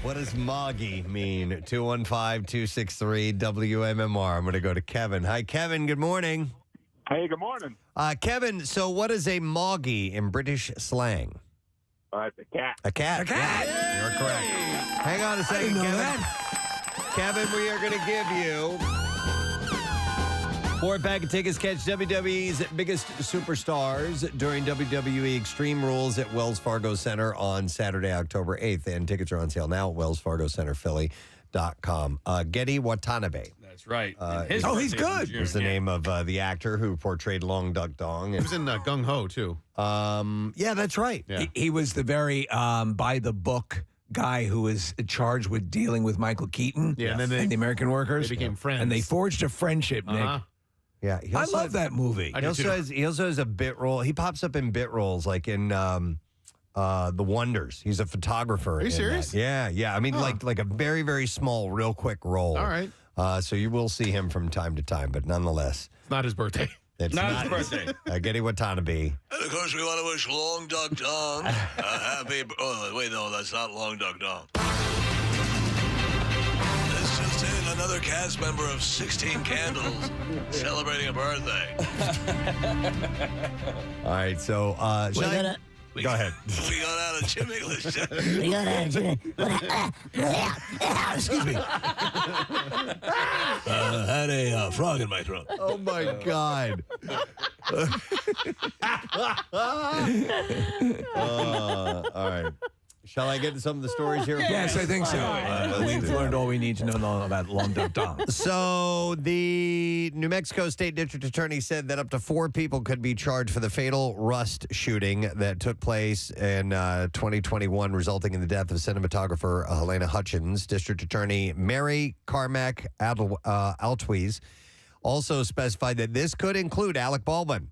What does Moggy mean? 215-263-WMMR. I'm going to go to Kevin. Hi, Kevin. Good morning. Hey, good morning. Kevin, so what is a Moggy in British slang? It's a cat. A cat. A cat. Yeah, you're correct. Hang on a second, Kevin. Kevin, we are going to give you 4 pack of tickets. Catch WWE's biggest superstars during WWE Extreme Rules at Wells Fargo Center on Saturday, October 8th. And tickets are on sale now at wellsfargocenterphilly.com. Getty Watanabe. That's right. He's good. Was the name of the actor who portrayed Long Duck Dong. He was in Gung Ho, too. Yeah, that's right. Yeah. He was the very by-the-book guy who was charged with dealing with Michael Keaton Yeah, and the American workers. They became friends. And they forged a friendship, Nick. Yeah, I love that movie. He also has a bit role. He pops up in bit roles like in The Wonders. He's a photographer. Are you serious? Yeah. I mean, like a very, very small, real quick role. All right. So you will see him from time to time, but nonetheless. It's not his birthday. It's Not his birthday. Getty Watanabe. And of course, we want to wish Long Duck Dong a happy. Oh, wait, no, that's not Long Duck Dong. It's just another cast member of 16 Candles celebrating a birthday. All right, so go ahead. We got out of Jim English. Excuse me. Had a frog in my throat. Oh my God. All right. Shall I get to some of the stories here? Yes, I think so. We've learned all we need to know about Long Duck Dong. So the New Mexico State District Attorney said that up to 4 people could be charged for the fatal Rust shooting that took place in 2021, resulting in the death of cinematographer Helena Hutchins. District Attorney Mary Carmack Altwies also specified that this could include Alec Baldwin.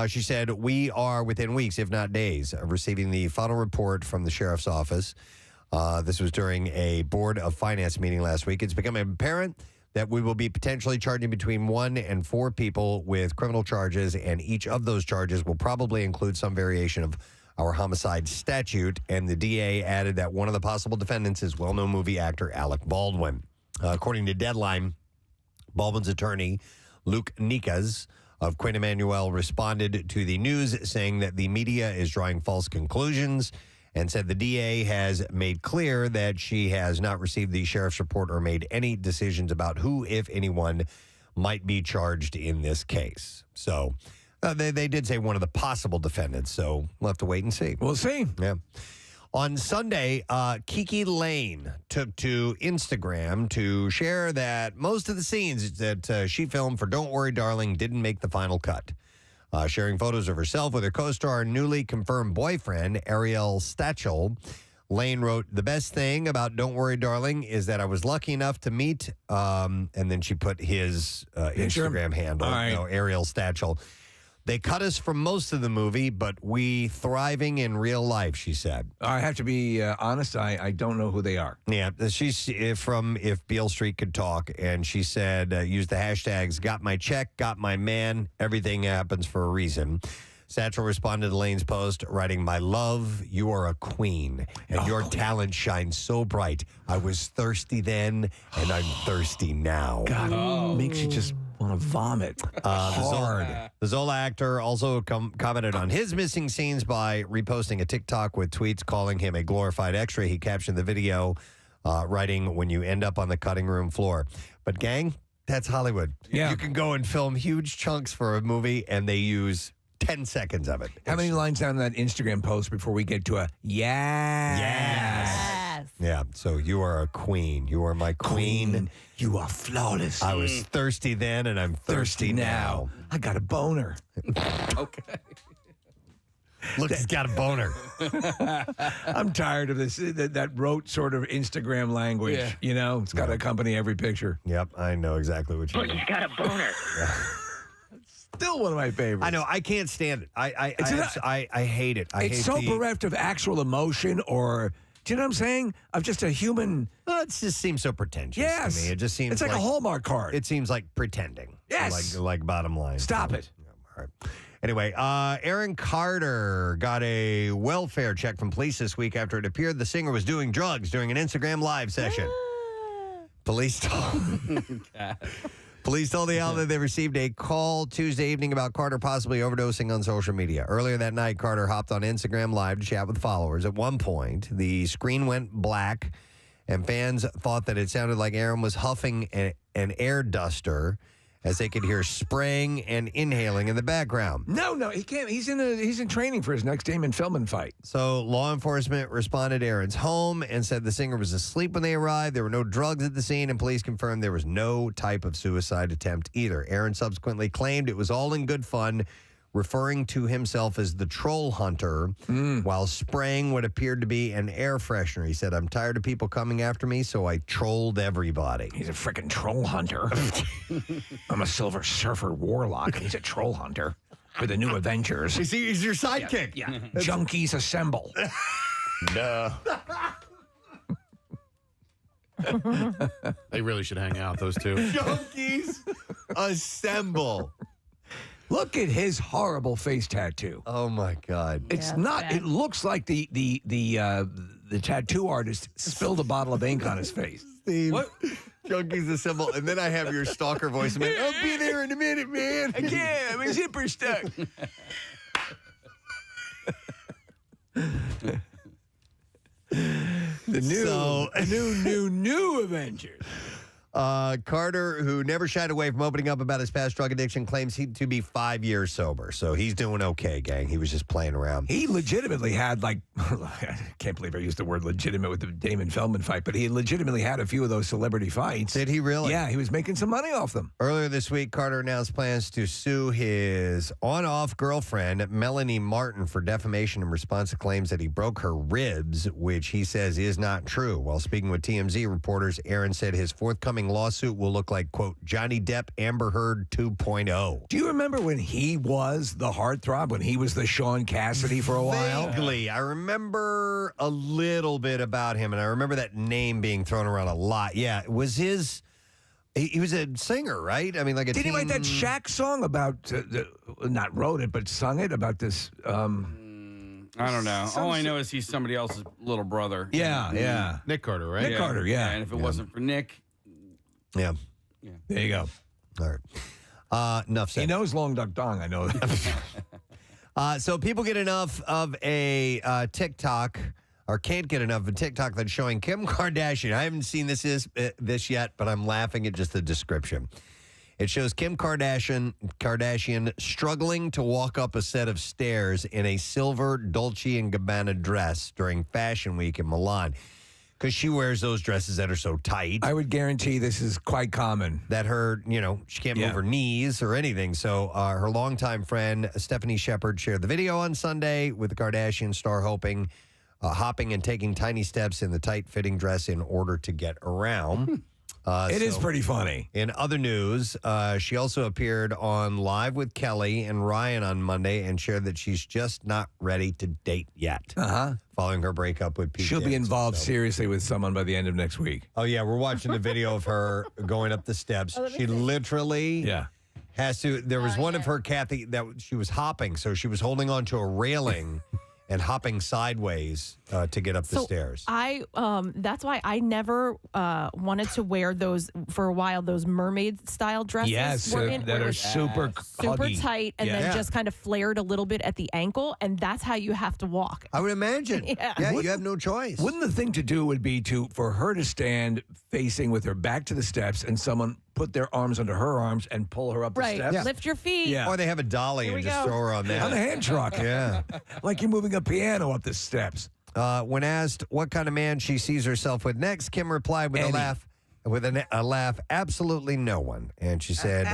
She said, we are within weeks, if not days, of receiving the final report from the sheriff's office. This was during a Board of Finance meeting last week. It's becoming apparent that we will be potentially charging between 1 and 4 people with criminal charges, and each of those charges will probably include some variation of our homicide statute. And the DA added that one of the possible defendants is well-known movie actor Alec Baldwin. According to Deadline, Baldwin's attorney, Luke Nikas, of Quinn Emanuel, responded to the news saying that the media is drawing false conclusions and said the DA has made clear that she has not received the sheriff's report or made any decisions about who, if anyone, might be charged in this case. So they did say one of the possible defendants, so we'll have to wait and see. We'll see. Yeah. On Sunday, Kiki Lane took to Instagram to share that most of the scenes that she filmed for Don't Worry, Darling didn't make the final cut. Sharing photos of herself with her co-star and newly confirmed boyfriend, Ariel Stachel, Lane wrote, "The best thing about Don't Worry, Darling is that I was lucky enough to meet," and then she put his Instagram handle, Ariel Stachel. "They cut us from most of the movie, but we thriving in real life," she said. I have to be honest, I don't know who they are. Yeah, she's from If Beale Street Could Talk, and she said, use the hashtags, got my check, got my man, everything happens for a reason. Satchel responded to Lane's post, writing, "My love, you are a queen, and your talent shines so bright. I was thirsty then, and I'm thirsty now." God, makes you just want to vomit. Hard. The Zola actor also commented on his missing scenes by reposting a TikTok with tweets calling him a glorified extra. He captioned the video, writing, "When you end up on the cutting room floor." But gang, that's Hollywood. Yeah. You can go and film huge chunks for a movie, and they use 10 seconds of it. How many lines down that Instagram post before we get to a yes? Yes. Yeah, so you are a queen. You are my queen. You are flawless. I was thirsty then, and I'm thirsty now. I got a boner. Okay. Look, he's got a boner. I'm tired of this, that rote sort of Instagram language. Yeah. You know, it's got to accompany every picture. Yep, I know exactly what you mean. He's got a boner. Still one of my favorites. I know. I can't stand it. I hate it. I It's hate so bereft of actual emotion or, do you know what I'm saying? Of just a human. It just seems so pretentious to me. It just seems it's like a Hallmark card. It seems like pretending. Yes. Like bottom line. Stop it. All right. Anyway, Aaron Carter got a welfare check from police this week after it appeared the singer was doing drugs during an Instagram live session. Police told the outlet they received a call Tuesday evening about Carter possibly overdosing on social media. Earlier that night, Carter hopped on Instagram Live to chat with followers. At one point, the screen went black, and fans thought that it sounded like Aaron was huffing an air duster as they could hear spraying and inhaling in the background. No, he can't. He's in training for his next Damon Feldman fight. So law enforcement responded to Aaron's home and said the singer was asleep when they arrived. There were no drugs at the scene, and police confirmed there was no type of suicide attempt either. Aaron subsequently claimed it was all in good fun, referring to himself as the troll hunter while spraying what appeared to be an air freshener. He said, "I'm tired of people coming after me, so I trolled everybody." He's a freaking troll hunter. I'm a Silver Surfer warlock. He's a troll hunter for the new Avengers. He's your sidekick. Yeah. Junkies assemble. No. They really should hang out, those two. Junkies assemble. Look at his horrible face tattoo. Oh my God! It's not. It looks like the tattoo artist spilled a bottle of ink on his face. Steve, what? Junkies assemble, and then I have your stalker voice. Man, I'll be there in a minute, man. I can't. My zipper's stuck. The new Avengers. Carter, who never shied away from opening up about his past drug addiction, claims he to be 5 years sober. So he's doing okay, gang. He was just playing around. He legitimately had, I can't believe I used the word legitimate with the Damon Feldman fight, but he legitimately had a few of those celebrity fights. Did he really? Yeah, he was making some money off them. Earlier this week, Carter announced plans to sue his on-off girlfriend, Melanie Martin, for defamation in response to claims that he broke her ribs, which he says is not true. While speaking with TMZ reporters, Aaron said his forthcoming lawsuit will look like, quote, Johnny Depp Amber Heard 2.0. Do you remember when he was the heartthrob, when he was the Sean Cassidy for a while? Vaguely. I remember a little bit about him, and I remember that name being thrown around a lot. Yeah, it was his... He was a singer, right? I mean, like a Did he write that Shaq song about, not wrote it, but sung it about this... I don't know. All I know is he's somebody else's little brother. Yeah. Nick Carter, right? Nick Carter, yeah. And if it wasn't for Nick... Yeah. There you go. All right. Enough said. He knows Long Duck Dong, I know that. So people get enough of a TikTok, or can't get enough of a TikTok that's showing Kim Kardashian. I haven't seen this yet, but I'm laughing at just the description. It shows Kim Kardashian struggling to walk up a set of stairs in a silver Dolce & Gabbana dress during Fashion Week in Milan. Because she wears those dresses that are so tight. I would guarantee this is quite common. That she can't move her knees or anything. So her longtime friend, Stephanie Shepard, shared the video on Sunday with the Kardashian star hopping and taking tiny steps in the tight-fitting dress in order to get around. It is pretty funny. In other news, she also appeared on Live with Kelly and Ryan on Monday and shared that she's just not ready to date yet. Following her breakup with Pete She'll be Davidson. involved seriously with someone by the end of next week. Oh, yeah. We're watching the video of her going up the steps. She literally has to. There was one of her, Kathy, that she was hopping. So she was holding on to a railing and hopping sideways to get up the stairs. That's why I never wanted to wear those for a while. Those mermaid style dresses, that are super tight, and then just kind of flared a little bit at the ankle, and that's how you have to walk. I would imagine. Yeah, you have no choice. Wouldn't the thing to do would be for her to stand facing with her back to the steps, and someone put their arms under her arms and pull her up the steps? Yeah. Lift your feet. Yeah. Or they have a dolly and just throw her on that. On a hand truck. Yeah. Like you're moving a piano up the steps. When asked what kind of man she sees herself with next, Kim replied with a laugh. A laugh, absolutely no one. And she said,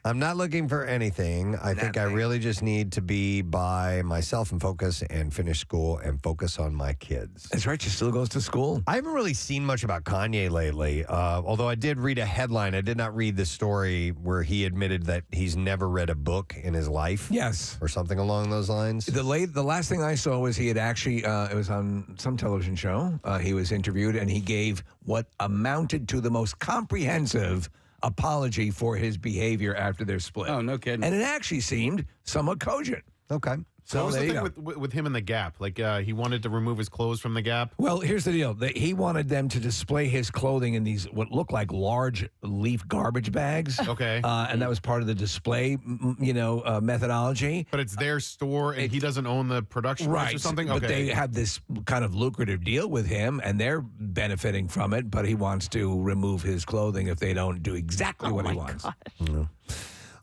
I'm not looking for anything. I think I really just need to be by myself and focus and finish school and focus on my kids. That's right. She still goes to school. I haven't really seen much about Kanye lately, although I did read a headline. I did not read the story where he admitted that he's never read a book in his life. Yes. Or something along those lines. The last thing I saw was he had actually, it was on some television show. He was interviewed and he gave what amounted to the most comprehensive apology for his behavior after their split. Oh, no kidding. And it actually seemed somewhat cogent. Okay. So what was there the you thing go. with him and the Gap? Like he wanted to remove his clothes from the Gap. Well, here's the deal. He wanted them to display his clothing in these what looked like large leaf garbage bags. Okay. And that was part of the display, methodology. But it's their store, and he doesn't own the production rights or something? But Okay. they have this kind of lucrative deal with him, and they're benefiting from it, but he wants to remove his clothing if they don't do exactly what he wants.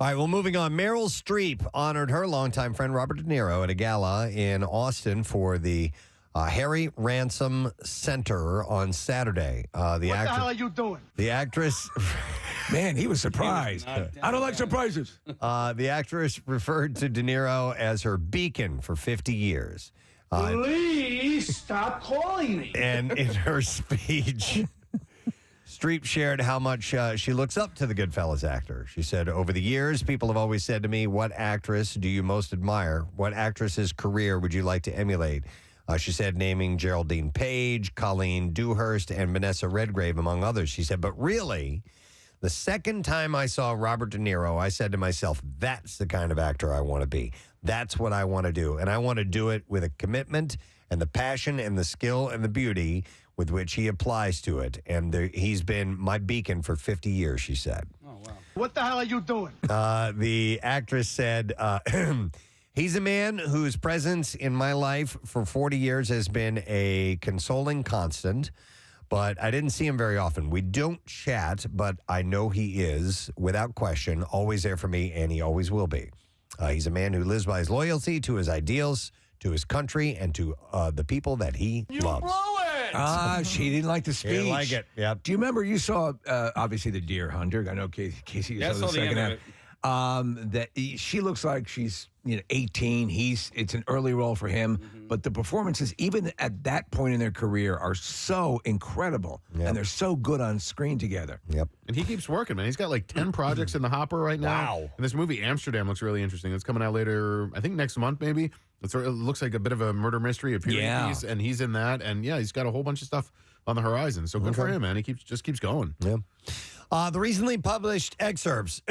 All right, well, moving on. Meryl Streep honored her longtime friend Robert De Niro at a gala in Austin for the Harry Ransom Center on Saturday. What the hell are you doing? The actress... Man, he was surprised. I don't like surprises. The actress referred to De Niro as her beacon for 50 years. Please stop calling me. And in her speech... Streep shared how much she looks up to the Goodfellas actor. She said, over the years, people have always said to me, what actress do you most admire? What actress's career would you like to emulate? She said, naming Geraldine Page, Colleen Dewhurst, and Vanessa Redgrave, among others. She said, but really, the second time I saw Robert De Niro, I said to myself, that's the kind of actor I want to be. That's what I want to do. And I want to do it with a commitment and the passion and the skill and the beauty with which he applies to it. And he's been my beacon for 50 years, she said. Oh, wow. What the hell are you doing? The actress said, he's a man whose presence in my life for 40 years has been a consoling constant, but I didn't see him very often. We don't chat, but I know he is, without question, always there for me, and he always will be. He's a man who lives by his loyalty to his ideals, to his country, and to the people that he loves. She didn't like the speech. She didn't like it. Yep. Do you remember you saw obviously the Deer Hunter? I know Casey Yeah, I saw saw the the second end half. of She looks like she's 18. It's an early role for him, but the performances even at that point in their career are so incredible, and they're so good on screen together. Yep. And he keeps working, man. He's got like 10 projects in the hopper right now. Wow. And this movie, Amsterdam, looks really interesting. It's coming out later, I think next month, maybe. It looks like a bit of a murder mystery, a period piece, and he's in that. And yeah, he's got a whole bunch of stuff on the horizon. So good for him, man. He just keeps going. Yeah. The recently published excerpts,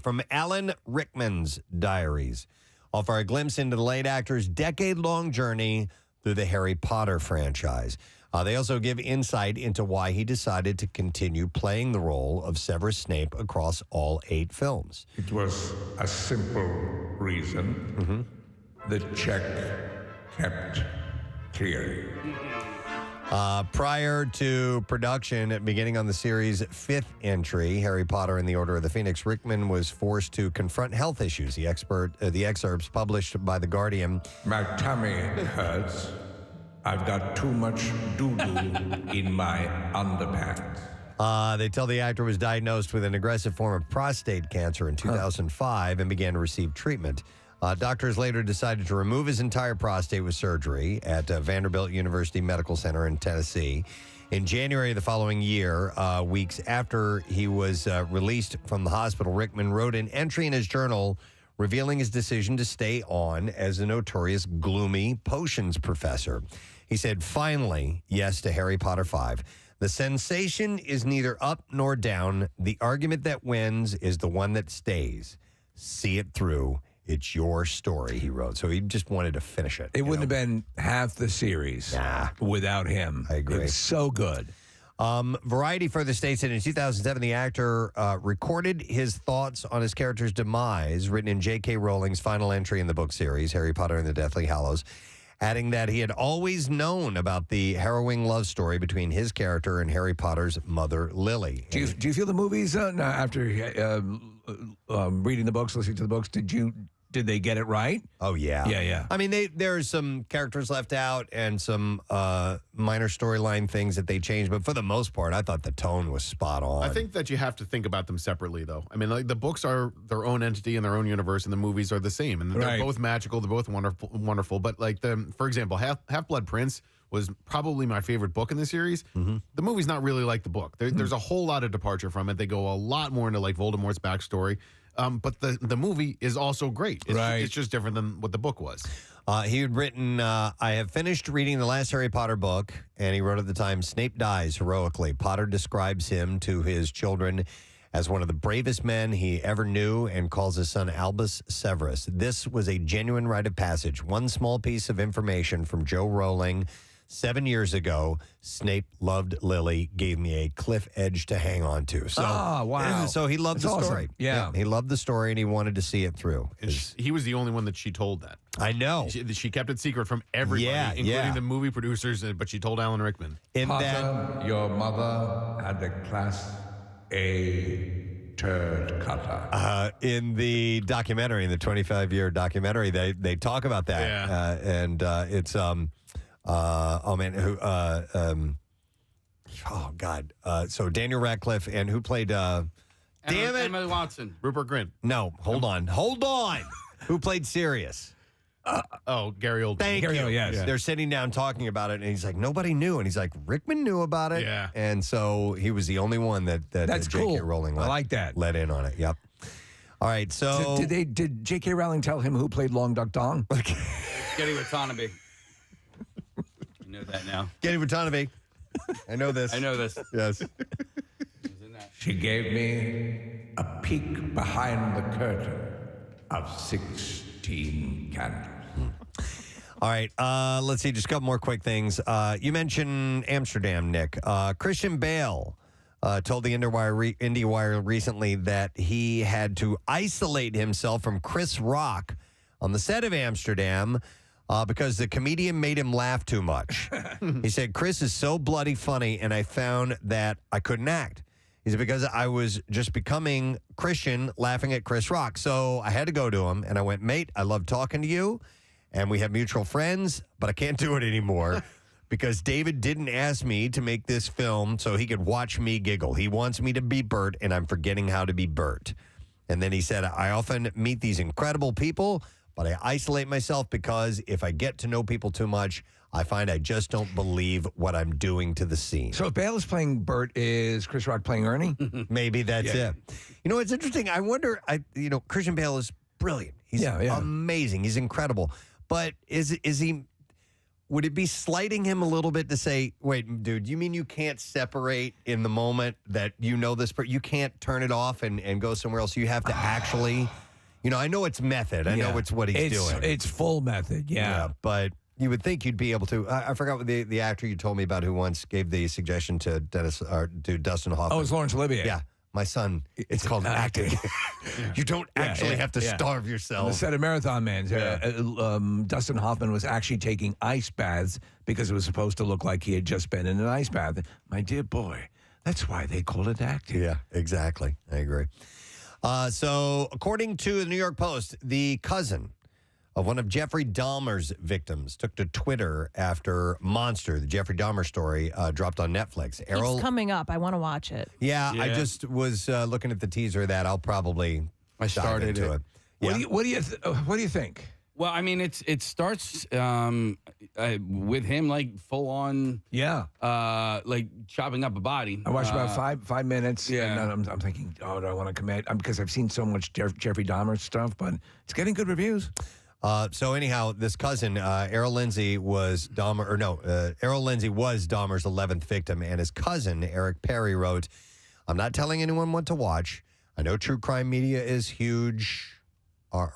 from Alan Rickman's diaries offer a glimpse into the late actor's decade-long journey through the Harry Potter franchise. They also give insight into why he decided to continue playing the role of Severus Snape across all 8 films. It was a simple reason. The check kept clearing. Prior to production, beginning on the series' 5th entry, Harry Potter and the Order of the Phoenix, Rickman was forced to confront health issues. The excerpts published by The Guardian. My tummy hurts. I've got too much doo-doo in my underpants. They tell the actor was diagnosed with an aggressive form of prostate cancer in 2005 and began to receive treatment. Doctors later decided to remove his entire prostate with surgery at Vanderbilt University Medical Center in Tennessee. In January of the following year, weeks after he was released from the hospital, Rickman wrote an entry in his journal revealing his decision to stay on as the notorious gloomy potions professor. He said, finally, yes to Harry Potter 5. The sensation is neither up nor down. The argument that wins is the one that stays. See it through. It's your story, he wrote. So he just wanted to finish it. It wouldn't have been half the series without him. I agree. It was so good. Variety further states that in 2007, the actor recorded his thoughts on his character's demise, written in J.K. Rowling's final entry in the book series, Harry Potter and the Deathly Hallows, adding that he had always known about the harrowing love story between his character and Harry Potter's mother, Lily. Do you feel the movies now after reading the books, listening to the books? Did they get it right? Oh, yeah. Yeah. I mean, there's some characters left out and some minor storyline things that they changed. But for the most part, I thought the tone was spot on. I think that you have to think about them separately, though. I mean, like the books are their own entity and their own universe, and the movies are the same. And they're both magical. They're both wonderful. But like, for example, Half-Blood Prince was probably my favorite book in the series. The movie's not really like the book. There's a whole lot of departure from it. They go a lot more into like Voldemort's backstory. But the movie is also great. It's just different than what the book was. He had written, I have finished reading the last Harry Potter book, and he wrote at the time, Snape dies heroically. Potter describes him to his children as one of the bravest men he ever knew and calls his son Albus Severus. This was a genuine rite of passage. One small piece of information from Joe Rowling 7 years ago. Snape loved Lily, gave me a cliff edge to hang on to. So, wow. So he loved That's the story. awesome. Yeah. He loved the story and he wanted to see it through. And he was the only one that she told that. I know. She kept it secret from everybody, including the movie producers, but she told Alan Rickman. Potter, your mother had a class A turd cutter. In the documentary, in the 25-year documentary, they talk about that. Yeah. And it's so Daniel Radcliffe and who played damn it, Emma Watson. Rupert Grint. No, hold on. Who played Sirius? Gary Oldman. Thank Gary you. Oldman, yes. They're sitting down talking about it, and he's like, nobody knew. And he's like, Rickman knew about it. Yeah. And so he was the only one that That's J.K. cool. Rowling I like that. let in on it. Yep. All right, so Did J.K. Rowling tell him who played Long Duck Dong? Getty Watanabe. You know that now. Getty Watanabe. I know this. I know this. Yes. She gave me a peek behind the curtain of 16 candles. All right, let's see. Just a couple more quick things. You mentioned Amsterdam, Nick. Christian Bale told the IndieWire recently that he had to isolate himself from Chris Rock on the set of Amsterdam because the comedian made him laugh too much. He said, Chris is so bloody funny, and I found that I couldn't act. He said, because I was just becoming Christian laughing at Chris Rock. So I had to go to him, and I went, mate, I love talking to you, and we have mutual friends, but I can't do it anymore because David didn't ask me to make this film so he could watch me giggle. He wants me to be Bert, and I'm forgetting how to be Bert. And then he said, I often meet these incredible people, but I isolate myself because if I get to know people too much, I find I just don't believe what I'm doing to the scene. So if Bale is playing Bert, is Chris Rock playing Ernie? Maybe that's it. You know, it's interesting. I wonder, Christian Bale is brilliant. He's amazing. He's incredible. But is he, would it be slighting him a little bit to say, wait, dude, you mean you can't separate in the moment that you know this, you can't turn it off and go somewhere else? You have to actually, I know it's method. I know it's what he's doing. It's full method, but you would think you'd be able to. I forgot what the actor you told me about who once gave the suggestion to Dustin Hoffman. Oh, it's Laurence Olivier. Yeah. My son, it's called acting. You don't actually have to starve yourself. On the set of Marathon Man, Dustin Hoffman was actually taking ice baths because it was supposed to look like he had just been in an ice bath. My dear boy, that's why they call it acting. Yeah, exactly. I agree. So, according to the New York Post, the cousin of one of Jeffrey Dahmer's victims took to Twitter after Monster, the Jeffrey Dahmer story, dropped on Netflix. It's coming up. I want to watch it. Yeah, I just was looking at the teaser of that. I'll probably started into it. Yeah. What do you think? Well, I mean, it starts with him like full on, like chopping up a body. I watched about 5 minutes. Yeah. And I'm thinking, do I want to commit? Because I've seen so much Jeffrey Dahmer stuff, but it's getting good reviews. So anyhow, this cousin, Errol Lindsay, was Dahmer's 11th victim, and his cousin, Eric Perry, wrote, I'm not telling anyone what to watch. I know true crime media is huge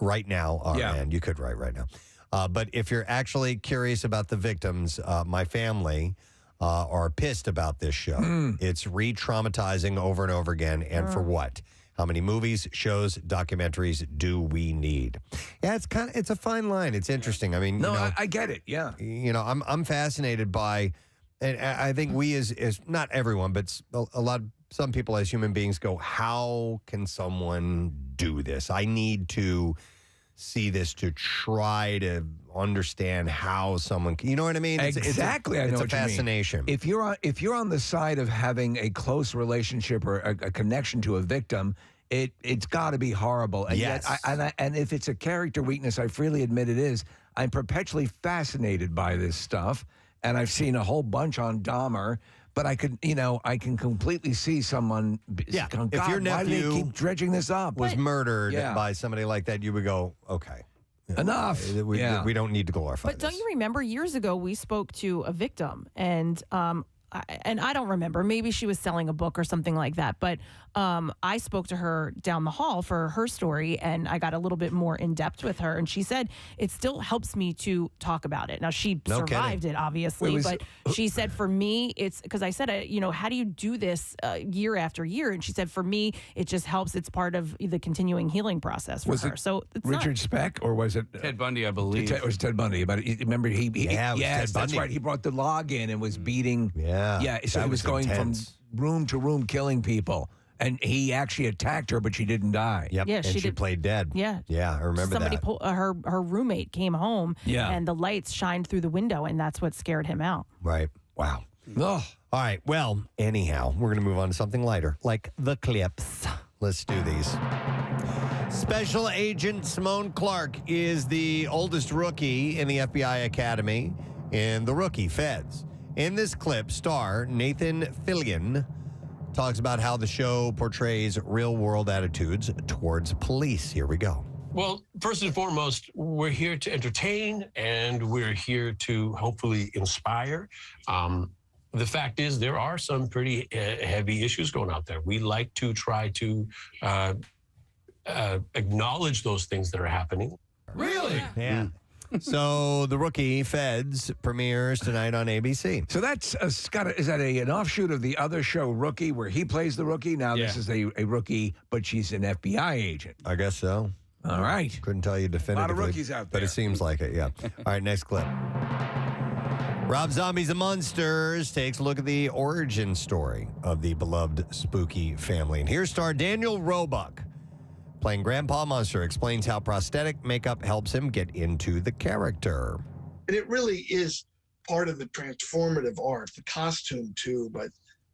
right now. Man, you could write right now. But if you're actually curious about the victims, my family are pissed about this show. It's re-traumatizing over and over again, and for what? How many movies, shows, documentaries do we need? Yeah, it's a fine line. It's interesting. I mean, I get it. Yeah. I'm fascinated by, and I think we as not everyone, but some people as human beings go, how can someone do this? I need to see this to try to understand how someone can, you know what I mean? Exactly. It's I know a what you mean. fascination. If you're on the side of having a close relationship or a connection to a victim, it's got to be horrible. And yes. Yet, and if it's a character weakness, I freely admit it is. I'm perpetually fascinated by this stuff, and I've seen a whole bunch on Dahmer. But I can completely see someone. Yeah. Going, If your why do they nephew keep dredging this up? was murdered by somebody like that, you would go, okay. Enough. We don't need to glorify But don't you remember years ago we spoke to a victim, and and I don't remember, maybe she was selling a book or something like that, but I spoke to her down the hall for her story, and I got a little bit more in depth with her, and she said it still helps me to talk about it. Now, she survived it, obviously, but she said for me, it's because I said, how do you do this year after year? And she said, for me, it just helps. It's part of the continuing healing process for her. So it's Richard Speck, or was it Ted Bundy, I believe. It was Ted Bundy. But remember, yes, that's right. He brought the log in and was beating. Yeah. So he was going from room to room killing people. And he actually attacked her, but she didn't die. Yep. Yeah, and she played dead. Yeah. Yeah, I remember that. Her roommate came home, Yeah. and the lights shined through the window, and that's what scared him out. Right. Wow. Oh. All right. Well, anyhow, we're going to move on to something lighter, like the clips. Let's do these. Special Agent Simone Clark is the oldest rookie in the FBI Academy in the Rookie Feds. In this clip, star Nathan Fillion talks about how the show portrays real-world attitudes towards police. Here we go. Well, first and foremost, we're here to entertain, and we're here to hopefully inspire. The fact is, there are some pretty heavy issues going out there. We like to try to acknowledge those things that are happening. Really? Yeah. So the Rookie Feds premieres tonight on ABC. So that's is that an offshoot of the other show Rookie, where he plays the rookie? Now this is a rookie, but she's an FBI agent. I guess so. All right. Couldn't tell you definitively. A lot of rookies out there. But it seems like it, yeah. All right, next clip. Rob Zombie's The Munsters takes a look at the origin story of the beloved spooky family. And here's star Daniel Roebuck, playing Grandpa Munster, explains how prosthetic makeup helps him get into the character. And it really is part of the transformative art, the costume too. But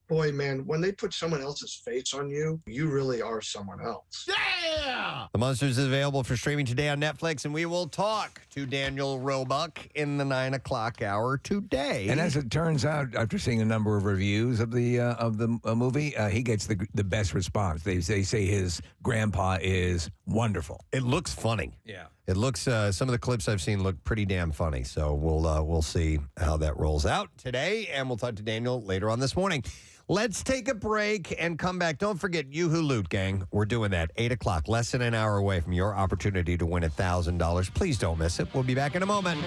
boy, man, when they put someone else's face on you, you really are someone else. Yeah! The Munsters is available for streaming today on Netflix, and we will talk to Daniel Roebuck in the 9 o'clock hour today. And as it turns out, after seeing a number of reviews of the movie, he gets the best response. They say his grandpa is wonderful. It looks funny. Yeah. It looks, some of the clips I've seen look pretty damn funny. So we'll see how that rolls out today, and we'll talk to Daniel later on this morning. Let's take a break and come back. Don't forget Yoo-Hoo Loot, gang. We're doing that 8 o'clock, less than an hour away from your opportunity to win $1,000. Please don't miss it. We'll be back in a moment.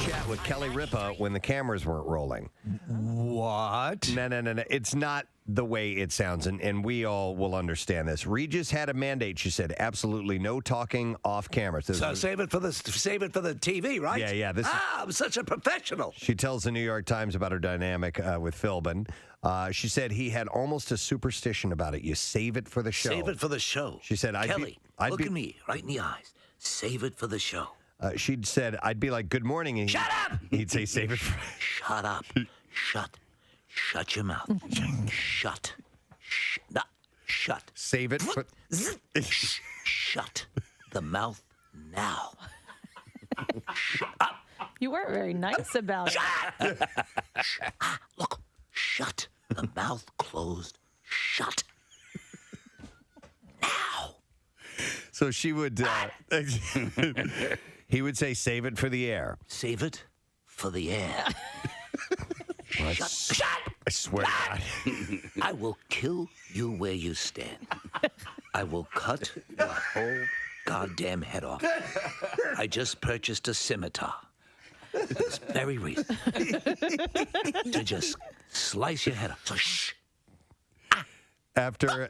Chat with Kelly Ripa when the cameras weren't rolling. What? No. It's not the way it sounds, and we all will understand this. Regis had a mandate. She said, absolutely no talking off camera. So save it for the TV, right? Yeah. I'm such a professional. She tells the New York Times about her dynamic with Philbin. She said he had almost a superstition about it. You save it for the show. Save it for the show. She said, Kelly, look at me right in the eyes. Save it for the show. She'd said, I'd be like, good morning. And Shut up! He'd say, save it for... Shut up. Shut your mouth. Shut. Save it for... Shut the mouth now. Shut up. You weren't very nice about it. Look, shut the mouth closed. Shut. Now. So she would... he would say, save it for the air. Save it for the air. Shut. I swear to God. I will kill you where you stand. I will cut your whole goddamn head off. I just purchased a scimitar. It's very reason. To just slice your head off. So shh. After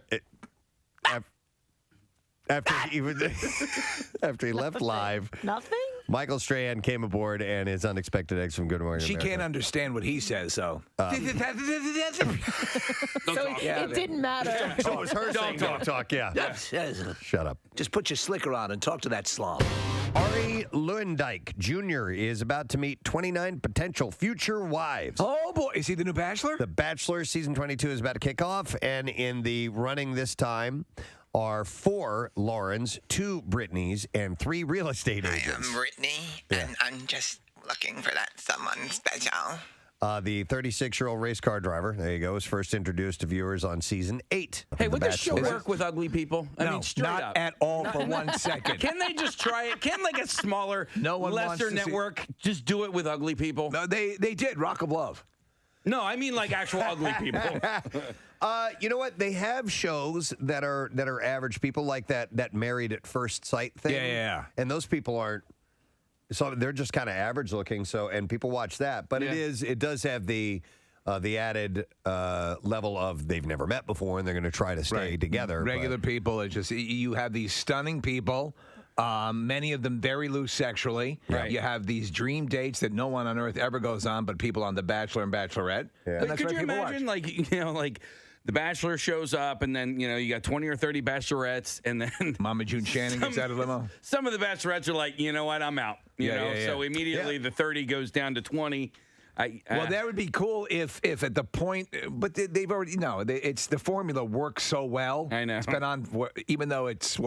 he left live, Nothing? Michael Strahan came aboard, and his unexpected ex from Good Morning She America. can't understand what he says, so. So it didn't matter. So it was her saying don't talk, yeah. Shut up. Just put your slicker on and talk to that slob. Ari Lewandijk Jr. is about to meet 29 potential future wives. Oh, boy. Is he the new Bachelor? The Bachelor season 22 is about to kick off, and in the running this time are 4 Laurens, 2 Brittnys, and 3 real estate agents. I am Brittany, and I'm just looking for that someone special. The 36-year-old race car driver, there you go, was first introduced to viewers on season 8. Hey, would this show work with ugly people? I mean, straight not up. at all for 1 second. Can they just try it? Can like a smaller, lesser network just do it with ugly people? No, they did. Rock of Love. No, I mean like actual ugly people. You know what? They have shows that are average people, like that Married at First Sight thing. Yeah. And those people aren't. So they're just kind of average looking. So and people watch that, but it does have the added level of they've never met before and they're going to try to stay together. Regular people. It's just you have these stunning people. Many of them very loose sexually. Right. You have these dream dates that no one on earth ever goes on, but people on The Bachelor and Bachelorette. Yeah. And that's Could why you people imagine, watch. like The Bachelor shows up, and then you got 20 or 30 bachelorettes, and then Mama June Shannon gets out of the limo. Some of the bachelorettes are like, you know what, I'm out. You know, so immediately the 30 goes down to 20. Well, that would be cool if at the point, but they've already it's the formula works so well. I know. It's been on, even though it's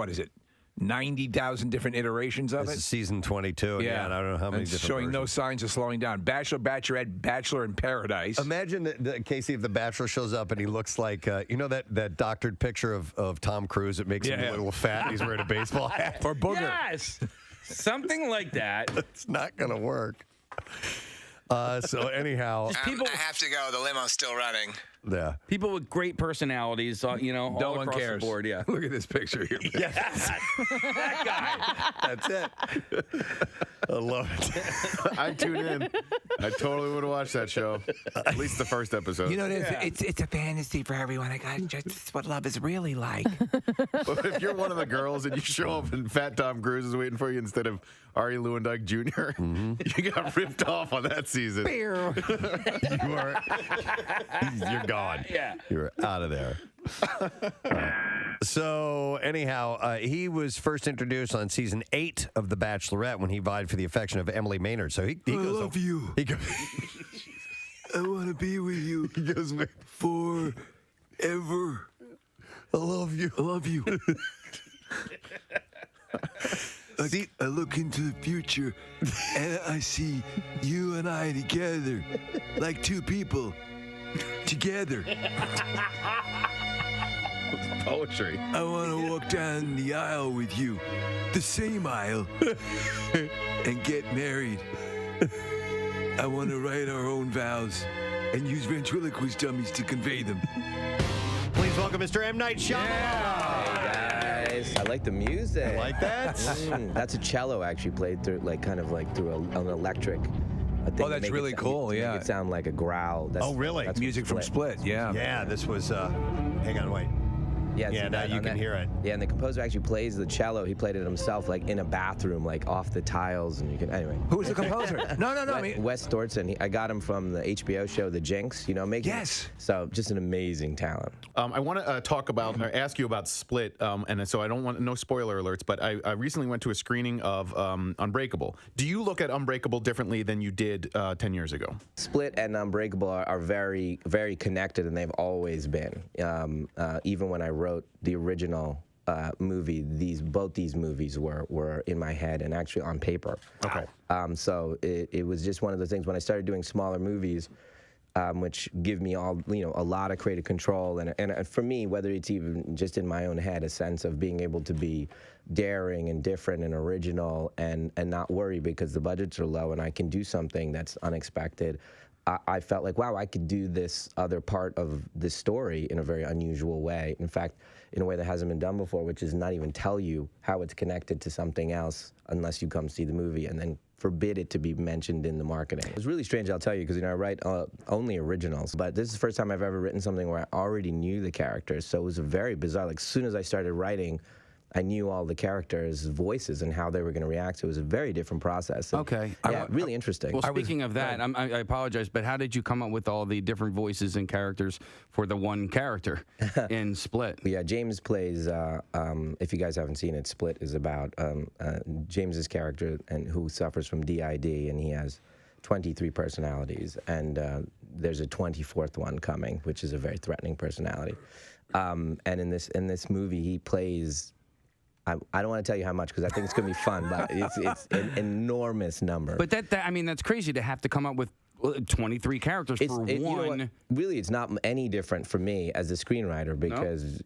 90,000 different iterations of This it. is season 22. Yeah, and I don't know how many It's different showing no versions. signs of slowing down. Bachelor, Bachelorette, Bachelor in Paradise. Imagine Casey if the Bachelor shows up and he looks like that doctored picture of Tom Cruise that makes him a little fat and he's wearing a baseball hat. Or Booger. Yes, something like that. It's not gonna work. So anyhow, People, I have to go. The limo's still running. yeah. people with great personalities, all No one across cares. the board. Yeah, Look at this picture here. Yes. that guy. That's it. I love it. I tune in. I totally would have watched that show. At least the first episode. It's a fantasy for everyone. I got just what love is really like. But if you're one of the girls and you show up and Fat Tom Cruise is waiting for you instead of Ari Lewandowski Jr., you got ripped off on that season. You're gone. Yeah. You're out of there. So anyhow, he was first introduced on season 8 of The Bachelorette when he vied for the affection of Emily Maynard. So he goes. I love you. He goes, I want to be with you he goes forever. I love you. I love you. See, I look into the future and I see you and I together, like two people together. Poetry. I want to walk down the aisle with you, the same aisle, and get married. I want to write our own vows and use ventriloquist dummies to convey them. please welcome Mr. M. Night Shyamalan. Hey guys, I like the music. You like that? That's a cello actually played through, through an electric. Oh, that's really cool. To Yeah. make it sound like a growl. That's, Oh, really? That's Music from Split. Yeah. Yeah, this was. Hang on, wait. Yeah, Yeah, see now that you on can that- hear it. Yeah, and the composer actually plays the cello. He played it himself, like in a bathroom, like off the tiles, and you can anyway. Who was the composer? No. I mean, Wes Stortson. I got him from the HBO show The Jinx. Making. Yes. So just an amazing talent. I want to talk about, or ask you about Split, and so I don't want no spoiler alerts, but I recently went to a screening of Unbreakable. Do you look at Unbreakable differently than you did 10 years ago? Split and Unbreakable are very, very connected, and they've always been. Even when I wrote the original movie, both these movies were in my head and actually on paper. Okay. So it was just one of those things when I started doing smaller movies, which give me a lot of creative control, and for me, whether it's even just in my own head, a sense of being able to be daring and different and original and not worry because the budgets are low and I can do something that's unexpected. I felt like, wow, I could do this other part of this story in a very unusual way. In fact, in a way that hasn't been done before, which is not even tell you how it's connected to something else unless you come see the movie and then forbid it to be mentioned in the marketing. It was really strange, I'll tell you, because I write only originals, but this is the first time I've ever written something where I already knew the characters, so it was very bizarre. Like, as soon as I started writing, I knew all the characters' voices and how they were going to react. So it was a very different process. And, Okay. Yeah, really interesting. Well, speaking of that, I apologize, but how did you come up with all the different voices and characters for the one character in Split? Yeah, James plays, if you guys haven't seen it, Split is about James's character and who suffers from DID, and he has 23 personalities, and there's a 24th one coming, which is a very threatening personality. And in this movie, he plays... I don't want to tell you how much because I think it's going to be fun, but it's an enormous number. But that's crazy to have to come up with 23 characters for one. You know what? Really, it's not any different for me as a screenwriter because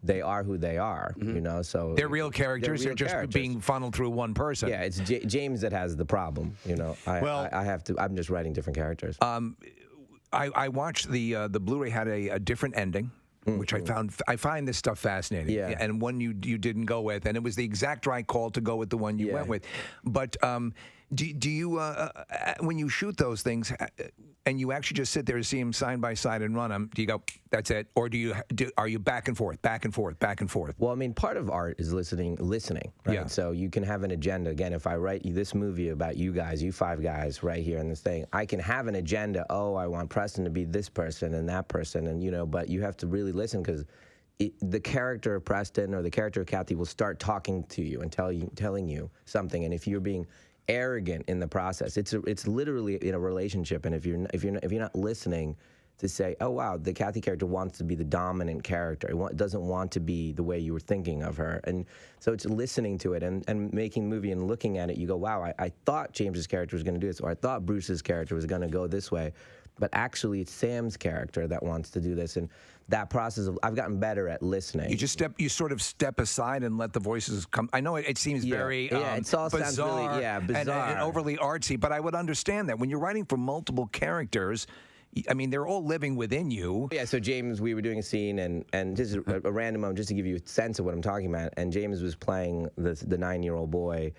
they are who they are. You know, so they're real characters. They're just being funneled through one person. Yeah, it's James that has the problem. You know, I have to. I'm just writing different characters. I watched the Blu-ray had a different ending. Which I find this stuff fascinating. Yeah. And one you didn't go with, and it was the exact right call to go with the one you went with. But do you when you shoot those things and you actually just sit there and see them side by side and run them, do you go, that's it, or are you back and forth, back and forth, back and forth? Well, I mean, part of art is listening, right? Yeah. So you can have an agenda. Again, if I write you this movie about you guys, you 5 guys right here in this thing, I can have an agenda. Oh, I want Preston to be this person and that person, and but you have to really listen because the character of Preston or the character of Kathy will start talking to you and telling you something, and if you're being arrogant in the process, it's literally in a relationship, and if you're not listening to say, oh wow, the Kathy character wants to be the dominant character, it doesn't want to be the way you were thinking of her, and so it's listening to it and making the movie and looking at it, you go, wow, I thought James's character was going to do this, or I thought Bruce's character was going to go this way, but actually it's Sam's character that wants to do this, and that process I've gotten better at listening. You sort of step aside and let the voices come. I know it seems very it's all bizarre, sounds really, bizarre and overly artsy, but I would understand that when you're writing for multiple characters. I mean, they're all living within you. Yeah, so James, we were doing a scene, and just a random moment, just to give you a sense of what I'm talking about, and James was playing the 9-year-old boy,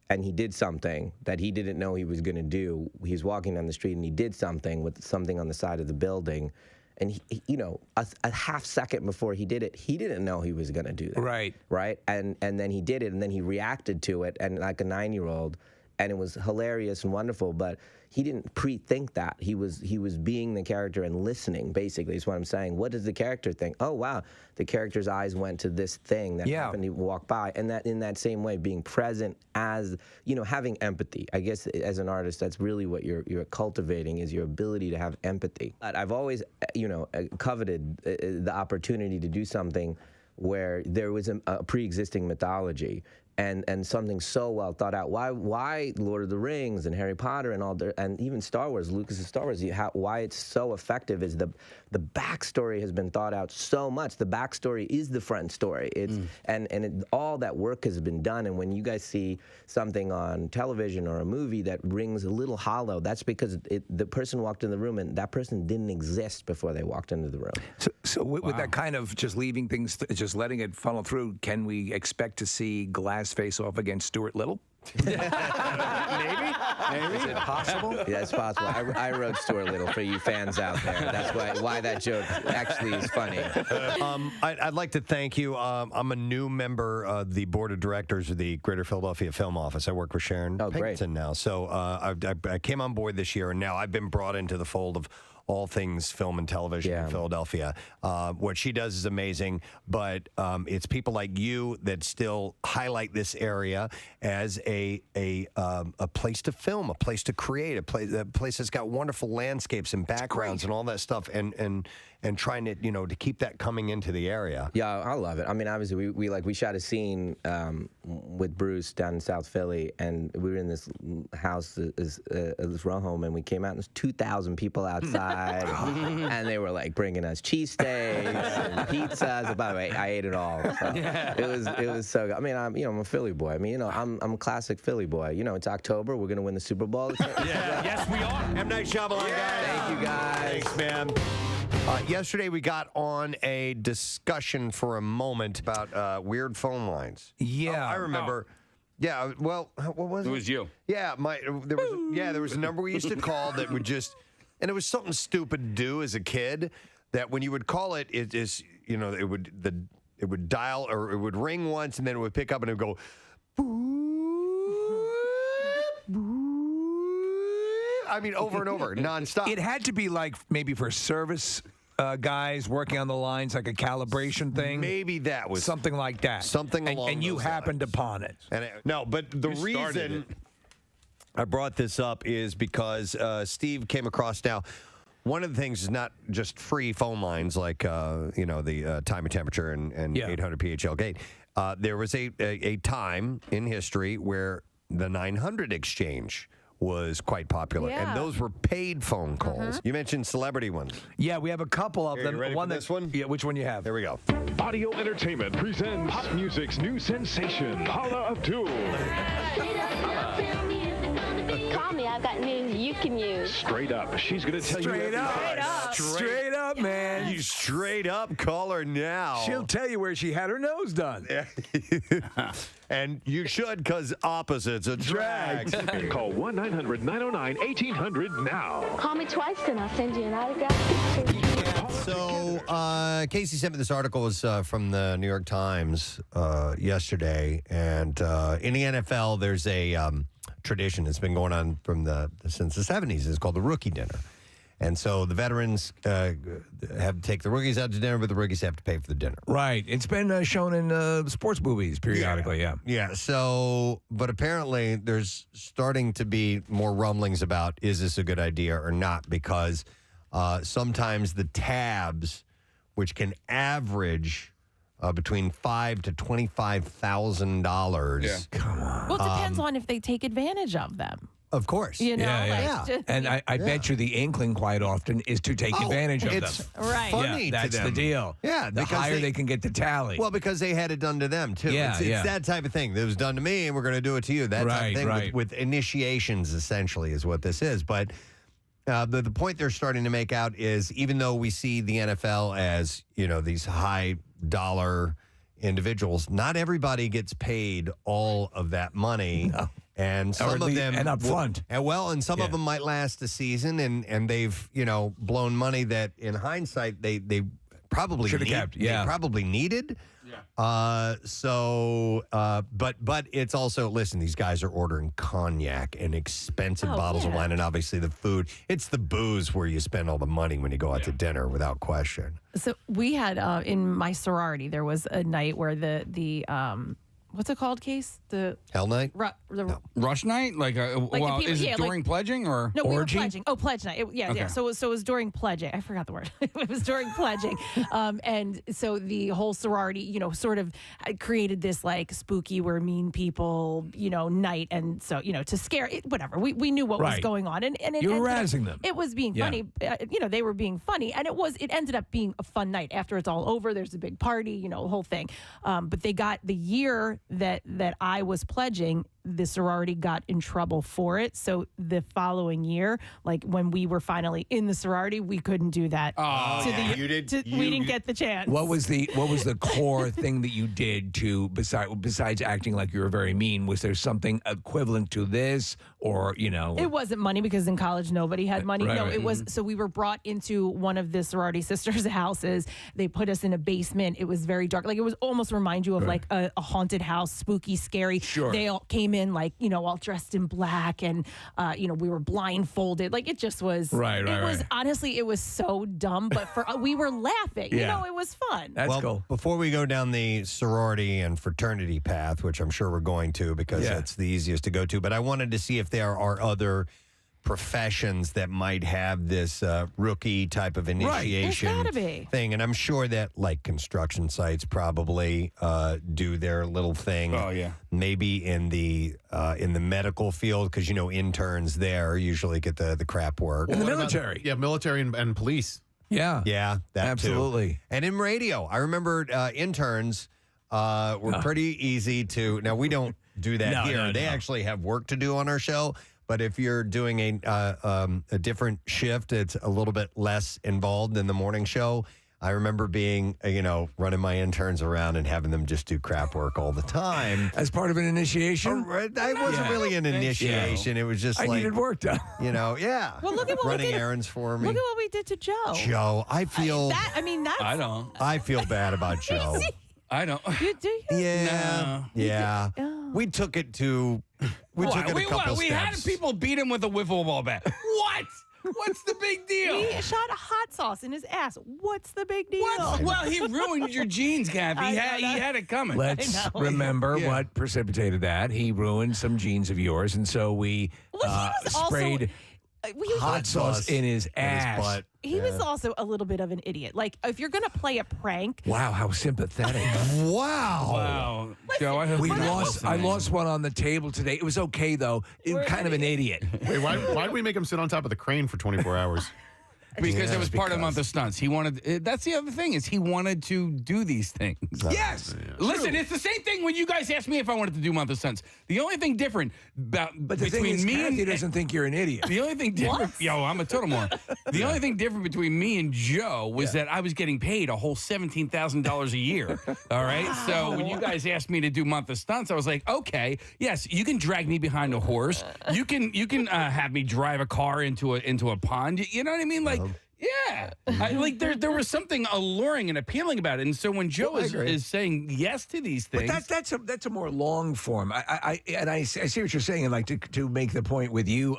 and he did something that he didn't know he was going to do. He was walking down the street, and he did something with something on the side of the building, and he a half second before he did it, he didn't know he was going to do that. Right? And then he did it, and then he reacted to it, and like a 9-year-old, and it was hilarious and wonderful, but he didn't pre-think that. He was being the character and listening, basically, is what I'm saying. What does the character think? Oh, wow, the character's eyes went to this thing that happened to walk by. And that in that same way, being present as, having empathy. I guess as an artist, that's really what you're cultivating is your ability to have empathy. I've always, coveted the opportunity to do something where there was a pre-existing mythology and something so well thought out. Why Lord of the Rings and Harry Potter and even Star Wars, Lucas's Star Wars, why it's so effective is the backstory has been thought out so much. The backstory is the front story. All that work has been done. And when you guys see something on television or a movie that rings a little hollow, that's because the person walked in the room and that person didn't exist before they walked into the room. So with that kind of just leaving things, just letting it funnel through, can we expect to see Glass face off against Stuart Little? Maybe. Is it possible? Yeah, it's possible. I wrote Stuart Little for you fans out there. That's why that joke actually is funny. I'd like to thank you. I'm a new member of the board of directors of the Greater Philadelphia Film Office. I work with Sharon Pinkerton now. So I came on board this year, and now I've been brought into the fold of all things film and television in Philadelphia. What she does is amazing, but it's people like you that still highlight this area as a place to film, a place to create, a place that's got wonderful landscapes and backgrounds and all that stuff, and trying to to keep that coming into the area. Yeah, I love it. I mean, obviously we shot a scene with Bruce down in South Philly, and we were in this house, this row home, and we came out and there's 2,000 people outside. And they were like bringing us cheesesteaks and pizzas. By the way, I ate it all. So it was so good. I mean, I'm a Philly boy. I mean, I'm a classic Philly boy. It's October. We're gonna win the Super Bowl. Yes, we are. M. Night Shyamalan, guys. Thank you, guys. Thanks, man. Yesterday, we got on a discussion for a moment about weird phone lines. Yeah, I remember. Yeah, well, what was it? It was you. Yeah, there was a number we used to call that would just. And it was something stupid to do as a kid that when you would call it, it would dial or it would ring once and then it would pick up and it would go, I mean, over and over, nonstop. It had to be like maybe for service guys working on the lines, like a calibration thing. Maybe that was something like that. Something along and you those happened lines. upon it. No, but the reason I brought this up is because Steve came across now. One of the things is not just free phone lines like the time and temperature and 800 PHL gate. There was a time in history where the 900 exchange was quite popular. Yeah. And those were paid phone calls. You mentioned celebrity ones. Yeah, we have a couple of Here, them. you ready for this one? Yeah, which one you have? Here we go. Audio Entertainment presents pop music's new sensation, Paula Abdul. Call me, I've got news you can use. Straight up, she's going to tell you everything. Straight up, man. You straight up call her now. She'll tell you where she had her nose done. And you should, because opposites attract. Call 1-900-909-1800 now. Call me twice and I'll send you an autograph. So, Casey sent me this article. It was from the New York Times yesterday. And in the NFL, there's a tradition that's been going on since the 70s. It's called the rookie dinner. And so the veterans have to take the rookies out to dinner, but the rookies have to pay for the dinner. Right. It's been shown in sports movies periodically, yeah. Yeah, so, but apparently there's starting to be more rumblings about is this a good idea or not, because sometimes the tabs, which can average between $5,000 to $25,000. Come on. Well, it depends on if they take advantage of them. Of course. You know, And I bet you the inkling quite often is to take advantage of them. Right. Funny to that's the them. deal. Yeah, the because higher they can get the tally. Well, because they had it done to them, too. Yeah, It's that type of thing. It was done to me, and we're going to do it to you. That type of thing with initiations, essentially, is what this is. But the point they're starting to make out is even though we see the NFL as, these high-dollar individuals, not everybody gets paid all of that money. No. And some of them and up front. And some of them might last a season, and they've blown money that in hindsight they probably should have kept. Yeah, they probably needed. Yeah. But it's also, listen, these guys are ordering cognac and expensive bottles of wine, and obviously the food. It's the booze where you spend all the money when you go out to dinner, without question. So we had in my sorority, there was a night where the what's it called, Case? The Hell Night? Rush night? Is it during pledging or no? orgy? We were pledging. Oh, pledge night. Yeah. So it was during pledging. I forgot the word. It was during pledging, and so the whole sorority, sort of created this spooky, we're mean people, night, and so to scare it, whatever. We knew what was going on, and it you're harassing them. It was being funny. They were being funny, and it ended up being a fun night. After it's all over, there's a big party, the whole thing. But they got the year that I was pledging, the sorority got in trouble for it. So the following year, when we were finally in the sorority, we couldn't do that. We didn't get the chance. What was the core thing that you did to besides acting like you were very mean? Was there something equivalent to this, or It wasn't money, because in college nobody had money. Right. It was. So we were brought into one of the sorority sisters' houses. They put us in a basement. It was very dark. It was almost remind you of a haunted house, spooky, scary. Sure. They all came in all dressed in black, and we were blindfolded. It just was. Right. Honestly, it was so dumb, but we were laughing. Yeah. It was fun. That's cool. Before we go down the sorority and fraternity path, which I'm sure we're going to because that's the easiest to go to, but I wanted to see if there are other professions that might have this rookie type of initiation There's gotta be. thing. And I'm sure that construction sites probably do their little thing. Oh, yeah. Maybe in the medical field, because interns there usually get the crap work. In the military. Military and police. Yeah. Yeah, that absolutely. too. And in radio, I remember interns were pretty easy to. Now we don't do that here. No. They actually have work to do on our show. But if you're doing a different shift, it's a little bit less involved than the morning show. I remember being, running my interns around and having them just do crap work all the time. As part of an initiation? That wasn't really an initiation. It was just I needed work done. Well, look at what running we did. errands for me. Look at what we did to Joe. Joe, I feel. That's. I don't. I feel bad about Joe. I don't. You do? Yeah. No. Yeah. We took it to. We took it a couple We steps. had people beat him with a wiffle ball bat. What? What's the big deal? We shot hot sauce in his ass. What's the big deal? What? Well, he ruined your jeans, Kathy. He had it coming. Let's remember what precipitated that. He ruined some jeans of yours, and so we sprayed hot sauce in his ass. butt. He was also a little bit of an idiot. Like, if you're going to play a prank. Wow, how sympathetic. Wow. Joe, I hope I lost one on the table today. It was okay, though. It was kind of an idiot. Wait, why did we make him sit on top of the crane for 24 hours? Because it was part of the month of stunts. He wanted. That's the other thing is he wanted to do these things. Yes. Listen, it's the same thing when you guys asked me if I wanted to do month of stunts. The only thing different But the between thing is, me Kathy and doesn't think you're an idiot. the only thing different. Yo, I'm a total moron. The only thing different between me and Joe was that I was getting paid a whole $17,000 a year. All right. So when you guys asked me to do month of stunts, I was like, okay, yes, you can drag me behind a horse. You can have me drive a car into a pond. You know what I mean? Like. Yeah, there was something alluring and appealing about it, and so when Joe is saying yes to these things, but that's a more long form. I see what you're saying, and like to make the point with you,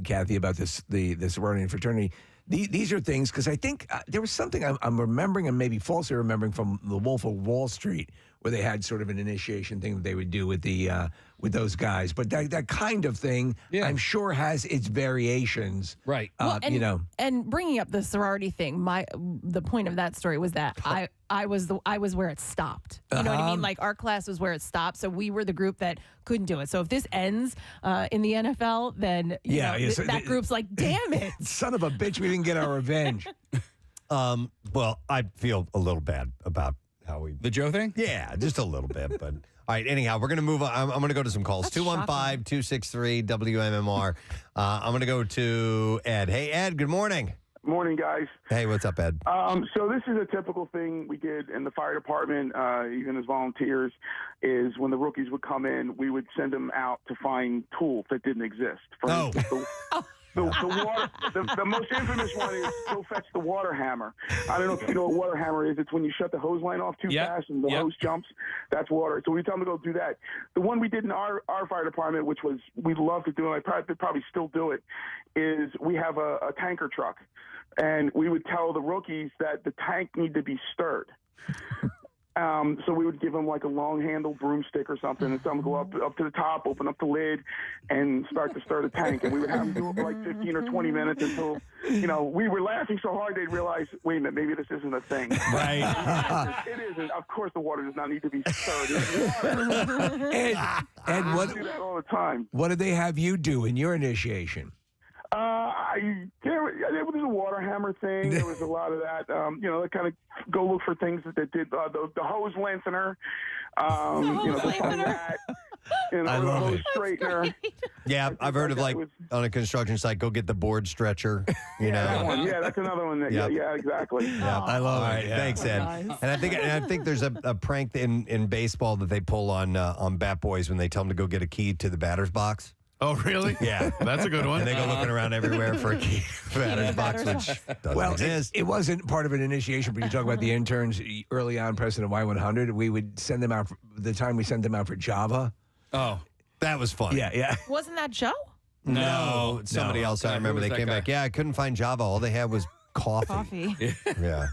Kathy, about the sorority and fraternity. These are things because I think there was something I'm remembering and maybe falsely remembering from The Wolf of Wall Street, where they had sort of an initiation thing that they would do with with those guys. But that kind of thing, I'm sure, has its variations. Right. And bringing up the sorority thing, the point of that story was that I was where it stopped. You know what I mean? Like, our class was where it stopped, so we were the group that couldn't do it. So if this ends in the NFL, then that group's like, damn it. Son of a bitch, we didn't get our revenge. Well, I feel a little bad about the Joe thing? Yeah, just a little bit. But all right, anyhow, we're going to move on. I'm going to go to some calls. 215-263-WMMR. I'm going to go to Ed. Hey, Ed, good morning. Morning, guys. Hey, what's up, Ed? So this is a typical thing we did in the fire department, even as volunteers, is when the rookies would come in, we would send them out to find tools that didn't exist. The most infamous one is go fetch the water hammer. I don't know if you know what water hammer is. It's when you shut the hose line off too fast and the hose jumps. That's water. So we tell them to go do that. The one we did in our fire department, which was we love to do, and I probably still do it, is we have a tanker truck. And we would tell the rookies that the tank need to be stirred. So we would give them like a long-handled broomstick or something, and some go up to the top, open up the lid, and start to stir the tank. And we would have them do it for like 15 or 20 minutes until, we were laughing so hard they'd realize, wait a minute, maybe this isn't a thing. Right. It isn't. Of course, the water does not need to be stirred. Ed, I do that all the time. What did they have you do in your initiation? There was a water hammer thing. There was a lot of that. They kind of go look for things that did the hose lengthener. I love hose it. straightener. Yeah, I've heard of on a construction site, go get the board stretcher. That one. Yeah, that's another one. Yeah, exactly. Yeah, I love it. Thanks, Ed. Nice. And I think there's a prank in baseball that they pull on bat boys when they tell them to go get a key to the batter's box. Oh, really? Yeah. That's a good one. And they go looking around everywhere for a key to the batter's box, which doesn't exist. It wasn't part of an initiation, but you talk about the interns early on, Preston and Y100. We would send them out, the time we sent them out for Java. Oh, that was fun. Yeah. Wasn't that Joe? No, somebody else. I remember they came back. Yeah, I couldn't find Java. All they had was coffee. Yeah.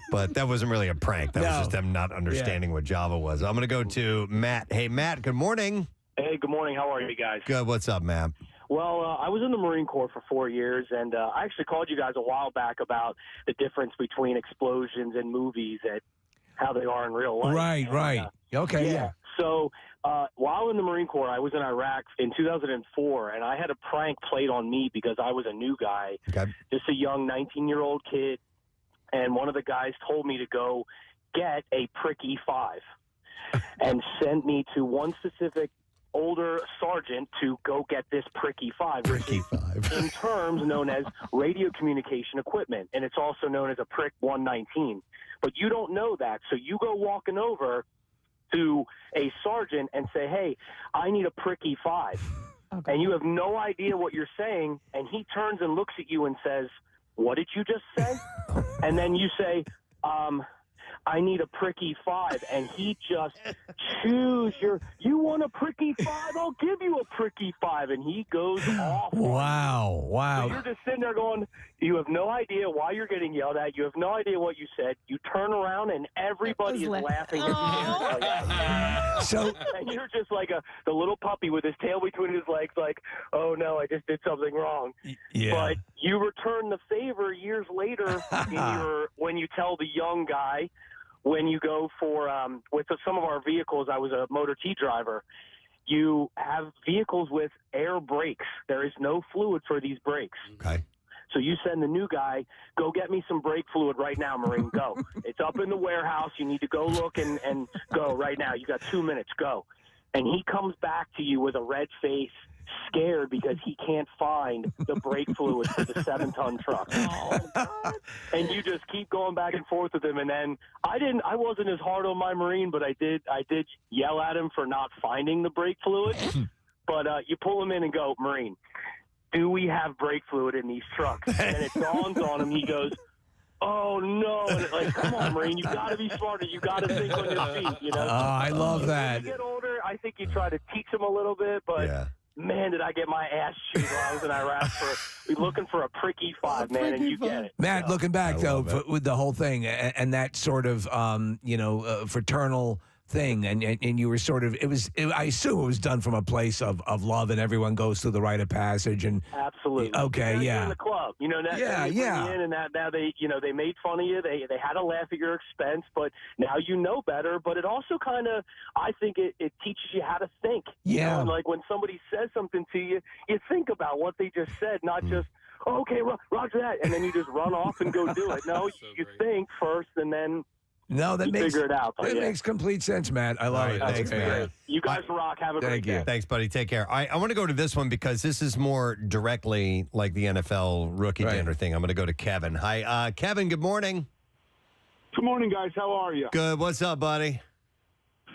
But that wasn't really a prank. That was just them not understanding what Java was. I'm going to go to Matt. Hey, Matt, good morning. Hey, good morning. How are you guys? Good. What's up, Matt? Well, I was in the Marine Corps for 4 years, and I actually called you guys a while back about the difference between explosions in movies and how they are in real life. Right. Okay, yeah. So while in the Marine Corps, I was in Iraq in 2004, and I had a prank played on me because I was a new guy, just a young 19-year-old kid, and one of the guys told me to go get a prick E5 and sent me to one specific older sergeant to go get this prick E5, which is in terms known as radio communication equipment, and it's also known as a prick 119. But you don't know that, so you go walking over to a sergeant and say, hey, I need a prick E5. Okay. And you have no idea what you're saying, and he turns and looks at you and says, what did you just say? And then you say, I need a pricky 5. And he just chews you want a pricky 5? I'll give you a pricky 5. And he goes off. Wow. So you're just sitting there going, you have no idea why you're getting yelled at. You have no idea what you said. You turn around and everybody is laughing. And you're just like the little puppy with his tail between his legs, like, oh no, I just did something wrong. Yeah. But you return the favor years later when you tell the young guy, when you go for with some of our vehicles. I was a Motor T driver. You have vehicles with air brakes. There is no fluid for these brakes. Okay. So you send the new guy, go get me some brake fluid right now, Marine, go. It's up in the warehouse. You need to go look and go right now. You got 2 minutes, go. And he comes back to you with a red face, scared because he can't find the brake fluid for the 7-ton truck. And you just keep going back and forth with him. And then I wasn't as hard on my Marine, but I did yell at him for not finding the brake fluid. But you pull him in and go, Marine, do we have brake fluid in these trucks? And it dawns on him. He goes, oh no! And like, come on, Marine, you got to be smarter. You got to think on your feet. You know. Oh, I love that. As you get older, I think you try to teach him a little bit, but man, did I get my ass chewed when I was in Iraq for looking for a pricky 5, man, and you get it. Matt, looking back though, with the whole thing and that sort of fraternal thing, and you were sort of I assume it was done from a place of love, and everyone goes through the rite of passage, and absolutely okay, now yeah, you're in the club, you know, now they bring you in, and now they made fun of you, they had a laugh at your expense, but now you know better. But it also kind of, I think it teaches you how to think. You know? And like when somebody says something to you, you think about what they just said, not just, oh, okay, roger that, and then you just run off and go do it. No, you think first, and then no, that makes figure it out. That makes complete sense, Matt. I love it. Thanks, man. You guys rock. Have a great day. Thanks, buddy. Take care. I want to go to this one because this is more directly like the NFL rookie dinner thing. I'm going to go to Kevin. Hi, Kevin. Good morning. Good morning, guys. How are you? Good. What's up, buddy?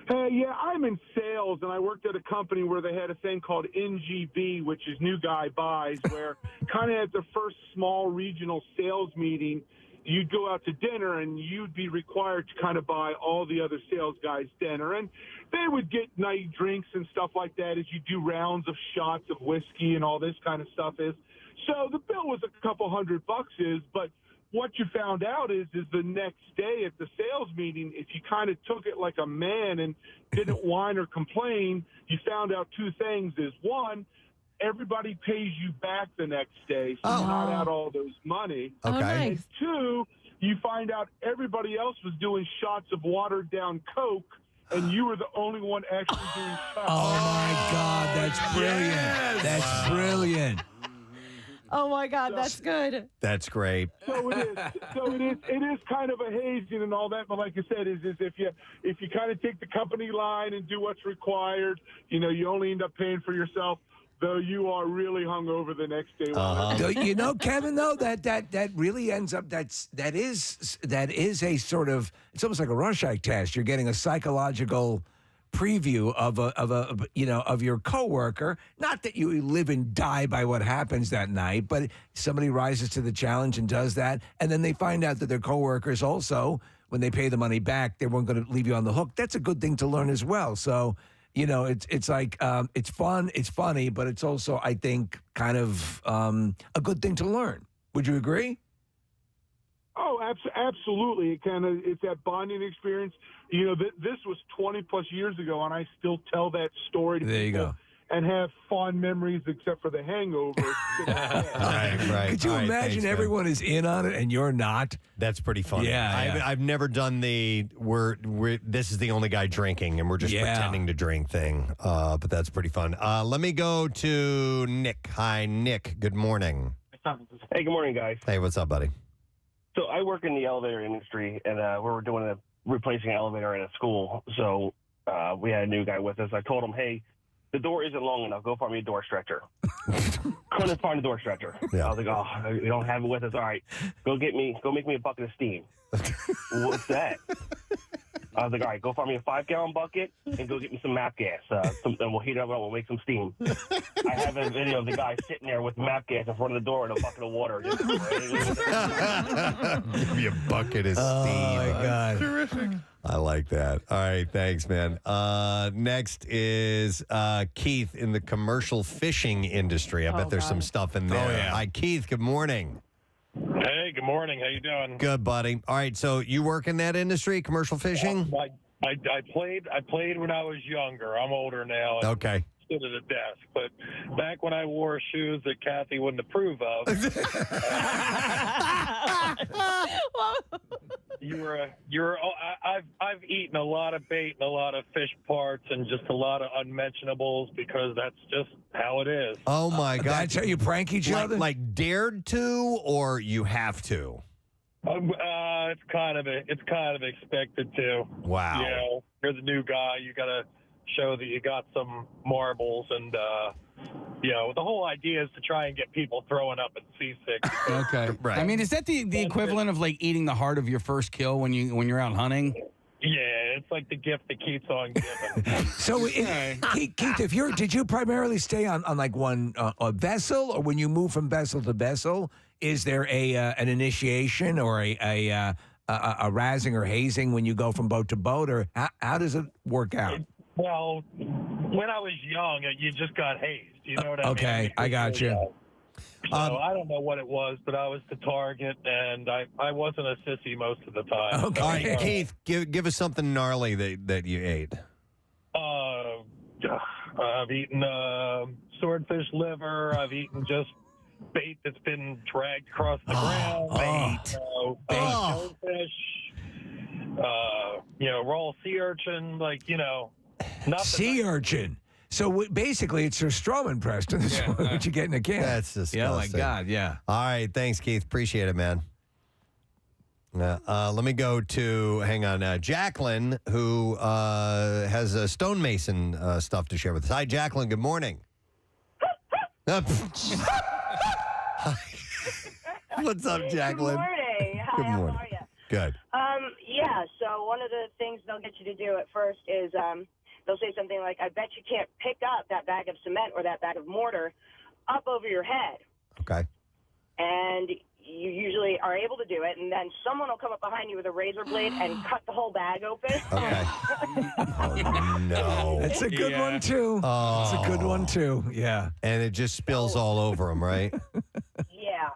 Hey, yeah, I'm in sales, and I worked at a company where they had a thing called NGB, which is New Guy Buys, where kind of at the first small regional sales meeting, you'd go out to dinner and you'd be required to kind of buy all the other sales guys dinner. And they would get night drinks and stuff like that as you do rounds of shots of whiskey and all this kind of stuff is. So the bill was a couple $100, but what you found out is the next day at the sales meeting, if you kind of took it like a man and didn't whine or complain, you found out two things is, one, everybody pays you back the next day, so you not out all those money. Okay. Nice. And two, you find out everybody else was doing shots of watered down Coke, and you were the only one actually doing shots. Oh my God, that's brilliant. Yes. That's brilliant. Oh my God, that's good. That's great. So it is. It is kind of a hazing and all that. But like I said, is if you kind of take the company line and do what's required, you only end up paying for yourself. Though you are really hungover the next day. You know, Kevin, though, that really ends up that is a sort of, it's almost like a Rorschach test. You're getting a psychological preview of your coworker. Not that you live and die by what happens that night, but somebody rises to the challenge and does that, and then they find out that their coworkers also, when they pay the money back, they weren't going to leave you on the hook. That's a good thing to learn as well. So. It's like it's fun, it's funny, but it's also, I think, kind of a good thing to learn. Would you agree? Oh, absolutely. It's that bonding experience. This was 20 plus years ago, and I still tell that story to people. There you go. And have fond memories, except for the hangover. Right. Could you imagine everyone is in on it and you're not? That's pretty funny. Yeah. I've never done the this is the only guy drinking and we're just pretending to drink thing. But that's pretty fun. Let me go to Nick. Hi, Nick. Good morning. Hey, good morning, guys. Hey, what's up, buddy? So I work in the elevator industry, and we're doing replacing an elevator at a school. So we had a new guy with us. I told him, hey, the door isn't long enough. Go find me a door stretcher. Couldn't find a door stretcher. Yeah. I was like, oh, we don't have it with us. All right, go make me a bucket of steam. What's that? I was like, all right, go find me a 5-gallon bucket and go get me some map gas. And we'll heat it up and we'll make some steam. I have a video of the guy sitting there with map gas in front of the door and a bucket of water. Give me a bucket of steam. Oh, my God. Terrific. I like that. All right, thanks, man. Next is Keith in the commercial fishing industry. I bet there's some stuff in there. Oh, yeah. Hi, Keith. Good morning. Hey, good morning. How you doing? Good, buddy. All right, so you work in that industry, commercial fishing? I played when I was younger. I'm older now. And Okay. Stood at a desk, but back when I wore shoes that Kathy wouldn't approve of, I've eaten a lot of bait and a lot of fish parts and just a lot of unmentionables because that's just how it is. Oh, my God. That's how you prank each other? Like dared to, or you have to? It's kind of expected to. Wow. You know, you're the new guy. You got to show that you got some marbles, and you know, the whole idea is to try and get people throwing up and seasick. Okay, right. I mean, is that the equivalent of like eating the heart of your first kill when you're out hunting? Yeah, it's like the gift that keeps on giving. So, Keith, did you primarily stay on like one a vessel, or when you move from vessel to vessel, is there an initiation or a razzing or hazing when you go from boat to boat, or how does it work out? Well, when I was young, you just got hazed. You know what I mean? Okay, I got you. So I don't know what it was, but I was the target, and I wasn't a sissy most of the time. Okay. All right, Keith, give us something gnarly that you ate. I've eaten swordfish liver. I've eaten just bait that's been dragged across the ground. Shellfish. Raw sea urchin. Nothing. Sea urchin. So basically, it's your Stroman, Preston. That's what you get in a can. That's disgusting. Yeah, my God, yeah. All right, thanks, Keith. Appreciate it, man. Let me go to, Jacqueline, who has a stonemason stuff to share with us. Hi, Jacqueline. Good morning. What's up, Jacqueline? Good morning. Hi, Good morning. How are you? Good. So one of the things they'll get you to do at first is they'll say something like, I bet you can't pick up that bag of cement or that bag of mortar up over your head. Okay. And you usually are able to do it, and then someone will come up behind you with a razor blade and cut the whole bag open. Okay. Oh, no. That's a good one, too. Oh. It's a good one, too. Yeah. And it just spills all over them, right? Yeah.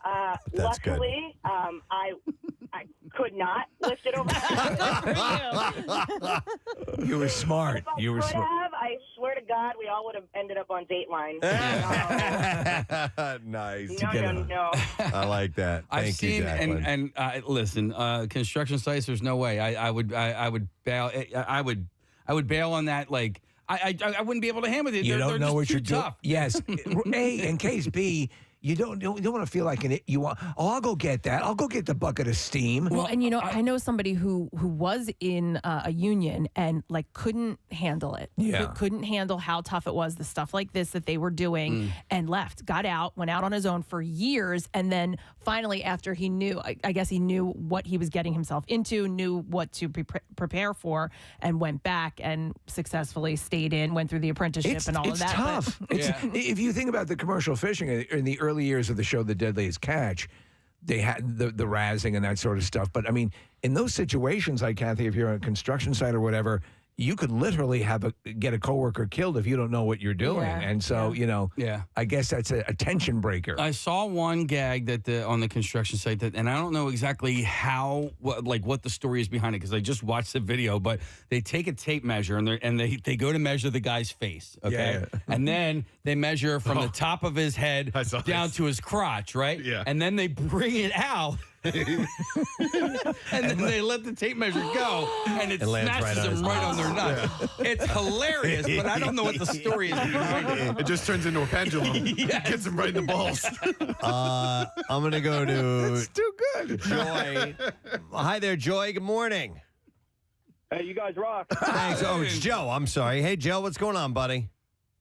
That's good. Luckily, I could not lift it over. You were smart. You were smart. I swear to God, we all would have ended up on Dateline. Nice. No. I like that. Thank I've you, seen Jacqueline. and listen, construction sites. There's no way I would bail. I would bail on that. Like I wouldn't be able to handle it. You don't know what you're doing. tough. Yes. A, in case B, you don't want to feel like I'll go get that. I'll go get the bucket of steam. Well, and I know somebody who was in a union and couldn't handle it. Yeah. Couldn't handle how tough it was, the stuff like this that they were doing, and left, got out, went out on his own for years, and then finally, after he knew, I guess he knew what he was getting himself into, knew what to prepare for, and went back and successfully stayed in, went through the apprenticeship and all of that. It's tough. If you think about the commercial fishing in the early years of the show, The Deadliest Catch, they had the razzing and that sort of stuff. But I mean, in those situations, like Kathy, if you're on a construction site or whatever, you could literally get a coworker killed if you don't know what you're doing. Yeah. And so, I guess that's a tension breaker. I saw one gag that on the construction site and I don't know exactly what the story is behind it because I just watched the video, but they take a tape measure and they go to measure the guy's face, okay? Yeah. And then they measure from the top of his head down to his crotch, right? Yeah. And then they bring it out. and then they let the tape measure go, and it smashes them right on their nuts. It's hilarious, but I don't know what the story is behind it. It just turns into a pendulum. Yes. Gets them right in the balls. I'm going to go to It's too good. Joy. Hi there, Joy. Good morning. Hey, you guys rock. Thanks. Oh, it's Joe. I'm sorry. Hey, Joe, what's going on, buddy?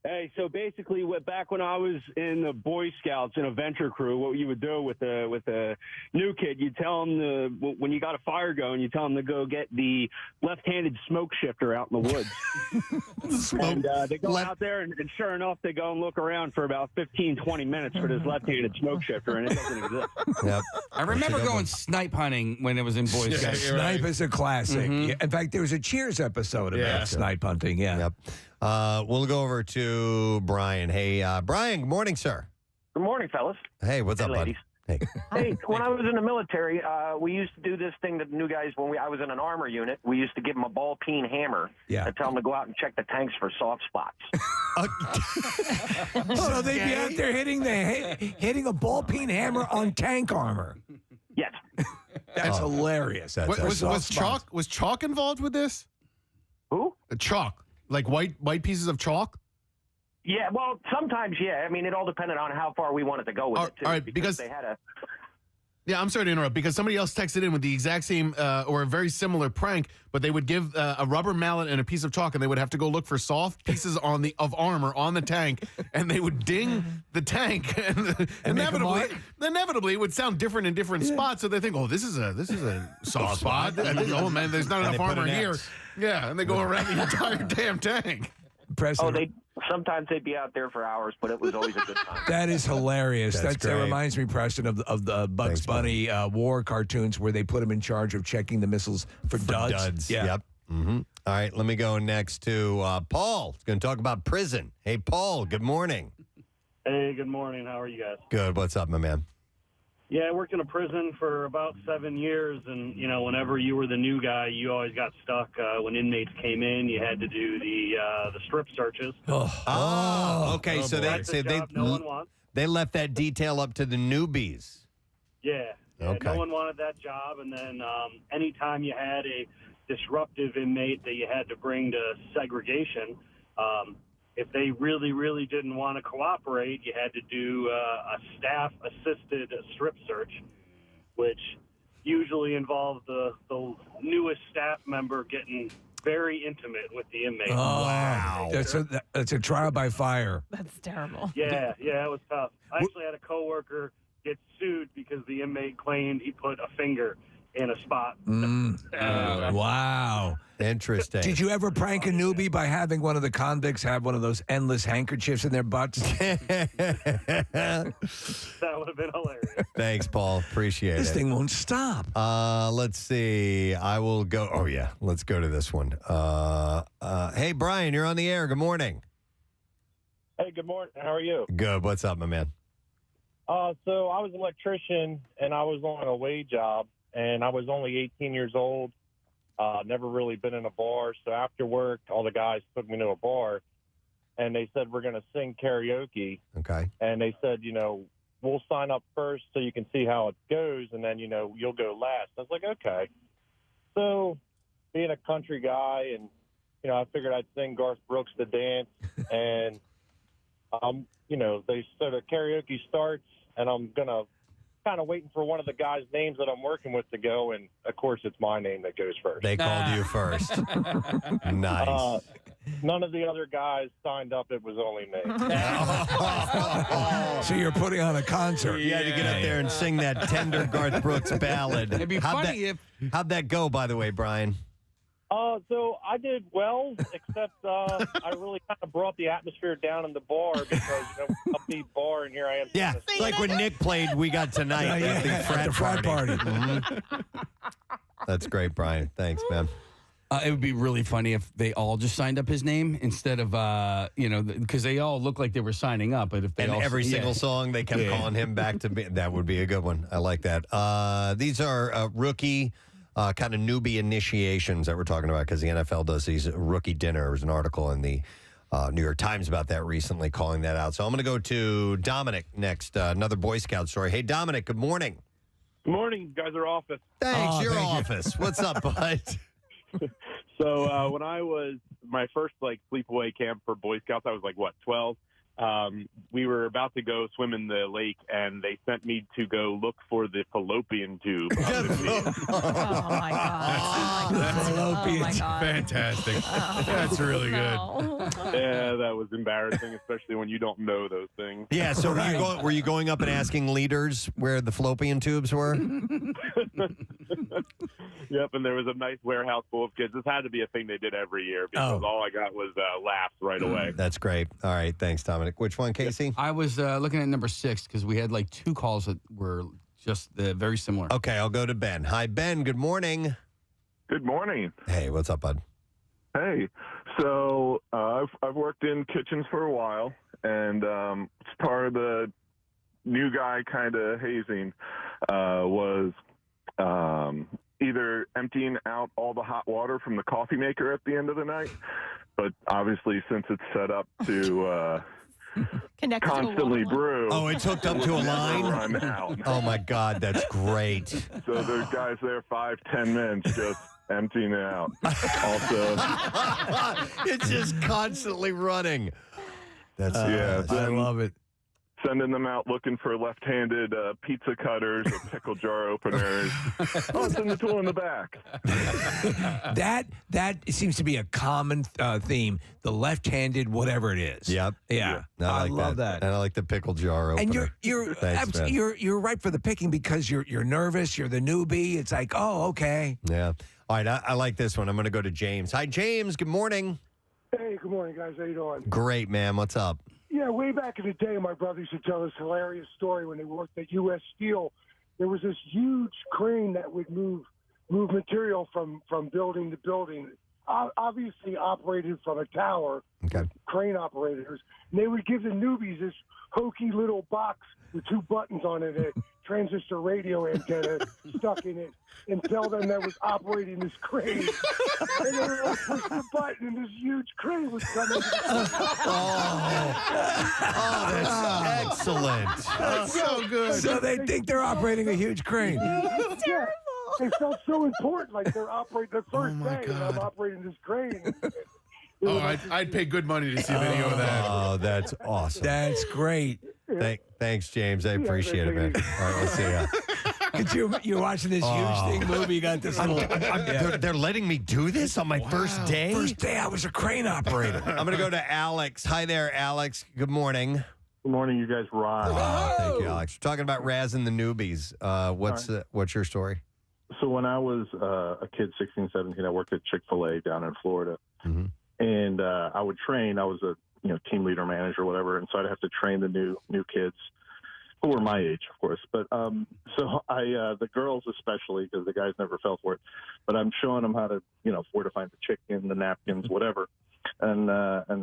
Hey, so basically, back when I was in the Boy Scouts in a venture crew, what you would do with a new kid, you tell them when you got a fire going, you tell them to go get the left-handed smoke shifter out in the woods. And they go out there, and sure enough, they go and look around for about 15, 20 minutes for this left-handed smoke shifter, and it doesn't exist. Yep. I remember going snipe hunting when it was in Boy Scouts. Snipe is a classic. Mhm. Yeah, in fact, there was a Cheers episode about snipe hunting. Yeah. Yep. We'll go over to Brian. Hey, Brian, good morning, sir. Good morning, fellas. Hey, what's up, ladies. buddy? Hey, when I was in the military, we used to do this thing that new guys, I was in an armor unit, we used to give them a ball-peen hammer and tell them to go out and check the tanks for soft spots. So they'd be out there hitting a ball-peen hammer on tank armor. Yes. That's hilarious. Was chalk involved with this? Who? Chalk. Like white pieces of chalk? Yeah, well, sometimes, yeah. I mean, it all depended on how far we wanted to go with it, too. All right, because they had a... Yeah, I'm sorry to interrupt, because somebody else texted in with the exact same or a very similar prank, but they would give a rubber mallet and a piece of chalk, and they would have to go look for soft pieces of armor on the tank, and they would ding the tank, and inevitably it would sound different in different spots. So they think, oh, this is a soft spot. Oh man, there's not enough armor here. Yeah, and they go around the entire damn tank. Preston. Sometimes they'd be out there for hours, but it was always a good time. That is hilarious. That's That reminds me, Preston, of the Bugs Bunny war cartoons where they put him in charge of checking the missiles for duds. Yeah. Yep. Mm-hmm. All right, let me go next to Paul. He's going to talk about prison. Hey, Paul, good morning. Hey, good morning. How are you guys? Good. What's up, my man? Yeah, I worked in a prison for about 7 years, and, whenever you were the new guy, you always got stuck. When inmates came in, you had to do the strip searches. Okay. So That's a job no one wants. they left that detail up to the newbies. Yeah. Okay. No one wanted that job, and then anytime you had a disruptive inmate that you had to bring to segregation, if they really, really didn't want to cooperate, you had to do a staff-assisted strip search, which usually involved the newest staff member getting very intimate with the inmate. Oh, wow. That's a trial by fire. That's terrible. Yeah, it was tough. I actually had a coworker get sued because the inmate claimed he put a finger in a spot. Wow. Interesting. Did you ever prank a newbie by having one of the convicts have one of those endless handkerchiefs in their butts? That would have been hilarious. Thanks, Paul. Appreciate This it. thing won't stop. Let's see. I will go. Oh, yeah. Let's go to this one. Hey, Brian, you're on the air. Good morning. Hey, good morning. How are you? Good. What's up, my man? So I was an electrician, and I was on a wage job, and I was only 18 years old. Never really been in a bar. So after work, all the guys took me to a bar, and they said, we're going to sing karaoke. Okay. And they said, we'll sign up first so you can see how it goes, and then, you'll go last. I was like, okay. So being a country guy, and, I figured I'd sing Garth Brooks to dance, and, so the karaoke starts, and I'm going to kind of waiting for one of the guys' names that I'm working with to go, and of course it's my name that goes first. They called you first. Nice. None of the other guys signed up. It was only me. So you're putting on a concert. You had to get up there and sing that tender Garth Brooks ballad. It'd be funny How'd that go, by the way, Brian? So I did well, except I really kind of brought the atmosphere down in the bar because, upbeat bar, and here I am. Yeah, like when Nick played We Got Tonight at the frat party. Mhm. That's great, Brian. Thanks, man. It would be really funny if they all just signed up his name instead of, because they all look like they were signing up. But if they all every single song they kept calling him back to be, that would be a good one. I like that. These are rookie kind of newbie initiations that we're talking about because the NFL does these rookie dinner. There was an article in the New York Times about that recently, calling that out. So I'm going to go to Dominic next, another Boy Scout story. Hey, Dominic, good morning. Good morning. You guys are office. Thanks, your office. What's up, bud? So when I was my first sleepaway camp for Boy Scouts, I was 12, we were about to go swim in the lake, and they sent me to go look for the fallopian tube. Oh my God. That's fantastic. That's really good. Yeah, that was embarrassing, especially when you don't know those things. Yeah, so were you going up and asking leaders where the fallopian tubes were? Yep, and there was a nice warehouse full of kids. This had to be a thing they did every year because all I got was laughs right away. That's great. All right, thanks, Dominic. Which one, Casey? I was looking at number 6 because we had like 2 calls that were just very similar. Okay, I'll go to Ben. Hi, Ben. Good morning. Good morning. Hey, what's up, bud? Hey, so I've worked in kitchens for a while, and it's part of the new guy kind of hazing was either emptying out all the hot water from the coffee maker at the end of the night, but obviously since it's set up to constantly brew. Oh, it's hooked up to a line? Run out. Oh, my God, that's great. So there's guys there 5-10 minutes just emptying it out. Also, it's just constantly running. That's I love it. Sending them out looking for left-handed pizza cutters or pickle jar openers. Oh, it's in the tool in the back. That seems to be a common theme. The left-handed, whatever it is. Yep. Yeah. I love that. And I like the pickle jar opener. And Thanks, man. you're right for the picking because you're nervous. You're the newbie. It's like, oh, okay. Yeah. All right. I like this one. I'm going to go to James. Hi, James. Good morning. Hey, good morning, guys. How you doing? Great, man. What's up? Yeah, way back in the day, my brother used to tell this hilarious story when they worked at U.S. Steel. There was this huge crane that would move material from building to building, obviously operated from a tower, crane operators. And they would give the newbies this hokey little box with 2 buttons on it, a transistor radio antenna stuck in it, and tell them that was operating this crane. And they would like push the button, and this huge crane was coming. That's excellent. That's so good. So they think they're operating a huge crane. It's terrible. They felt so important, like they're operating the first day, and I'm operating this crane. Oh, I'd pay good money to see a video of that. Oh, that's awesome. That's great. Thanks, James. I appreciate it, man. All right, we'll see ya. You're watching this huge thing movie. You got this little. They're letting me do this on my first day? First day, I was a crane operator. I'm going to go to Alex. Hi there, Alex. Good morning. Good morning, you guys rock. Thank you, Alex. We're talking about razzing the newbies. What's your story? So when I was a kid, 16, 17, I worked at Chick-fil-A down in Florida. Mm-hmm. And I would train. I was a team leader, manager, whatever, and so I'd have to train the new kids who were my age, of course. But so I the girls especially, because the guys never fell for it. But I'm showing them how to where to find the chicken, the napkins, whatever. And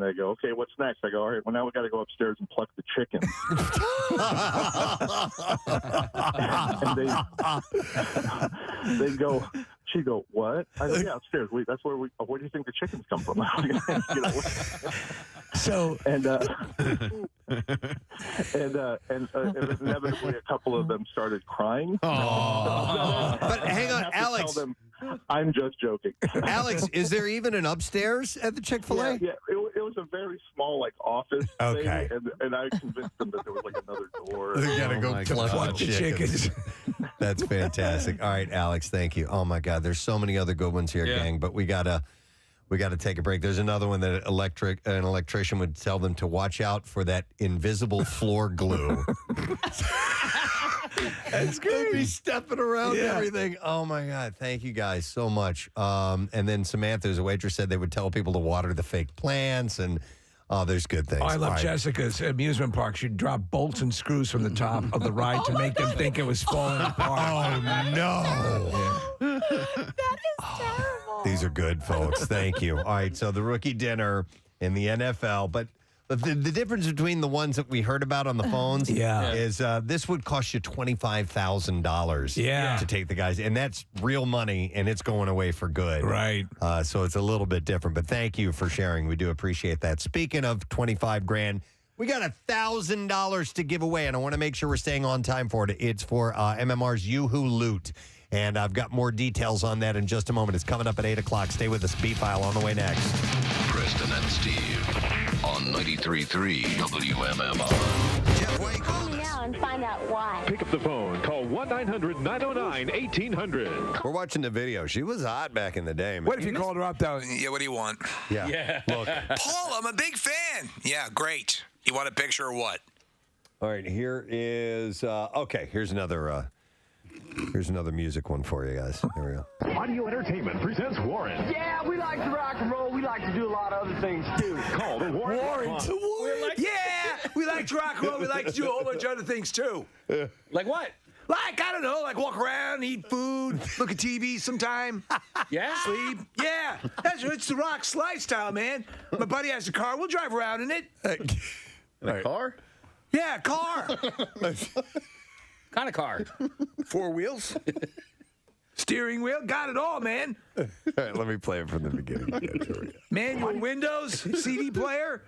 they go, okay, what's next? I go, all right, well, now we got to go upstairs and pluck the chickens. And they go, she go, what? I go, yeah, upstairs. That's where do you think the chickens come from? So and inevitably a couple of them started crying. But hang on, Alex. I'm just joking. Alex, is there even an upstairs at the Chick-fil-A? Yeah, it was a very small office Okay. thing, and I convinced them that there was another door. You gotta go pluck the chickens. That's fantastic. All right, Alex, thank you. Oh my God, there's so many other good ones here, gang. But we gotta take a break. There's another one that an electrician would tell them to watch out for that invisible floor glue. That's great. Be stepping around everything. Oh my God! Thank you guys so much. And then Samantha, as a waitress, said they would tell people to water the fake plants, and there's good things. Oh, I love Jessica's amusement park. She'd drop bolts and screws from the top of the ride to make them think it was falling apart. Oh no! That is terrible. These are good, folks. Thank you. All right, so the rookie dinner in the NFL, but the difference between the ones that we heard about on the phones is this would cost you $25,000 to take the guys, and that's real money, and it's going away for good. Right. So it's a little bit different, but thank you for sharing. We do appreciate that. Speaking of $25,000, we got $1,000 to give away, and I want to make sure we're staying on time for it. It's for MMR's You Who Loot, and I've got more details on that in just a moment. It's coming up at 8 o'clock. Stay with us. B-File on the way next. Preston and Steve on 93.3 WMMR. Call me now and find out why. Pick up the phone. Call 1-900-909-1800. We're watching the video. She was hot back in the day, man. What if you called her up, though? Yeah, what do you want? Yeah. Look. Paul, I'm a big fan. Yeah, great. You want a picture or what? All right, here is here's another music one for you guys. Here we go. Audio Entertainment presents Warren. Yeah, we like to rock and roll. We like to do a lot of other things, too. Call the Warren. Yeah, we like to rock and roll. We like to do a whole bunch of other things, too. Like what? Like, I don't know, like walk around, eat food, look at TV sometime. Yeah? Sleep. Yeah, it's the Rock's lifestyle, man. My buddy has a car. We'll drive around in it. A car? Yeah, car. Kind of car. 4 wheels. Steering wheel. Got it all, man. All right, let me play it from the beginning. Manual windows, CD player.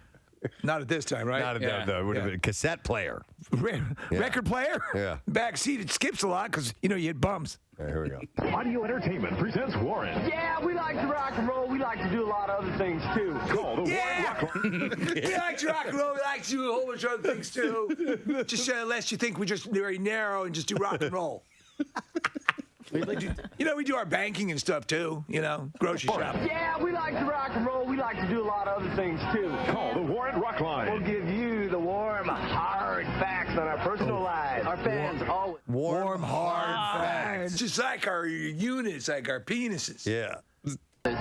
Not at this time, right? Not at that, though. It would have been a cassette player. Record player? Yeah. Back seat, it skips a lot because, you hit bumps. All right, here we go. Audio Entertainment presents Warren. Yeah, we like to rock and roll. We like to do a lot of other things, too. Call the Warren Rock Line. We like to rock and roll. We like to do a whole bunch of other things, too. Just lest you think we're just very narrow and just do rock and roll. We do our banking and stuff, too. Grocery shop. Yeah, we like to rock and roll. We like to do a lot of other things, too. Call the Warren Rock Line. We'll give you the warm, hard facts on our personal lives. Our fans always. Warm, hard facts. Just like our units, like our penises. Yeah.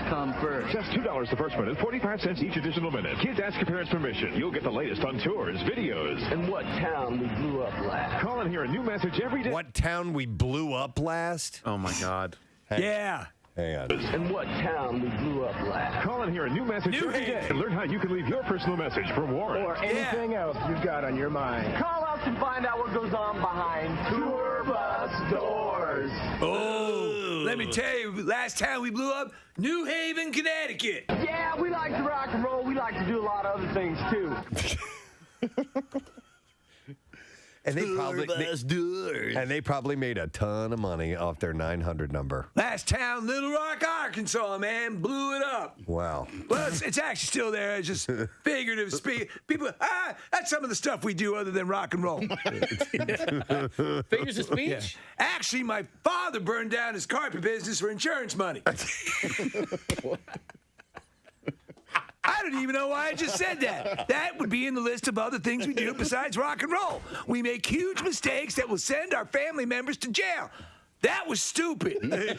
Come first. Just $2 the first minute, 45 cents each additional minute. Kids ask your parents' permission. You'll get the latest on tours, videos. And what town we blew up last? Call and hear a new message every day. What town we blew up last? Oh, my God. Yeah. Hang on. And what town we blew up last? Call and hear a new message every day. And learn how you can leave your personal message from Warren. Or anything else you've got on your mind. Call us and find out what goes on behind tour bus doors. Oh, let me tell you, last time we blew up, New Haven, Connecticut. Yeah, we like to rock and roll. We like to do a lot of other things, too. And they probably made a ton of money off their 900 number. Last town, Little Rock, Arkansas, man. Blew it up. Wow. Well, it's actually still there. It's just figurative speak. People, that's some of the stuff we do other than rock and roll. Figures of speech? Yeah. Actually, my father burned down his carpet business for insurance money. I don't even know why I just said that. That would be in the list of other things we do besides rock and roll. We make huge mistakes that will send our family members to jail. That was stupid.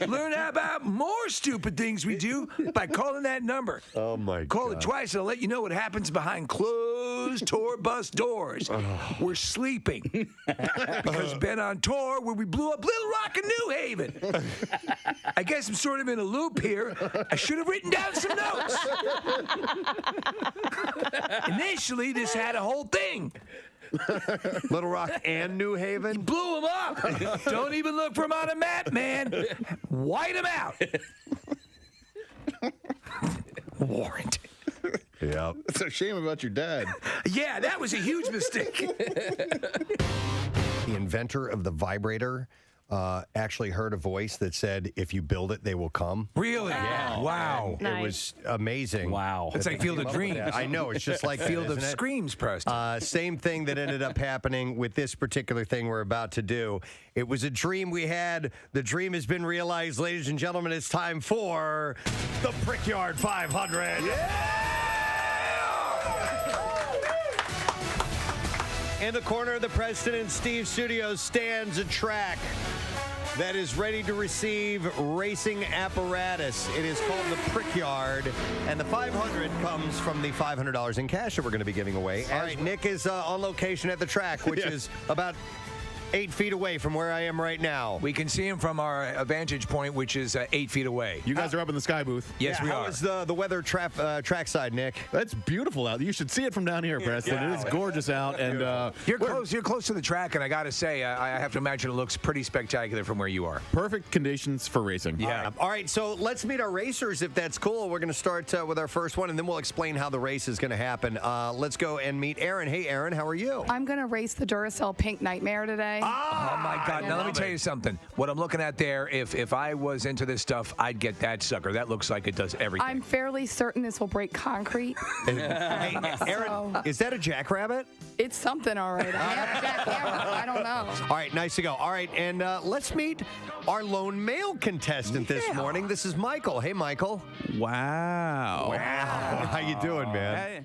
Learn about more stupid things we do by calling that number. Oh, my God. Call it twice and I'll let you know what happens behind closed tour bus doors. We're sleeping. Because been on tour where we blew up Little Rock and New Haven. I guess I'm sort of in a loop here. I should have written down some notes. Initially, this had a whole thing. Little Rock and New Haven? Blew them up. Don't even look for them on a map, man. White them out. Warrant. Yeah. It's a shame about your dad. Yeah, that was a huge mistake. The inventor of the vibrator actually heard a voice that said, if you build it, they will come. Really? Yeah. Wow. It was amazing. Wow. It's like Field of Dreams. I know. It's just like Field of isn't it? Screams, Preston. Same thing that ended up happening with this particular thing we're about to do. It was a dream we had. The dream has been realized, ladies and gentlemen. It's time for the Brickyard 500. In the corner of the Preston and Steve studios stands a track that is ready to receive racing apparatus. It is called the Brickyard, and the 500 comes from the $500 in cash that we're going to be giving away. As Nick is on location at the track, which is about 8 feet away from where I am right now. We can see him from our vantage point, which is 8 feet away. You guys are up in the sky booth. Yes, we are. How is the weather trackside, Nick? That's beautiful out. You should see it from down here, Preston. Yeah. It is gorgeous out, and you're close. You're close to the track, and I got to say, I have to imagine it looks pretty spectacular from where you are. perfect conditions for racing. Yeah. All right, so let's meet our racers, if that's cool. We're going to start with our first one, and then we'll explain how the race is going to happen. Let's go and meet Aaron. Hey, Aaron, how are you? I'm going to race the Duracell Pink Nightmare today. Oh my God! Now let me tell you something. What I'm looking at there, if I was into this stuff, I'd get that sucker. That looks like it does everything. I'm fairly certain this will break concrete. Hey, Aaron, is that a jackrabbit? It's something, all right. I don't know. All right, nice to go. All right, and let's meet our lone male contestant this morning. This is Michael. Hey, Michael. Wow. How you doing, man? Hey.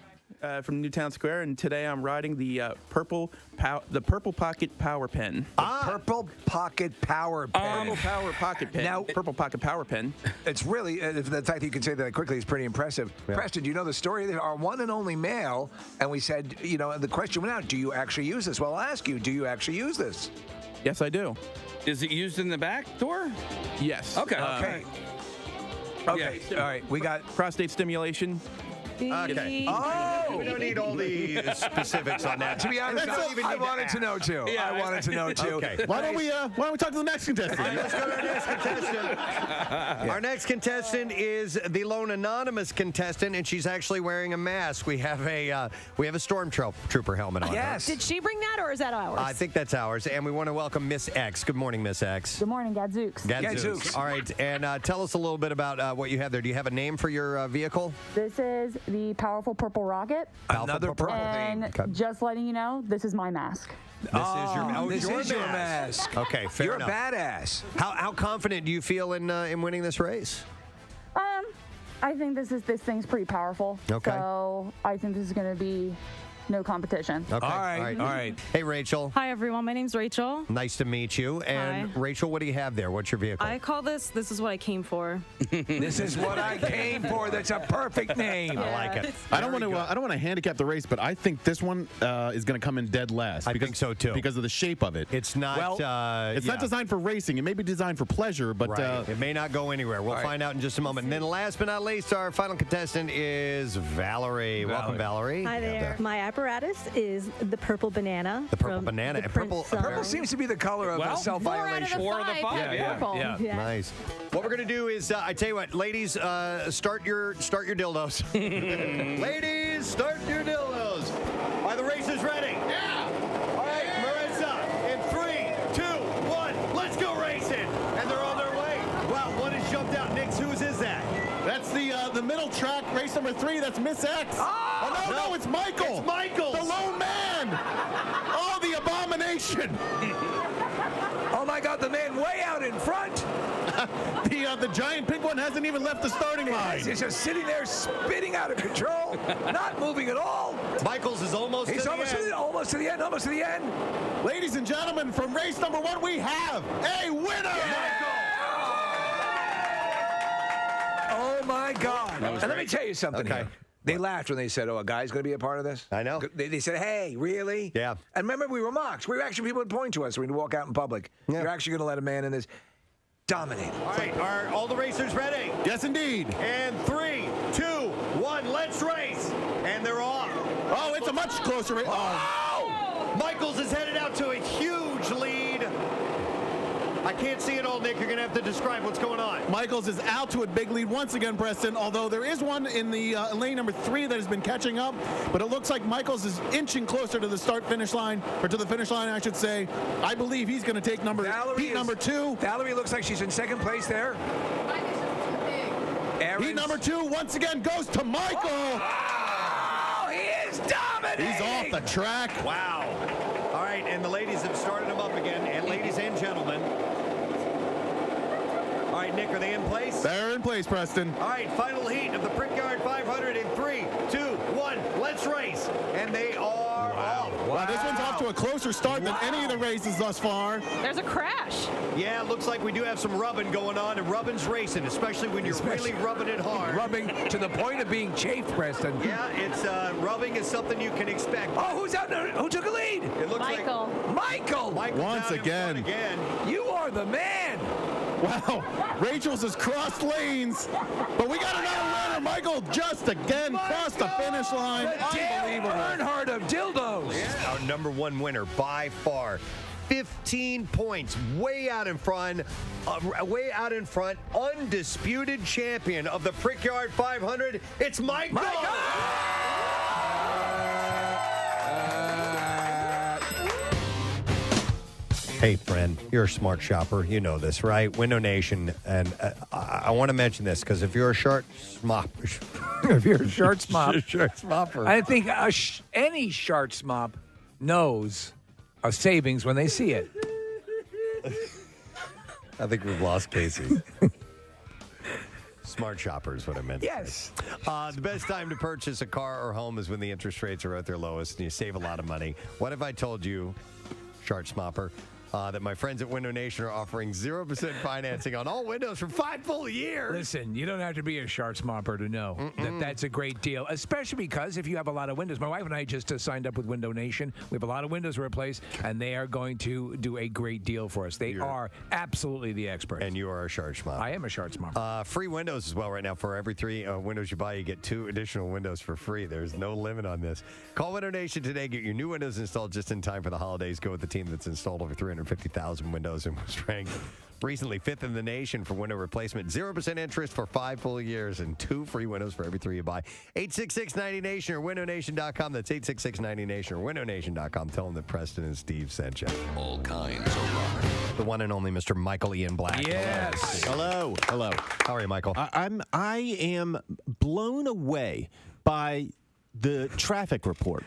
From Newtown Square, and today I'm riding the purple pocket power pen. Purple pocket power pen. Purple power pocket pen. Now, purple pocket power pen. It's really the fact that you can say that quickly is pretty impressive. Yeah. Preston, do you know the story? They are one and only male, and we said, the question went out: do you actually use this? Well, I'll ask you: do you actually use this? Yes, I do. Is it used in the back door? Yes. Okay. Okay. Okay. Yeah. All right. We got prostate stimulation. Okay. Oh, we don't need all the specifics on that. To be honest, I wanted to know too. Yeah, I wanted to know too. Okay. Why don't we talk to the next contestant? All right, let's go to our next contestant. Our next contestant is the lone anonymous contestant, and she's actually wearing a mask. We have a stormtrooper helmet on. Yes. Did she bring that, or is that ours? I think that's ours, and we want to welcome Miss X. Good morning, Miss X. Good morning, Gadzooks. Gadzooks. All right, and tell us a little bit about what you have there. Do you have a name for your vehicle? This is the Powerful Purple Rocket. Another purple And thing. Okay. just letting you know, this is my mask. This is your mask. Okay, fair You're enough. a badass. How confident do you feel in winning this race? I think this thing's pretty powerful. Okay. So I think this is going to be no competition. Okay. All right. Hey, Rachel. Hi, everyone. My name's Rachel. Nice to meet you. And Hi. Rachel, what do you have there? What's your vehicle? I call this is what I came for. This is what I came for. That's a perfect name. I like it. I don't want to handicap the race, but I think this one is going to come in dead last. I think so too. Because of the shape of it. It's not. It's not designed for racing. It may be designed for pleasure, but right. It may not go anywhere. We'll find out in just a moment. And then last but not least, our final contestant is Valerie. Welcome, Valerie. Hi there. My apparatus is the purple banana. The purple banana. The Purple seems to be the color of self-violation. 4 out of the 5. Yeah. Nice. What we're gonna do is, I tell you what, ladies, start your dildos. Ladies, start your dildos. Are the races ready? Yeah. All right, Marissa, in 3, 2, 1, let's go racing. And they're on their way. Wow, one has jumped out. Nix, whose is that? That's the middle track, race number 3. That's Miss X. Oh no, it's Michael. It's Michael. The lone man. Oh, the abomination. Oh my God, the man way out in front. The giant pink one hasn't even left the starting line. He's just sitting there spitting out of control, not moving at all. Michael's is almost to the end. Almost to the end. Ladies and gentlemen, from race number 1, we have a winner. Oh my God. And let me tell you something Okay. here. They laughed when they said, a guy's going to be a part of this. I know. They said, hey, really? Yeah. And remember, we were mocked. We were actually, people would point to us when we walk out in public. Yeah. You're actually going to let a man in this. Dominate. All right, are all the racers ready? Yes, indeed. And 3, 2, 1, let's race. And they're off. Oh, it's a much closer race. Oh! Michaels is headed out to a huge lead. I can't see it all, Nick. You're going to have to describe what's going on. Michaels is out to a big lead once again, Preston, although there is one in the lane number 3 that has been catching up, but it looks like Michaels is inching closer to the start-finish line, or to the finish line, I should say. I believe he's going to take heat number 2. Valerie looks like she's in second place there. Heat number 2, once again, goes to Michael. Oh, he is dominating. He's off the track. Wow. All right, and the ladies have started him up again. And ladies and gentlemen. All right, Nick, are they in place? They're in place, Preston. All right, final heat of the Brickyard 500 in 3, 2, 1, let's race. And they are off. Wow, this one's off to a closer start than any of the races thus far. There's a crash. Yeah, it looks like we do have some rubbing going on, and rubbing's racing, especially when you're really rubbing it hard. Rubbing to the point of being chafed, Preston. Yeah, it's rubbing is something you can expect. Oh, who's out there? Who took a lead? It looks Michael. Michael. Michael's Once out in again. front again. You are the man. Wow, Rachel's has crossed lanes, but we got another winner. Michael just again crossed the finish line. Unbelievable. Earnhardt of dildos. Yeah. Our number 1 winner by far. 15 points, way out in front, undisputed champion of the Brickyard 500. It's Michael. Hey, friend, you're a smart shopper. You know this, right? Window Nation. And I want to mention this because if you're a short smop, if you're a short smop, short smopper. I think any short smop knows a savings when they see it. I think we've lost Casey. Smart shopper is what I meant. Yes. The best time to purchase a car or home is when the interest rates are at their lowest and you save a lot of money. What if I told you, short smopper, that my friends at Window Nation are offering 0% financing on all windows for 5 full years? Listen, you don't have to be a sharp smopper to know that that's a great deal, especially because if you have a lot of windows. My wife and I just signed up with Window Nation. We have a lot of windows to replace, and they are going to do a great deal for us. They are absolutely the experts. And you are a sharp smopper. I am a sharp smopper. Free windows as well right now. For every 3 windows you buy, you get 2 additional windows for free. There's no limit on this. Call Window Nation today. Get your new windows installed just in time for the holidays. Go with the team that's installed over 350,000 windows and was ranked recently 5th in the nation for window replacement. 0% interest for 5 full years and 2 free windows for every 3 you buy. 866-90Nation or windownation.com. That's 866-90Nation or windownation.com. Tell them that Preston and Steve sent you. All kinds of rock. The one and only Mr. Michael Ian Black. Yes. Hello. How are you, Michael? I am blown away by the traffic report.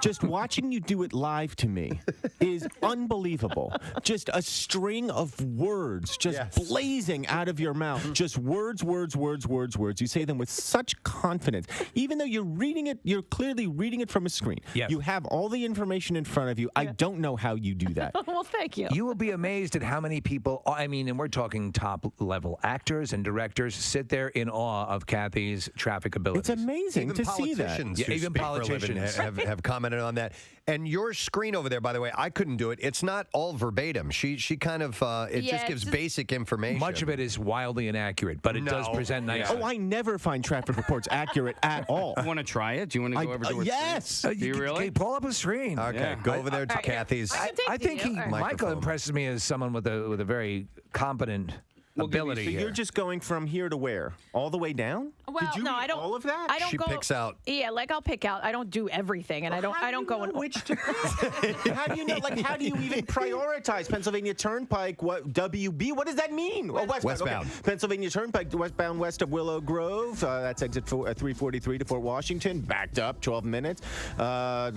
Just watching you do it live to me is unbelievable. Just a string of words just blazing out of your mouth. Just words. You say them with such confidence. Even though you're reading it, you're clearly reading it from a screen. Yes. You have all the information in front of you. I don't know how you do that. Well, thank you. You will be amazed at how many people, I mean, and we're talking top-level actors and directors, sit there in awe of Kathy's traffic abilities. It's amazing Even to see that. politicians Yeah, who even speak for a living politicians. have commented on that. And your screen over there, by the way, I couldn't do it. It's not all verbatim. She kind of it just gives basic information. Much of it is wildly inaccurate, but it does present nicely. Oh, I never find traffic reports accurate at all. You want to try it? Do you want to go over to her yes. screen? Do you really? Okay, pull up a screen. Okay, go over there to right, Kathy's. I think Michael microphone. impresses me as someone with a very competent ability. So here. you're just going from here to where? All the way down? Well, Did you no, read I don't. all of that? I don't She go. picks out. Yeah, like I'll pick out. I don't do everything, and I don't go in. Which to how do you know? Like, how do you even prioritize Pennsylvania Turnpike? What WB? What does that mean? Westbound. Okay. Pennsylvania Turnpike, westbound west of Willow Grove. That's exit 343 to Fort Washington. Backed up 12 minutes. I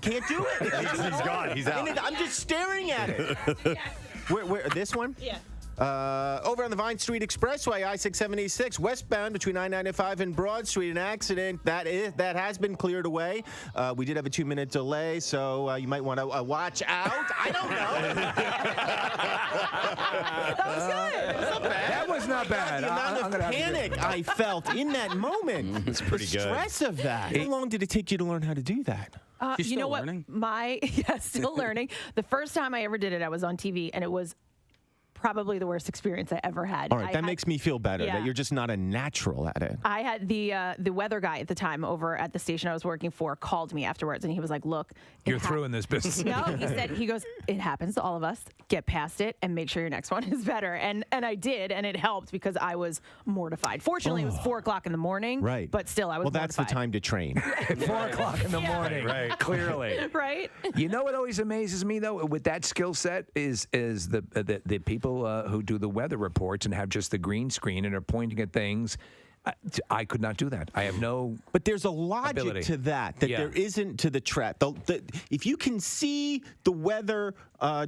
can't do it. He's gone. He's out. And I'm just staring at it. Where? This one? Yeah. Over on the Vine Street Expressway, I-676, westbound between I-95 and Broad Street, an accident that has been cleared away. We did have a 2-minute delay, so you might want to watch out. I don't know. That was good. That was not bad. The amount of panic I felt in that moment. It's pretty the good. stress of that. How long did it take you to learn how to do that? You know what? learning? Still learning. The first time I ever did it, I was on TV, and it was probably the worst experience I ever had. All right, that makes me feel better that you're just not a natural at it. I had the weather guy at the time over at the station I was working for called me afterwards, and he was like, "Look, You're through in this business." No, he goes, "It happens to all of us. Get past it and make sure your next one is better." And I did, and it helped because I was mortified. Fortunately, it was 4:00 in the morning. Right. But still, I was. Well, that's the mortified. time to train. At 4:00 in the morning. Right. Clearly. Right. You know what always amazes me though with that skill set is the people who do the weather reports and have just the green screen and are pointing at things. I could not do that. I have no. But there's a logic ability. to that there isn't to the trap. If you can see the weather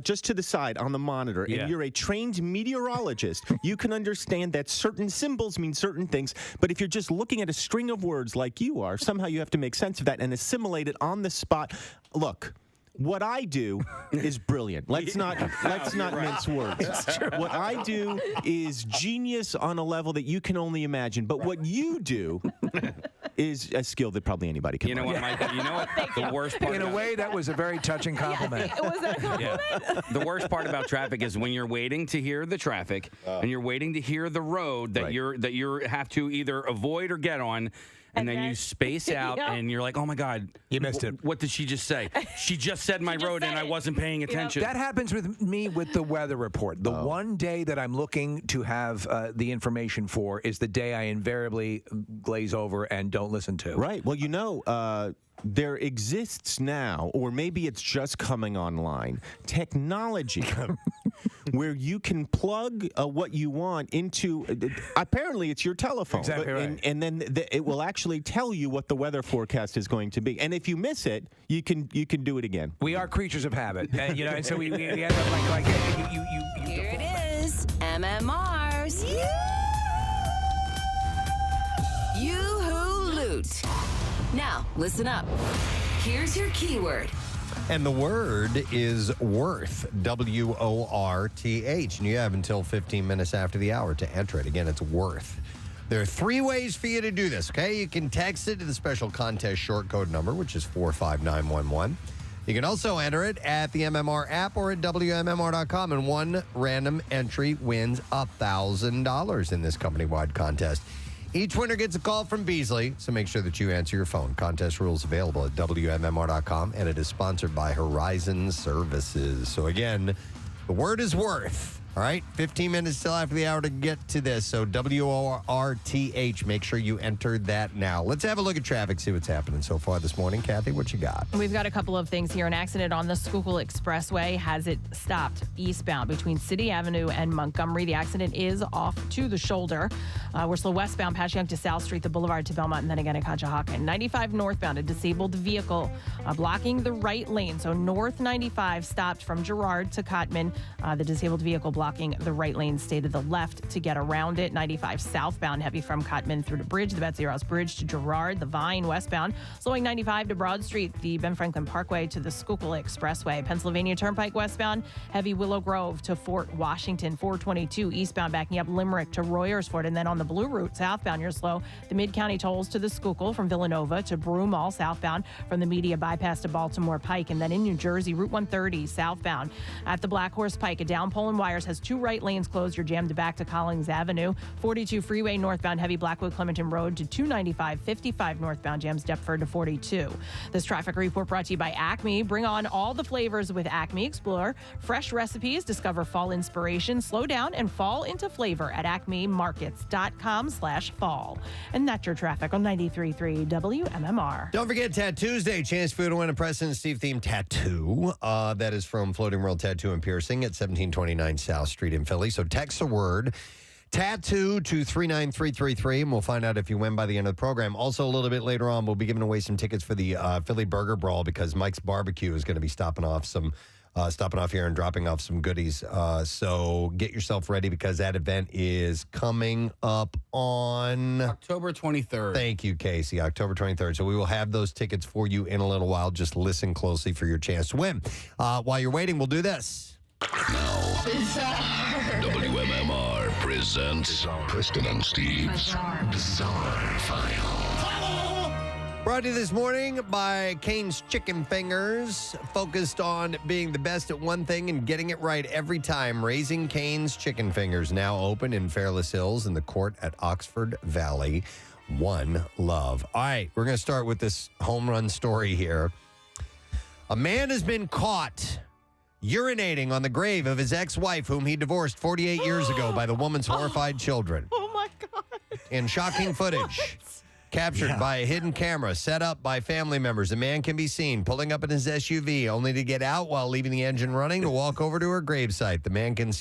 just to the side on the monitor, and you're a trained meteorologist, you can understand that certain symbols mean certain things. But if you're just looking at a string of words like you are, somehow you have to make sense of that and assimilate it on the spot. Look. What I do is brilliant. Let's not mince words. What I do is genius on a level that you can only imagine. But what you do is a skill that probably anybody can. You know learn. what, Michael? You know what? The worst part. In a way, that was a very touching compliment. Was that a compliment? The worst part about traffic is when you're waiting to hear the traffic and you're waiting to hear the road that you have to either avoid or get on. and then you space out, Yeah. and you're like, oh my God, you missed it. What did she just say? She just said my road, and I wasn't paying attention. That happens with me with the weather report. The one day that I'm looking to have the information for is the day I invariably glaze over and don't listen to. Right. Well, there exists now, or maybe it's just coming online, technology where you can plug what you want into, apparently it's your telephone. Exactly right. And then it will actually tell you what the weather forecast is going to be. And if you miss it, you can do it again. We are creatures of habit. And, and so we end up like you. Here it is, MMR's Yoo-Hoo Loot. Now, listen up. Here's your keyword. And the word is worth, W-O-R-T-H. And you have until 15 minutes after the hour to enter it. Again, it's worth. There are 3 ways for you to do this, okay? You can text it to the special contest short code number, which is 45911. You can also enter it at the MMR app or at WMMR.com, and one random entry wins $1,000 in this company-wide contest. Each winner gets a call from Beasley, so make sure that you answer your phone. Contest rules available at WMMR.com, and it is sponsored by Horizon Services. So again, the word is worth. All right, 15 minutes till after the hour to get to this. So W-O-R-T-H. Make sure you enter that now. Let's have a look at traffic, see what's happening so far this morning. Kathy, what you got? We've got a couple of things here. An accident on the Schuylkill Expressway has it stopped eastbound between City Avenue and Montgomery. The accident is off to the shoulder. We're slow westbound past Young to South Street, the Boulevard to Belmont, and then again at Conshohocken. 95 northbound, a disabled vehicle blocking the right lane. So North 95 stopped from Girard to Cotman. The disabled vehicle blocking the right lane, stay to the left to get around it. 95 southbound, heavy from Cotman through the bridge, the Betsy Ross Bridge to Girard, the Vine westbound. Slowing 95 to Broad Street, the Ben Franklin Parkway to the Schuylkill Expressway. Pennsylvania Turnpike westbound, heavy Willow Grove to Fort Washington. 422 eastbound, backing up Limerick to Royersford. And then on the Blue Route southbound, you're slow. The Mid-County tolls to the Schuylkill from Villanova to Broomall southbound, from the Media bypass to Baltimore Pike. And then in New Jersey, Route 130 southbound at the Black Horse Pike, a down pole and wires has 2 right lanes closed. You're jammed back to Collins Avenue. 42 freeway northbound, heavy Blackwood Clementon Road to 295. 55 northbound, jams Deptford to 42. This traffic report brought to you by Acme. Bring on all the flavors with Acme. Explore fresh recipes, discover fall inspiration, slow down, and fall into flavor at acmemarkets.com/fall. And that's your traffic on 93.3 WMMR. Don't forget Tattoos Day. Chance for you to win a Preston and Steve themed tattoo. That is from Floating World Tattoo and Piercing at 1729 South Street in Philly. So text the word tattoo to 39333, and we'll find out if you win by the end of the program. Also, a little bit later on, we'll be giving away some tickets for the Philly Burger Brawl, because Mike's Barbecue is going to be stopping off here and dropping off some goodies. So get yourself ready, because that event is coming up on October 23rd. Thank you, Casey. October 23rd. So we will have those tickets for you in a little while. Just listen closely for your chance to win. While you're waiting, we'll do this. WMMR presents Preston and Steve's Bizarre File. Brought to you this morning by Cane's Chicken Fingers, focused on being the best at one thing and getting it right every time. Raising Cane's Chicken Fingers, now open in Fairless Hills in the court at Oxford Valley. One love. All right, we're going to start with this home run story here. A man has been caught urinating on the grave of his ex-wife, whom he divorced 48 years ago, by the woman's horrified children. Oh, my God. In shocking footage captured by a hidden camera set up by family members, a man can be seen pulling up in his SUV, only to get out while leaving the engine running to walk over to her gravesite. The man can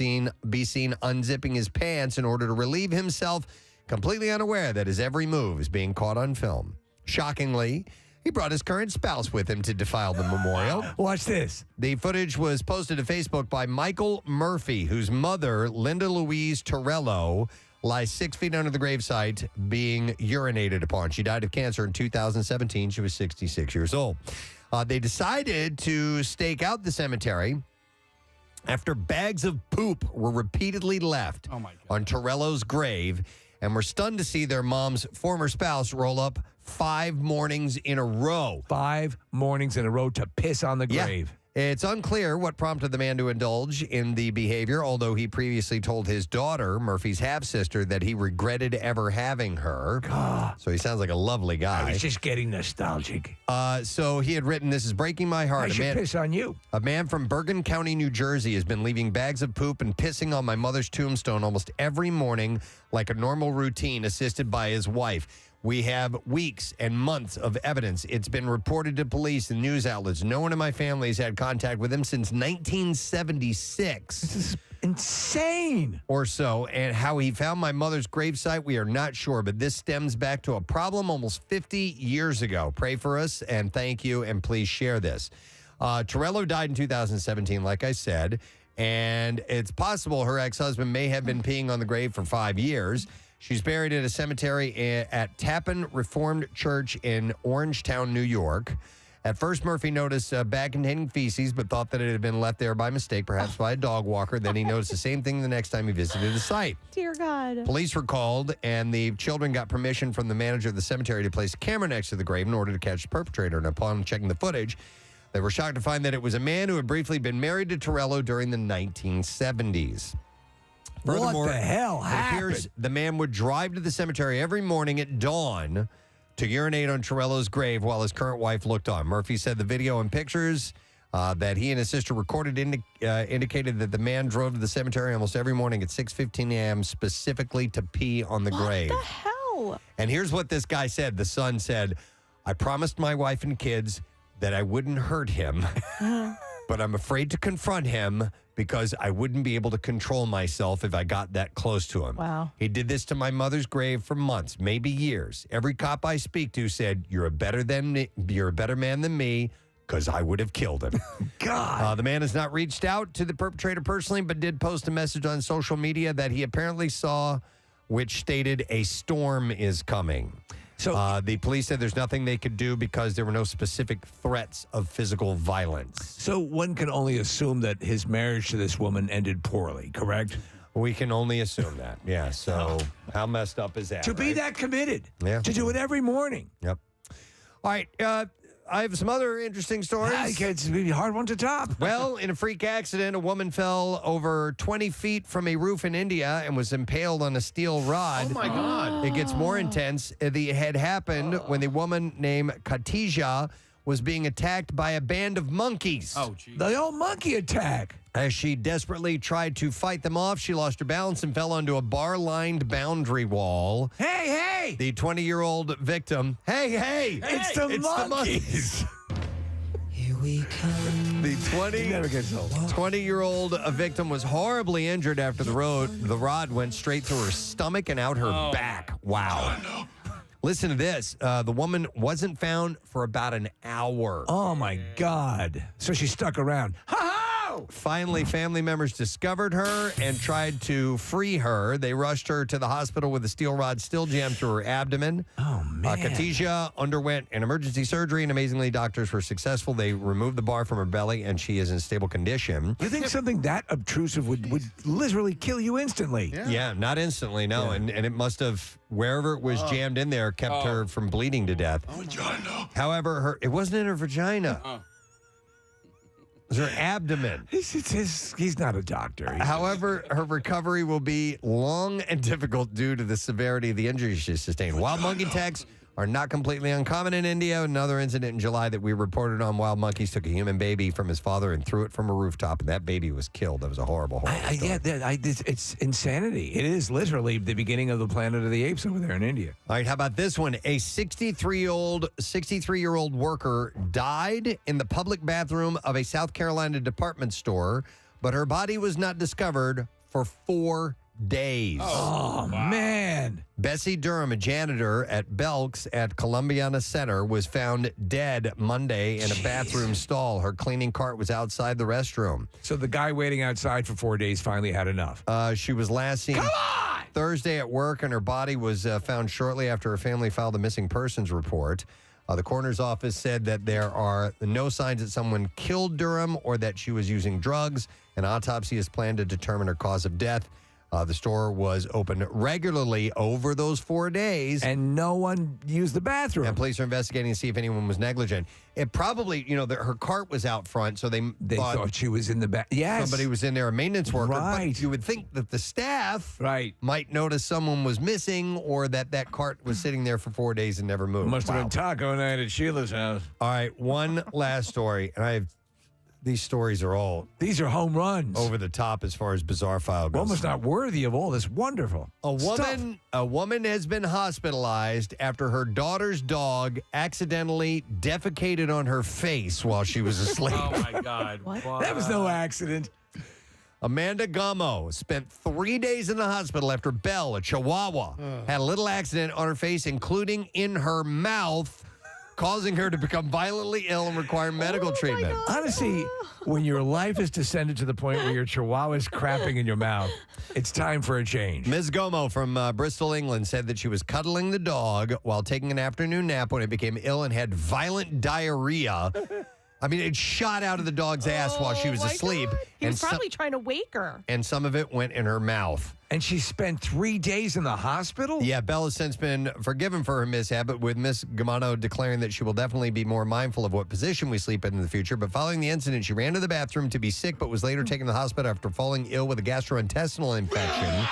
be seen unzipping his pants in order to relieve himself, completely unaware that his every move is being caught on film. Shockingly, he brought his current spouse with him to defile the memorial. Watch this. The footage was posted to Facebook by Michael Murphy, whose mother, Linda Louise Torello, lies 6 feet under the gravesite being urinated upon. She died of cancer in 2017. She was 66 years old. They decided to stake out the cemetery after bags of poop were repeatedly left on Torello's grave, and were stunned to see their mom's former spouse roll up 5 mornings in a row. 5 mornings in a row to piss on the grave. It's unclear what prompted the man to indulge in the behavior, although he previously told his daughter, Murphy's half-sister, that he regretted ever having her. God. So he sounds like a lovely guy. I was just getting nostalgic. So he had written, "This is breaking my heart. I should piss on you." A man from Bergen County, New Jersey, has been leaving bags of poop and pissing on my mother's tombstone almost every morning like a normal routine, assisted by his wife. We have weeks and months of evidence. It's been reported to police and news outlets. No one in my family has had contact with him since 1976. This is insane. Or so. And how he found my mother's gravesite, we are not sure. But this stems back to a problem almost 50 years ago. Pray for us and thank you, and please share this. Torello died in 2017, like I said. And it's possible her ex-husband may have been peeing on the grave for 5 years. She's buried at a cemetery at Tappan Reformed Church in Orangetown, New York. At first, Murphy noticed a bag containing feces, but thought that it had been left there by mistake, perhaps by a dog walker. Then he noticed the same thing the next time he visited the site. Dear God. Police were called, and the children got permission from the manager of the cemetery to place a camera next to the grave in order to catch the perpetrator. And upon checking the footage, they were shocked to find that it was a man who had briefly been married to Torello during the 1970s. What the hell it appears happened? the man would drive to the cemetery every morning at dawn to urinate on Torello's grave while his current wife looked on. Murphy said the video and pictures that he and his sister recorded indicated that the man drove to the cemetery almost every morning at 6:15 a.m. specifically to pee on the grave. What the hell? And here's what this guy said. The son said, "I promised my wife and kids that I wouldn't hurt him, but I'm afraid to confront him because I wouldn't be able to control myself if I got that close to him." Wow. He did this to my mother's grave for months, maybe years. Every cop I speak to said, you're a better man than me, because I would have killed him." God. The man has not reached out to the perpetrator personally, but did post a message on social media that he apparently saw, which stated, "A storm is coming." So the police said there's nothing they could do because there were no specific threats of physical violence. So one can only assume that his marriage to this woman ended poorly, correct? We can only assume that. Yeah. So how messed up is that? To be that committed. Yeah. To do it every morning. Yep. All right. I have some other interesting stories. It's a hard one to top. Well, in a freak accident, a woman fell over 20 feet from a roof in India and was impaled on a steel rod. Oh, my God. It gets more intense. It had happened when the woman named Khatija was being attacked by a band of monkeys. Oh, geez. The old monkey attack. As she desperately tried to fight them off, she lost her balance and fell onto a bar-lined boundary wall. Hey! The 20-year-old victim. Hey! It's the monkeys. Here we come. The 20-year-old victim was horribly injured after the rod went straight through her stomach and out her back. Wow. Listen to this. The woman wasn't found for about an hour. Oh, my God. So she stuck around. Finally, family members discovered her and tried to free her. They rushed her to the hospital with a steel rod still jammed through her abdomen. Oh, man. Khatija underwent an emergency surgery, and amazingly, doctors were successful. They removed the bar from her belly, and she is in stable condition. You think something that obtrusive would literally kill you instantly? Yeah, not instantly, no. Yeah. And it must have, wherever it was jammed in there, kept her from bleeding to death. However, it wasn't in her vagina. It was her abdomen. He's not a doctor. However, her recovery will be long and difficult due to the severity of the injuries she sustained. Wild monkey attacks are not completely uncommon in India. Another incident in July that we reported on, wild monkeys took a human baby from his father and threw it from a rooftop, and that baby was killed. That was a horrible story. It's insanity. It is literally the beginning of the Planet of the Apes over there in India. All right, how about this one? A 63-year-old worker died in the public bathroom of a South Carolina department store, but her body was not discovered for 4 days. Oh, man. Bessie Durham, a janitor at Belk's at Columbiana Center, was found dead Monday in a bathroom stall. Her cleaning cart was outside the restroom. So the guy waiting outside for 4 days finally had enough. She was last seen Thursday at work, and her body was found shortly after her family filed a missing persons report. The coroner's office said that there are no signs that someone killed Durham or that she was using drugs. An autopsy is planned to determine her cause of death. The store was open regularly over those 4 days. And no one used the bathroom. And police are investigating to see if anyone was negligent. It probably, her cart was out front, so they thought she was in the back. Yes. Somebody was in there, a maintenance worker. Right. But you would think that the staff might notice someone was missing or that cart was sitting there for 4 days and never moved. Must have been taco night at Sheila's house. All right, one last story. And these stories are These are home runs. Over the top as far as bizarre file goes. Almost not worthy of all this wonderful A woman has been hospitalized after her daughter's dog accidentally defecated on her face while she was asleep. Oh, my God. That was no accident. Amanda Gummo spent 3 days in the hospital after Belle, a Chihuahua, had a little accident on her face, including in her mouth, causing her to become violently ill and require medical treatment. Honestly, when your life is descended to the point where your chihuahua is crapping in your mouth, it's time for a change. Ms. Gomo from Bristol, England, said that she was cuddling the dog while taking an afternoon nap when it became ill and had violent diarrhea. I mean, it shot out of the dog's ass while she was asleep. He was probably trying to wake her. And some of it went in her mouth. And she spent 3 days in the hospital? Yeah, Belle has since been forgiven for her mishap, but with Miss Gamano declaring that she will definitely be more mindful of what position we sleep in the future. But following the incident, she ran to the bathroom to be sick, but was later taken to the hospital after falling ill with a gastrointestinal infection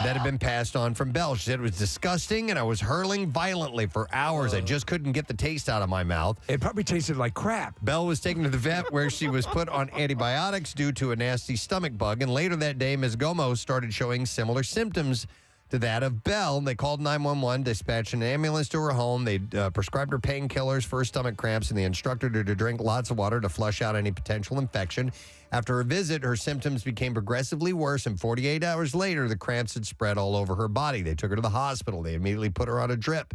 that had been passed on from Belle. She said it was disgusting, and I was hurling violently for hours. I just couldn't get the taste out of my mouth. It probably tasted like crap. Belle was taken to the vet where she was put on antibiotics due to a nasty stomach bug. And later that day, Ms. Gomo started showing similar symptoms to that of Belle. They called 911, dispatched an ambulance to her home. They prescribed her painkillers for her stomach cramps, and they instructed her to drink lots of water to flush out any potential infection. After her visit, her symptoms became progressively worse, and 48 hours later, the cramps had spread all over her body. They took her to the hospital. They immediately put her on a drip,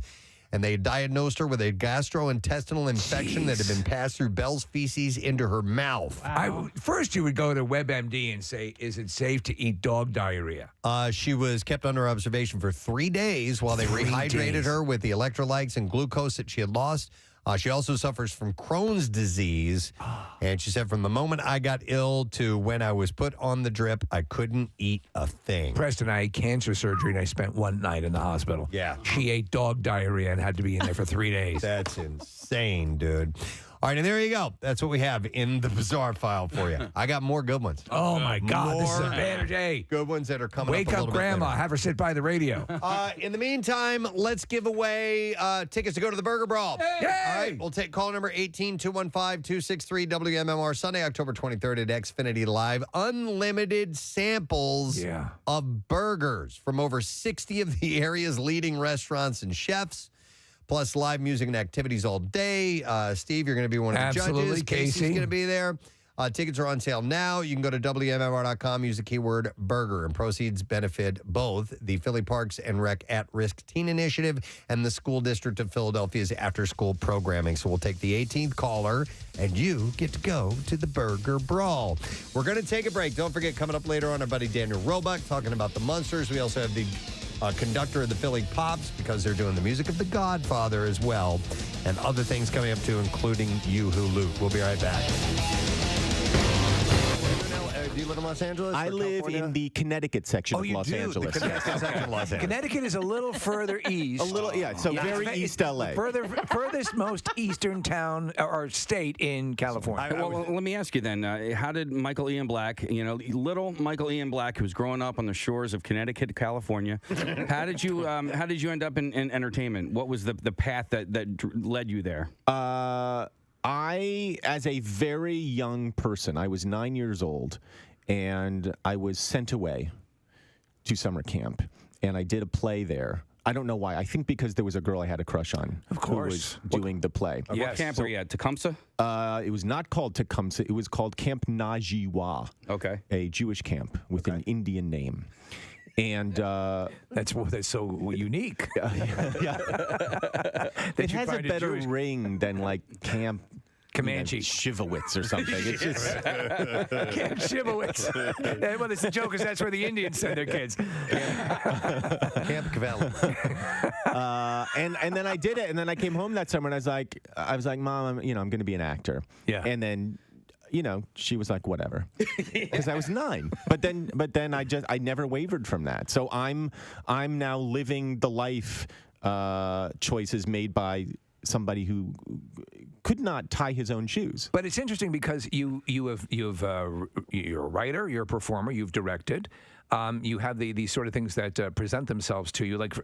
and they diagnosed her with a gastrointestinal infection that had been passed through Belle's feces into her mouth. First, you would go to WebMD and say, is it safe to eat dog diarrhea? She was kept under observation for 3 days while they rehydrated her with the electrolytes and glucose that she had lost. She also suffers from Crohn's disease. And she said, from the moment I got ill to when I was put on the drip, I couldn't eat a thing. Preston, I had cancer surgery, and I spent one night in the hospital. Yeah. She ate dog diarrhea and had to be in there for 3 days. That's insane, dude. All right, and there you go. That's what we have in the bizarre file for you. I got more good ones. Oh, my God. This is a better day. Good ones that are coming Wake up a up, little Grandma. bit later. Have her sit by the radio. In the meantime, let's give away tickets to go to the Burger Brawl. Yay! All right, we'll take call number 18-215-263 WMMR Sunday, October 23rd at Xfinity Live. Unlimited samples of burgers from over 60 of the area's leading restaurants and chefs. Plus live music and activities all day. Steve, you're going to be one of the Absolutely, judges. Casey's Casey. going to be there. Tickets are on sale now. You can go to WMMR.com, use the keyword burger, and proceeds benefit both the Philly Parks and Rec At-Risk Teen Initiative and the School District of Philadelphia's after-school programming. So we'll take the 18th caller, and you get to go to the Burger Brawl. We're going to take a break. Don't forget, coming up later on, our buddy Daniel Roebuck talking about the Munsters. We also have the conductor of the Philly Pops, because they're doing the music of The Godfather as well, and other things coming up too, including You Who Loot. We'll be right back. Do you live in Los Angeles? I live in the Connecticut section of Los Angeles. The Connecticut section of Los Angeles. Connecticut is a little further east. A little, yeah, so very East LA. Furthest most eastern town or state in California. Well, let me ask you then, how did Michael Ian Black, little Michael Ian Black, who's growing up on the shores of Connecticut, California, how did you end up in entertainment? What was the path that led you there? I, as a very young person, I was 9 years old, and I was sent away to summer camp, and I did a play there. I don't know why. I think because there was a girl I had a crush on. Of course. Who was doing the play. What camp were you at? Tecumseh? It was not called Tecumseh. It was called Camp Najiwa. Okay. A Jewish camp with an Indian name. And that's so unique. It has a better ring than like Camp Comanche Shivowitz or something. It's just Camp Shivowitz. Well, it's the joke is that's where the Indians send their kids. Camp Cavalli. And then I did it, and then I came home that summer, and I was like, Mom, I'm going to be an actor. Yeah. And then, she was like, whatever, because I was 9. But then I never wavered from that. So I'm now living the life choices made by somebody who could not tie his own shoes. But it's interesting because you're a writer, you're a performer, you've directed. You have these sort of things that present themselves to you. Like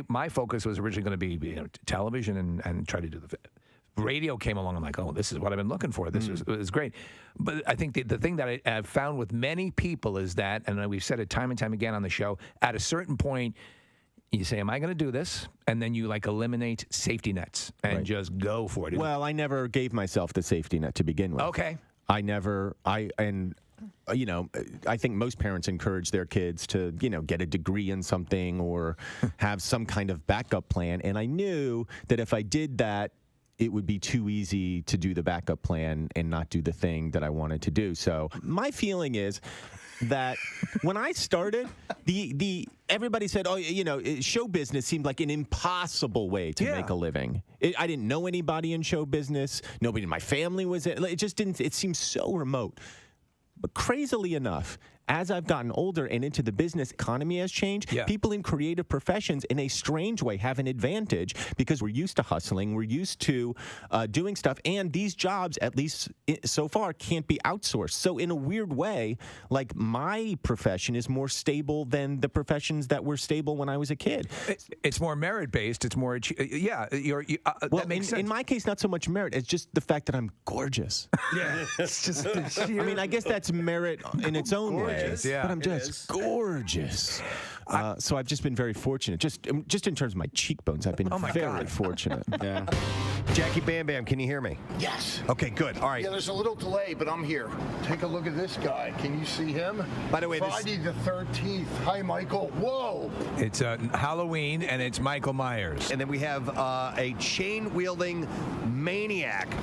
my focus was originally going to be television and try to do the radio came along. I'm like, oh, this is what I've been looking for. This is great. But I think the thing that I've found with many people is that, and we've said it time and time again on the show, at a certain point, you say, am I going to do this? And then you eliminate safety nets and just go for it. Well, I never gave myself the safety net to begin with. Okay. I think most parents encourage their kids to, get a degree in something or have some kind of backup plan. And I knew that if I did that, it would be too easy to do the backup plan and not do the thing that I wanted to do. So my feeling is that when I started, everybody said, oh, show business seemed like an impossible way to make a living. I didn't know anybody in show business. Nobody in my family was in. It just didn't. It seemed so remote. But crazily enough, as I've gotten older and into the business economy has changed, people in creative professions in a strange way have an advantage because we're used to hustling, we're used to doing stuff, and these jobs, at least so far, can't be outsourced. So in a weird way, my profession is more stable than the professions that were stable when I was a kid. It's more merit-based. It's more, that makes sense. In my case, not so much merit. It's just the fact that I'm gorgeous. Yeah. It's just I guess that's merit in its own way. Yeah, but I'm just gorgeous. So I've just been very fortunate. Just in terms of my cheekbones, I've been very fortunate. Yeah. Jackie Bam Bam, can you hear me? Yes. Okay, good. All right. Yeah, there's a little delay, but I'm here. Take a look at this guy. Can you see him? By the way, Friday the 13th. Hi, Michael. Whoa. It's Halloween, and it's Michael Myers. And then we have a chain-wielding maniac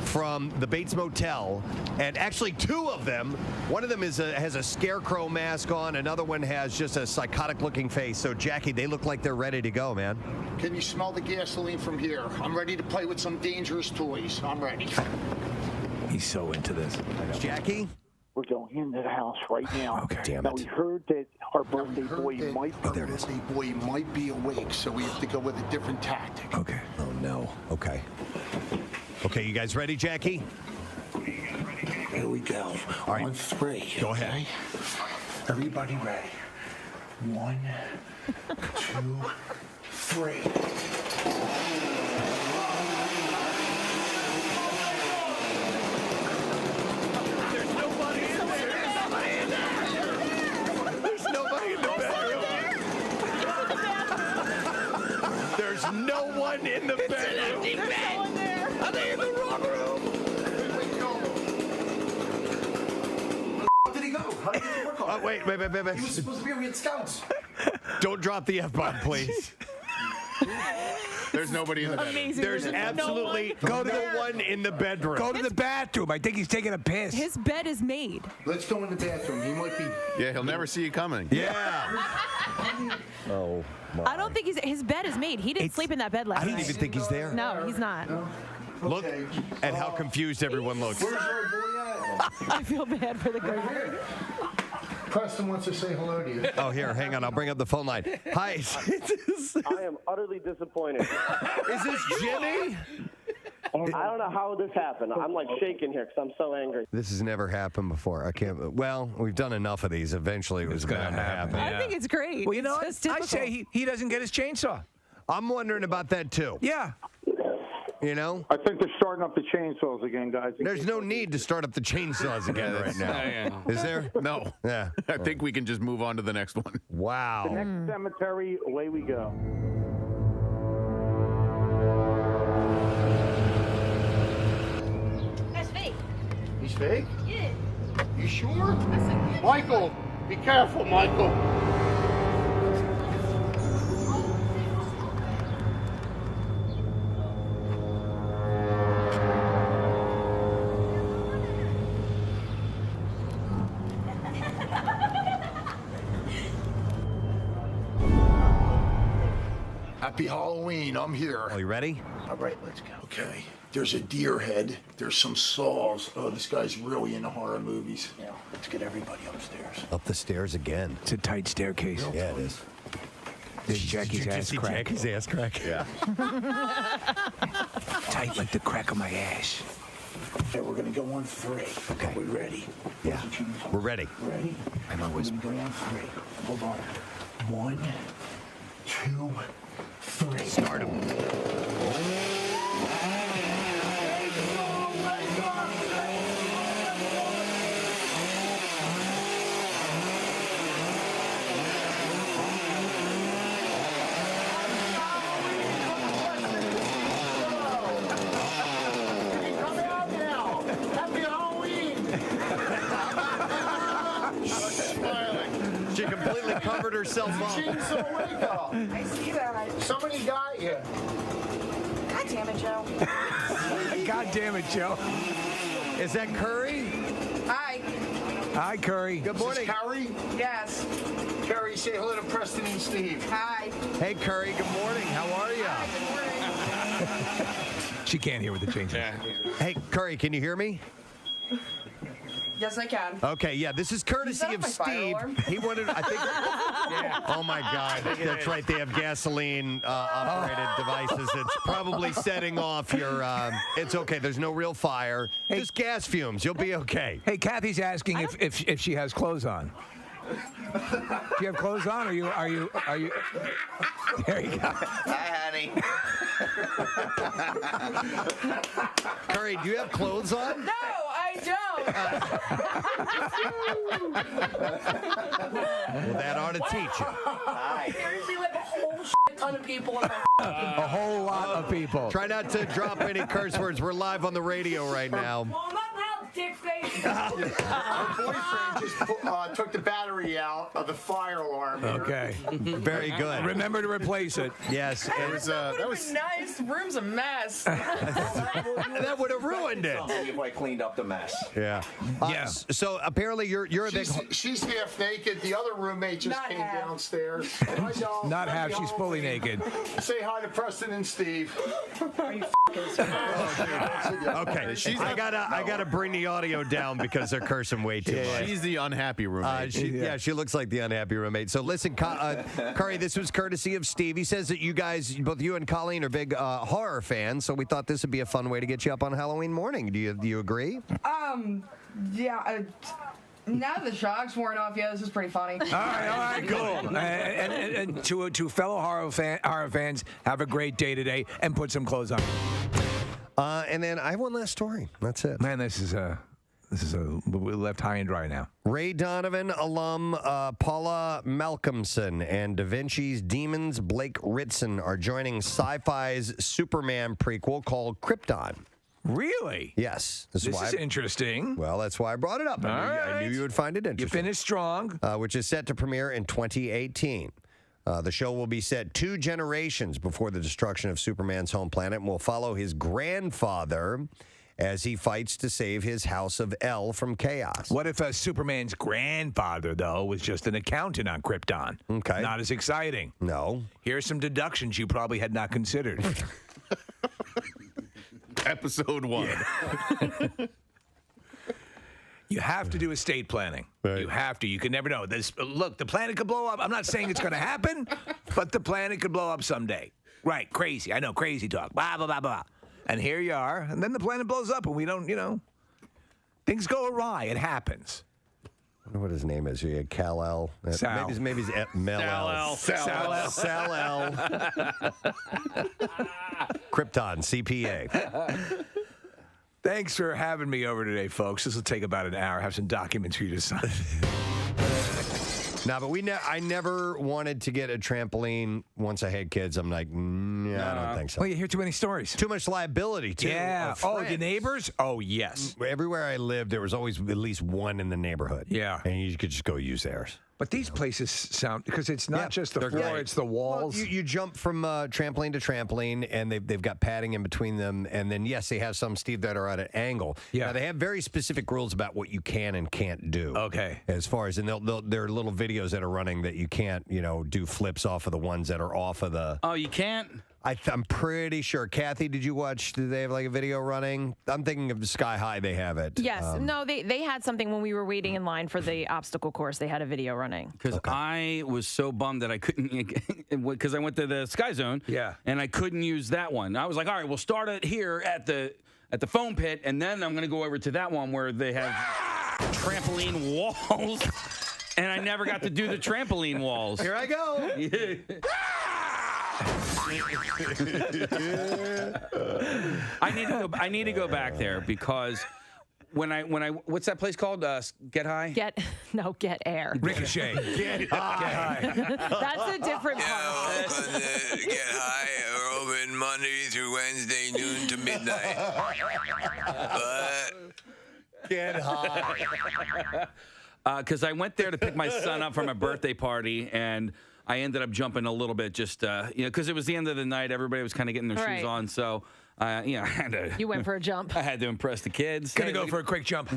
from the Bates Motel, and actually 2 of them. One of them has a scarecrow mask on. Another one has just a psychotic-looking face. So, Jackie, they look like they're ready to go, man. Can you smell the gasoline from here? I'm ready to play with some dangerous toys. I'm ready. He's so into this. Jackie? We're going into the house right now. Okay, damn now, it. we heard that our birthday boy might be awake, so we have to go with a different tactic. Okay. Oh, no. Okay. Okay, you guys ready, Jackie? Here we go. All right. On 3. Go ahead. Everybody ready. 1, 2, 3. There's nobody in the bedroom. There's no one in the bedroom. It's an empty bed. Are they in the wrong room? Where did he go? How did he work on it? Wait. He was supposed to be with scouts. Don't drop the F-bomb, please. There's nobody in the bedroom. Amazing. There's absolutely no one in the bedroom. Go to the bathroom. I think he's taking a piss. His bed is made. Let's go in the bathroom. He might be. Yeah, he'll never see you coming. Yeah. Oh, my. I don't think his bed is made. He didn't sleep in that bed last I night. don't even think he's there. No, he's not. Look at how confused everyone looks. Where's our boy at? I feel bad for the guy. Preston wants to say hello to you. Oh, here, hang on. I'll bring up the phone line. Hi. I am utterly disappointed. Is this Jimmy? I don't know how this happened. I'm shaking here because I'm so angry. This has never happened before. I can't. Well, we've done enough of these. Eventually, it was bound to happen. I think it's great. Well, you know It's what? just I typical. say he doesn't get his chainsaw. I'm wondering about that too. Yeah. You know? I think they're starting up the chainsaws again, guys. There's no need to start up the chainsaws again right now. Is there? No. Yeah. I think we can just move on to the next one. Wow. The next cemetery, away we go. That's fake. He's fake? Yeah. You sure? Michael, be careful, Michael. Happy Halloween. I'm here. Are you ready? All right, let's go. Okay. There's a deer head. There's some saws. Oh, this guy's really into horror movies. Yeah, let's get everybody upstairs. Up the stairs again. It's a tight staircase. Yeah, it is. There's Jackie's ass crack. Jackie's ass crack. Yeah. Tight like the crack of my ass. Okay, we're gonna go on 3. Okay. We ready? Yeah. We're ready. Ready? I'm always. We're gonna go on 3. Hold on. 1, 2, 3. Start him. She completely covered herself up. I see that. Somebody got you. God damn it, Joe. God damn it, Joe. Is that Curry? Hi. Hi, Curry. Good morning. Curry? Yes. Curry, say hello to Preston and Steve. Hi. Hey, Curry. Good morning. How are you? She can't hear with the changes. Hey, Curry. Can you hear me? Yes, I can. Okay, yeah, this is courtesy of my fire Steve. alarm? He wanted, I think. Oh my God, that's right. They have gasoline operated devices. It's probably setting off your. It's okay. There's no real fire. Just gas fumes. You'll be okay. Hey, Kathy's asking if she has clothes on. Do you have clothes on? Are you? There you go. Hi, honey. Curry, do you have clothes on? No, I don't. Well, that ought to teach you. I seriously let a whole ton of people in my A whole lot of people. Try not to drop any curse words. We're live on the radio right now. Well, not now, dick face. Our boyfriend just took the battery out of the fire alarm. Okay. Very good. Remember to replace it. Yes. It was, That was nice. Room's a mess. That would have ruined it. If I cleaned up the mess. Yeah. Yeah. So apparently you're a big. She's half naked. The other roommate just Not came half. downstairs. Hi, y'all. Not half. She's fully naked. Say hi to Preston and Steve. Okay. I gotta bring the audio down because they're cursing way too much. She's the unhappy roommate. She looks like the unhappy roommate. So listen, Curry, this was courtesy of Steve. He says that you guys, both you and Colleen, are big horror fans. So we thought this would be a fun way to get you up on Halloween morning. Do you agree? Yeah. Now the shock's worn off, yeah, this is pretty funny. All right, cool. And to fellow horror fans, have a great day today and put some clothes on. And then I have one last story. That's it. Man, this is we're left high and dry now. Ray Donovan alum Paula Malcolmson and Da Vinci's Demons Blake Ritson are joining Sci-Fi's Superman prequel called Krypton. Really? Yes. This is interesting. Well, that's why I brought it up. I knew you would find it interesting. You finished strong. Which is set to premiere in 2018. The show will be set 2 generations before the destruction of Superman's home planet and will follow his grandfather as he fights to save his House of El from chaos. What if Superman's grandfather, though, was just an accountant on Krypton? Okay. Not as exciting. No. Here's some deductions you probably had not considered. Episode 1. Yeah. You have to do estate planning. Right. You have to. You can never know. Look, the planet could blow up. I'm not saying it's going to happen, but the planet could blow up someday. Right, crazy. I know, crazy talk. Blah, blah, blah, blah. And here you are, and then the planet blows up, and we don't, things go awry. It happens. I wonder what his name is. You had Kal-El. Sal. Maybe he's Mel-El. Sal-El. Sal-El. Krypton, CPA. Thanks for having me over today, folks. This will take about an hour. Have some documents for you to sign. No, but I never wanted to get a trampoline once I had kids. I'm like, I don't think so. Well, you hear too many stories. Too much liability, too. Yeah. Oh, the neighbors? Oh, yes. Everywhere I lived, there was always at least one in the neighborhood. Yeah. And you could just go use theirs. But these places sound, because it's not just the floor, it's the walls. Well, you jump from trampoline to trampoline, and they've got padding in between them. And then, yes, they have some, Steve, that are at an angle. Yeah. Now, they have very specific rules about what you can and can't do. Okay. As far as, and there are little videos that are running that you can't, do flips off of the ones that are off of the. Oh, you can't? I'm pretty sure. Kathy, did you watch? Did they have like a video running? I'm thinking of Sky High. They have it. Yes. No, they had something when we were waiting in line for the obstacle course. They had a video running. Because I was so bummed that I couldn't, because I went to the Sky Zone. Yeah. And I couldn't use that one. I was like, all right, we'll start it here at the foam pit, and then I'm going to go over to that one where they have trampoline walls. And I never got to do the trampoline walls. Here I go. I need to go back there because when I what's that place called? Get High? Get Air. Ricochet. Get high. That's a different part. Get High are open Monday through Wednesday, noon to midnight. Get high. Because I went there to pick my son up from a birthday party, and I ended up jumping a little bit just, because it was the end of the night. Everybody was kind of getting their shoes on. So, I had to. You went for a jump. I had to impress the kids. Gonna go for a quick jump.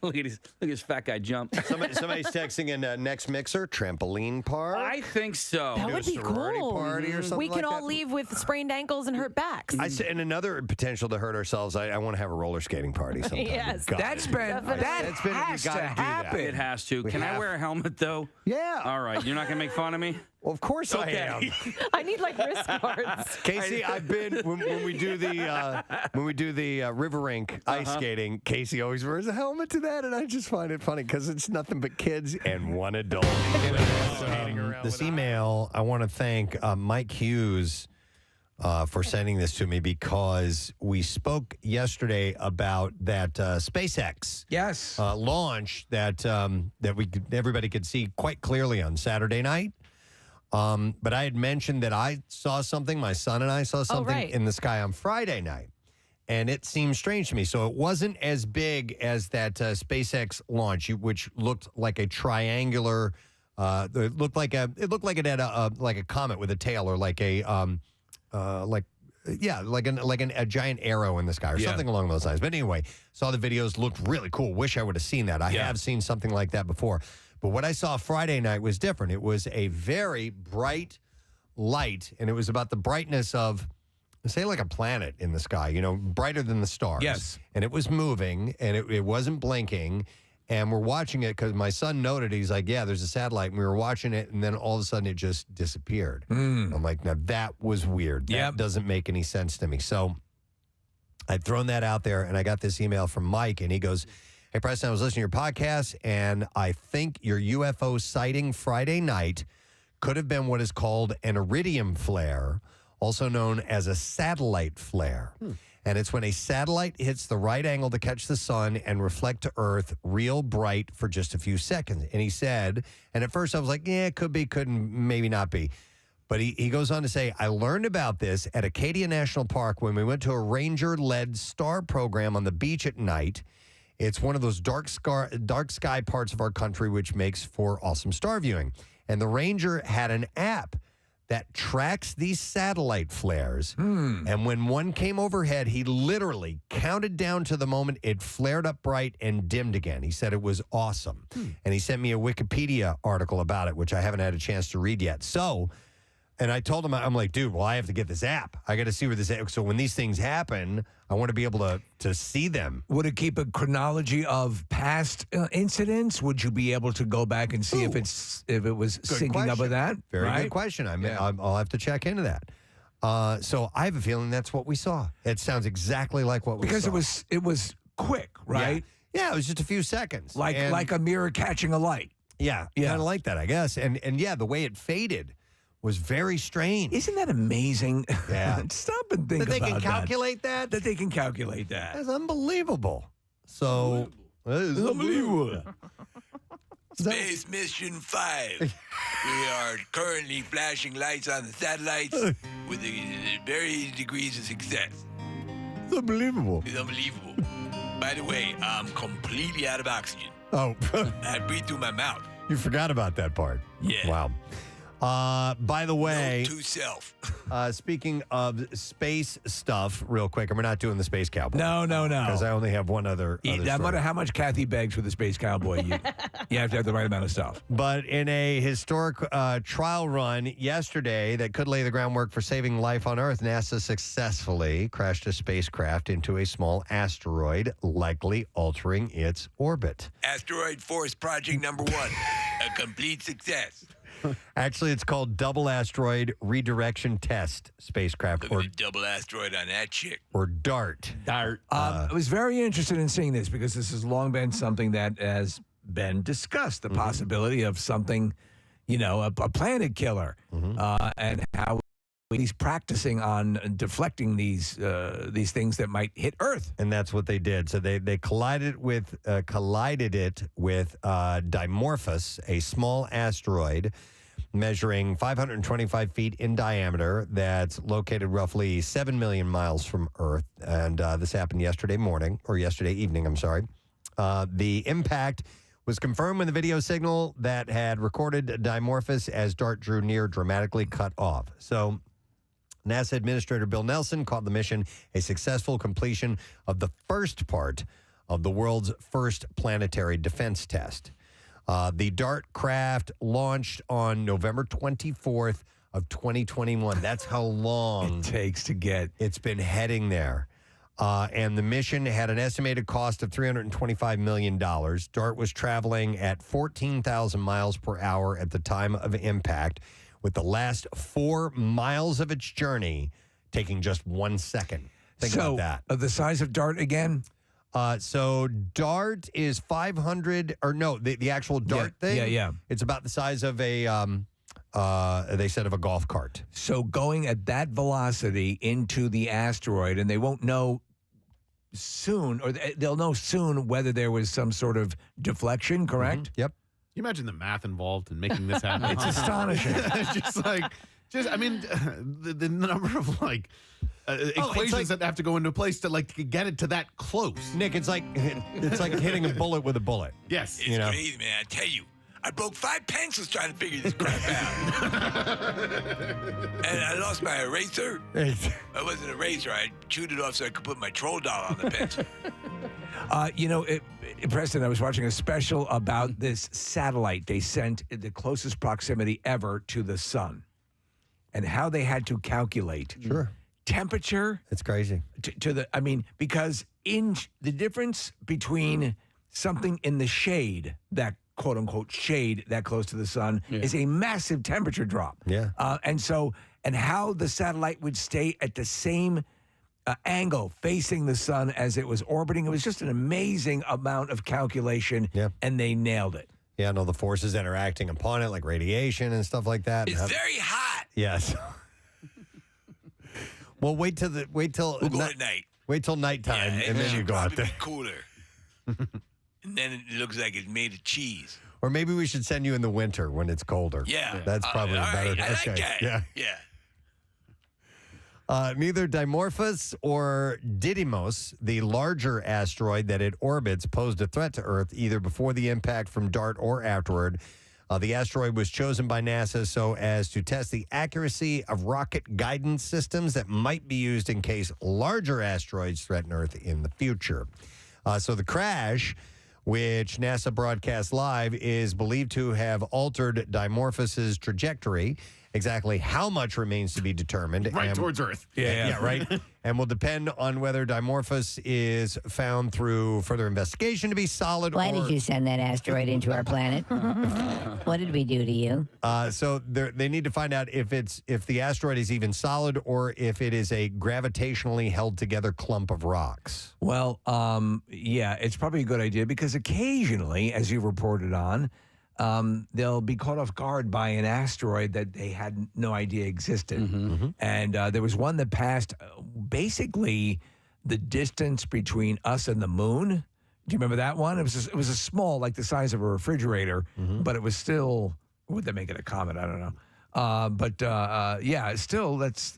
Look at this fat guy jump. Somebody's texting in next mixer, trampoline park. I think so. That would be sorority cool. party or something We can like all that. leave with sprained ankles and hurt backs. And another potential to hurt ourselves. I want to have a roller skating party sometime. Yes. God. That's been That's been- you has to gotta do that. happen. It has to. We Can I have- wear a helmet, though? Yeah. All right. You're not going to make fun of me? Well, of course I am. I need like wrist guards. Casey, I've been when we do the river rink ice skating. Casey always wears a helmet to that, and I just find it funny because it's nothing but kids and one adult. This email, I want to thank Mike Hughes for sending this to me because we spoke yesterday about that SpaceX launch that everybody could see quite clearly on Saturday night. But I had mentioned that I saw something, my son and I saw something in the sky on Friday night, and it seemed strange to me. So it wasn't as big as that SpaceX launch, which looked like a triangular. It looked like it had a comet with a tail, or like a a giant arrow in the sky or something along those lines. But anyway, saw the videos, looked really cool. Wish I would have seen that. I have seen something like that before. But what I saw Friday night was different. It was a very bright light, and it was about the brightness of, say, like a planet in the sky, brighter than the stars. Yes. And it was moving, and it wasn't blinking. And we're watching it because my son noted, he's like, yeah, there's a satellite. And we were watching it, and then all of a sudden it just disappeared. I'm like, now that was weird. That doesn't make any sense to me. So I'd thrown that out there, and I got this email from Mike, and he goes, hey, Preston, I was listening to your podcast, and I think your UFO sighting Friday night could have been what is called an iridium flare, also known as a satellite flare. And it's when a satellite hits the right angle to catch the sun and reflect to Earth real bright for just a few seconds. And he said, and at first I was like, yeah, it could be, couldn't, maybe not be. But he goes on to say, I learned about this at Acadia National Park when we went to a ranger-led star program on the beach at night. It's one of those dark sky parts of our country, which makes for awesome star viewing. And the ranger had an app that tracks these satellite flares. And when one came overhead, he literally counted down to the moment it flared up bright and dimmed again. He said it was awesome. And he sent me a Wikipedia article about it, which I haven't had a chance to read yet. So, and I told him, I'm like, dude, well, I have to get this app. I got to see where this is. So when these things happen, I want to be able to see them. Would it keep a chronology of past incidents? Would you be able to go back and see if it was syncing up with that? Very good question. I'll have to check into that. So I have a feeling that's what we saw. It sounds exactly like what we saw. Because it was quick, right? Yeah, it was just a few seconds. Like a mirror catching a light. Yeah, kind of like that, I guess. And yeah, the way it faded was very strange. Isn't that amazing? Yeah. Stop and think that they about can calculate that. That they can calculate that. That's unbelievable. So, it's unbelievable. Space Mission 5. We are currently flashing lights on the satellites with various degrees of success. It's unbelievable. It's unbelievable. By the way, I'm completely out of oxygen. Oh. I breathe through my mouth. You forgot about that part. Yeah. Wow. By the way, Note to self. Speaking of space stuff, real quick, and we're not doing the Space Cowboy. No. Because I only have one other No story. matter how much Kathy begs for the Space Cowboy, you have to have the right amount of stuff. But in a historic trial run yesterday that could lay the groundwork for saving life on Earth, NASA successfully crashed a spacecraft into a small asteroid, likely altering its orbit. Asteroid Force Project number 1. A complete success. Actually, it's called Double Asteroid Redirection Test Spacecraft, Look at the double asteroid on that chick. or DART. I was very interested in seeing this because this has long been something that has been discussed, the possibility of something, a planet killer, and how he's practicing on deflecting these things that might hit Earth. And that's what they did. So they collided it with Dimorphos, a small asteroid measuring 525 feet in diameter that's located roughly 7 million miles from Earth. And this happened yesterday evening, I'm sorry. The impact was confirmed when the video signal that had recorded Dimorphos as DART drew near dramatically cut off. So NASA Administrator Bill Nelson called the mission a successful completion of the first part of the world's first planetary defense test. The DART craft launched on November 24th of 2021. That's how long it takes to get. It's been heading there. And the mission had an estimated cost of $325 million. DART was traveling at 14,000 miles per hour at the time of impact, with the last 4 miles of its journey taking just 1 second. Think about that. The size of DART again? So DART is 500, or no, the actual DART thing? Yeah. It's about the size of they said of a golf cart. So going at that velocity into the asteroid, and they won't know soon, or they'll know soon whether there was some sort of deflection, correct? Yep. Can you imagine the math involved in making this happen? It's astonishing. It's the number of equations that have to go into place to get it to that close. Nick, it's like hitting a bullet with a bullet. Yes. It's crazy, man. I tell you. I broke 5 pencils trying to figure this crap out. And I lost my eraser. It wasn't an eraser. I chewed it off so I could put my troll doll on the pencil. Preston, I was watching a special about this satellite they sent in the closest proximity ever to the sun, and how they had to calculate temperature. It's crazy. Because in the difference between something in the shade, that quote unquote shade that close to the sun, is a massive temperature drop. Yeah. And how the satellite would stay at the same angle facing the sun as it was orbiting. It was just an amazing amount of calculation, and they nailed it. Yeah, no, the forces that are acting upon it, like radiation and stuff like that. It's very hot. Yes. Well, wait till We'll go at night. Wait till nighttime, and then you go out there. Be cooler. And then it looks like it's made of cheese. Or maybe we should send you in the winter when it's colder. Yeah. That's probably all better. right. I like that. Yeah. Neither Dimorphos or Didymos, the larger asteroid that it orbits, posed a threat to Earth either before the impact from DART or afterward. The asteroid was chosen by NASA so as to test the accuracy of rocket guidance systems that might be used in case larger asteroids threaten Earth in the future. So the crash, which NASA broadcast live, is believed to have altered Dimorphos's trajectory. Exactly how much remains to be determined. Right towards Earth. Yeah, right. And will depend on whether Dimorphos is found through further investigation to be solid. Why did you send that asteroid into our planet? What did we do to you? So they need to find out if the asteroid is even solid or if it is a gravitationally held together clump of rocks. Well, it's probably a good idea because occasionally, as you reported on, they'll be caught off guard by an asteroid that they had no idea existed. And there was one that passed basically the distance between us and the moon. Do you remember that one? It was a small, like the size of a refrigerator, but it was still, would they make it a comet? I don't know.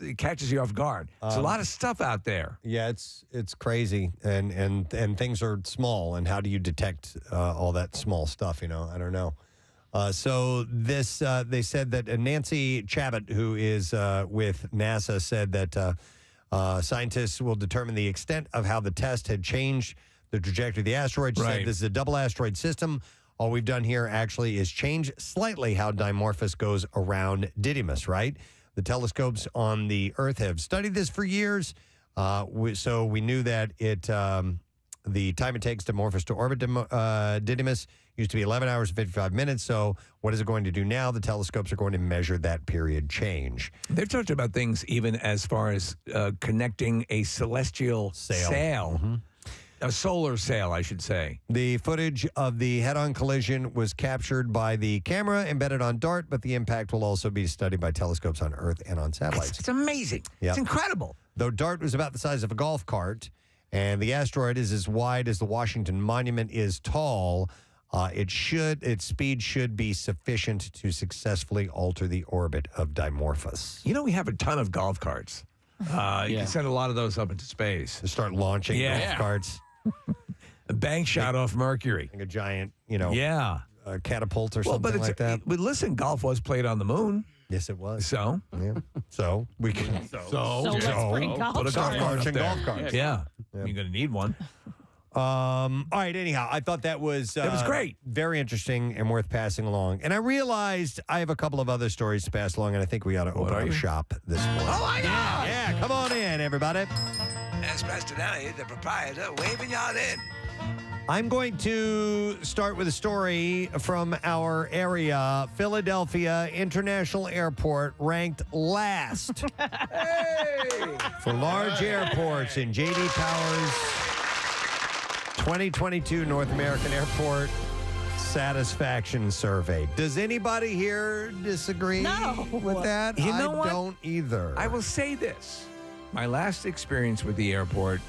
It catches you off guard. There's a lot of stuff out there. Yeah, it's crazy, and things are small. And how do you detect all that small stuff? I don't know. So this, they said that Nancy Chabot, who is with NASA, said that scientists will determine the extent of how the test had changed the trajectory of the asteroid. She said this is a double asteroid system. All we've done here actually is change slightly how Dimorphos goes around Didymus, right? The telescopes on the Earth have studied this for years. So we knew that the time it takes Dimorphos to orbit Didymus used to be 11 hours and 55 minutes. So what is it going to do now? The telescopes are going to measure that period change. They've talked about things even as far as connecting a celestial sail. A solar sail, I should say. The footage of the head-on collision was captured by the camera embedded on DART, but the impact will also be studied by telescopes on Earth and on satellites. It's amazing. Yep. It's incredible. Though DART was about the size of a golf cart, and the asteroid is as wide as the Washington Monument is tall, its speed should be sufficient to successfully alter the orbit of Dimorphos. You know, we have a ton of golf carts. You can send a lot of those up into space. To start launching golf carts. A bank shot off Mercury. Like a giant, catapult or something like that. But listen, golf was played on the moon. Yes, it was. So? Yeah. So we can. So let's bring put a golf golf cart and there. golf carts. Yeah. You're going to need one. All right. Anyhow, I thought that was great, very interesting, and worth passing along. And I realized I have a couple of other stories to pass along, and I think we ought to open up shop this morning. Oh my God! Yeah, come on in, everybody. That's Preston Elliott, the proprietor, waving y'all in. I'm going to start with a story from our area. Philadelphia International Airport ranked last for large airports in J.D. Power's 2022 North American Airport Satisfaction Survey. Does anybody here disagree with that? You know what? I don't either. I will say this. My last experience with the airport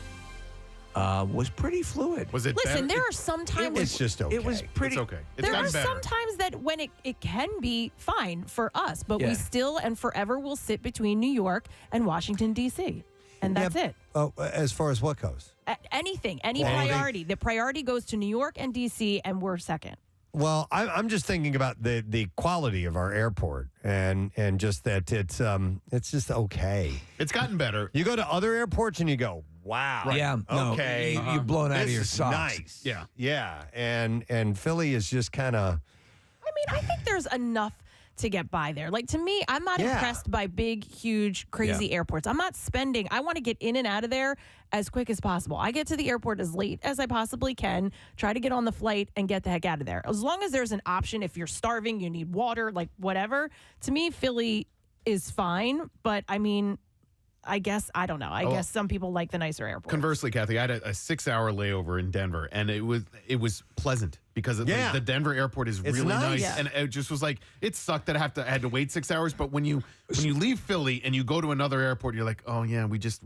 was pretty fluid. Was it Listen, there are some times It's just okay. It was pretty. It's okay. It's there are gotten better. some times that when it can be fine for us, but we still and forever will sit between New York and Washington, D.C. And that's it. Oh, as far as what goes? Anything, any priority. The priority goes to New York and D.C., and we're second. Well, I'm just thinking about the quality of our airport and just that it's just okay. It's gotten better. You go to other airports and you go, wow. Right. Yeah. No, Okay. you're blown out of This your is socks. Nice. Yeah. Yeah. And Philly is just kind of. I mean, I think there's enough to get by there. Like, to me, I'm not impressed by big, huge, crazy airports. I'm not spending. I want to get in and out of there as quick as possible. I get to the airport as late as I possibly can, try to get on the flight and get the heck out of there. As long as there's an option, if you're starving, you need water, like whatever. To me, Philly is fine. But I mean, I guess, I don't know. I guess some people like the nicer airport. Conversely, Kathy, I had a 6-hour layover in Denver, and it was pleasant because the Denver airport is really nice. Yeah. And it just was like, it sucked that I had to wait 6 hours. But when you leave Philly and you go to another airport, you're like, oh yeah, we just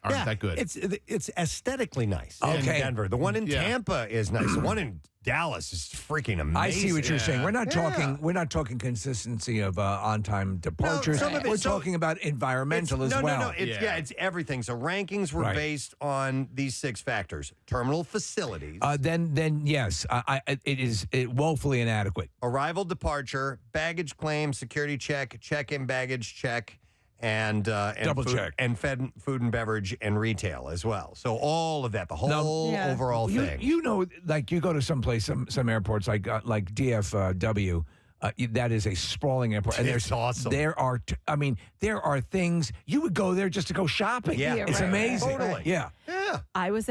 aren't that good. It's aesthetically nice in Okay. Denver. The one in Tampa is nice. The one in Dallas is freaking amazing. I see what you're saying. We're not talking consistency of on-time departures. some of it- We're so- talking about environmental as well. No. It's everything. So rankings were based on these 6 factors: terminal facilities, Then yes, it is woefully inadequate. arrival, departure, baggage claim, security check, check-in baggage check, and Double food, check. and food and beverage and retail as well. So all of that, the whole overall thing. You know, like you go to some airports like DFW. That is a sprawling airport, and It's awesome. There are things you would go there just to go shopping. Yeah, it's right. amazing. Totally. Yeah. I was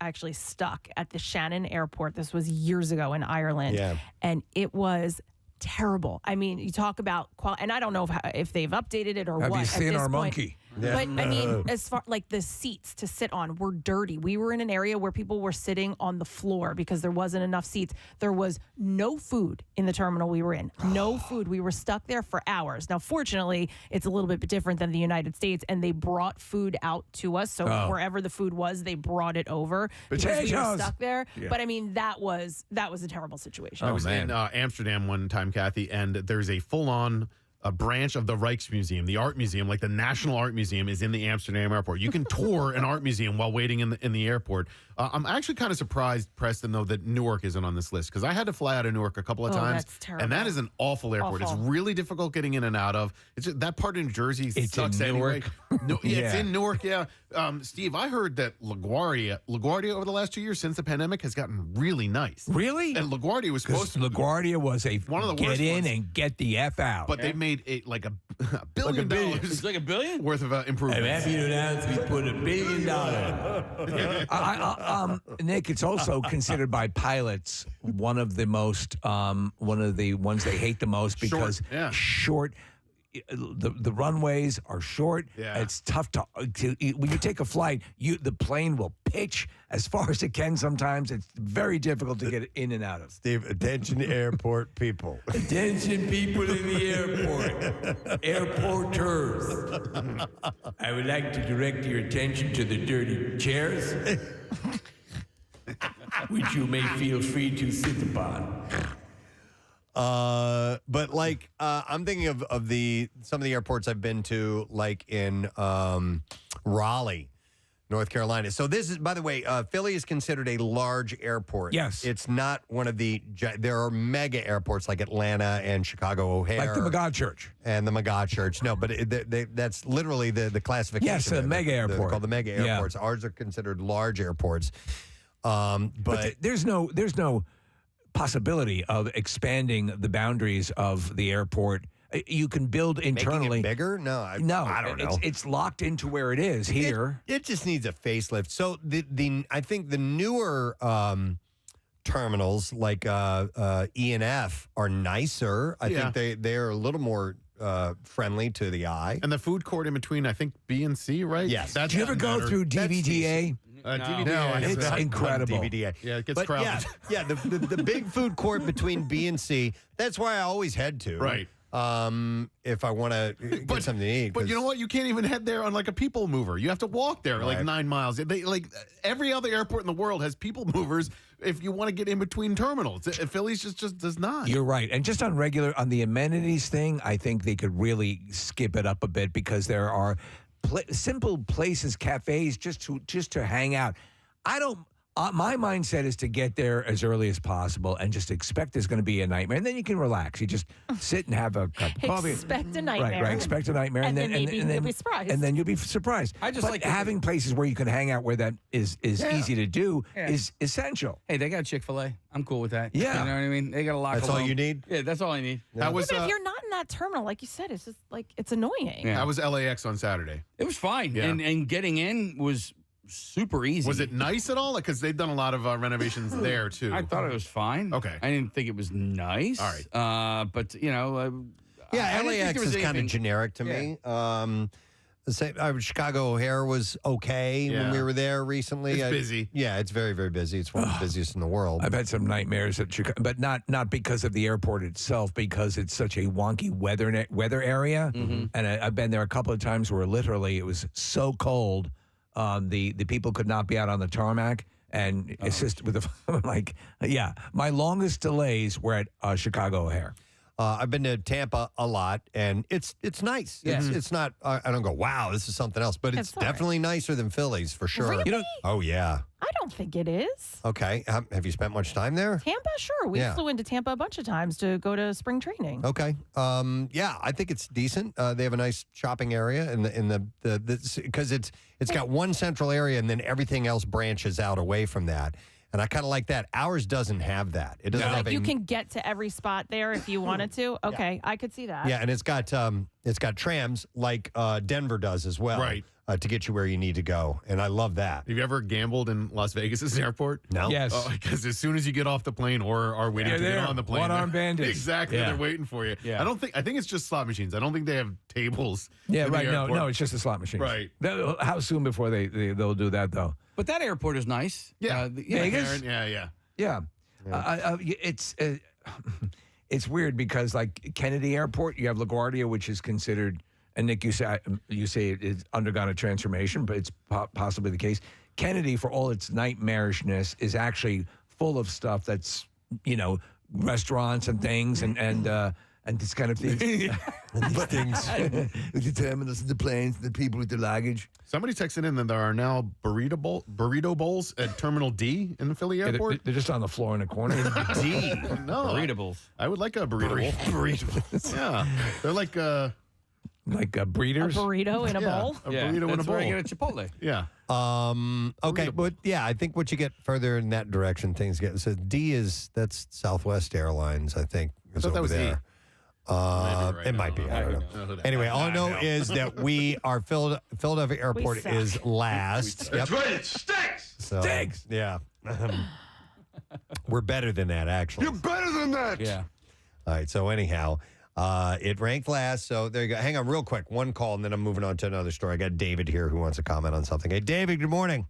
actually stuck at the Shannon Airport. This was years ago in Ireland. Yeah. And it was terrible. I mean, you talk about and I don't know if they've updated it or Have what. you seen at this our point. monkey? Yeah. But I mean, as far like the seats to sit on were dirty. We were in an area where people were sitting on the floor because there wasn't enough seats. There was no food in the terminal we were in. No food. We were stuck there for hours. Now, fortunately, it's a little bit different than the United States, and they brought food out to us. So wherever the food was, they brought it over. Because we were Potatoes! stuck there. Yeah. But I mean, that was a terrible situation. I was in Amsterdam one time, Kathy, and there's a full-on branch of the Rijksmuseum, the art museum, like the National Art Museum, is in the Amsterdam airport. You can tour an art museum while waiting in the airport. I'm actually kind of surprised, Preston, though, that Newark isn't on this list, because I had to fly out of Newark a couple of times, that's terrible. and that is an awful airport. Awful. It's really difficult getting in and out of. It's just, that part of New Jersey sucks in anyway. Newark? No, yeah, it's Yeah. in Newark. Yeah, Steve, I heard that LaGuardia over the last 2 years since the pandemic has gotten really nice. Really? And LaGuardia was supposed to. LaGuardia was one of the get worst in ones. and get the F out. But they made it like $1 billion. It's like $1 billion worth of improvement. I'm happy to announce we put $1 billion. Nick, it's also considered by pilots one of the most, one of the ones they hate the most because short. The runways are short. Yeah. It's tough to when you take a flight. The plane will pitch as far as it can. Sometimes it's very difficult to get in and out of. Steve, attention airport people. Attention people in the airport. Airporters. I would like to direct your attention to the dirty chairs, which you may feel free to sit upon. But like I'm thinking of some of the airports I've been to, like in Raleigh, North Carolina. So this is, by the way, Philly is considered a large airport. Yes. It's not one of there are mega airports like Atlanta and Chicago O'Hare. Like the McGaw Church. And the McGaw Church. No, but that's literally the classification. Yes, a mega airport. They're called the mega Yeah. airports. Ours are considered large airports. But there's no possibility of expanding the boundaries of the airport. You can build internally. Making it bigger? No, I don't know. It's locked into where it is here. It just needs a facelift. So I think the newer terminals like E and F are nicer. I think they are a little more friendly to the eye. And the food court in between, I think B and C, right? Yes. Did you ever go through DVDA? DVDA. It's incredible. DVDA. Yeah, it gets But crowded. yeah, the big food court between B and C. That's why I always head to. Right. If I want to get something to eat. But you know what? You can't even head there on like a people mover. You have to walk there like 9 miles. They like every other airport in the world has people movers if you want to get in between terminals. Philly's just does not. You're right. And just on the amenities thing, I think they could really skip it up a bit because there are simple places, cafes, just to hang out. I don't. My mindset is to get there as early as possible and just expect there's going to be a nightmare, and then you can relax. You just sit and have a cup of coffee. Expect a nightmare. Right. Expect a nightmare, and then you'll be surprised. And then you'll be surprised. I just but like having places where you can hang out where that is easy to do is essential. Hey, they got Chick-fil-A. I'm cool with that. Yeah. You know what I mean? They got a locker That's all room. you need? Yeah, that's all I need. That was but if you're not in that terminal, like you said, it's just like it's annoying. Yeah. That was LAX on Saturday. It was fine. Yeah. And getting in was super easy. Was it nice at all? Because they've done a lot of renovations there too. I thought it was fine. Okay. I didn't think it was nice. All right. But, you know. Yeah, I didn't think LAX there was is kind of anything- generic to me. Chicago O'Hare was okay when we were there recently. It's busy. Yeah, it's very, very busy. It's one of the busiest in the world. I've had some nightmares at Chicago, but not because of the airport itself, because it's such a wonky weather area. Mm-hmm. And I've been there a couple of times where literally it was so cold, the people could not be out on the tarmac and assist with the my longest delays were at Chicago O'Hare. I've been to Tampa a lot, and it's nice. Yeah. It's not. I don't go, wow, this is something else, but it's It's all right. definitely nicer than Philly's for sure. Really? Oh yeah. I don't think it is. Okay. Have you spent much time there? Tampa, sure. We Yeah. flew into Tampa a bunch of times to go to spring training. Okay. Yeah, I think it's decent. They have a nice shopping area in the because it's got one central area and then everything else branches out away from that. And I kind of like that. Ours doesn't have that. It doesn't have Like you can get to every spot there if you wanted to. Okay, I could see that. Yeah, and it's got trams like Denver does as well, Right. To get you where you need to go. And I love that. Have you ever gambled in Las Vegas's airport? No. Yes. Because as soon as you get off the plane or are waiting They're to get there. on the plane, One-armed bandits. Exactly, Yeah. they're waiting for you. Yeah. I think it's just slot machines. I don't think they have tables. Yeah, in the right. No, airport. it's just a slot machine. Right. How soon before they'll do that though? But that airport is nice. Yeah. Vegas? Yeah. Yeah. It's weird because like Kennedy Airport, you have LaGuardia, which is considered, and Nick, you say it's undergone a transformation, but it's possibly the case. Kennedy, for all its nightmarishness, is actually full of stuff that's, restaurants and things and and this kind of thing. These things. With the terminals and the planes and the people with the luggage. Somebody texted in that there are now burrito bowls at Terminal D in the Philly airport. They're just on the floor in the corner. D? No. Burrito bowls. I would like a burrito bowl. Burritos. Yeah. They're like breeders? A burrito in a bowl? A burrito in a That's bowl. where I get a Chipotle. Yeah. Okay, but yeah, I think once you get further in that direction, things get. So D that's Southwest Airlines, I think. I thought that was there. It might be. I don't know. Anyway, all I know is that Philadelphia Airport is last. That's right, it stinks. Stinks. Yeah. We're better than that, actually. You're better than that. Yeah. All right. So anyhow, it ranked last. So there you go. Hang on, real quick. One call, and then I'm moving on to another story. I got David here who wants to comment on something. Hey, David. Good morning.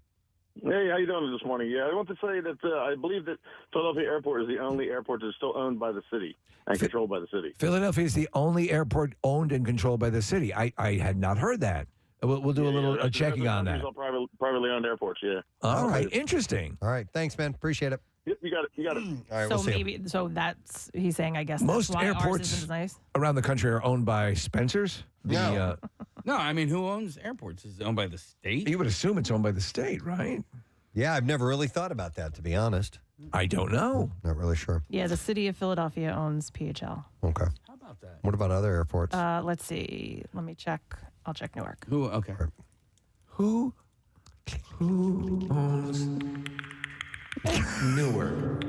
Hey, how you doing this morning? Yeah, I want to say that I believe that Philadelphia Airport is the only airport that's still owned by the city and controlled by the city. Philadelphia is the only airport owned and controlled by the city. I had not heard that. We'll do a little checking on that. These are privately owned airports, yeah. All right, interesting. All right, thanks, man. Appreciate it. Yep, you got it. All right, So we'll see. maybe, so that's, he's saying, I guess, Most that's why ours airports isn't as nice. around the country are owned by Spencer's. No. No, I mean, who owns airports? Is it owned by the state? You would assume it's owned by the state, right? Yeah, I've never really thought about that, to be honest. I don't know. Not really sure. Yeah, the city of Philadelphia owns PHL. Okay. How about that? What about other airports? Let's see. Let me check. I'll check Newark. Who? Okay. Who owns Newark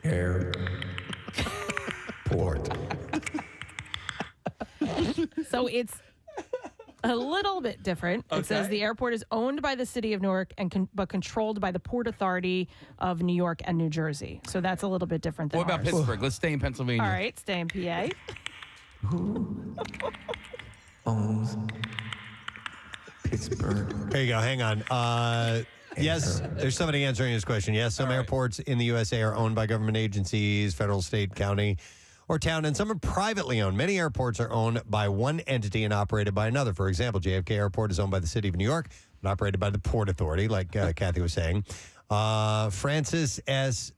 Airport? So it's a little bit different. It says the airport is owned by the city of Newark but controlled by the Port Authority of New York and New Jersey. So that's a little bit different than What about ours. Pittsburgh? Let's stay in Pennsylvania. All right, stay in PA. Who owns Pittsburgh? There you go. Hang on. Yes, there's somebody answering this question. Yes, some airports in the USA are owned by government agencies, federal, state, county, or town, and some are privately owned. Many airports are owned by one entity and operated by another. For example, JFK Airport is owned by the city of New York and operated by the Port Authority, like Kathy was saying. Francis S.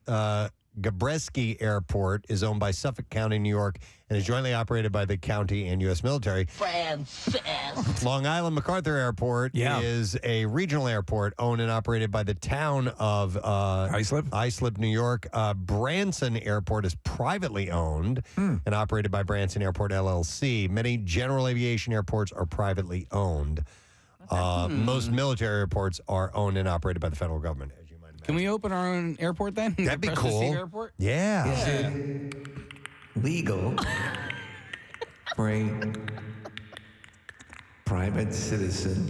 Gabreski Airport is owned by Suffolk County, New York, and is jointly operated by the county and U.S. military. Francis. Long Island MacArthur Airport is a regional airport owned and operated by the town of Islip, New York. Branson Airport is privately owned and operated by Branson Airport, LLC. Many general aviation airports are privately owned. Most military airports are owned and operated by the federal government, as you might imagine. Can we open our own airport then? That'd be Preston cool. Steve Airport? Yeah. Is it legal for a private citizen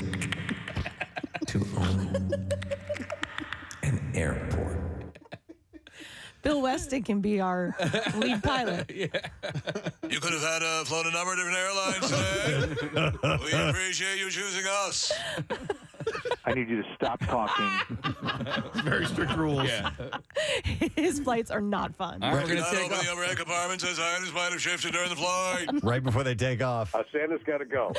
to own an airport? Bill Weston can be our lead pilot. You could have had flown a number of different airlines today. We appreciate you choosing us. I need you to stop talking. Very strict rules. Yeah. His flights are not fun. All right, we're going Not to take open off. the overhead compartments as items might have shifted during the flight. Right before they take off. Santa's got to go.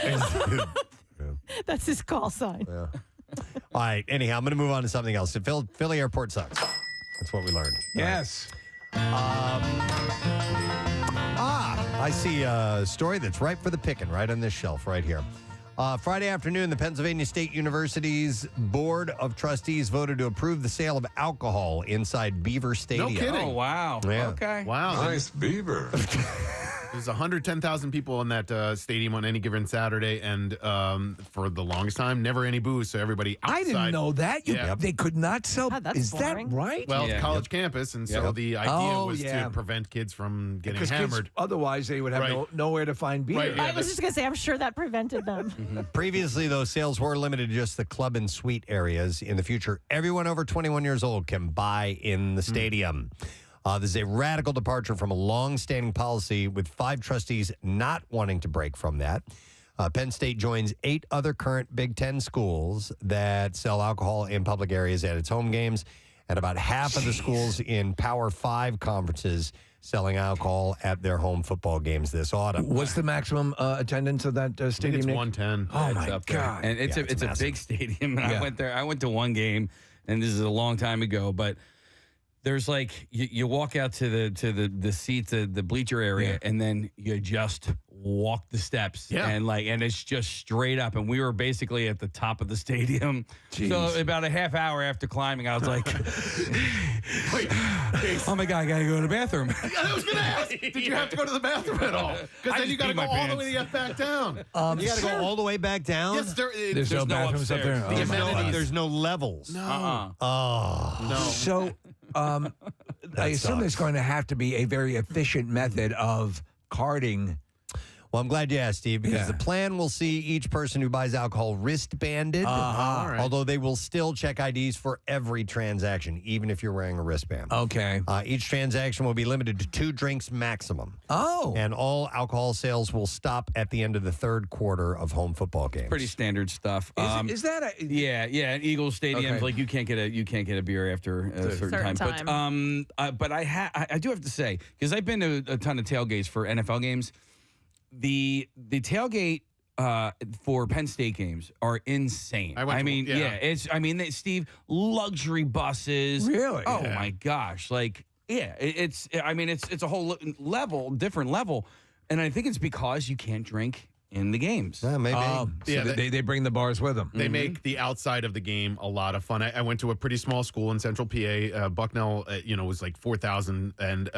That's his call sign. Yeah. All right. Anyhow, I'm going to move on to something else. Philly Airport sucks. That's what we learned. Yes. I see a story that's ripe for the picking right on this shelf right here. Friday afternoon, the Pennsylvania State University's Board of Trustees voted to approve the sale of alcohol inside Beaver Stadium. No kidding. Oh, wow. Yeah. Okay. Wow. Nice beaver. There's 110,000 people in that stadium on any given Saturday, and for the longest time, never any booze, so everybody outside. I didn't know that. They could not sell. God, that's Is boring. that right? Well, it's college campus, and so the idea was yeah. to prevent kids from getting Because kids, hammered. otherwise, they would have nowhere to find beer. Right, yeah, I was just going to say, I'm sure that prevented them. Previously, those sales were limited to just the club and suite areas. In the future, everyone over 21 years old can buy in the stadium. This is a radical departure from a long-standing policy, with 5 trustees not wanting to break from that. Penn State joins 8 other current Big Ten schools that sell alcohol in public areas at its home games, and about half of the schools in Power 5 conferences selling alcohol at their home football games this autumn. What's the maximum attendance of that stadium? It's Nick? 110. Oh, It's my up there. God. And it's a big stadium. And I went there. I went to one game, and this is a long time ago, but there's like you walk out to the seats, the bleacher area, and then you just walk the steps, and it's just straight up. And we were basically at the top of the stadium. Jeez. So about a half hour after climbing, I was like, "Oh my god, I gotta go to the bathroom." I was gonna ask, did you have to go to the bathroom at all? Because then you gotta go all the way back down. You gotta go all the way back down. Yes, There's no bathrooms up there. There's no levels. No. Oh. No. So I assume there's going to have to be a very efficient method of carding. Well, I'm glad you asked, Steve, because the plan will see each person who buys alcohol wristbanded, although they will still check IDs for every transaction, even if you're wearing a wristband. Okay. Each transaction will be limited to 2 drinks maximum. Oh. And all alcohol sales will stop at the end of the third quarter of home football games. Pretty standard stuff. Is that a... Yeah, at Eagles Stadiums, like you can't get a beer after a certain time. But I do have to say, because I've been to a ton of tailgates for NFL games. The tailgate for Penn State games are insane. Steve, luxury buses. Really? Oh my gosh! It's a whole different level, and I think it's because you can't drink in the games. Maybe. They bring the bars with them. They make the outside of the game a lot of fun. I went to a pretty small school in Central PA. Bucknell, was like 4,000, and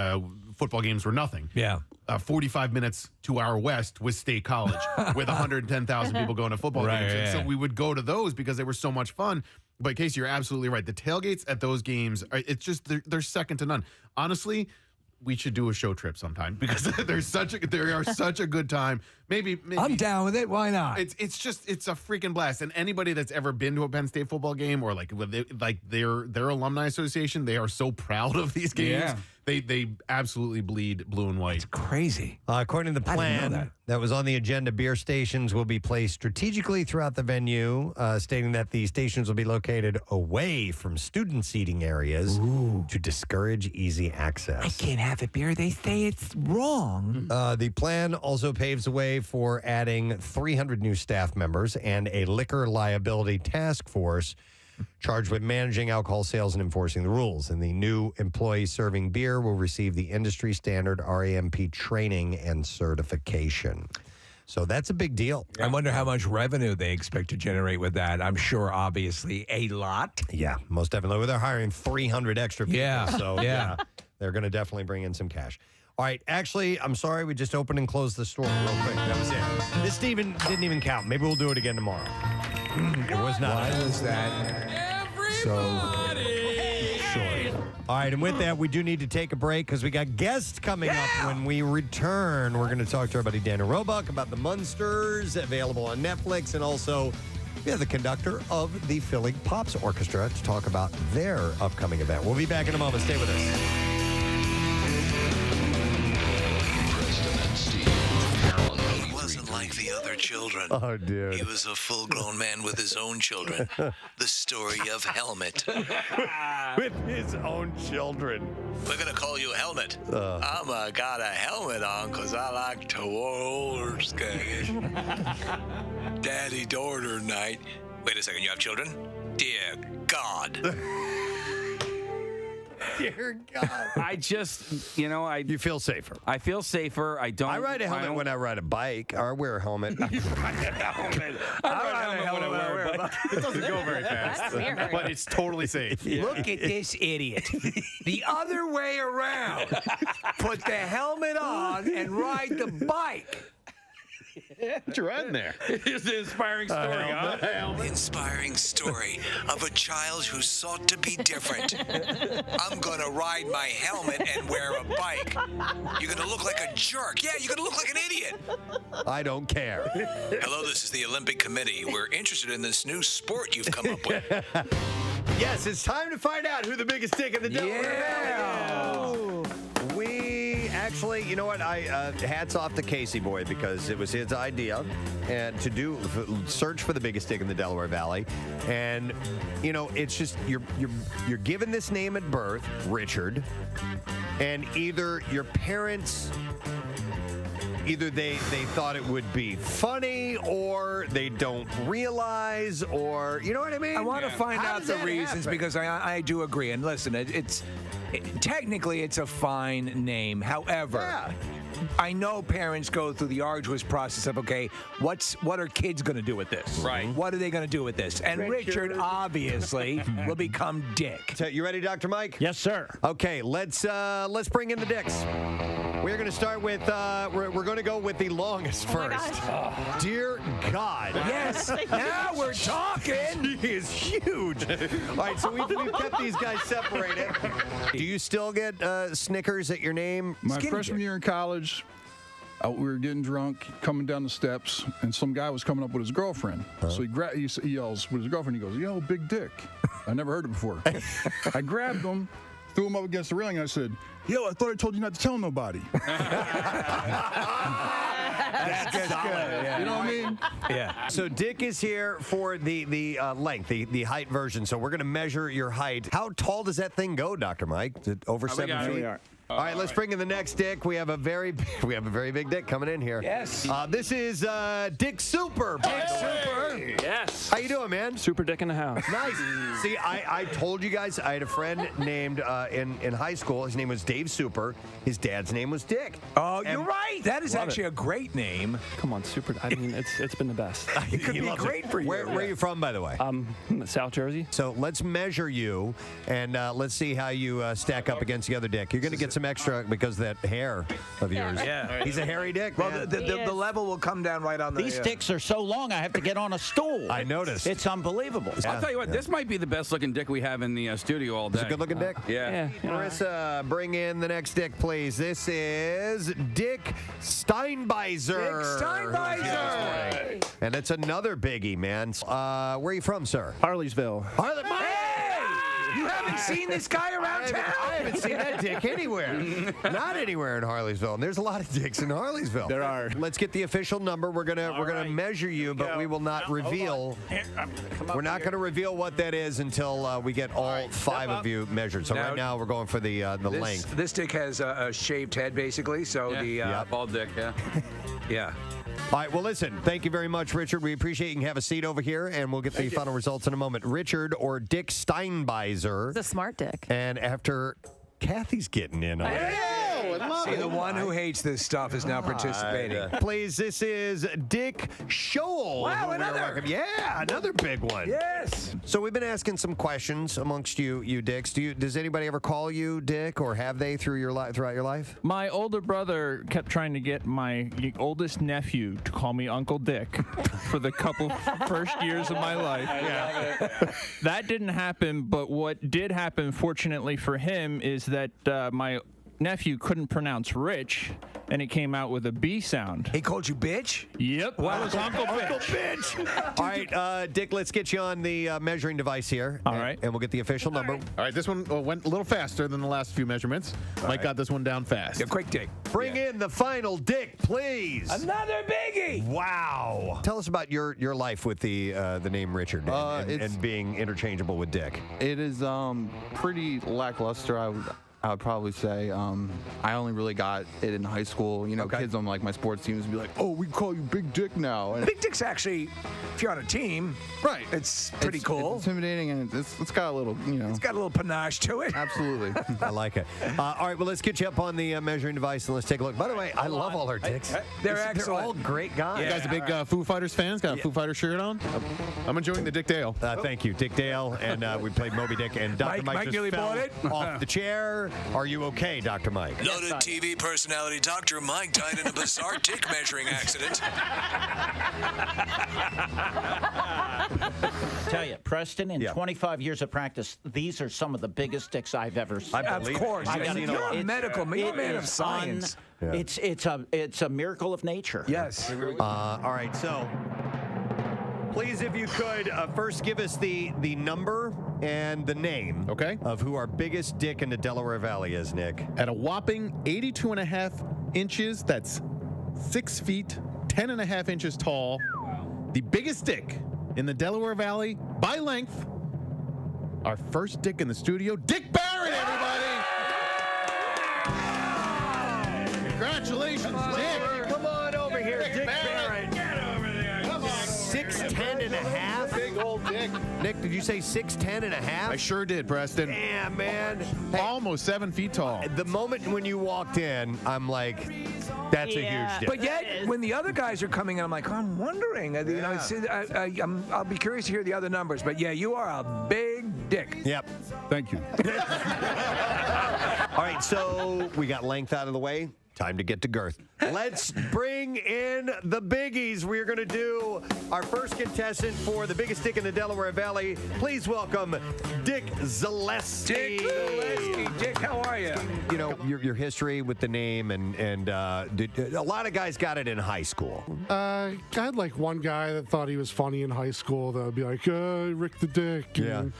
football games were nothing. Yeah. 45 minutes to our west was State College with 110,000 people going to football games. And so we would go to those because they were so much fun. But Casey, you're absolutely right. The tailgates at those games, it's just they're second to none. Honestly, we should do a show trip sometime because they are such a good time. Maybe I'm down with it. Why not? It's a freaking blast. And anybody that's ever been to a Penn State football game or like their alumni association, they are so proud of these games. Yeah. They absolutely bleed blue and white. It's crazy. According to the plan that was on the agenda, beer stations will be placed strategically throughout the venue, stating that the stations will be located away from student seating areas to discourage easy access. I can't have a beer. They say it's wrong. The plan also paves the way for adding 300 new staff members and a liquor liability task force charged with managing alcohol sales and enforcing the rules. And the new employees serving beer will receive the industry standard RAMP training and certification. So that's a big deal. I wonder how much revenue they expect to generate with that. I'm sure, obviously, a lot. Yeah, most definitely. Well, they're hiring 300 extra people. Yeah. So, they're going to definitely bring in some cash. All right, actually, I'm sorry, we just opened and closed the store real quick. That was it. This didn't even count. Maybe we'll do it again tomorrow. It was not. Why was that so short? All right, and with that, we do need to take a break because we got guests coming up when we return. We're going to talk to our buddy Dana Roebuck about the Munsters, available on Netflix, and also we have the conductor of the Philly Pops Orchestra to talk about their upcoming event. We'll be back in a moment. Stay with us. Like the other children. Oh, dude. He was a full-grown man with his own children. The story of Helmet. With his own children. We're going to call you Helmet. I'm got a helmet on because I like to roller skate. Daddy-daughter night. Wait a second, you have children? Dear God. Dear God. I just, you feel safer. I feel safer. I don't. I ride a helmet when I ride a bike, or I wear a helmet. I ride a helmet when I wear a bike. It doesn't go very fast, but it's totally safe. Look at this idiot. The other way around. Put the helmet on and ride the bike. What you riding there? It's an inspiring story, huh? The inspiring story of a child who sought to be different. I'm going to ride my helmet and wear a bike. You're going to look like a jerk. Yeah, you're going to look like an idiot. I don't care. Hello, this is the Olympic Committee. We're interested in this new sport you've come up with. Yes, it's time to find out who the biggest dick in the Delaware Valley is. Actually, you know what? Hats off to Casey Boy because it was his idea and to search for the biggest dick in the Delaware Valley. And it's just you're given this name at birth, Richard, and either your parents. Either they thought it would be funny or they don't realize or, you know what I mean? I want to find out the reasons because I do agree. And listen, technically, it's a fine name. However, I know parents go through the arduous process of, okay, what are kids going to do with this? Right. What are they going to do with this? And Richard obviously will become Dick. So, you ready, Dr. Mike? Yes, sir. Okay, let's bring in the dicks. We're going to start with we're going to go with the longest first. Dear God. Yes. Now we're talking. He is huge. All right, so we've kept these guys separated. Do you still get Snickers at your name? My freshman year in college, we were getting drunk, coming down the steps, and some guy was coming up with his girlfriend. So he yells with his girlfriend. He goes, "Yo, big dick." I never heard it before. I grabbed him, threw him up against the railing, and I said, "Yo, I thought I told you not to tell nobody." That's good. Yeah. You know what I mean? Yeah. So Dick is here for the length, the height version. So we're going to measure your height. How tall does that thing go, Dr. Mike? Is it over 7 feet? We are. All right, let's bring in the next Dick. We have a very big Dick coming in here. Yes. This is Dick Super. Dick Super. Yes. How you doing, man? Super Dick in the house. Nice. See, I told you guys I had a friend named in high school. His name was Dave Super. His dad's name was Dick. Oh, you're right. That is actually a great name. Come on, Super. I mean, it's been the best. It could be great for you. Where are you from, by the way? South Jersey. So let's measure you, and let's see how you stack up against the other Dick. You're going to get some extra because of that hair of yours. Yeah. He's a hairy Dick, Well, man. the level will come down right on the... These sticks are so long, I have to get on a stool. I noticed. It's unbelievable. Yeah. I'll tell you what, this might be the best looking Dick we have in the studio all day. It's a good-looking Dick? Yeah. Marissa, bring in the next Dick, please. This is Dick Steinbeiser. Dick Steinbeiser. And it's another biggie, man. Where are you from, sir? Harleysville. You haven't seen this guy around town? I haven't seen that Dick anywhere. Not anywhere in Harleysville. And there's a lot of Dicks in Harleysville. There are. Let's get the official number. We're gonna measure you, but we will not reveal. We're not going to reveal what that is until we get all 5 of you measured. So right now we're going for the length. This Dick has a shaved head, basically. So bald Dick, yeah. Yeah. All right, well, listen, thank you very much, Richard. We appreciate you can have a seat over here, and we'll get the final results in a moment. Richard or Dick Steinbeiser. The smart Dick. And after Kathy's getting in on it. See, the one who hates this stuff is now participating. Please, this is Dick Scholl. Wow, another. Yeah, another big one. Yes. So we've been asking some questions amongst you Dicks. Does anybody ever call you Dick, or have they throughout your life? My older brother kept trying to get my oldest nephew to call me Uncle Dick for the first years of my life. Yeah. That didn't happen, but what did happen, fortunately for him, is that my nephew couldn't pronounce rich, and it came out with a B sound. He called you bitch? Yep. Wow. That was Uncle Bitch. All right, Dick, let's get you on the measuring device here. All right. And we'll get the official number. All right, this one went a little faster than the last few measurements. Mike got this one down fast. Yeah, quick, Dick. Bring in the final Dick, please. Another biggie. Wow. Tell us about your life with the name Richard and being interchangeable with Dick. It is pretty lackluster, I would probably say. I only really got it in high school. You know, kids on like my sports teams would be like, "Oh, we call you Big Dick now." And Big Dick's actually, if you're on a team, right? It's pretty cool. It's intimidating, and it's got a little, It's got a little panache to it. Absolutely. I like it. All right, well, let's get you up on the measuring device and let's take a look. By the way, I love all our Dicks. They're excellent. They're all great guys. You guys a big Foo Fighters fans? Got a Foo Fighters shirt on? I'm enjoying the Dick Dale. Thank you, Dick Dale, and we played Moby Dick, and Dr. Mike just nearly fell bought it. off the chair. Are you okay, Dr. Mike? Noted TV personality Dr. Mike died in a bizarre dick measuring accident. Tell you, Preston, in 25 years of practice, these are some of the biggest dicks I've ever seen. Of course. You're a man of science. It's a miracle of nature. Yes. All right, so please, if you could, first give us the number and the name of who our biggest dick in the Delaware Valley is, Nick. At a whopping 82.5 inches, that's 6 feet, 10.5 inches tall. The biggest dick in the Delaware Valley by length. Our first dick in the studio, Dick Barrett, everybody! Congratulations, Dick! Come on over here, Dick Barrett. Get over there. Come on. 6'10" and a half. Big old Dick. Nick, did you say 6'10" and a half? I sure did, Preston. Damn, man. Hey, almost 7 feet tall. The moment when you walked in, I'm like, that's a huge dick. But yet, when the other guys are coming in, I'm like, I'm wondering. You know, I'll be curious to hear the other numbers. But yeah, you are a big dick. Yep. Thank you. All right, so we got length out of the way. Time to get to girth. Let's bring in the biggies. We're going to do our first contestant for the biggest dick in the Delaware Valley. Please welcome Dick Zaleski. Dick Zaleski. Dick, how are you? You know, your history with the name, and a lot of guys got it in high school. I had like one guy that thought he was funny in high school that would be like, Rick the Dick. And,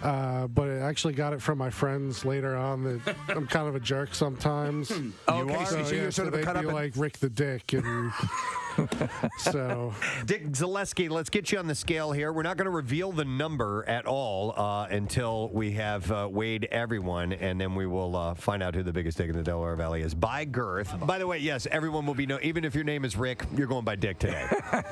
but I actually got it from my friends later on that I'm kind of a jerk sometimes. Okay, so you're sort of a cut up. Like Rick the Dick, and so Dick Zaleski, let's get you on the scale here. We're not going to reveal the number at all until we have weighed everyone, and then we will find out who the biggest dick in the Delaware Valley is by girth. By the way, yes, everyone will be even if your name is Rick, you're going by Dick today.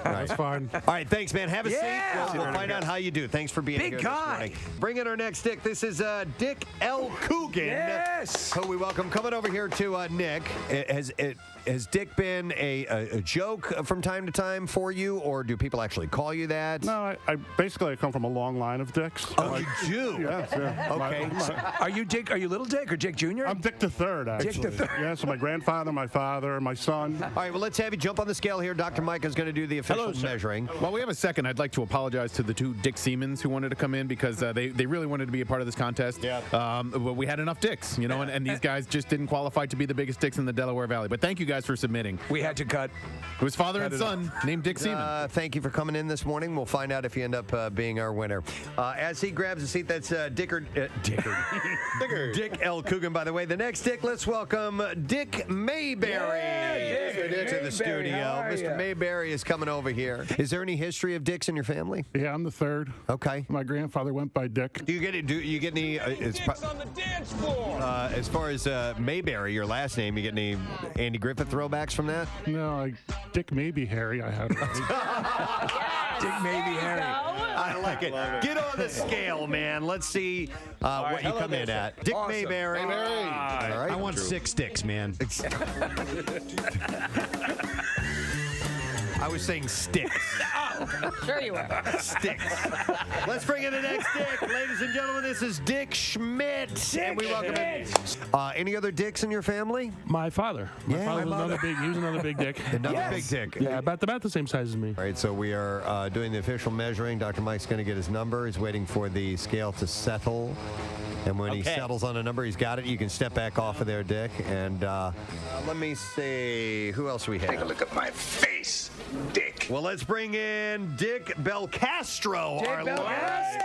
That's fine. All right, thanks, man. Have a seat. We'll find out how you do. Thanks for being big here guy. this morning. Bring in our next Dick. This is Dick L. Coogan. Yes. Who we welcome. Coming over here to Nick. Has Dick been a joke from time to time for you, or do people actually call you that? No, I basically come from a long line of Dicks. Oh, you do? Yes, yeah. Okay. Are you Dick? Are you Little Dick or Dick Jr.? I'm Dick the Third, actually. Dick the Third. Yeah, so my grandfather, my father, my son. All right, well, let's have you jump on the scale here. Dr. Mike is going to do the official measuring. While we have a second, I'd like to apologize to the two Dick Siemens who wanted to come in because they really wanted to be a part of this contest. Yeah. But we had enough dicks, you know, and these guys just didn't qualify to be the biggest dicks in the Delaware Valley. But thank you guys for submitting. We had to cut. It was father and son named Dick Seaman. Thank you for coming in this morning. We'll find out if you end up being our winner. As he grabs a seat, that's Dick L. Coogan, by the way. The next Dick, let's welcome Dick Mayberry to the studio. Mr. Mayberry is coming over here. Is there any history of Dicks in your family? Yeah, I'm the third. Okay. My grandfather went by Dick. Do you get any? Dicks on the dance floor. As far as Mayberry, your last name, you get any Andy Griffith throwbacks from that? No, Dick maybe Harry. I have. Dick maybe Harry. I like it. Get on the scale, man. Let's see what you come in at. Dick Mayberry. All right. I want 6 dicks, man. I was saying sticks. Sure you were. Sticks. Let's bring in the next Dick. Ladies and gentlemen, this is Dick Schmidt. And we welcome in. Any other Dicks in your family? My father. My father was another big. He was another big Dick. Another big Dick. Yeah, about the same size as me. All right, so we are doing the official measuring. Dr. Mike's going to get his number. He's waiting for the scale to settle. And when he settles on a number, he's got it. You can step back off of there, Dick. And let me see. Who else we have? Take a look at my face, Dick. Well, let's bring in Dick Belcastro, our last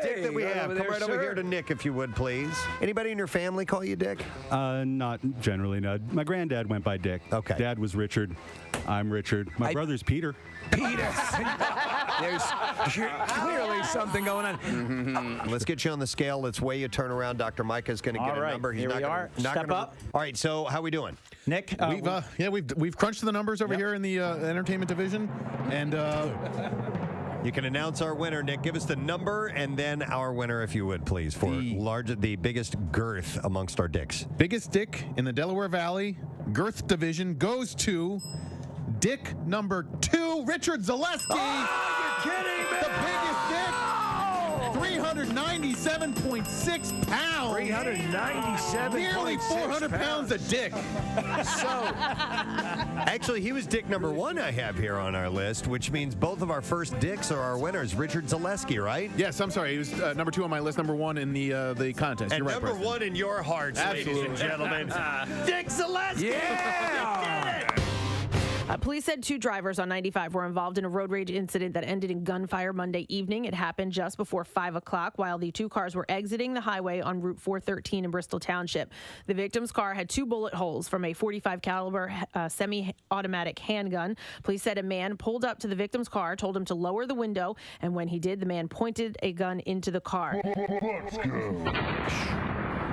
Dick that we have. Come right over here to Nick, if you would, please. Anybody in your family call you Dick? Not generally, no. My granddad went by Dick. Okay. Dad was Richard. I'm Richard. My brother's Peter. Peter. There's clearly something going on. Let's get you on the scale. Let's weigh you. Turn around. Dr. Micah's going to get a number. Here we are. Step up. All right. So how we doing, Nick? We've crunched the numbers over here in the entertainment division, and you can announce our winner. Nick, give us the number and then our winner, if you would, please, for the biggest girth amongst our dicks. Biggest dick in the Delaware Valley girth division goes to Dick number 2, Richard Zaleski. Oh, you're kidding me! The biggest dick. 397.6 pounds. 397. Nearly 400 pounds a dick. So, actually, he was Dick number 1 I have here on our list, which means both of our first Dicks are our winners. Richard Zaleski, right? Yes, I'm sorry. He was number 2 on my list, number 1 in the contest. And You're right, number Preston. 1 in your hearts, Absolutely. ladies and gentlemen. Dick Zaleski. Yeah. Police said 2 drivers on 95 were involved in a road rage incident that ended in gunfire Monday evening. It happened just before 5 o'clock while the 2 cars were exiting the highway on Route 413 in Bristol Township. The victim's car had 2 bullet holes from a .45 caliber semi-automatic handgun. Police said a man pulled up to the victim's car, told him to lower the window, and when he did, the man pointed a gun into the car. Let's go.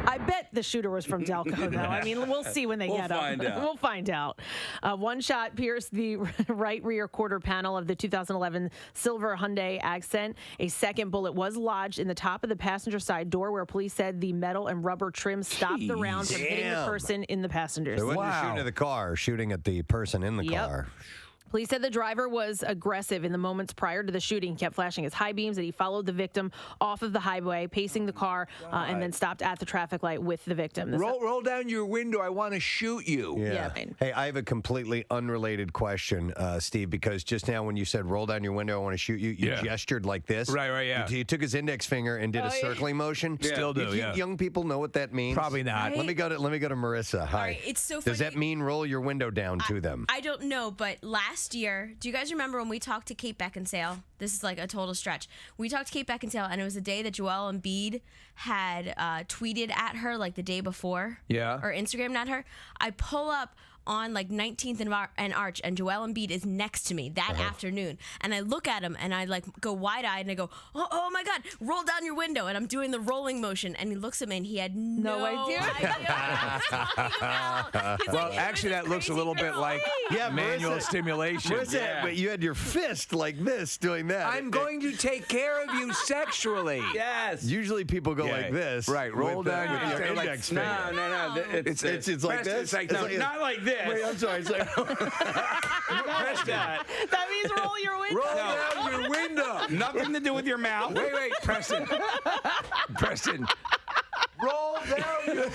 I bet the shooter was from Delco, though. I mean, we'll see when they get him. We'll find out. One shot pierced the right rear quarter panel of the 2011 silver Hyundai Accent. A second bullet was lodged in the top of the passenger side door, where police said the metal and rubber trim stopped the round from hitting the person in the passenger So seat. it wasn't shooting at the car, shooting at the person in the car. Police said the driver was aggressive in the moments prior to the shooting. He kept flashing his high beams, and he followed the victim off of the highway, pacing the car, and then stopped at the traffic light with the victim. Roll down your window. I want to shoot you. Yeah. Hey, I have a completely unrelated question, Steve, because just now when you said roll down your window, I want to shoot you, you gestured like this. Right, yeah. You took his index finger and did a circling motion. Still do, You young people know what that means? Probably not. Let me go to Marissa. Hi. right, it's so Does that funny. mean roll your window down to them? I don't know, but last year, do you guys remember when we talked to Kate Beckinsale? This is like a total stretch. We talked to Kate Beckinsale, and it was the day that Joel Embiid had tweeted at her, like the day before. Yeah. Or Instagrammed at her. I pull up on like 19th and Arch, and Joel Embiid is next to me that afternoon. And I look at him, and I like go wide-eyed, and I go, oh my God, roll down your window. And I'm doing the rolling motion, and he looks at me, and he had no idea what I was talking about. He's Well, like, actually, that looks a little bit like manual stimulation. Marissa, but you had your fist like this doing that. I'm going to take care of you sexually. Yes. Usually people go like this. Right, roll with, down with your your like- index No, finger. no. It's like this. It's like, It's no, like- Not like this. Wait, I'm sorry. It's like that. That means roll your window. Roll down your window. Nothing to do with your mouth. Wait, Preston. Preston. Roll down your window.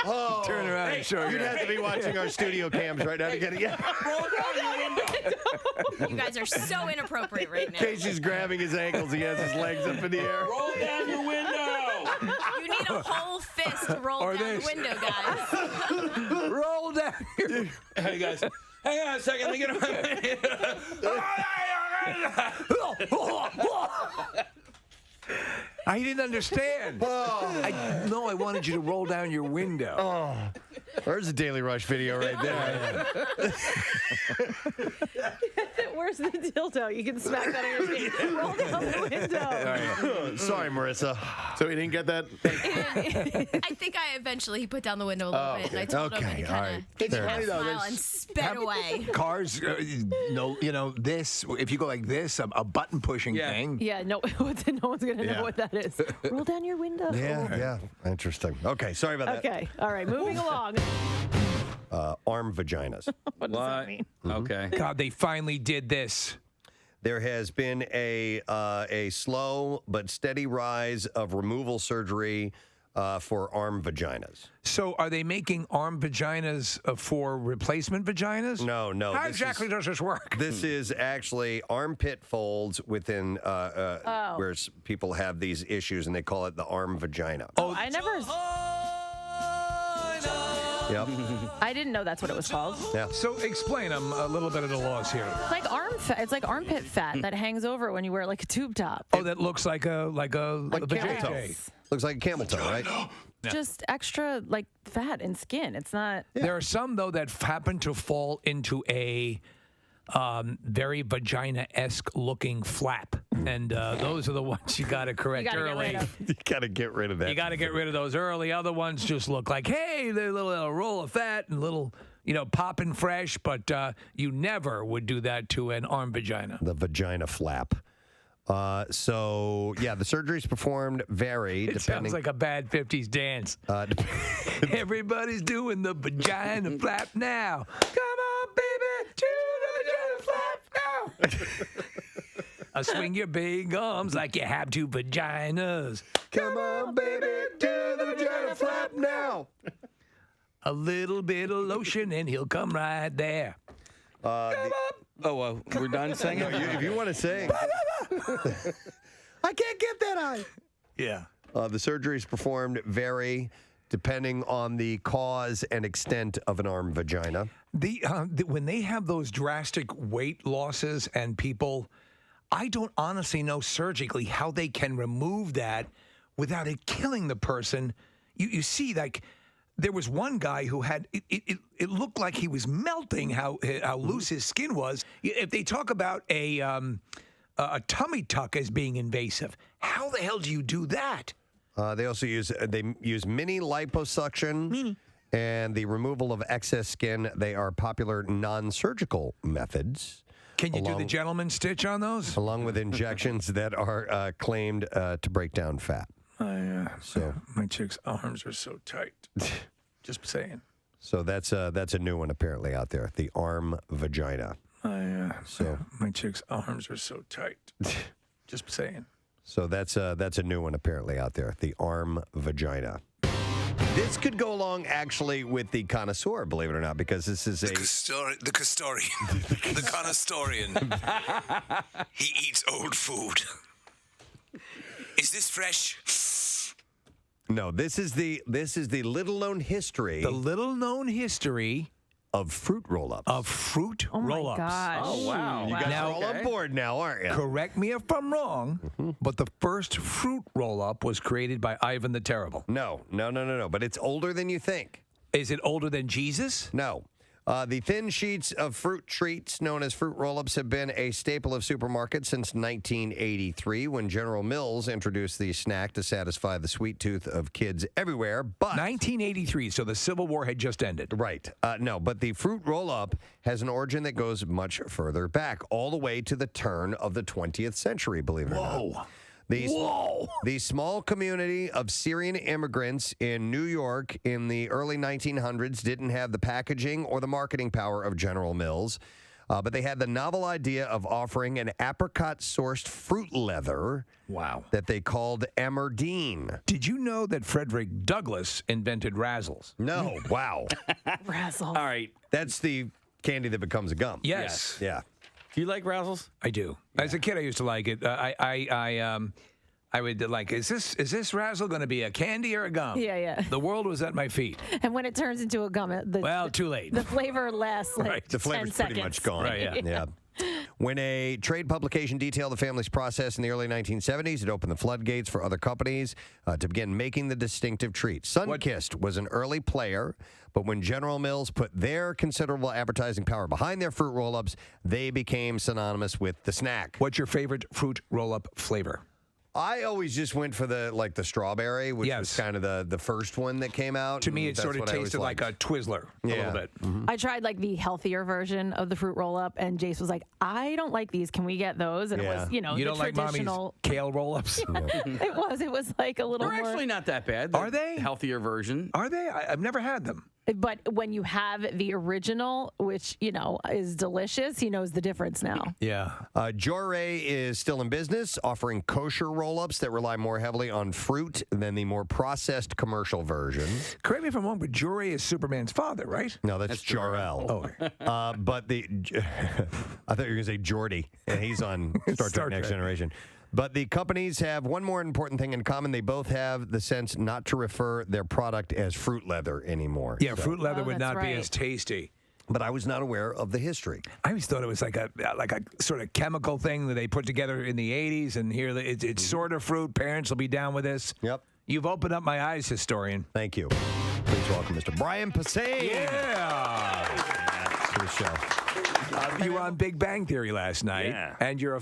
Oh, Turn around and show You'd you. have to be watching our studio cams right now to get it. Yeah. Roll down your window. You guys are so inappropriate right now. Casey's grabbing his ankles. He has his legs up in the air. Roll down your window. You need a whole fist to roll down the window, guys. Roll down your Hey, guys. Hang on a second. Let me get I didn't understand. I wanted you to roll down your window. Oh, there's a Daily Rush video right there. Where's the dildo? You can smack that on your face. Roll down the window. Sorry, Marissa. So he didn't get that? I think I eventually put down the window a little bit, and I told him, and he kind of smiled and sped away. Cars, this, if you go like this, a button pushing thing. Yeah, no one's going to know what that is. Roll down your window. Yeah. Interesting. Okay, sorry about that. Okay, all right, moving along. Arm vaginas. What does that mean? Okay. God, they finally did this. There has been a slow but steady rise of removal surgery for arm vaginas. So are they making arm vaginas for replacement vaginas? No. How exactly does this work? This is actually armpit folds within where people have these issues, and they call it the arm vagina. Oh, I never. Yep. I didn't know that's what it was called. Yeah. So explain them a little bit of the laws here. It's like arm fat. It's like armpit fat that hangs over when you wear like a tube top. Oh, that looks like a camel toe. vajayjay. Looks like a camel toe, right? Just extra like fat and skin. It's not. There are some though that happen to fall into a very vagina-esque looking flap, and those are the ones you got to correct early. You got to get rid of that. You got to get rid of those early. Other ones just look like, hey, they're a little roll of fat and a little, popping fresh, but you never would do that to an arm vagina. The vagina flap. The surgeries performed vary It depending. sounds like a bad 50s dance. Everybody's doing the vagina flap now. Come on, baby, do the vagina flap now. Swing your big arms like you have two vaginas. Come on, baby, do the vagina flap now. A little bit of lotion and he'll come right there. We're done singing? No, if you want to sing. I can't get that eye. Yeah. The surgeries performed vary depending on the cause and extent of an arm vagina. When they have those drastic weight losses and people, I don't honestly know surgically how they can remove that without it killing the person. You see, like, there was one guy who had, it looked like he was melting how loose his skin was. If they talk about a tummy tuck as being invasive, how the hell do you do that? They also use mini liposuction and the removal of excess skin. They are popular non-surgical methods. Can you do the gentleman stitch on those? Along with injections that are claimed to break down fat. So my chick's arms are so tight. Just saying. So that's a new one apparently out there. The arm vagina. So my chick's arms are so tight. Just saying. So that's a new one apparently out there. The arm vagina. This could go along actually with the connoisseur, believe it or not, because this is the custodian, the connoissorian. He eats old food. Is this fresh? No, this is the little known history. The little known history of fruit roll-ups. Oh my gosh. Oh wow! You guys are all on board now, aren't you? Correct me if I'm wrong, but the first fruit roll-up was created by Ivan the Terrible. No. But it's older than you think. Is it older than Jesus? No. The thin sheets of fruit treats known as fruit roll-ups have been a staple of supermarkets since 1983 when General Mills introduced the snack to satisfy the sweet tooth of kids everywhere. But 1983, so the Civil War had just ended. Right. No, but the fruit roll-up has an origin that goes much further back, all the way to the turn of the 20th century, believe it or not. The small community of Syrian immigrants in New York in the early 1900s didn't have the packaging or the marketing power of General Mills, but they had the novel idea of offering an apricot-sourced fruit leather that they called Emmerdine. Did you know that Frederick Douglass invented Razzles? No. Wow. Razzles. All right. That's the candy that becomes a gum. Yes. Yeah. Do you like Razzles? I do. Yeah. As a kid, I used to like it. I would like, is this Razzle going to be a candy or a gum? Yeah. The world was at my feet. And when it turns into a gum, too late. The flavor lasts like The 10 flavor's seconds. pretty much gone. Right, yeah. When a trade publication detailed the family's process in the early 1970s, it opened the floodgates for other companies to begin making the distinctive treat. Sunkist was an early player, but when General Mills put their considerable advertising power behind their fruit roll-ups, they became synonymous with the snack. What's your favorite fruit roll-up flavor? I always just went for the strawberry, which was kind of the first one that came out. To me, it sort of tasted like a Twizzler a little bit. I tried like the healthier version of the fruit roll-up, and Jace was like, "I don't like these. Can we get those?" And it was, you the don't like traditional Mommy's kale roll-ups. It was like a little. They're more... actually not that bad. Are they? Healthier version. Are they? I've never had them. But when you have the original, which, is delicious, he knows the difference now. Yeah. Joray is still in business, offering kosher roll-ups that rely more heavily on fruit than the more processed commercial version. Correct me if I'm wrong, but Joray is Superman's father, right? No, that's Jor-El. Oh. But I thought you were going to say Geordi, and he's on Star Trek Next Generation. But the companies have one more important thing in common. They both have the sense not to refer their product as fruit leather anymore. Yeah, fruit leather would not be as tasty. But I was not aware of the history. I always thought it was like a sort of chemical thing that they put together in the 80s, and here it's sort of fruit. Parents will be down with this. Yep. You've opened up my eyes, historian. Thank you. Please welcome Mr. Brian Posehn. Yeah. To the show. You were on Big Bang Theory last night, and your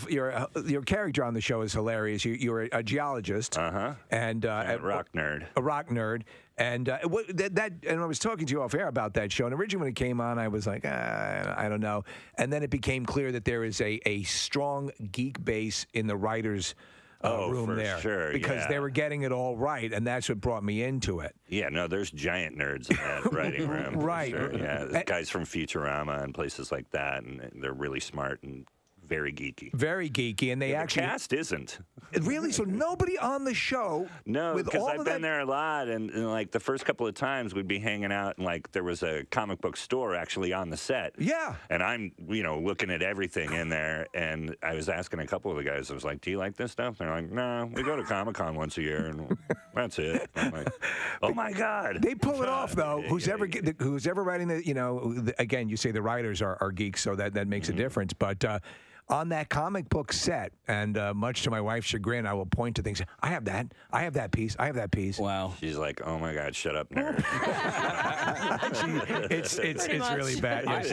character on the show is hilarious. You're a geologist, and a rock nerd. A rock nerd, and and I was talking to you off air about that show. And originally when it came on, I was like, I don't know, and then it became clear that there is a strong geek base in the writers' room for there, sure, because yeah. they were getting it all right, and that's what brought me into it. Yeah, no, there's giant nerds in that writing room. for Right. sure, Yeah, there's guys from Futurama and places like that, and they're really smart and very geeky. Very geeky, and they actually the cast isn't. Really? So nobody on the show? No, with because all I've of been that- there a lot, and like the first couple of times we'd be hanging out, and like there was a comic book store actually on the set. Yeah. And I'm, looking at everything in there, and I was asking a couple of the guys, I was like, "Do you like this stuff?" They're like, "No, we go to Comic-Con once a year, and that's it." I'm like, "Oh my God!" They pull it off though. Who's ever writing the? Again, you say the writers are geeks, so that makes a difference, but. on that comic book set, and much to my wife's chagrin, I will point to things. I have that piece. I have that piece. Wow. She's like, oh my God, shut up, nerd. It's really bad. Yes,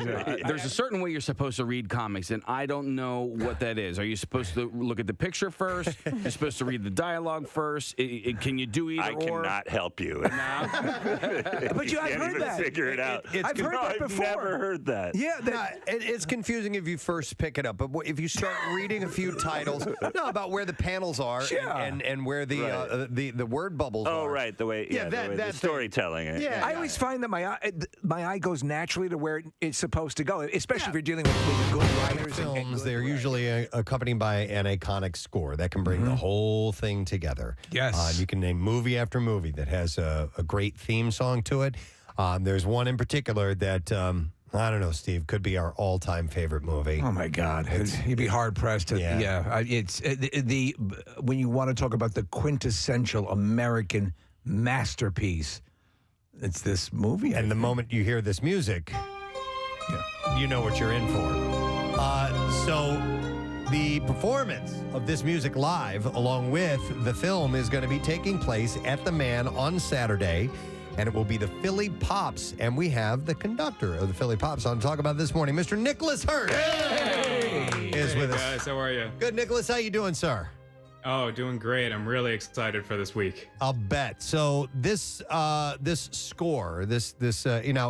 There's a certain way you're supposed to read comics, and I don't know what that is. Are you supposed to look at the picture first? You're supposed to read the dialogue first? Can you do either I or? cannot help you. But I've can't heard even that. figure it out. I've heard that before. I've never heard that. Yeah, it's confusing if you first pick it up, but if you start reading a few titles, about where the panels are and where the word bubbles are. Oh, right, the way the storytelling. Yeah, I always find that my eye goes naturally to where it's supposed to go, especially if you're dealing with good writers. Films, they're usually accompanied by an iconic score that can bring the whole thing together. Yes. You can name movie after movie that has a great theme song to it. There's one in particular that, I don't know, Steve, could be our all-time favorite movie. Oh, my God. You'd be hard-pressed to, it's when you want to talk about the quintessential American masterpiece, it's this movie. And the moment you hear this music, you know what you're in for. So the performance of this music live, along with the film, is going to be taking place at the Man on Saturday, and it will be the Philly Pops, and we have the conductor of the Philly Pops on to talk about this morning, Mr. Nicholas Hurst. Is with us. Hey guys, how are you? Good, Nicholas. How you doing, sir? Oh, doing great. I'm really excited for this week. I'll bet. So this score,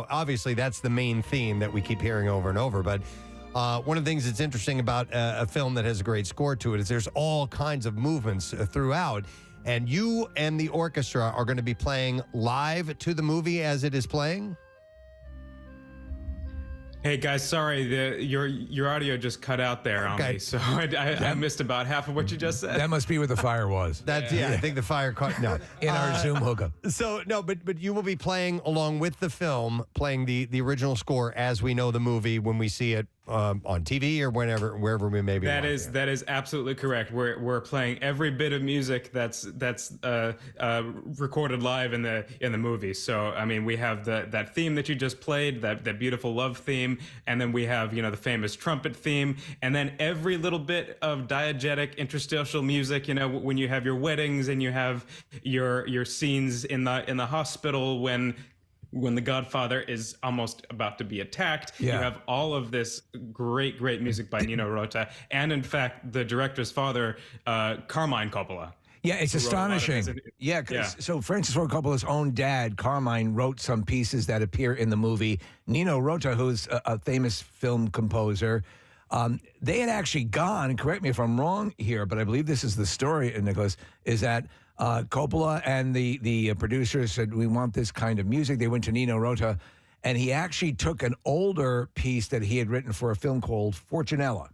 obviously that's the main theme that we keep hearing over and over. But one of the things that's interesting about a film that has a great score to it is there's all kinds of movements throughout. And you and the orchestra are going to be playing live to the movie as it is playing? Hey guys, sorry, your audio just cut out there on me, so I missed about half of what you just said. That must be where the fire was. I think the fire caught. No, in our Zoom hookup. So no, but you will be playing along with the film, playing the original score as we know the movie when we see it on TV or wherever we may be. That is absolutely correct. We're playing every bit of music that's recorded live in the movie. So I mean, we have that theme that you just played, that beautiful love theme, and then we have the famous trumpet theme, and then every little bit of diegetic interstitial music. When you have your weddings and you have your scenes in the hospital when the Godfather is almost about to be attacked. Yeah. You have all of this great music by Nino Rota, and in fact, the director's father, Carmine Coppola. Yeah, it's astonishing. So Francis Ford Coppola's own dad, Carmine, wrote some pieces that appear in the movie. Nino Rota, who's a famous film composer, they had actually gone, correct me if I'm wrong here, but I believe this is the story, Nicholas, is that Coppola and the producers said, we want this kind of music. They went to Nino Rota, and he actually took an older piece that he had written for a film called Fortunella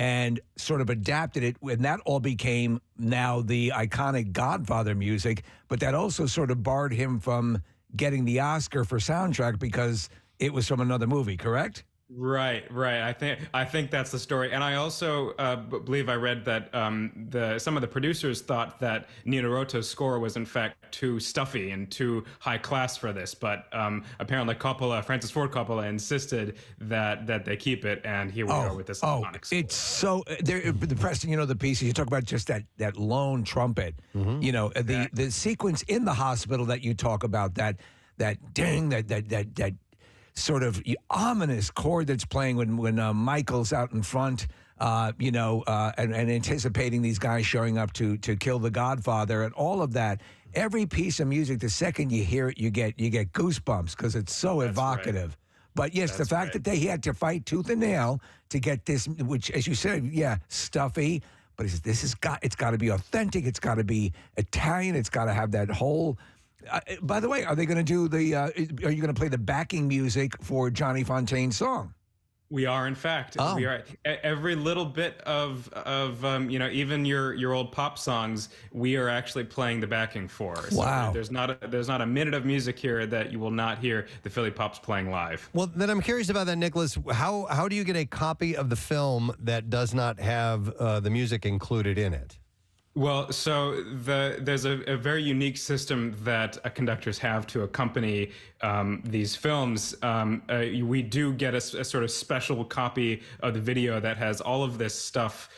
and sort of adapted it, and that all became now the iconic Godfather music, but that also sort of barred him from getting the Oscar for soundtrack because it was from another movie, correct? Right. I think that's the story, and I also believe I read that some of the producers thought that Nino Rota's score was in fact too stuffy and too high class for this, but apparently Francis Ford Coppola, insisted that they keep it, and here we are with this iconic score. It's so the Preston, the pieces you talk about, just that lone trumpet, the sequence in the hospital that you talk about, that ding, that sort of ominous chord that's playing when Michael's out in front, and anticipating these guys showing up to kill the Godfather, and all of that. Every piece of music, the second you hear it, you get goosebumps because it's so evocative. Right. But yes, the fact that he had to fight tooth and nail to get this, which, as you said, stuffy. But he says it's got to be authentic. It's got to be Italian. It's got to have that whole. By the way, are they going to do are you going to play the backing music for Johnny Fontaine's song? We are, in fact. We are. Every little bit of even your old pop songs, we are actually playing the backing for. Wow. So there's not a minute of music here that you will not hear the Philly Pops playing live. Well, then I'm curious about that, Nicholas. How do you get a copy of the film that does not have the music included in it? Well, so there's a very unique system that conductors have to accompany these films. We do get a sort of special copy of the video that has all of this stuff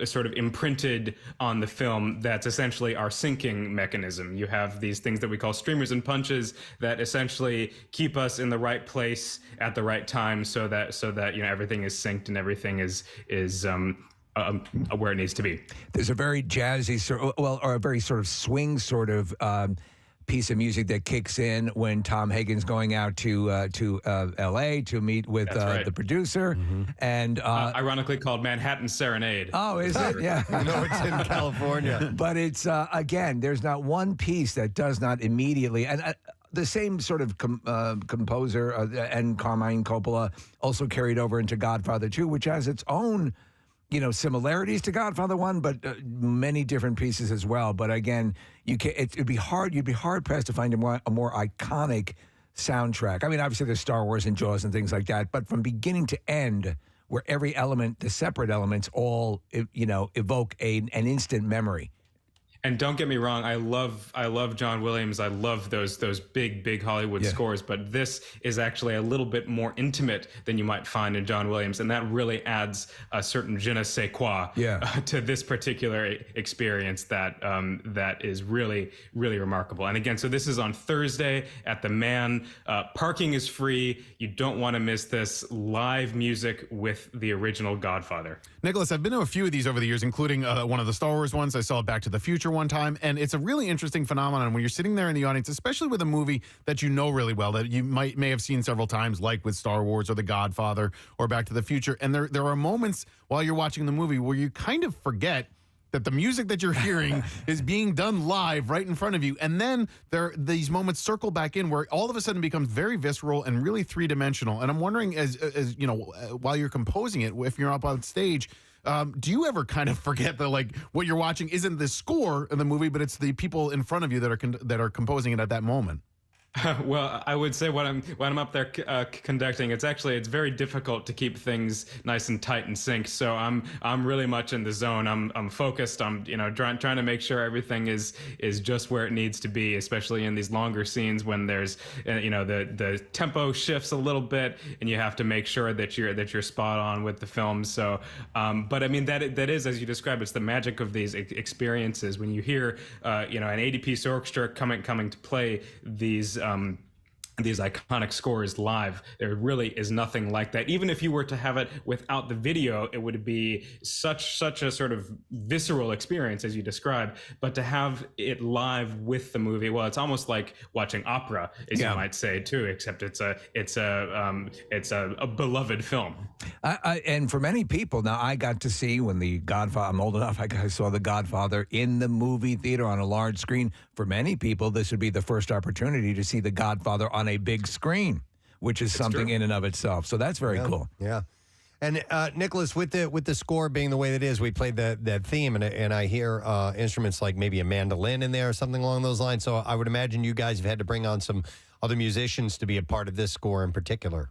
sort of imprinted on the film. That's essentially our syncing mechanism. You have these things that we call streamers and punches that essentially keep us in the right place at the right time, so that everything is synced and everything is where it needs to be. There's a very jazzy, or a very sort of swing sort of piece of music that kicks in when Tom Hagen's going out to L.A. to meet with the producer, and ironically called Manhattan Serenade. Oh, is it? Yeah, no, it's in California. But it's again, there's not one piece that does not immediately and. The same sort of composer and Carmine Coppola also carried over into Godfather 2, which has its own, similarities to Godfather 1, but many different pieces as well. But again, you'd be hard pressed to find a more iconic soundtrack. I mean, obviously there's Star Wars and Jaws and things like that, but from beginning to end, where every element, the separate elements, all evoke an instant memory. And don't get me wrong, I love John Williams. I love those big Hollywood scores, but this is actually a little bit more intimate than you might find in John Williams, and that really adds a certain je ne sais quoi to this particular experience that is really, really remarkable. And again, so this is on Thursday at the Mann. Parking is free. You don't want to miss this. Live music with the original Godfather. Nicholas, I've been to a few of these over the years, including one of the Star Wars ones. I saw Back to the Future one time, and it's a really interesting phenomenon when you're sitting there in the audience, especially with a movie that you know really well, that you may have seen several times, like with Star Wars or The Godfather or Back to the Future. And there are moments while you're watching the movie where you kind of forget that the music that you're hearing is being done live right in front of you. And then these moments circle back in where all of a sudden it becomes very visceral and really three-dimensional. And I'm wondering, as you know, while you're composing it, if you're up on stage, do you ever kind of forget that, like, what you're watching isn't the score of the movie, but it's the people in front of you that are composing it at that moment? Well, I would say when I'm up there conducting, it's very difficult to keep things nice and tight and sync. So I'm really much in the zone. I'm focused. I'm trying to make sure everything is just where it needs to be, especially in these longer scenes when there's the tempo shifts a little bit and you have to make sure that you're spot on with the film. So, but I mean that is, as you described, it's the magic of these experiences when you hear an 80-piece orchestra coming to play these iconic scores live. There really is nothing like that. Even if you were to have it without the video, it would be such a sort of visceral experience as you described. But to have it live with the movie, well, it's almost like watching opera, as you might say too. Except it's a beloved film. And for many people, now I got to see when the Godfather. I'm old enough. I saw the Godfather in the movie theater on a large screen. For many people, this would be the first opportunity to see the Godfather on a big screen, which is something in and of itself. So that's very cool. Yeah. And Nicholas, with the score being the way it is, we played that theme, and I hear instruments like maybe a mandolin in there or something along those lines. So I would imagine you guys have had to bring on some other musicians to be a part of this score in particular.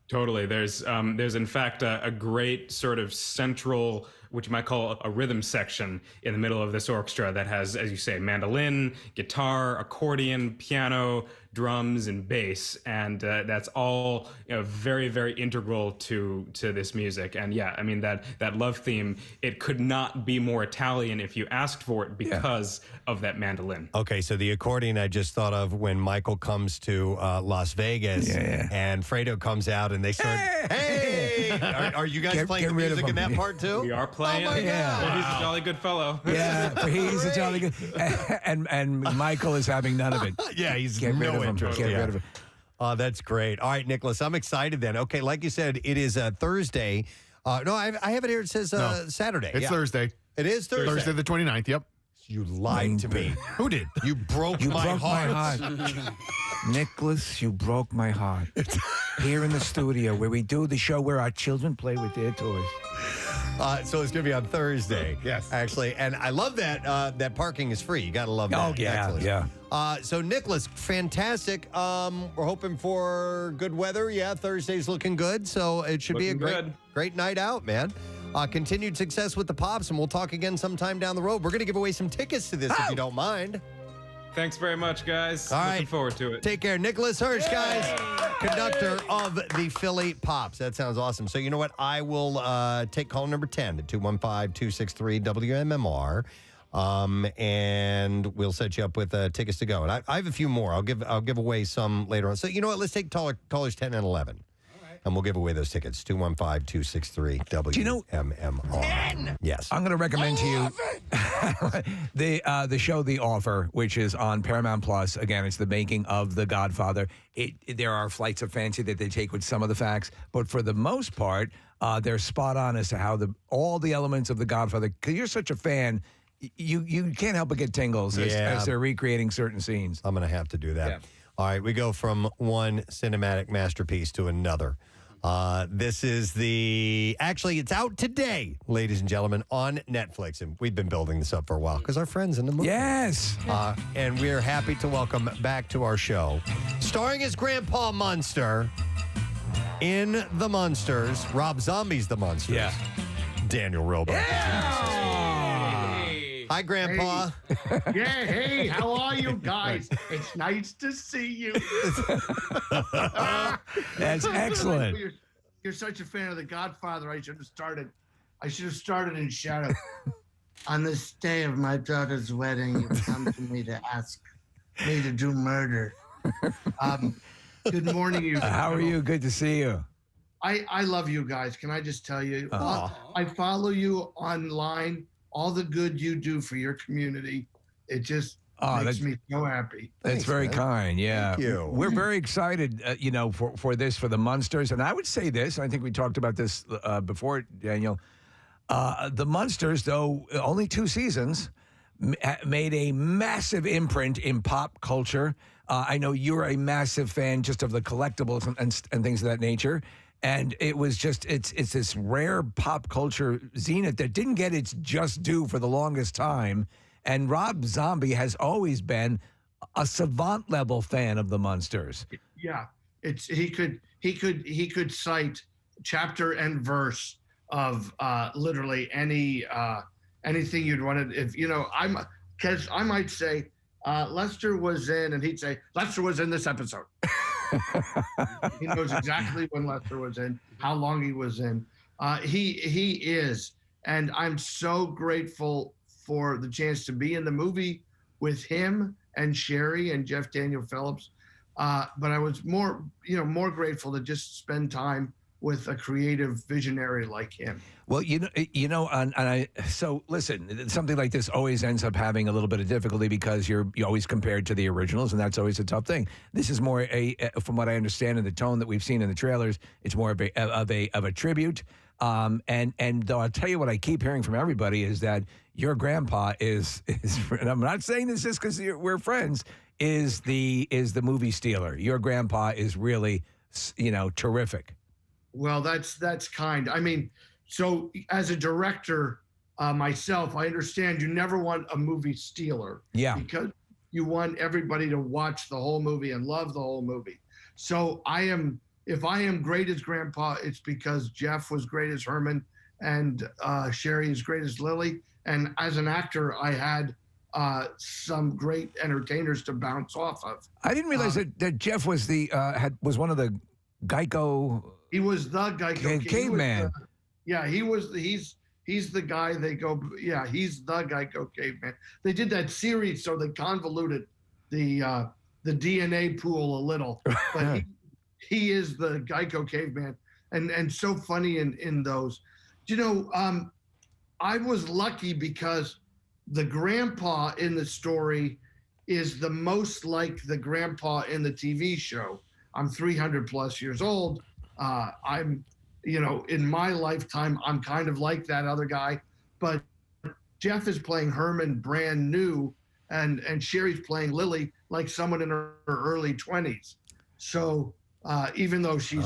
Totally. There's in fact a great sort of central, which you might call a rhythm section in the middle of this orchestra that has, as you say, mandolin, guitar, accordion, piano, drums, and bass, and that's all very, very integral to this music. And yeah, I mean that love theme, it could not be more Italian if you asked for it because of that mandolin. Okay, so the accordion I just thought of when Michael comes to Las Vegas and Fredo comes out and they start, hey! Are you guys playing the music in that part too? We are playing. Oh my God. Well, he's a jolly good fellow. Yeah, he's a jolly good, and Michael is having none of it. Yeah, he's Get rid of him. interest. Get rid of it. Oh, that's great. All right, Nicholas, I'm excited then. Okay, like you said, it is Thursday. No, I have it here. It says Saturday. It's Thursday. It is Thursday. Thursday the 29th, yep. You lied to me. Who did? You broke my heart. Nicholas, you broke my heart. Here in the studio where we do the show where our children play with their toys. So it's going to be on Thursday. Yes. Actually. And I love that that parking is free. You got to love that. Oh, yeah. Excellent. Yeah. So, Nicholas, fantastic. We're hoping for good weather. Yeah, Thursday's looking good. So it should be a great night out, man. Continued success with the Pops, and we'll talk again sometime down the road. We're going to give away some tickets to this if you don't mind. Thanks very much, guys. All Looking right. forward to it. Take care. Nicholas Hirsch, guys, conductor of the Philly Pops. That sounds awesome. So you know what? I will take call number 10 at 215-263-WMMR. And we'll set you up with tickets to go. And I have a few more. I'll give away some later on. So you know what? Let's take callers 10 and 11. And we'll give away those tickets. 215-263-WMMR. Yes. I'm going to recommend to you the show The Offer, which is on Paramount Plus. Again, it's the making of The Godfather. There are flights of fancy that they take with some of the facts, but for the most part, they're spot on as to how all the elements of The Godfather, because you're such a fan, you can't help but get tingles as they're recreating certain scenes. I'm going to have to do that. Yeah. All right, we go from one cinematic masterpiece to another. This is actually, it's out today, ladies and gentlemen, on Netflix. And we've been building this up for a while because our friend's in the movie. Yes. And we're happy to welcome back to our show, starring as Grandpa Munster in The Munsters, Rob Zombie's The Munsters. Yeah. Daniel Roebuck. Hi, Grandpa. Yeah, hey, how are you guys? It's nice to see you. That's excellent. You're such a fan of The Godfather. I should have started in shadow. On this day of my daughter's wedding, you come to me to ask me to do murder. Good morning, you. How are you? Good to see you. I love you guys. Can I just tell you? I follow you online. All the good you do for your community, it just makes me so happy. That's very kind. Yeah. Thank you. We're very excited, for the Munsters. And I would say this, I think we talked about this before, Daniel. The Munsters, though only 2 seasons, made a massive imprint in pop culture. I know you're a massive fan just of the collectibles and things of that nature. And it was just, it's this rare pop culture zenith that didn't get its just due for the longest time. And Rob Zombie has always been a savant level fan of the Munsters. Yeah, he could cite chapter and verse of literally anything you'd want to. If I might say Lester was in, and he'd say Lester was in this episode. He knows exactly when Lester was in, how long he was in. He is, and I'm so grateful for the chance to be in the movie with him and Sherry and Jeff Daniel Phillips. But I was more grateful to just spend time with a creative visionary like him. Well, so listen, something like this always ends up having a little bit of difficulty because you're always compared to the originals, and that's always a tough thing. This is more from what I understand in the tone that we've seen in the trailers, it's more of a tribute. And though I'll tell you what I keep hearing from everybody is that your grandpa is and I'm not saying this just because we're friends, is the movie stealer. Your grandpa is really, terrific. Well, that's kind. I mean, so as a director myself, I understand you never want a movie stealer. Yeah. Because you want everybody to watch the whole movie and love the whole movie. So if I am great as Grandpa, it's because Jeff was great as Herman and Sherry is great as Lily. And as an actor, I had some great entertainers to bounce off of. I didn't realize that Jeff was was one of the Geico. He was the Geico caveman. He's the guy they go. Yeah, he's the Geico caveman. They did that series, so they convoluted the DNA pool a little, but he is the Geico caveman, and so funny in those. I was lucky because the grandpa in the story is the most like the grandpa in the TV show. I'm 300 plus years old. I'm, in my lifetime, I'm kind of like that other guy, but Jeff is playing Herman brand new, and Sherry's playing Lily like someone in her early 20s. So even though she's,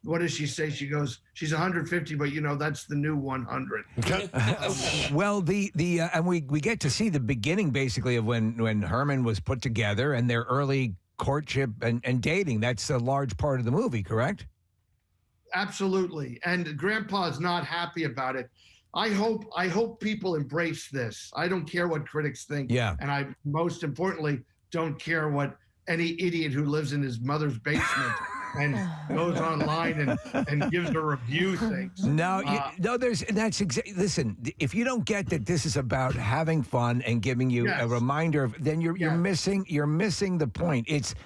what does she say? She goes, she's 150, but that's the new 100. Well, and we get to see the beginning basically of when Herman was put together and their early courtship and dating. That's a large part of the movie, correct? absolutely. And Grandpa's not happy about it. I hope people embrace this. I don't care what critics think. Yeah. And I most importantly don't care what any idiot who lives in his mother's basement and goes online and gives a review things. No, listen, if you don't get that this is about having fun and giving you a reminder of, then you're missing the point. It's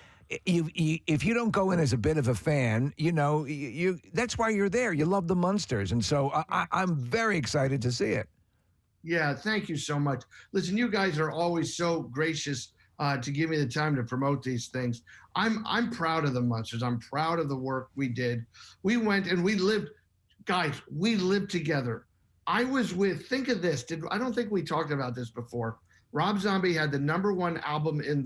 if you don't go in as a bit of a fan, you that's why you're there. You love the Munsters, and so I'm very excited to see it. Yeah, thank you so much. Listen, you guys are always so gracious to give me the time to promote these things. I'm proud of the Munsters. I'm proud of the work we did. We went and we lived, guys. We lived together. I was with. Think of this. I don't think we talked about this before. Rob Zombie had the #1 album in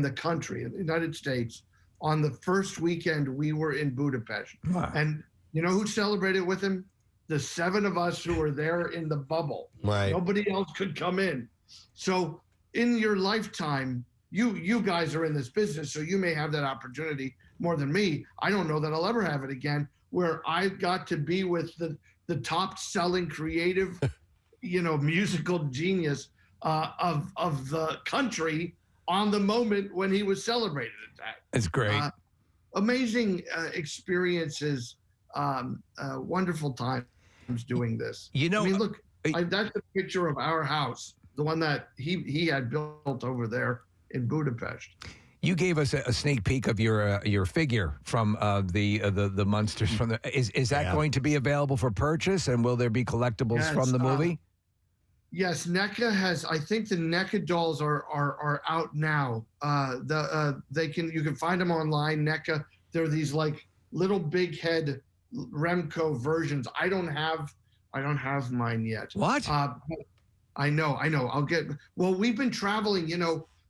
the country, in the United States, on the first weekend we were in Budapest. Wow. And you know who celebrated with him? The 7 of us who were there in the bubble. Right. Nobody else could come in. So in your lifetime, you guys are in this business, so you may have that opportunity more than me. I don't know that I'll ever have it again, where I got to be with the top selling creative, musical genius of the country on the moment when he was celebrated at that. It's great. Amazing experiences, wonderful times doing this. I mean, look, that's a picture of our house, the one that he had built over there in Budapest. You gave us a sneak peek of your figure from the Munsters. From is that going to be available for purchase, and will there be collectibles from the movie? Yes, NECA has. I think the NECA dolls are out now. You can find them online. NECA. They're these like little big head Remco versions. I don't have mine yet. What? I know. I'll get. Well, we've been traveling.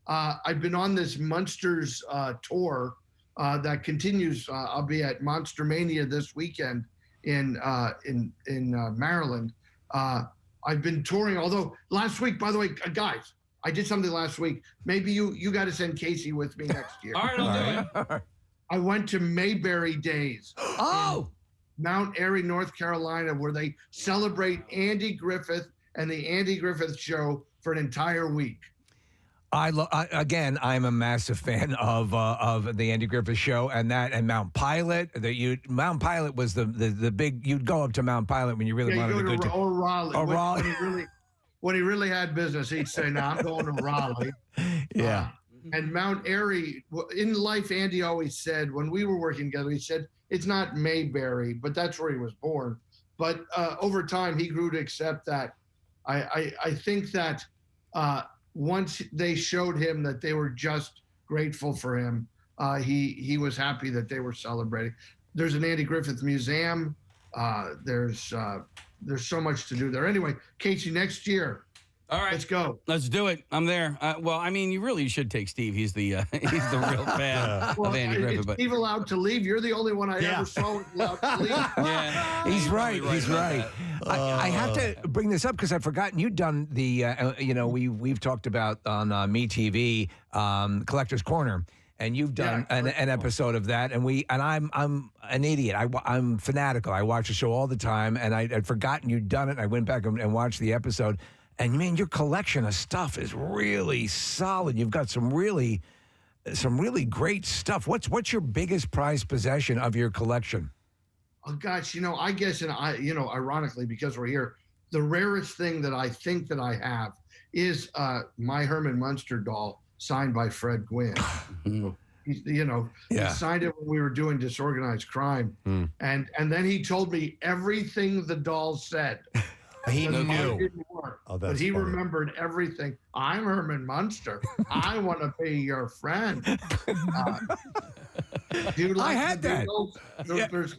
I've been on this Munsters tour that continues. I'll be at Monster Mania this weekend in Maryland. I've been touring, although last week, by the way, guys, I did something last week. Maybe you got to send Casey with me next year. All right, I'll do it. I went to Mayberry Days. Oh! Mount Airy, North Carolina, where they celebrate Andy Griffith and the Andy Griffith Show for an entire week. Again, I'm a massive fan of the Andy Griffith Show and Mount Pilot. Mount Pilot was the big. You'd go up to Mount Pilot when you really wanted to go to Raleigh. Raleigh. When he really had business, he'd say, "No, I'm going to Raleigh." Yeah. And Mount Airy, in life, Andy always said, when we were working together, he said, it's not Mayberry, but that's where he was born. But over time, he grew to accept that. I think that once they showed him that they were just grateful for him, he was happy that they were celebrating. There's an Andy Griffith Museum. There's so much to do there. Anyway, Casey, next year. All right, let's go. Let's do it. I'm there. Well, I mean, you really should take Steve. He's the real fan of Andy Griffith. Is But Steve allowed to leave? You're the only one I ever saw allowed to leave. yeah, He's right. He's right. I have to bring this up because I've forgotten you'd done the. We've talked about on MeTV, Collector's Corner. And you've done an episode of that, and I'm an idiot. I'm fanatical. I watch the show all the time, and I'd forgotten you'd done it. And I went back and watched the episode, and man, your collection of stuff is really solid. You've got some really great stuff. What's your biggest prized possession of your collection? Oh gosh, I guess, and ironically, because we're here, the rarest thing that I think that I have is my Herman Munster doll, signed by Fred Gwynn. He signed it when we were doing Disorganized Crime. And then he told me everything the doll said. He knew. Didn't work, Oh, but that's he funny. remembered everything. I'm Herman Munster. I want to be your friend. Do you like I had the that. Beatles? There's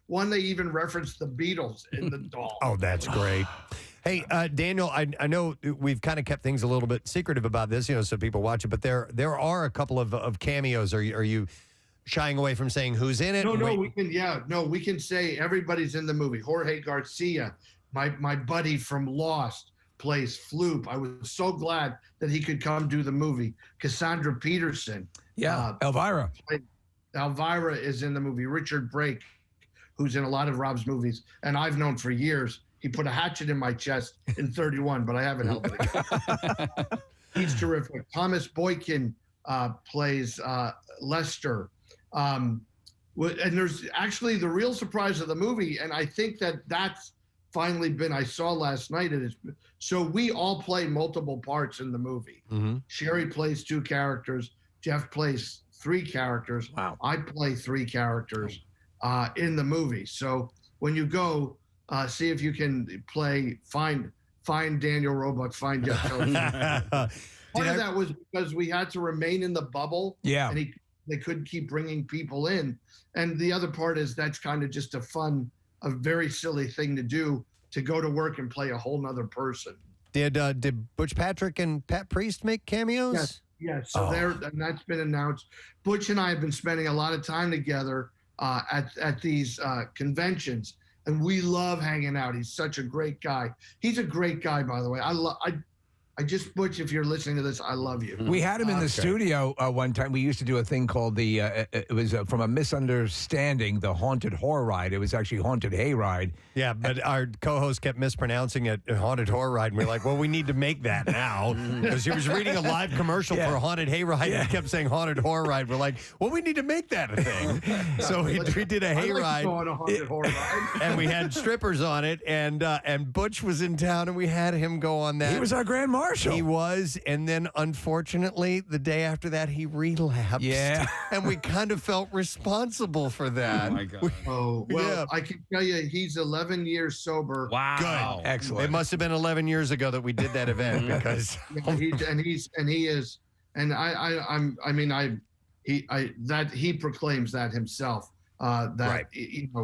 one, they even referenced the Beatles in the doll. Oh, that's great. Hey, Daniel, I know we've kind of kept things a little bit secretive about this, so people watch it, but there are a couple of cameos. Are you shying away from saying who's in it? We can say everybody's in the movie. Jorge Garcia, my buddy from Lost, plays Floop. I was so glad that he could come do the movie. Cassandra Peterson. Elvira. Elvira is in the movie. Richard Brake, who's in a lot of Rob's movies, and I've known for years. He put a hatchet in my chest in 31, but I haven't held it again. He's terrific. Thomas Boykin plays Lester. And there's actually the real surprise of the movie, and I think that's finally been, I saw last night. So we all play multiple parts in the movie. Mm-hmm. Sherry plays 2 characters. Jeff plays 3 characters. Wow. I play 3 characters in the movie. So when you go, see if you can find Daniel Roebuck, find Jeff Jones. Part of that was because we had to remain in the bubble. Yeah. And they couldn't keep bringing people in. And the other part is that's kind of just a very silly thing to do, to go to work and play a whole nother person. Did Butch Patrick and Pat Priest make cameos? Yes. Yeah, so and that's been announced. Butch and I have been spending a lot of time together at these conventions, and we love hanging out. He's such a great guy. He's a great guy, by the way. Butch, if you're listening to this, I love you. We had him in the studio one time. We used to do a thing called it was from a misunderstanding, the Haunted Horror Ride. It was actually Haunted Hayride. Yeah, but our co-host kept mispronouncing it Haunted Horror Ride, and we're like, well, we need to make that now. Because he was reading a live commercial for Haunted Hayride, and he kept saying Haunted Horror Ride. We're like, well, we need to make that a thing. So we did a hayride, and we had strippers on it, and Butch was in town, and we had him go on that. He was our Grand Marshal. He was, and then unfortunately, the day after that, he relapsed. Yeah. And we kind of felt responsible for that. Oh, my God. I can tell you, he's 11 years sober. Wow. Good. Excellent. It must have been 11 years ago that we did that event because he proclaims that himself,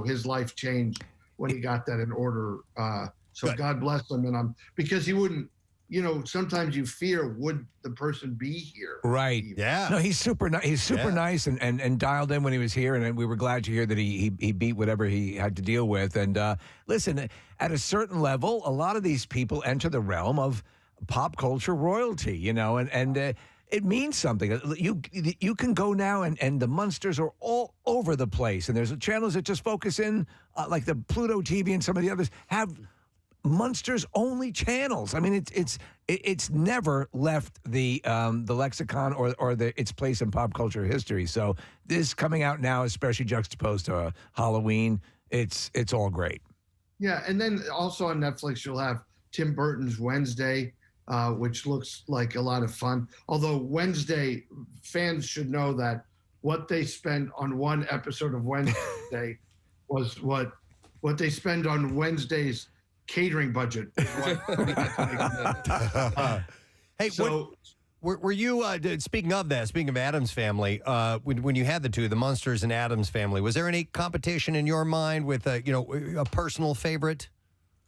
his life changed when he got that in order. So God bless him. And because he wouldn't, sometimes you fear, would the person be here? Right. Yeah. No, he's super nice. He's super nice and dialed in when he was here, and we were glad to hear that he beat whatever he had to deal with. And listen, at a certain level, a lot of these people enter the realm of pop culture royalty, and it means something. You can go now, and the Munsters are all over the place, and there's channels that just focus in, like the Pluto TV and some of the others have Munsters only channels. I mean, it's never left the lexicon or its place in pop culture history. So this coming out now, especially juxtaposed to Halloween, it's all great. Yeah, and then also on Netflix you'll have Tim Burton's Wednesday, which looks like a lot of fun. Although Wednesday, fans should know that what they spend on one episode of Wednesday was what they spend on Wednesday's catering budget. Hey, were you speaking of Addams Family? When you had the two, the Munsters and Addams Family, was there any competition in your mind with a personal favorite?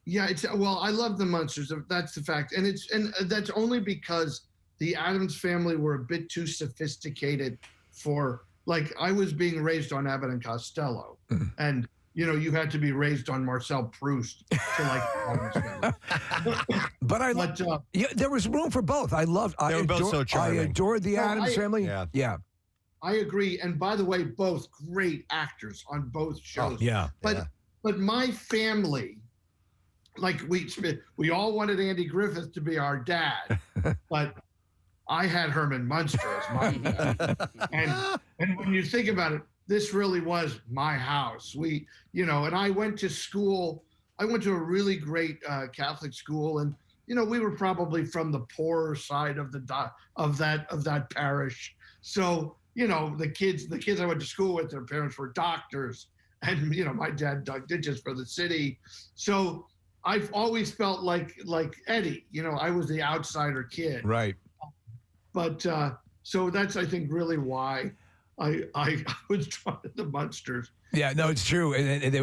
Yeah, I love the Munsters. That's the fact, and that's only because the Addams Family were a bit too sophisticated for. Like, I was being raised on Abbott and Costello, and you had to be raised on Marcel Proust to like Addams Family. But there was room for both. They were both so charming. I adored the Addams Family. Yeah. I agree. And by the way, both great actors on both shows. Oh, yeah. But my family, like we all wanted Andy Griffith to be our dad, but I had Herman Munster as my dad. And when you think about it, this really was my house. And I went to school. I went to a really great Catholic school, and we were probably from the poorer side of that parish. So the kids I went to school with, their parents were doctors, and my dad dug ditches for the city. So I've always felt like Eddie. I was the outsider kid. Right. But so that's, I think, really why I was drawn to the Munsters. Yeah, no, it's true, and there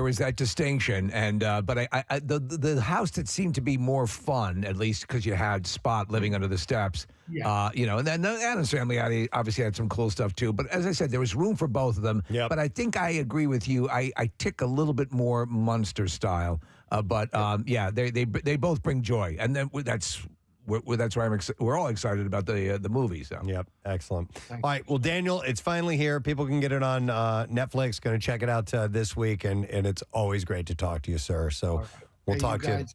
was that distinction, and but the house that seemed to be more fun, at least because you had Spot living under the steps, and then the Addams Family obviously had some cool stuff too. But as I said, there was room for both of them. Yep. But I think I agree with you. I tick a little bit more Munster style, they both bring joy, and then that's that's why we're all excited about the movie. So. Yep, excellent. All right, well, Daniel, it's finally here. People can get it on Netflix. Going to check it out this week, and it's always great to talk to you, sir. So we'll talk to you.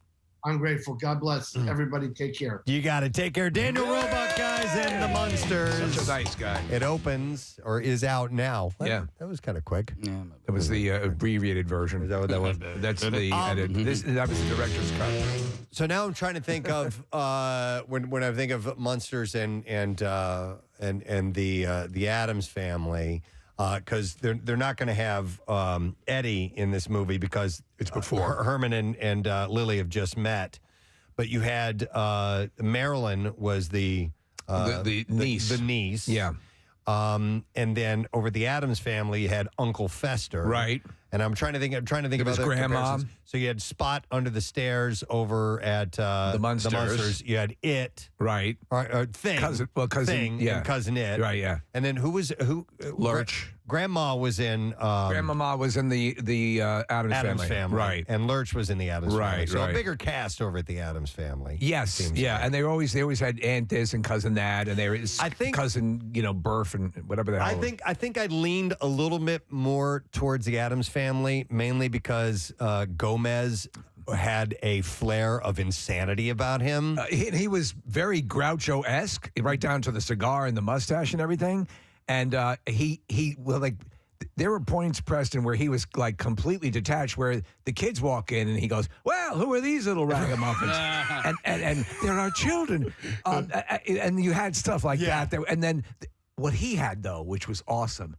I'm grateful. God bless everybody. Take care. You got to take care. Daniel Roebuck, guys, and the Monsters. Such a nice guy. It opens or is out now. Yeah. That was kind of quick. Yeah. It was the abbreviated version. Is that what that was? That's the edit. That was the director's cut. So now I'm trying to think of when I think of Monsters and the Addams Family. Because they're not going to have Eddie in this movie because it's before Herman and Lily have just met. But you had Marilyn was the niece. The niece. Yeah. And then over the Addams Family, you had Uncle Fester. Right. And I'm trying to think of his other grandma. comparisons. So you had Spot under the stairs over at the Monsters. You had It. Right. Or Thing. Cousin, Thing yeah. and Cousin It. Right, yeah. And then who? Lurch. Grandma was in. Grandmama was in the Addams Family. Right. And Lurch was in the Addams Family. Right, So right. a bigger cast over at the Addams Family. Yes, yeah, like. and they always had Aunt this and Cousin that, and there is Cousin Burf and whatever the hell. I think I leaned a little bit more towards the Addams Family, mainly because Gomez had a flair of insanity about him. He was very Groucho-esque, right down to the cigar and the mustache and everything. And there were points, Preston, where he was like completely detached, where the kids walk in and he goes, "Well, who are these little ragamuffins?" and they're our children. And you had stuff like that. And then what he had, though, which was awesome,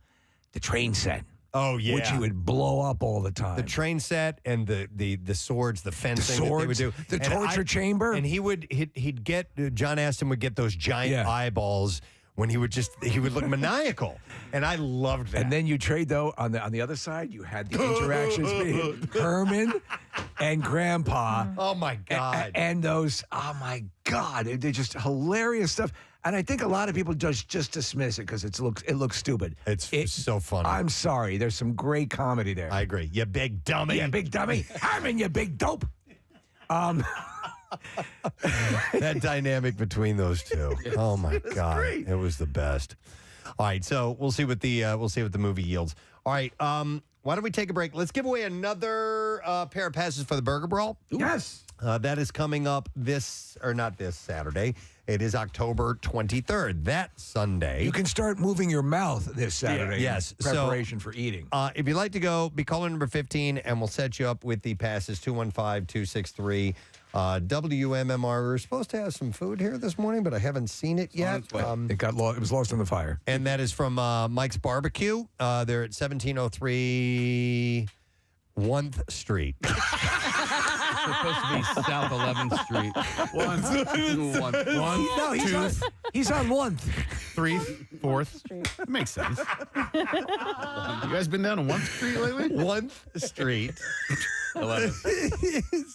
the train set. Oh, yeah. Which he would blow up all the time. The train set and the swords, the fencing that they would do. The torture chamber. And he'd get, John Astin would get those giant eyeballs when he would look maniacal. And I loved that. And then you trade, though, on the other side, you had the interactions between Herman and Grandpa. Oh, my God. And those, oh, my God. They're just hilarious stuff. And I think a lot of people just dismiss it because it looks stupid. It's so funny. I'm sorry. There's some great comedy there. I agree. You big dummy. Yeah, big dummy. Herman, you big dope. That dynamic between those two. Oh my God, great. It was the best. All right, so we'll see what the movie yields. All right, why don't we take a break? Let's give away another pair of passes for the Burger Brawl. Yes. That is coming up not this Saturday. It is October 23rd, that Sunday. You can start moving your mouth this Saturday. Yes. Preparation for eating. If you'd like to go, be caller number 15, and we'll set you up with the passes, 215-263. WMMR. We were supposed to have some food here this morning, but I haven't seen it yet. It was lost in the fire. And that is from Mike's Barbecue. They're at 1703 1th Street. It's supposed to be South 11th Street. One. No, he's on 1th. 3rd, 4th. That makes sense. You guys been down to 1th Street lately? 1th Street. 11th.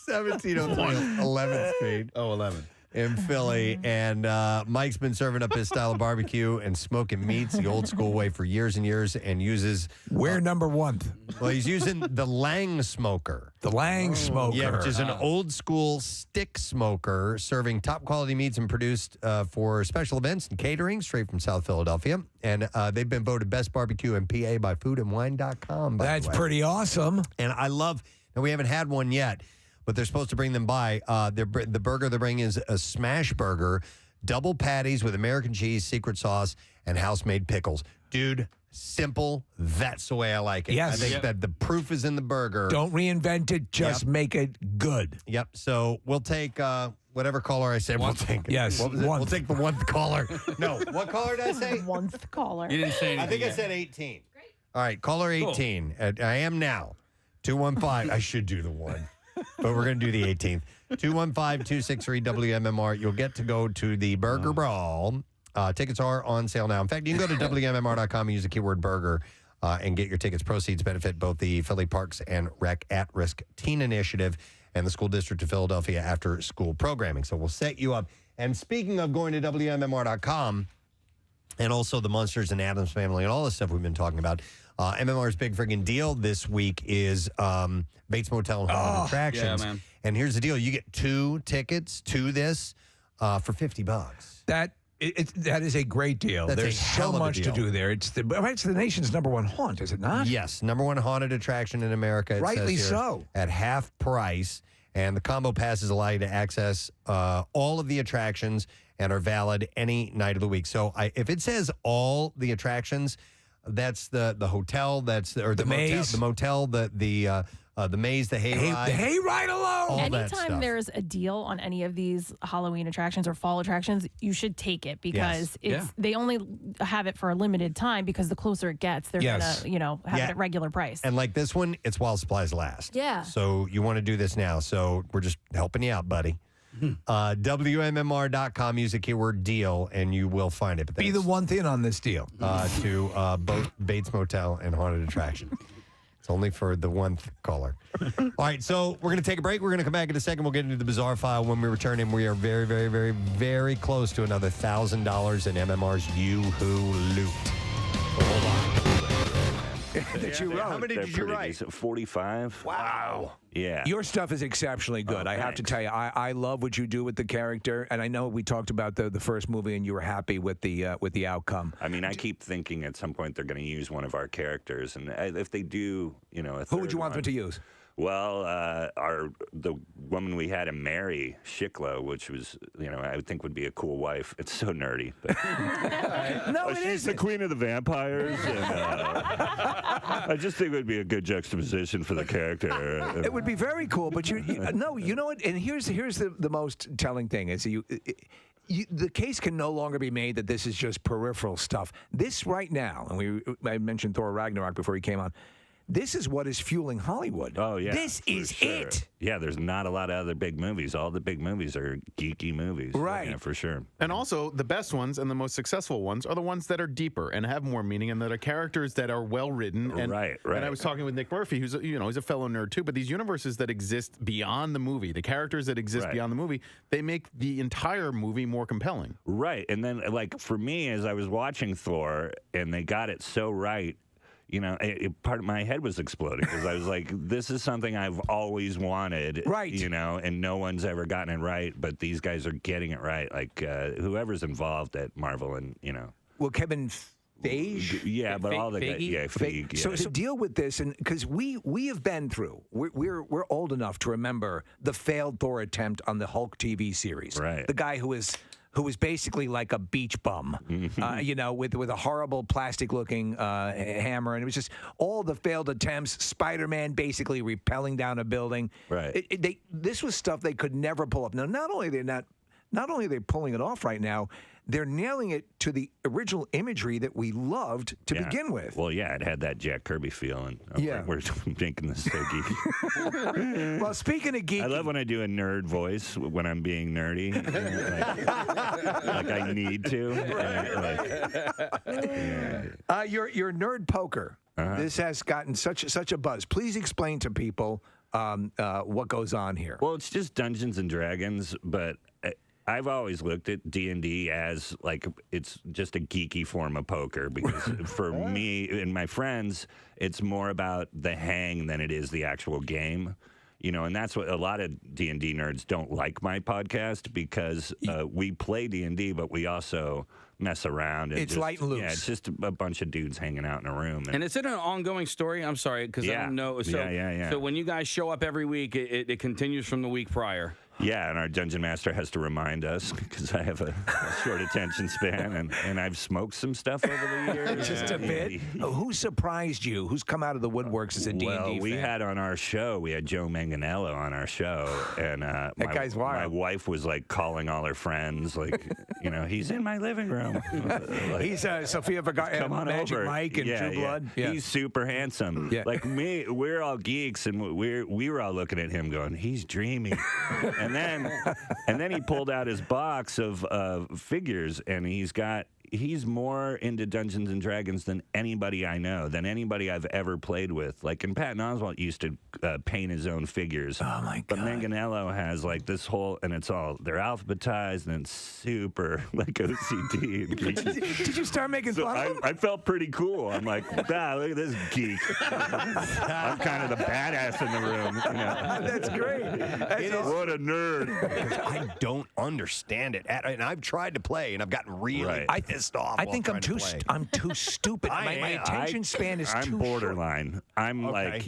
1703 11th Street. Oh, 11. In Philly, and Mike's been serving up his style of barbecue and smoking meats the old school way for years and years, and uses number 1. Well, he's using the Lang smoker. The Lang smoker, yeah, which is an old school stick smoker serving top quality meats and produced for special events and catering straight from South Philadelphia. And they've been voted best barbecue in PA by foodandwine.com. That's pretty awesome. And I love. Now we haven't had one yet, but they're supposed to bring them by. The burger they're bringing is a smash burger, double patties with American cheese, secret sauce, and house-made pickles. Dude, simple. That's the way I like it. Yes. I think that the proof is in the burger. Don't reinvent it. Just make it good. Yep. So we'll take whatever caller I said. We'll take. Yes. What was it? We'll take the 1th caller. No. What caller did I say? 1th caller. You didn't say anything. I think I said 18. Great. All right. Caller 18. Cool. I am now. 215. I should do the 1. But we're going to do the 18th. 215-263-WMMR. You'll get to go to the Burger Brawl. Tickets are on sale now. In fact, you can go to WMMR.com and use the keyword burger and get your tickets. Proceeds benefit both the Philly Parks and Rec at-risk teen initiative and the School District of Philadelphia after school programming. So we'll set you up. And speaking of going to WMMR.com and also the Monsters and Addams Family and all the stuff we've been talking about, MMR's big friggin' deal this week is Bates Motel and Haunted Attractions. Yeah, man. And here's the deal. You get 2 tickets to this. for $50. That is a great deal. That's a There's hell so of a much to deal. do there. It's the nation's #1 haunt, is it not? Yes, #1 haunted attraction in America. It Rightly says here, so. At half price, and the combo passes allow you to access all of the attractions and are valid any night of the week. So if it says all the attractions, that's the hotel, the maze, motel, the maze, the hayride. The hayride alone. All that Anytime stuff. there's a deal on any of these Halloween attractions or fall attractions, you should take it because they only have it for a limited time because the closer it gets, they're gonna, have it at regular price. And like this one, it's while supplies last. Yeah. So you want to do this now. So we're just helping you out, buddy. WMMR.com, music keyword deal, and you will find it. But Be the one thing on this deal. To both Bates Motel and Haunted Attraction. It's only for the one caller. All right, so we're going to take a break. We're going to come back in a second. We'll get into the bizarre file when we return, and we are very, very, very, very close to another $1,000 in MMR's You Who Loot. Hold on. That you wrote. How many did you write? 45. Wow. Yeah. Your stuff is exceptionally good. I have to tell you, I love what you do with the character, and I know we talked about the first movie, and you were happy with the outcome. I mean, I keep thinking at some point they're going to use one of our characters, and if they do, who would you want them to use? Well, the woman we had, Mary Shiklo, which was, I would think would be a cool wife. It's so nerdy. But No, it she's isn't. the queen of the vampires, and I just think it would be a good juxtaposition for the character. It would be very cool, but you know what? And here's the most telling thing is the case can no longer be made that this is just peripheral stuff. This right now, and I mentioned Thor Ragnarok before he came on. This is what is fueling Hollywood. Oh, yeah. This is it. Yeah, there's not a lot of other big movies. All the big movies are geeky movies. Right. Yeah, for sure. And also, the best ones and the most successful ones are the ones that are deeper and have more meaning and that are characters that are well written. And, Right. And I was talking with Nick Murphy, who's he's a fellow nerd too. But these universes that exist beyond the movie, the characters that exist beyond the movie, they make the entire movie more compelling. Right. And then, like, for me, as I was watching Thor, and they got it so right, part of my head was exploding because I was like, this is something I've always wanted. Right. And no one's ever gotten it right, but these guys are getting it right. Like, whoever's involved at Marvel and, Well, Kevin Feige? Yeah, but all the guys. Feige? Yeah, Feige. Yeah. So to deal with this, and because we have been through, we're old enough to remember the failed Thor attempt on the Hulk TV series. Right. The guy who was basically like a beach bum, with a horrible plastic-looking hammer, and it was just all the failed attempts. Spider-Man basically rappelling down a building. Right. This was stuff they could never pull up. Now, not only are they pulling it off right now, they're nailing it to the original imagery that we loved to begin with. Well, yeah, it had that Jack Kirby feel, and we're making this so geeky. Well, speaking of geeky, I love when I do a nerd voice when I'm being nerdy, like I need to. Your nerd poker. This has gotten such a buzz. Please explain to people what goes on here. Well, it's just Dungeons and Dragons, but I've always looked at D&D as like it's just a geeky form of poker because for me and my friends, it's more about the hang than it is the actual game. And that's what a lot of D&D nerds don't like my podcast because we play D&D, but we also mess around. And it's light and loose. Yeah, it's just a bunch of dudes hanging out in a room. And is it an ongoing story? I'm sorry, because I don't know. So, yeah. So when you guys show up every week, it continues from the week prior. Yeah, and our dungeon master has to remind us because I have a short attention span, and I've smoked some stuff over the years. Just a bit. Who surprised you? Who's come out of the woodworks as a D&D Well, we fan? had on our show, we had Joe Manganiello on our show, and that guy's wild. My wife was like calling all her friends, like, he's in my living room. He's Sofia Vergara, Come on Magic over. Mike, and True Blood. Yeah. He's super handsome. Yeah. Like me, we're all geeks, and we were all looking at him going, he's dreamy. And then he pulled out his box of figures, and he's got he's more into Dungeons and Dragons than anybody I know, than anybody I've ever played with. Like, and Patton Oswalt used to paint his own figures. Oh my God! But Manganiello has like this whole, and they're alphabetized and it's super like OCD. Did you start making fun of him? I felt pretty cool. I'm like, look at this geek. I'm kind of the badass in the room. You know? That's great. What a nerd. I don't understand it. And I've tried to play, and I've gotten really pissed off. I think I'm too stupid. My attention span is I'm too borderline. short. I'm like,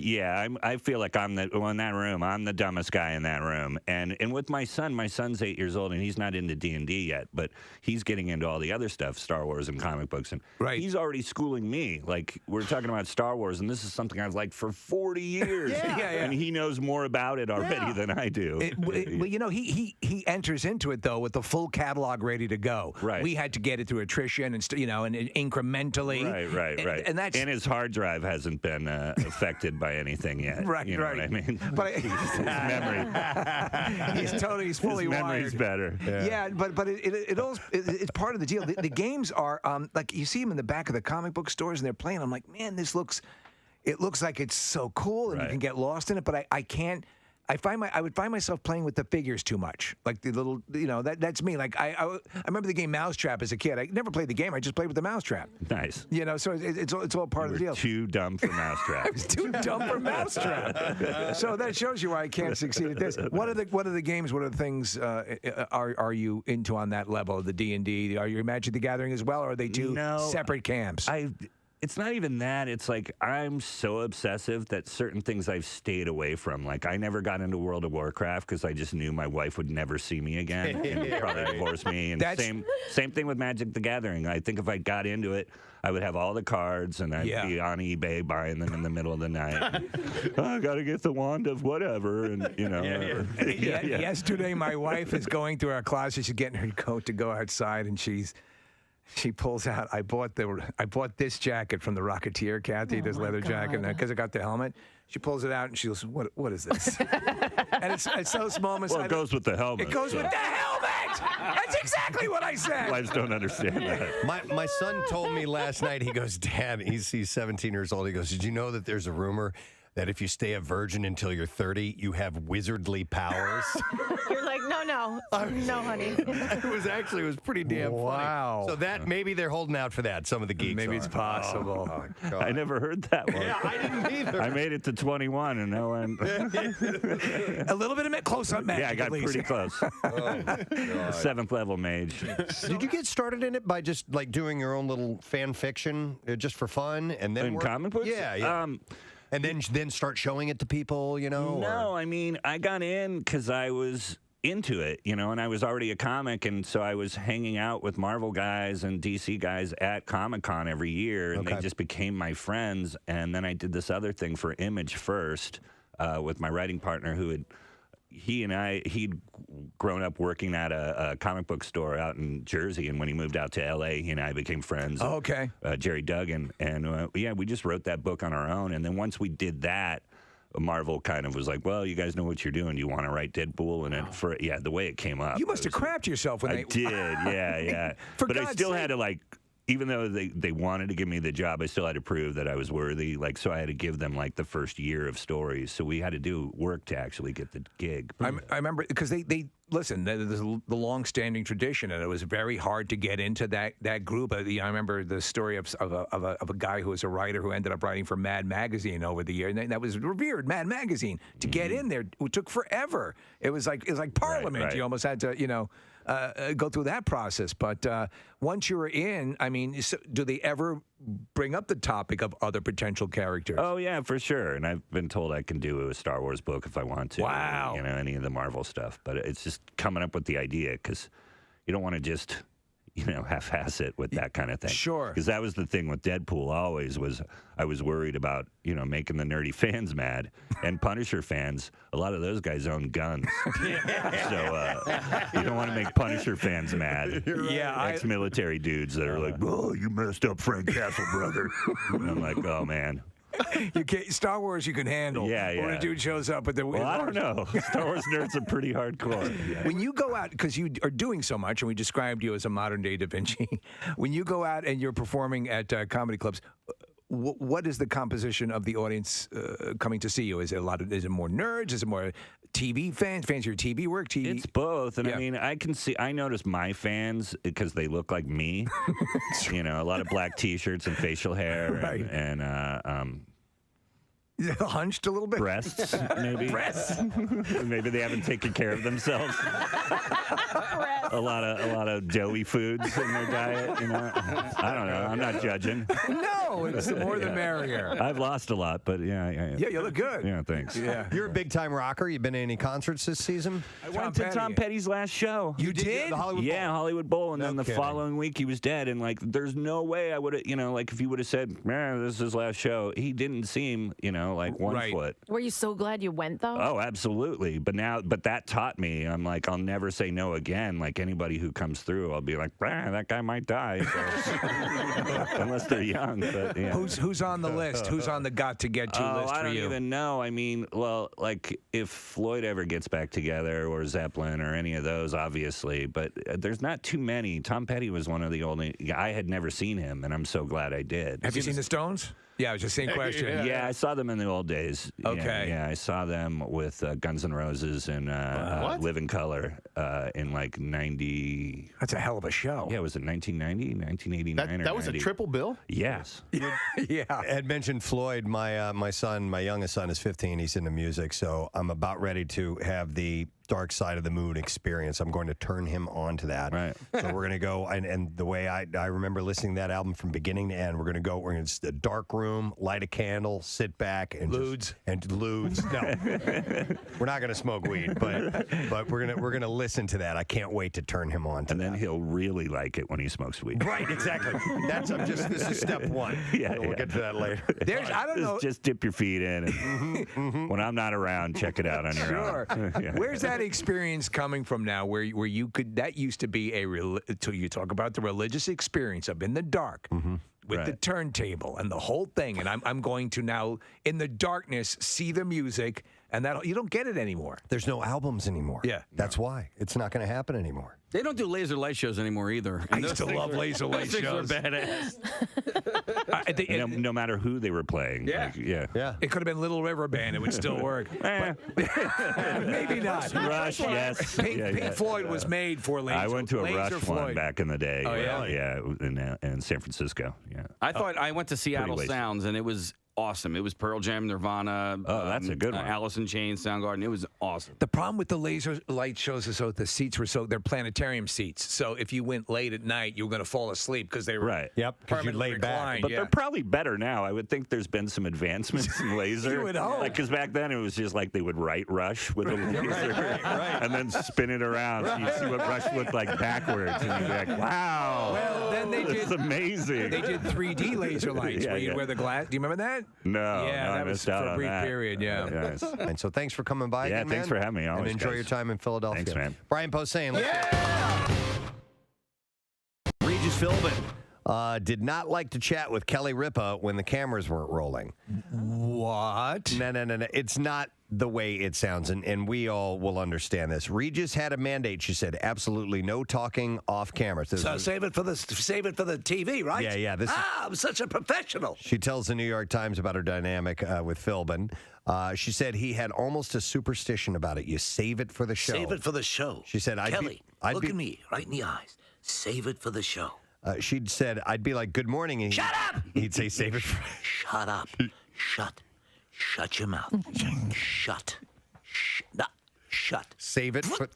I feel like I'm in that room. I'm the dumbest guy in that room. And with my son's 8 years old, and he's not into D&D yet, but he's getting into all the other stuff, Star Wars and comic books, and he's already schooling me. Like, we're talking about Star Wars, and this is something I've liked for 40 years. And he knows more about it already than I do. Well, you know, he enters into it though with the full catalog ready to go. Right. We had to get it through attrition and and incrementally. Right. And his hard drive hasn't been affected by anything yet. You know what I mean? But his memory. he's fully his memory's wired. better. Yeah, but it's part of the deal. The games are like you see them in the back of the comic book stores and they're playing. I'm like, man, it looks like it's so cool and you can get lost in it, but I can't. I would find myself playing with the figures too much, like the little, that's me. Like I remember the game Mousetrap as a kid. I never played the game. I just played with the Mousetrap. Nice. So it's all part of the deal. Too dumb for Mousetrap. I was too dumb for Mousetrap. So that shows you why I can't succeed at this. What are the games? What are the things are you into on that level? The D&D? Are you Magic the Gathering as well, or are they two separate camps? It's not even that. It's like I'm so obsessive that certain things I've stayed away from. Like I never got into World of Warcraft because I just knew my wife would never see me again and would probably divorce me. And same thing with Magic the Gathering. I think if I got into it, I would have all the cards and I'd be on eBay buying them in the middle of the night. I got to get the wand of whatever, and Yesterday, my wife is going through our closet. She's getting her coat to go outside, and she pulls out. I bought this jacket from the Rocketeer, Kathy, this leather jacket, because I got the helmet. She pulls it out and she goes, "What is this?" And it's those moments. Well, it goes with the helmet. It goes with the helmet. That's exactly what I said. Wives don't understand that. My son told me last night. He goes, "Dad," he's 17 years old. He goes, "Did you know that there's a rumor that if you stay a virgin until you're 30, you have wizardly powers?" You're like, no, honey. It was pretty damn funny. So that maybe they're holding out for that. Some of the geeks. Maybe it's possible. Oh, I never heard that one. Yeah, I didn't either. I made it to 21 and no one. A little bit of close-up magic. Yeah, I got pretty close. 7th level mage. Did you get started in it by just like doing your own little fan fiction just for fun, and then in comic books? Yeah. And then start showing it to people, No, I mean, I got in because I was into it, and I was already a comic, and so I was hanging out with Marvel guys and DC guys at Comic-Con every year, and they just became my friends. And then I did this other thing for Image first with my writing partner he'd grown up working at a comic book store out in Jersey, and when he moved out to LA, he and I became friends. Oh, okay. Jerry Duggan, and we just wrote that book on our own. And then once we did that, Marvel kind of was like, "Well, you guys know what you're doing. You want to write Deadpool?" And the way it came up, you must have crapped yourself when I did. Yeah. But I still had to even though they wanted to give me the job, I still had to prove that I was worthy. So I had to give them the first year of stories. So we had to do work to actually get the gig. I remember because they listen. There's the long-standing tradition, and it was very hard to get into that group. I remember the story of a guy who was a writer who ended up writing for Mad Magazine over the year, and that was revered Mad Magazine. To get in there, it took forever. It was like Parliament. Right. You almost had to go through that process. But once you were in, I mean, do they ever bring up the topic of other potential characters? Oh, yeah, for sure. And I've been told I can do a Star Wars book if I want to. Wow. Or, any of the Marvel stuff. But it's just coming up with the idea, because you don't want to just half-ass it with that kind of thing. Sure. Because that was the thing with Deadpool always was I was worried about, making the nerdy fans mad. And Punisher fans, a lot of those guys own guns. So you don't want to make Punisher fans mad. Right. Yeah. Ex-military dudes that are like, "Oh, you messed up Frank Castle, brother." And I'm like, "Oh, man." You can't, Star Wars you can handle. Yeah. When a dude shows up with the. Well, I don't know. Star Wars nerds are pretty hardcore. Yeah. When you go out, because you are doing so much, and we described you as a modern day Da Vinci. When you go out and you're performing at comedy clubs. What is the composition of the audience coming to see you? Is it Is it more nerds? Is it more TV fans? Fans of your TV work? TV? It's both, and I mean, I notice my fans because they look like me. A lot of black T-shirts and facial hair, right. and hunched a little bit. Breasts, maybe. Breasts. Maybe they haven't taken care of themselves. A lot of doughy foods in their diet. I don't know. I'm not judging. No, it's the more the merrier. I've lost a lot, but yeah, you look good. Yeah, thanks. Yeah, you're a big time rocker. You been to any concerts this season? I went to Tom Petty's last show. You did? The Hollywood Bowl? Yeah, Hollywood Bowl, and then the kidding. following week he was dead. And there's no way I would have, if you would have said, "Man, this is his last show," he didn't seem, like 1 foot. Were you so glad you went though? Oh, absolutely. But that taught me. I'm like, I'll never say no again. Like anybody who comes through, I'll be like, that guy might die, so. Unless they're young. But yeah. Who's on the list? Who's on the got to get to list for you? I don't even know. I mean, well, if Floyd ever gets back together, or Zeppelin, or any of those, obviously. But there's not too many. Tom Petty was one of the only. I had never seen him, and I'm so glad I did. Have you seen the Stones? Yeah, it was the same question. Yeah, I saw them in the old days. Okay. Yeah, I saw them with Guns N' Roses and Live in Color in 90. That's a hell of a show. Yeah, was it 1990, 1989 That was a triple bill? Yes. Yeah. Ed mentioned Floyd. My youngest son is 15. He's into music, so I'm about ready to have the Dark Side of the Moon experience. I'm going to turn him on to that. Right. So we're going to go, and the way I remember listening to that album from beginning to end, we're going to a dark room, light a candle, sit back, and Ludes. No, we're not going to smoke weed, but we're gonna listen to that. I can't wait to turn him on to and that. then he'll really like it when he smokes weed. Right, exactly. This is step one. We'll get to that later. I don't know. Just dip your feet in, and when I'm not around, check it out on your own. Yeah. Where's that experience coming from now? Where you could, that used to be till you talk about the religious experience of in the dark. With the turntable and the whole thing, and I'm going to now in the darkness see the music, and that you don't get it anymore. There's no albums anymore. Yeah, that's why it's not going to happen anymore. They don't do laser light shows anymore either. I used to love laser light shows. Those things are badass. No matter who they were playing. Yeah. It could have been Little River Band. It would still work. Maybe not. Rush, yes. Pink Floyd was made for laser. I went to a Rush Floyd. one back in the day. Oh, yeah? Yeah, in San Francisco. Yeah. I went to Seattle Sounds, and it was awesome. It was Pearl Jam, Nirvana. Oh, that's a good one. Alice in Chains, Soundgarden. It was awesome. The problem with the laser light shows is the seats were they're planetarium seats. So if you went late at night, you were going to fall asleep because they were Yep, because you laid back. But they're probably better now. I would think there's been some advancements in laser. You would hope. Because back then it was just like they would write Rush with a laser and then spin it around. So you see what Rush looked like backwards, and you'd be like, wow. Well, then it's amazing. They did 3D laser lights where you'd wear the glass. Do you remember that? No. Yeah, that I was missed out for a on brief that. period. Yeah. Nice. And so thanks for coming by. Yeah, again, thanks man. for having me. Always, and enjoy guys. your time in Philadelphia. Thanks, man. Brian Posehn. Regis Philbin did not like to chat with Kelly Ripa when the cameras weren't rolling. What? No. It's not the way it sounds, and we all will understand this. Regis had a mandate. She said, absolutely no talking off camera. So save it for the TV, right? Yeah. I'm such a professional. She tells the New York Times about her dynamic with Philbin. She said he had almost a superstition about it. You save it for the show. Save it for the show. She said, Kelly, look at me right in the eyes. Save it for the show. She'd said, I'd be like, good morning. And Shut up! He'd say, save it for... Shut up. Shut your mouth. Shut. Save it for...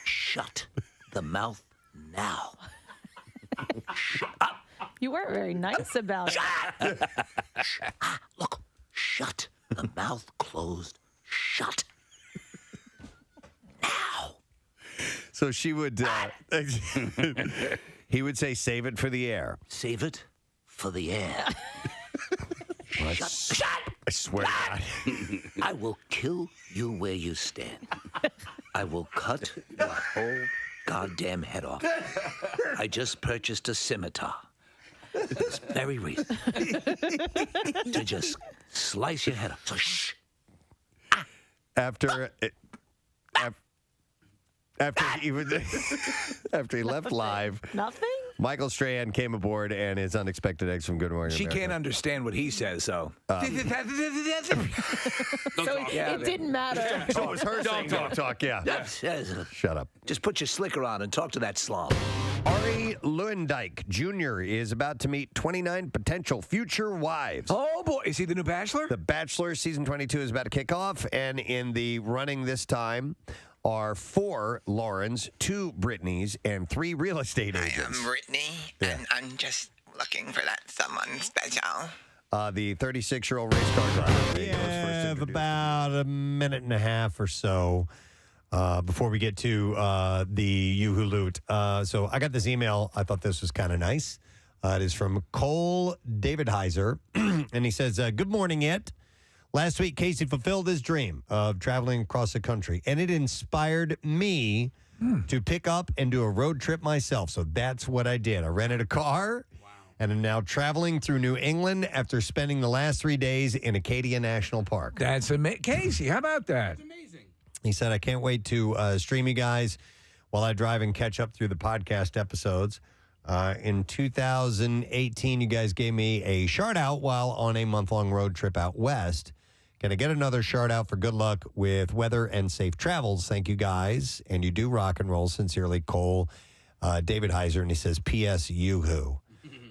Shut the mouth now. Shut up. You weren't very nice about it. Look, shut the mouth closed. Shut. Now. So she would... he would say, save it for the air. Save it for the air. Shut. I swear to God. I will kill you where you stand. I will cut your whole goddamn head off. I just purchased a scimitar. This very reason. To just slice your head up. So shh. After he left live, Nothing? Michael Strahan came aboard and his unexpected ex from Good Morning She America. can't understand what he says, so. So it didn't matter. So it was her saying don't talk, yeah. Shut up. Just put your slicker on and talk to that slob. Ari Lewandijk Jr. is about to meet 29 potential future wives. Oh, boy. Is he the new Bachelor? The Bachelor season 22 is about to kick off, and in the running this time are 4 Laurens, 2 Brittnys, and 3 real estate agents. I'm Brittany, and I'm just looking for that someone special. The 36-year-old race car driver. We have about a minute and a half or so before we get to the You Who Loot. So I got this email. I thought this was kind of nice. It is from Cole David Heiser, and he says, good morning, it. Last week, Casey fulfilled his dream of traveling across the country, and it inspired me to pick up and do a road trip myself. So that's what I did. I rented a car and am now traveling through New England after spending the last 3 days in Acadia National Park. That's amazing. Casey, how about that? He said, I can't wait to stream you guys while I drive and catch up through the podcast episodes. In 2018, you guys gave me a shout out while on a month-long road trip out west. Can I get another shout out for good luck with weather and safe travels? Thank you, guys. And you do rock and roll. Sincerely, Cole David Heiser. And he says, P.S. You-Who.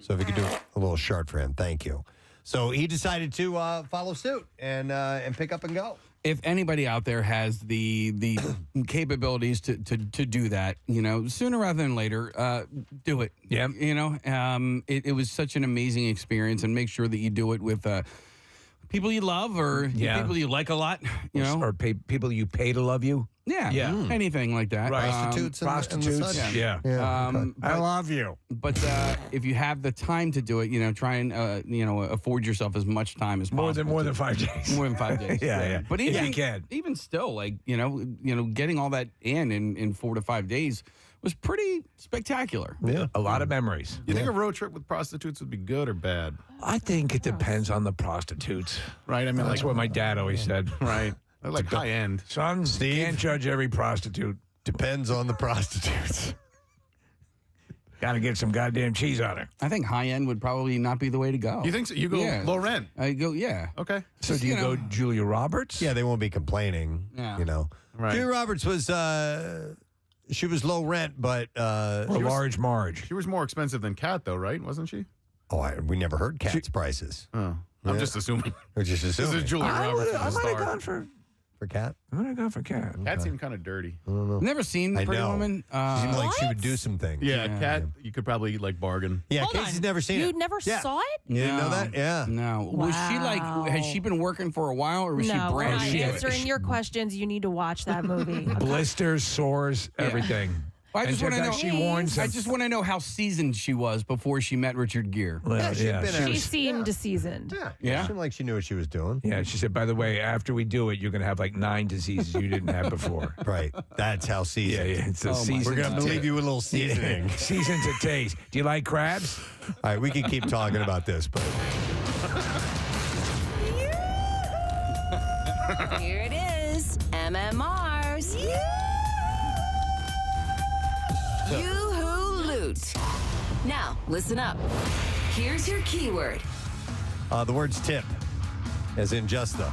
So if you could do a little short for him, thank you. So he decided to follow suit and pick up and go. If anybody out there has the capabilities to do that, sooner rather than later, do it. Yeah. It was such an amazing experience, and make sure that you do it with people you love or people you like a lot, Or people you pay to love you. Yeah. Anything like that. Right. Prostitutes. And such. Yeah. I love you. But if you have the time to do it, try and afford yourself as much time as possible. More than 5 days. More than 5 days. Yeah. But even, if you can. Even still, getting all that in 4 to 5 days was pretty spectacular. Yeah. A lot of memories. You think a road trip with prostitutes would be good or bad? I think it depends on the prostitutes. Right. I mean, that's what my dad always said. Right. They're like high end. Son, Steve? Can't judge every prostitute. Depends on the prostitutes. Got to get some goddamn cheese on her. I think high end would probably not be the way to go. You think so? You go low rent. I go, yeah. Okay. So do you go Julia Roberts? Yeah, they won't be complaining. Yeah. Right. Julia Roberts was she was low rent, but Or Large Marge. She was more expensive than Kat, though, right? Wasn't she? we never heard Kat's prices. Oh, I'm just assuming. We're just assuming. This is Julia Roberts. I might have gone for Kat. I'm gonna go for Kat. Kat seemed kind of dirty. I don't know. Never seen I Pretty know. Woman. She seemed like she would do some things. Yeah, Kat, you could probably bargain. Yeah, Hold Casey's on. never seen You it. never saw it? You didn't know that? Yeah. No. Was she has she been working for a while, or was she No, we're brand not new? answering your questions. You need to watch that movie. Blisters, sores, everything. I just want to know. She warns I just want to know how seasoned she was before she met Richard Gere. Well, She seemed seasoned. Yeah. She seemed like she knew what she was doing. Yeah, she said, by the way, after we do it, you're going to have like 9 diseases you didn't have before. Right. That's how seasoned. Yeah. It's a season. We're going to leave you with a little seasoning. Season to taste. Do you like crabs? All right, we can keep talking about this, but Here it is, MMR's You Who Loot. Now, listen up. Here's your keyword. the word's tip, as in just the.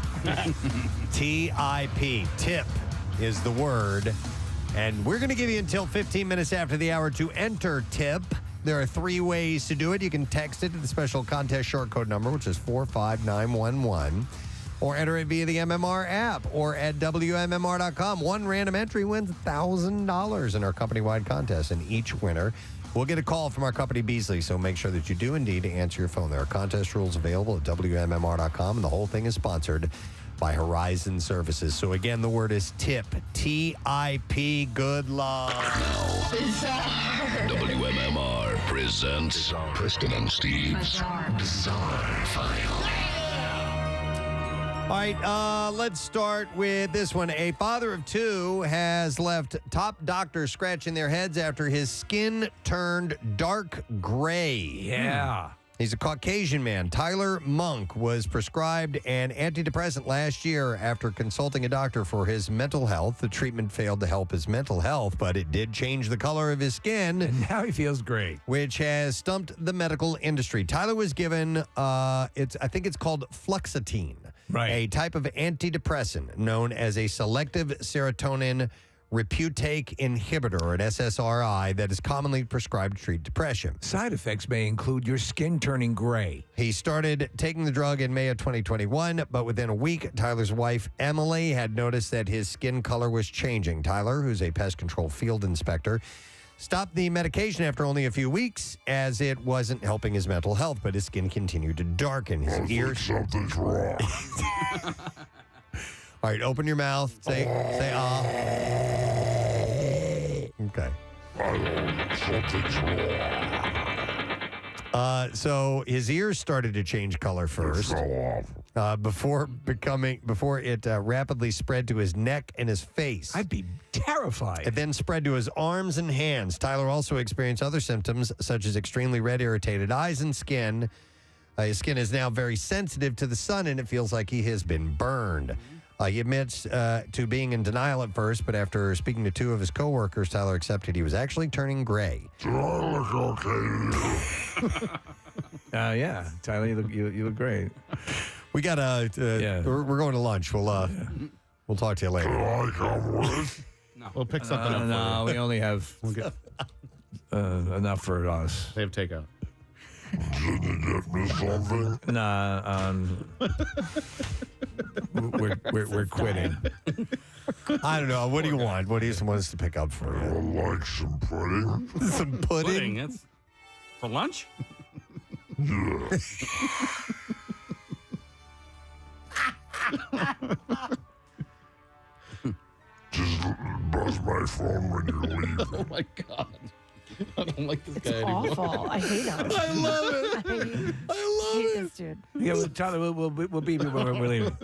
T-I-P. Tip is the word. And we're going to give you until 15 minutes after the hour to enter tip. There are 3 ways to do it. You can text it to the special contest short code number, which is 45911. Or enter it via the MMR app or at WMMR.com. One random entry wins $1,000 in our company-wide contest, and each winner will get a call from our company, Beasley. So make sure that you do indeed answer your phone. There are contest rules available at WMMR.com, and the whole thing is sponsored by Horizon Services. So again, the word is tip, T-I-P. Good luck. WMMR presents Preston and Steve's Bizarre File. All right, let's start with this one. A father of 2 has left top doctors scratching their heads after his skin turned dark gray. Yeah. He's a Caucasian man. Tyler Monk was prescribed an antidepressant last year after consulting a doctor for his mental health. The treatment failed to help his mental health, but it did change the color of his skin. And now he feels great. Which has stumped the medical industry. Tyler was given, I think it's called fluoxetine, a type of antidepressant known as a selective serotonin reuptake inhibitor, or an SSRI, that is commonly prescribed to treat depression. Side effects may include your skin turning gray. He started taking the drug in May of 2021, but within a week, Tyler's wife, Emily, had noticed that his skin color was changing. Tyler, who's a pest control field inspector, stopped the medication after only a few weeks as it wasn't helping his mental health, but his skin continued to darken. His ears... Something's wrong. All right, open your mouth. Say ah. Okay. Something's wrong. So his ears started to change color first. Before it rapidly spread to his neck and his face. I'd be terrified. It then spread to his arms and hands. Tyler also experienced other symptoms such as extremely red, irritated eyes and skin. His skin is now very sensitive to the sun, and it feels like he has been burned. He admits to being in denial at first, but after speaking to two of his coworkers, Tyler accepted he was actually turning gray. Do I look okay to you? Yeah, Tyler, you look great. We got we're going to lunch. We'll talk to you later. Can I come with? No. We'll pick something up. No, we only have enough for us. They have takeout. Did you get me something? Nah, we're quitting. I don't know. What do you want? What do you want us to pick up for you? I'd like some pudding. Some pudding? That's for lunch? Yeah. Just buzz my phone when you leave. Oh my God. I don't like this guy It's anymore. awful. I hate him. I love it. I hate this dude. Yeah, well, Tyler, we'll be when we're leaving.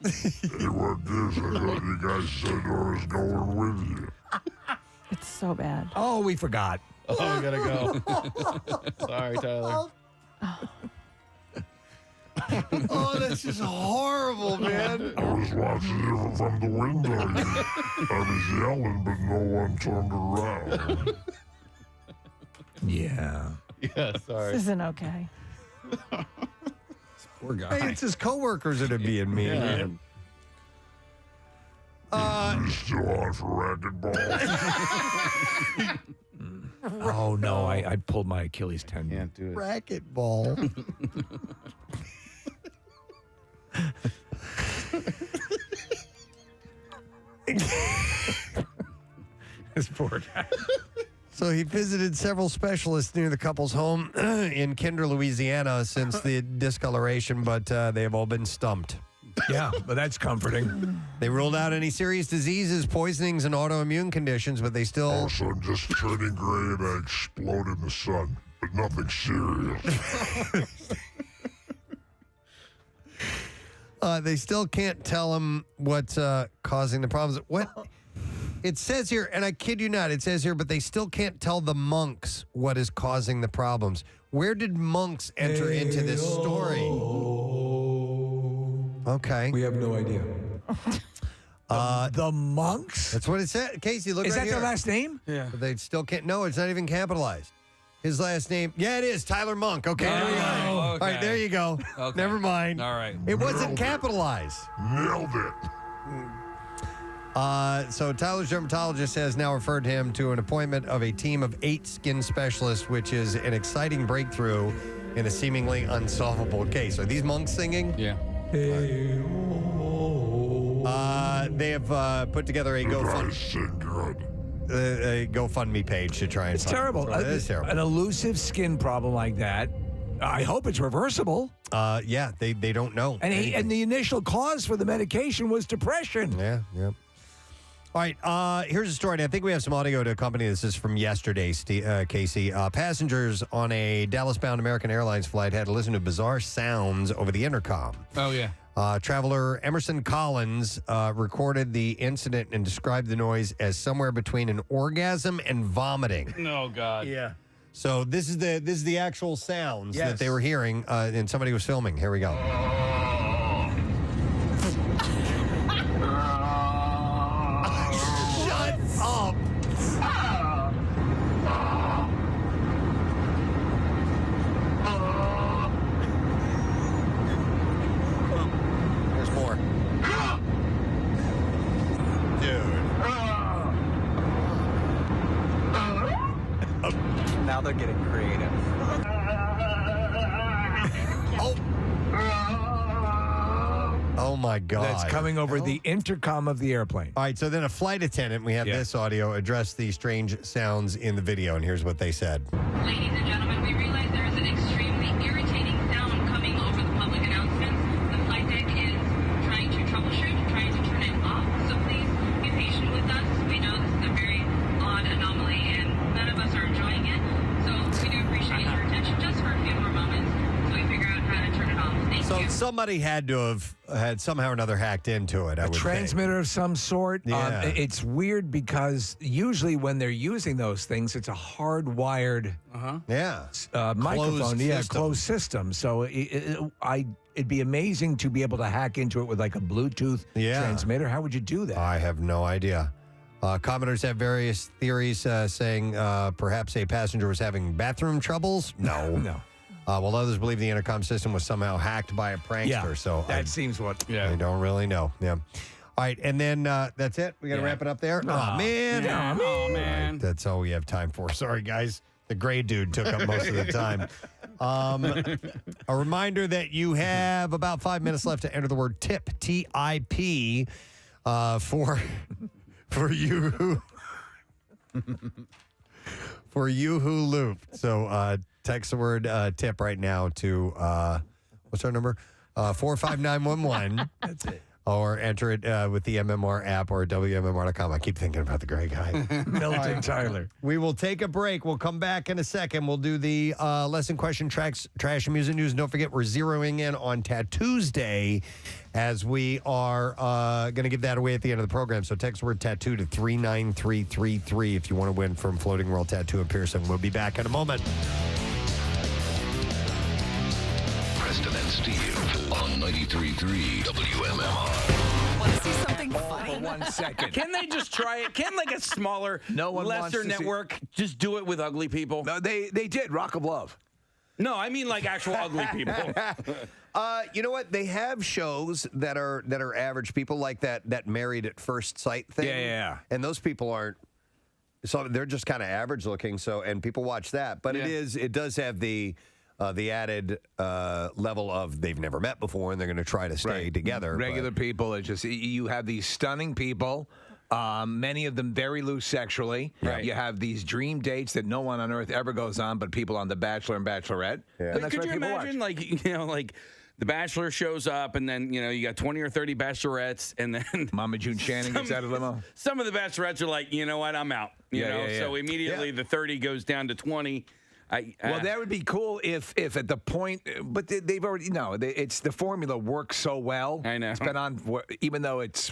Hey, what this? I thought you guys said I was going with you. It's so bad. Oh, we forgot. Oh, we gotta go. Sorry, Tyler. Oh, that's just horrible, man. I was watching you from the window. I was yelling, but no one turned around. Yeah. Yeah, sorry. This isn't okay. Poor guy. Hey, it's his coworkers that are being mean. Yeah. You still on for racquetball? Oh, no, I pulled my Achilles tendon. Can't do it. Racquetball. This poor guy. So he visited several specialists near the couple's home in Kinder, Louisiana since the discoloration, but they have all been stumped. Yeah, but that's comforting. They ruled out any serious diseases, poisonings, and autoimmune conditions, but they still... Also, I'm just turning gray and I explode in the sun, but nothing serious. They still can't tell him what's causing the problems. What it says here, and I kid you not, it says here, but they still can't tell the monks what is causing the problems. Where did monks enter into this story? Okay. We have no idea. The monks? That's what it said. Casey, look Is right that here. their last name? Yeah. But they still can't. No, it's not even capitalized. His last name. Yeah, it is. Tyler Monk. Okay, there we go. okay. All right, there you go. Okay. Never mind. All right. It wasn't capitalized. Nailed it. So Tyler's dermatologist has now referred him to an appointment of a team of 8 skin specialists, which is an exciting breakthrough in a seemingly unsolvable case. Are these monks singing? Yeah. They have put together a GoFundMe page to try and It's fund it. terrible. It is terrible. An elusive skin problem like that. I hope it's reversible. Yeah, they don't know. And the initial cause for the medication was depression. Yeah. All right, here's a story. And I think we have some audio to accompany this. This is from yesterday, Casey. Passengers on a Dallas-bound American Airlines flight had to listen to bizarre sounds over the intercom. Oh, yeah. Traveler Emerson Collins recorded the incident and described the noise as somewhere between an orgasm and vomiting. Oh, God. Yeah. So this is the actual sounds that they were hearing, and somebody was filming. Here we go. Shut up. There's more. Now they're getting creative. Oh my God. That's coming over the intercom of the airplane. All right, so then a flight attendant, we have this audio, addressed the strange sounds in the video, and here's what they said. Ladies and gentlemen, we realize there is an extremely irritating sound coming over the public announcements. The flight deck is trying to troubleshoot, trying to turn it off, so please be patient with us. We know this is a very odd anomaly, and none of us are enjoying it, so we do appreciate your attention just for a few more moments so we figure out how to turn it off. Thank you. Somebody had to have had somehow or another hacked into it, I would Transmitter of some sort. Yeah. It's weird because usually when they're using those things, it's a hardwired microphone. Closed system. So it'd be amazing to be able to hack into it with like a Bluetooth transmitter. How would you do that? I have no idea. Commenters have various theories saying perhaps a passenger was having bathroom troubles. No. While others believe the intercom system was somehow hacked by a prankster. Yeah, so that seems what. I don't really know. Yeah. All right, and then that's it. We got to wrap it up there. Oh man. Oh man. Right, that's all we have time for. Sorry, guys. The gray dude took up most of the time. A reminder that you have about 5 minutes left to enter the word TIP, T-I-P, for you. For you who loop. So text the word tip right now to, what's our number? 45911. That's it. Or enter it with the MMR app or WMMR.com. I keep thinking about the gray guy. Milton Tyler. We will take a break. We'll come back in a second. We'll do the lesson question, trash and music news. And don't forget, we're zeroing in on Tattoos Day as we are going to give that away at the end of the program. So text word tattoo to 39333 if you want to win from Floating World Tattoo in Pearson. We'll be back in a moment. Preston and Steve on 93.3 WMMR. Want to see something funny? For 1 second. Can they just try it? Can like a smaller, wants lesser to network just do it with ugly people? No, they did. Rock of Love. No, I mean like actual ugly people. You know what? They have shows that are average people, like that Married at First Sight thing. Yeah. And those people aren't. So they're just kind of average looking. So and people watch that, but it does have the added level of they've never met before and they're going to try to stay together. Regular people, it's just you have these stunning people. Many of them very loose sexually. Right. You have these dream dates that no one on earth ever goes on, but people on The Bachelor and Bachelorette. Yeah. And that's Could why you people imagine, watch. like The Bachelor shows up, and then you got 20 or 30 bachelorettes, and then Mama June Shannon gets out of the limo. Some of the bachelorettes are like, you know what, I'm out. You know, so immediately the 30 goes down to 20. Well, that would be cool if at the point, but they've already it's the formula works so well. I know. It's been on, even though it's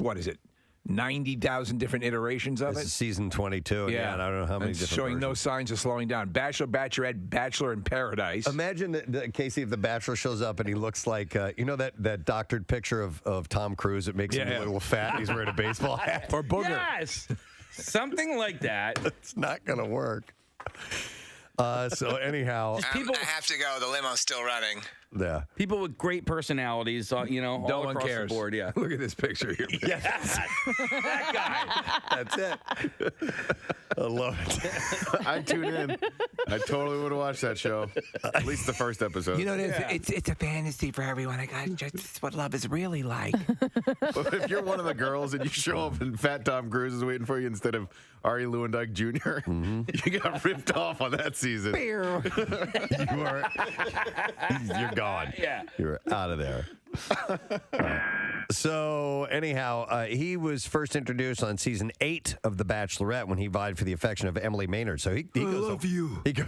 90,000 different iterations of This it. is season 22. Yeah, and I don't know how many it's different showing no versions. signs of slowing down. Bachelor, Bachelorette, Bachelor in Paradise. Imagine Casey if the Bachelor shows up and he looks like that doctored picture of Tom Cruise that makes him a little fat. And he's wearing a baseball hat or booger. Yes, something like that. It's not gonna work. So anyhow, I have to go. The limo's still running. Yeah. People with great personalities, all no one across cares. the board. Yeah. Look at this picture here. Yes. That guy. That's it. I love it. I'd tune in. I totally would have watched that show. At least the first episode. It's a fantasy for everyone. I got just what love is really like. But if you're one of the girls and you show up and Fat Tom Cruise is waiting for you instead of Ari Lewandowski Jr., you got ripped off on that season. You're gone. Yeah. You're out of there. So anyhow, he was first introduced on season 8 of The Bachelorette when he vied for the affection of Emily Maynard. So he goes, love you. He goes,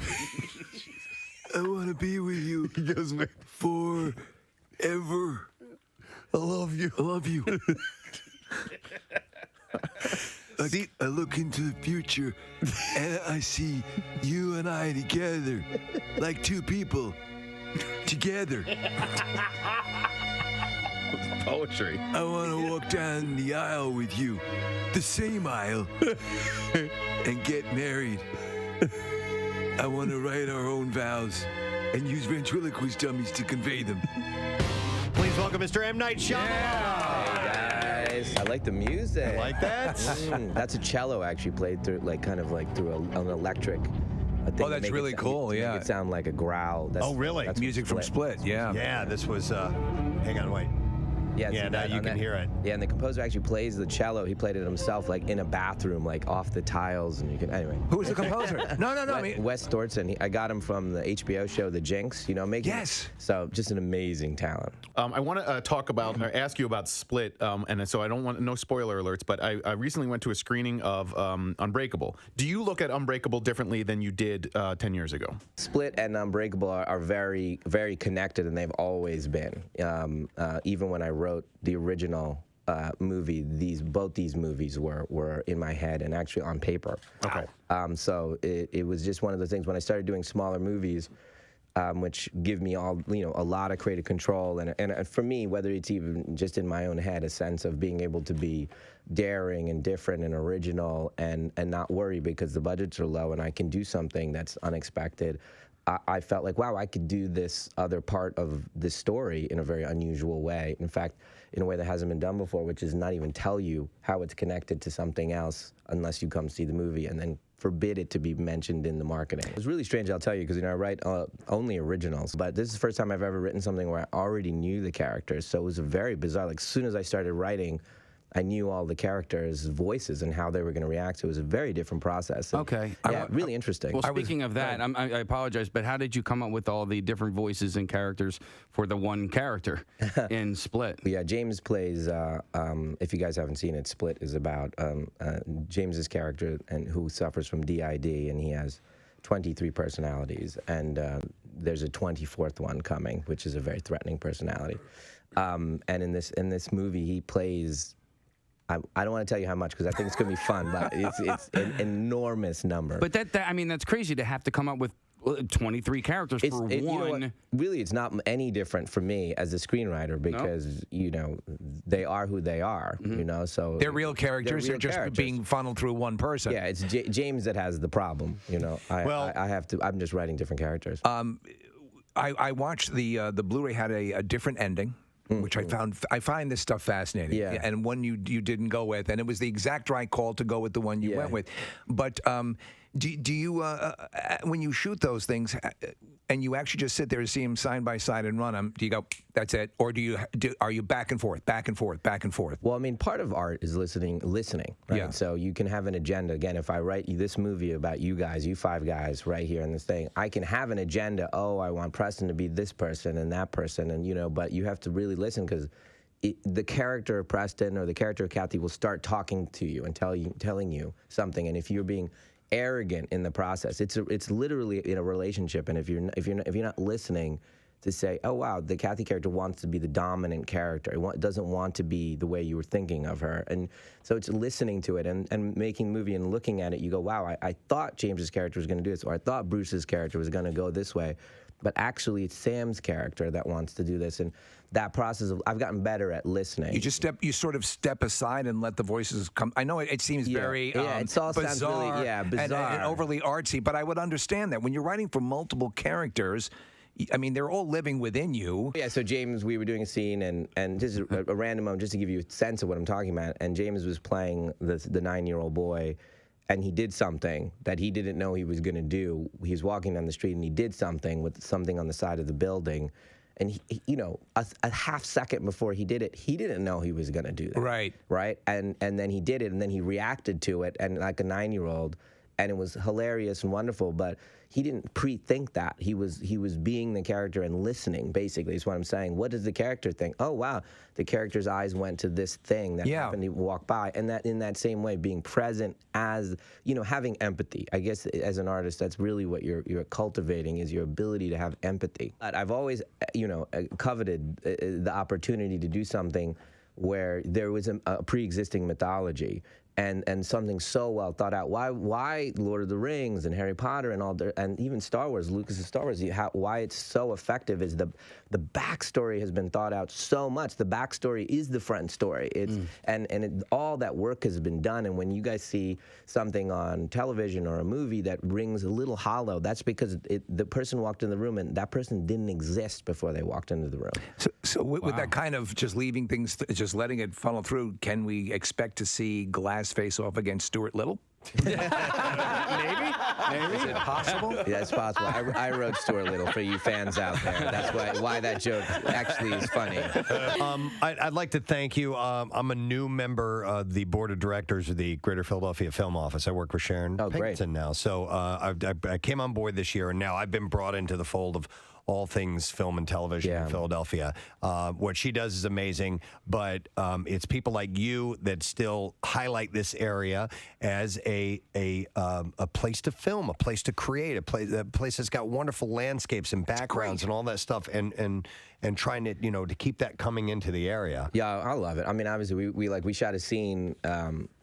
I want to be with you. He goes, forever. I love you. I love you. I look into the future and I see you and I together, like two people together. Poetry. I want to walk down the aisle with you, the same aisle, and get married. I want to write our own vows and use ventriloquist dummies to convey them. Please welcome Mr. M. Night Shyamalan. Hey guys, I like the music. You like that? That's a cello actually played through, through an electric. Thing Oh, that's really cool. To Yeah. make it sound like a growl. That's, Oh, really? That's Music from Split. Yeah. Yeah, this was. Hang on, wait. Yeah, Yeah, so now you on can hear it. Yeah, and the composer actually plays the cello. He played it himself, like in a bathroom, like off the tiles, and you can. Anyway. Who was the composer? No. I mean, Wes Thornton. I got him from the HBO show The Jinx. You know, making. Yes. So just an amazing talent. I want to talk about, or ask you about Split, and so I don't want no spoiler alerts, but I recently went to a screening of Unbreakable. Do you look at Unbreakable differently than you did 10 years ago? Split and Unbreakable are very, very connected, and they've always been. Even when I wrote the original movie, both these movies were in my head and actually on paper. Okay. So it was just one of the things when I started doing smaller movies, which give me a lot of creative control, and for me, whether it's even just in my own head, a sense of being able to be daring and different and original and not worry because the budgets are low and I can do something that's unexpected. I felt like, wow, I could do this other part of this story in a very unusual way. In fact, in a way that hasn't been done before, which is not even tell you how it's connected to something else unless you come see the movie and then forbid it to be mentioned in the marketing. It was really strange, I'll tell you, because I write only originals, but this is the first time I've ever written something where I already knew the characters, so it was very bizarre. Like, as soon as I started writing, I knew all the characters' voices and how they were going to react. So it was a very different process. And, Okay. Yeah, really interesting. Well, speaking of that, I apologize, but how did you come up with all the different voices and characters for the one character in Split? Yeah, James plays, if you guys haven't seen it, Split is about James's character and who suffers from DID, and he has 23 personalities, and there's a 24th one coming, which is a very threatening personality. And in this movie, he plays... I don't want to tell you how much because I think it's going to be fun, but it's an enormous number. But that's crazy to have to come up with 23 characters for one. You know what? Really, it's not any different for me as a screenwriter because they are who they are. Mm-hmm. So they're real characters. They're just being funneled through one person. Yeah, it's James that has the problem. I have to. I'm just writing different characters. I watched the Blu-ray had a different ending. Which I find this stuff fascinating. Yeah. And one you didn't go with, and it was the exact right call to go with the one you went with. But do you when you shoot those things and you actually just sit there and see them side by side and run them, do you go, that's it, or are you back and forth? Well, I mean, part of art is listening, right? Yeah. So you can have an agenda. Again, if I write you this movie about you guys, you five guys right here in this thing, I can have an agenda. Oh, I want Preston to be this person and that person, and but you have to really listen because the character of Preston or the character of Kathy will start talking to you and telling you something, and if you're being arrogant in the process, it's literally in a relationship, and if you're not listening to say, oh wow, the Kathy character wants to be the dominant character, doesn't want to be the way you were thinking of her, and so it's listening to it and making the movie and looking at it, you go, wow, I thought James's character was going to do this, or I thought Bruce's character was going to go this way, but actually it's Sam's character that wants to do this, and that process of I've gotten better at listening. You sort of step aside and let the voices come. I know it seems very it all bizarre, sounds really bizarre and overly artsy, but I would understand that when you're writing for multiple characters. I mean, they're all living within you. Yeah, so James, we were doing a scene, and just a random moment, just to give you a sense of what I'm talking about, and James was playing the 9-year-old boy, and he did something that he didn't know he was going to do. He was walking down the street, and he did something with something on the side of the building, and a half second before he did it, he didn't know he was going to do that. Right? And then he did it, and then he reacted to it, and like a 9-year-old, and it was hilarious and wonderful, but he didn't pre-think that. He was being the character and listening, basically, is what I'm saying. What does the character think? Oh, wow, the character's eyes went to this thing that happened to walk by. And that in that same way, being present as, having empathy. I guess as an artist, that's really what you're cultivating is your ability to have empathy. I've always, coveted the opportunity to do something where there was a pre-existing mythology, and something so well thought out. Why Lord of the Rings and Harry Potter and even Star Wars, Lucas's Star Wars, why it's so effective is the backstory has been thought out so much. The backstory is the front story. It's all that work has been done. And when you guys see something on television or a movie that rings a little hollow, that's because the person walked in the room and that person didn't exist before they walked into the room. So with that kind of just leaving things, just letting it funnel through, can we expect to see Glass face off against Stuart Little? Maybe. Is it possible? Yeah, it's possible. I wrote Stuart Little for you fans out there. That's why that joke actually is funny. I'd like to thank you. I'm a new member of the board of directors of the Greater Philadelphia Film Office. I work with Sharon Pinkerton now. So I came on board this year, and now I've been brought into the fold of all things film and television in Philadelphia. What she does is amazing, but it's people like you that still highlight this area as a place to film, a place to create, a place that's got wonderful landscapes and backgrounds and all that stuff, and trying to to keep that coming into the area. Yeah, I love it. I mean, obviously we shot a scene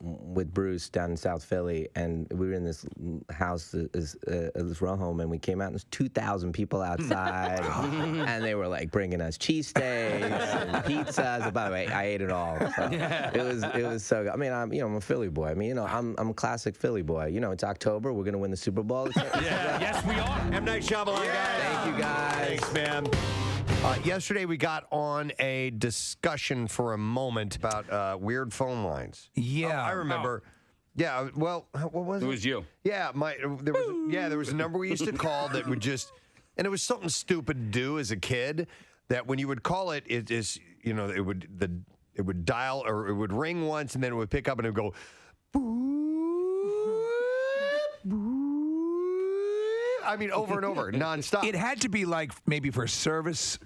with Bruce down in South Philly, and we were in this house, this row home, and we came out and there's 2,000 people outside. And they were like bringing us cheesesteaks and pizzas. By the way, I ate it all. So it was so good. I mean, I'm a Philly boy. I mean, I'm a classic Philly boy. It's October. We're gonna win the Super Bowl. Yes, we are. M. Night Shyamalan, guys. Thank you, guys. Thanks, man. Yesterday, we got on a discussion for a moment about weird phone lines. Yeah, I remember. Yeah, well, what was it? It was you. Yeah, there was a number we used to call that would just. And it was something stupid to do as a kid. That when you would call it, it would dial or it would ring once, and then it would pick up and it would go. I mean, over and over, nonstop. It had to be like maybe for service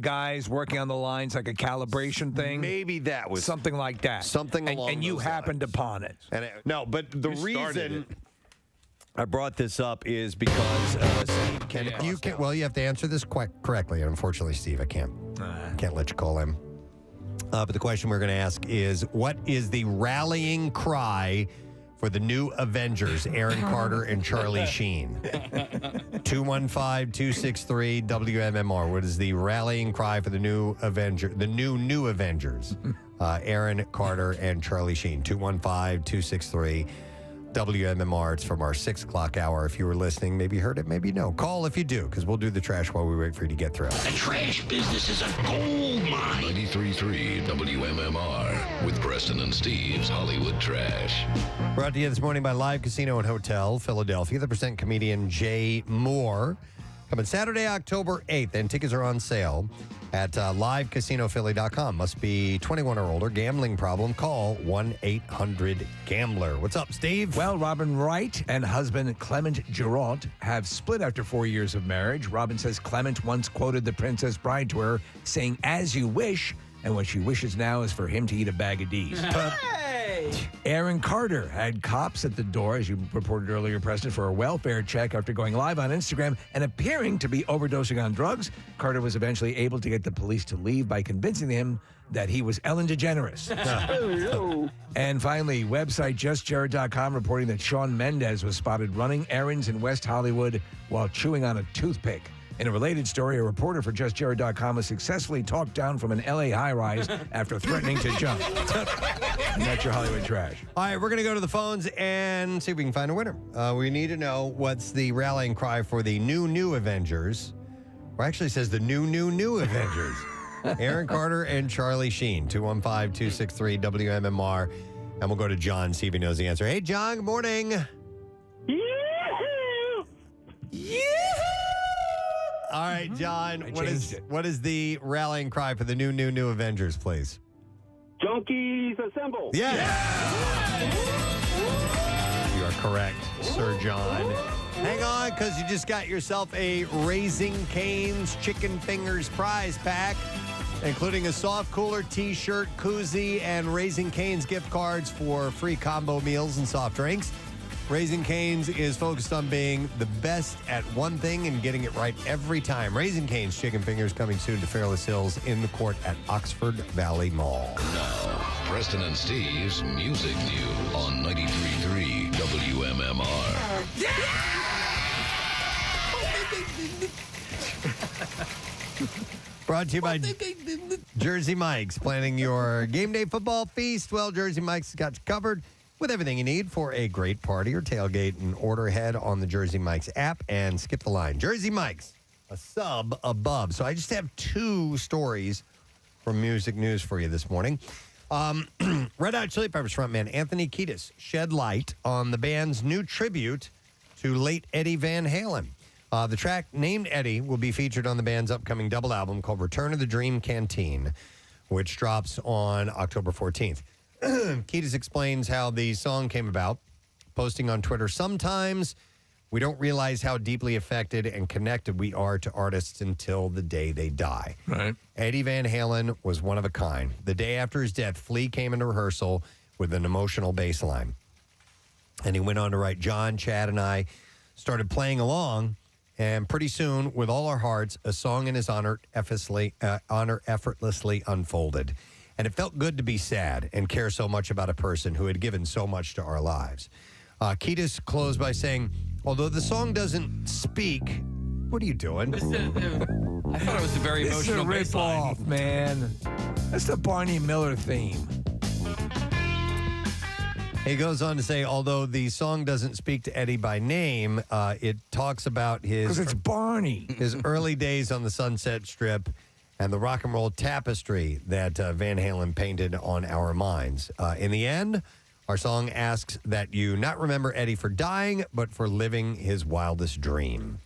guys working on the lines, like a calibration thing. Maybe that was something like that. Something along and you those happened lines. upon it. And no, but the You started reason it. I brought this up is because Steve you have to answer this correctly. And unfortunately, Steve, I can't let you call him. But the question we're going to ask is, what is the rallying cry for the new Avengers, Aaron Carter and Charlie Sheen? 215-263 WMMR. What is the rallying cry for the new new Avengers, Aaron Carter and Charlie Sheen? 215-263 WMMR. It's from our 6 o'clock hour. If you were listening, maybe you heard it, maybe no. Call if you do, because we'll do the trash while we wait for you to get through. The trash business is a gold mine. 93.3 WMMR with Preston and Steve's Hollywood Trash. Brought to you this morning by Live Casino and Hotel, Philadelphia. The present comedian Jay Moore. Coming Saturday, October 8th, and tickets are on sale at livecasinophilly.com. Must be 21 or older. Gambling problem? Call 1-800-GAMBLER. What's up, Steve? Well, Robin Wright and husband Clement Giroux have split after 4 years of marriage. Robin says Clement once quoted the Princess Bride to her, saying, "As you wish," and what she wishes now is for him to eat a bag of D's. Aaron Carter had cops at the door, as you reported earlier, Preston, for a welfare check after going live on Instagram and appearing to be overdosing on drugs. Carter was eventually able to get the police to leave by convincing him that he was Ellen DeGeneres. And finally, website JustJared.com reporting that Shawn Mendes was spotted running errands in West Hollywood while chewing on a toothpick. In a related story, a reporter for JustJared.com was successfully talked down from an LA high-rise after threatening to jump. And that's your Hollywood trash. All right, we're going to go to the phones and see if we can find a winner. We need to know what's the rallying cry for the new Avengers. Or actually, it says the new Avengers. Aaron Carter and Charlie Sheen. 215-263 WMMR. And we'll go to John, see if he knows the answer. Hey, John, good morning. Yeah. All right, John, what is the rallying cry for the new Avengers, please? Junkies assemble. Yes. You are correct, Sir John. Hang on, because you just got yourself a Raising Cane's Chicken Fingers prize pack, including a soft cooler, T-shirt, koozie, and Raising Cane's gift cards for free combo meals and soft drinks. Raising Cane's is focused on being the best at one thing and getting it right every time. Raising Cane's Chicken Fingers coming soon to Fairless Hills in the court at Oxford Valley Mall. Now, Preston and Steve's Music News on 93.3 WMMR. Brought to you by Jersey Mike's. Planning your game day football feast? Well, Jersey Mike's got you covered with everything you need for a great party or tailgate, and order ahead on the Jersey Mike's app and skip the line. Jersey Mike's, a sub above. So I just have two stories from music news for you this morning. Red Hot Chili Peppers frontman Anthony Kiedis shed light on the band's new tribute to late Eddie Van Halen. The track named Eddie will be featured on the band's upcoming double album called Return of the Dream Canteen, which drops on October 14th. Kiedis explains how the song came about, posting on Twitter, "Sometimes we don't realize how deeply affected and connected we are to artists until the day they die." Right. Eddie Van Halen was one of a kind. The day after his death, Flea came into rehearsal with an emotional bass line. And he went on to write, "John, Chad, and I started playing along, and pretty soon, with all our hearts, a song in his honor effortlessly unfolded. And it felt good to be sad and care so much about a person who had given so much to our lives." Kiedis closed by saying, "Although the song doesn't speak..." What are you doing? I thought it was a very emotional This is a bass line. rip-off, man. That's the Barney Miller theme. He goes on to say, although the song doesn't speak to Eddie by name, it talks about his... Because it's Barney. His early days on the Sunset Strip and the rock and roll tapestry that Van Halen painted on our minds. In the end, our song asks that you not remember Eddie for dying, but for living his wildest dream.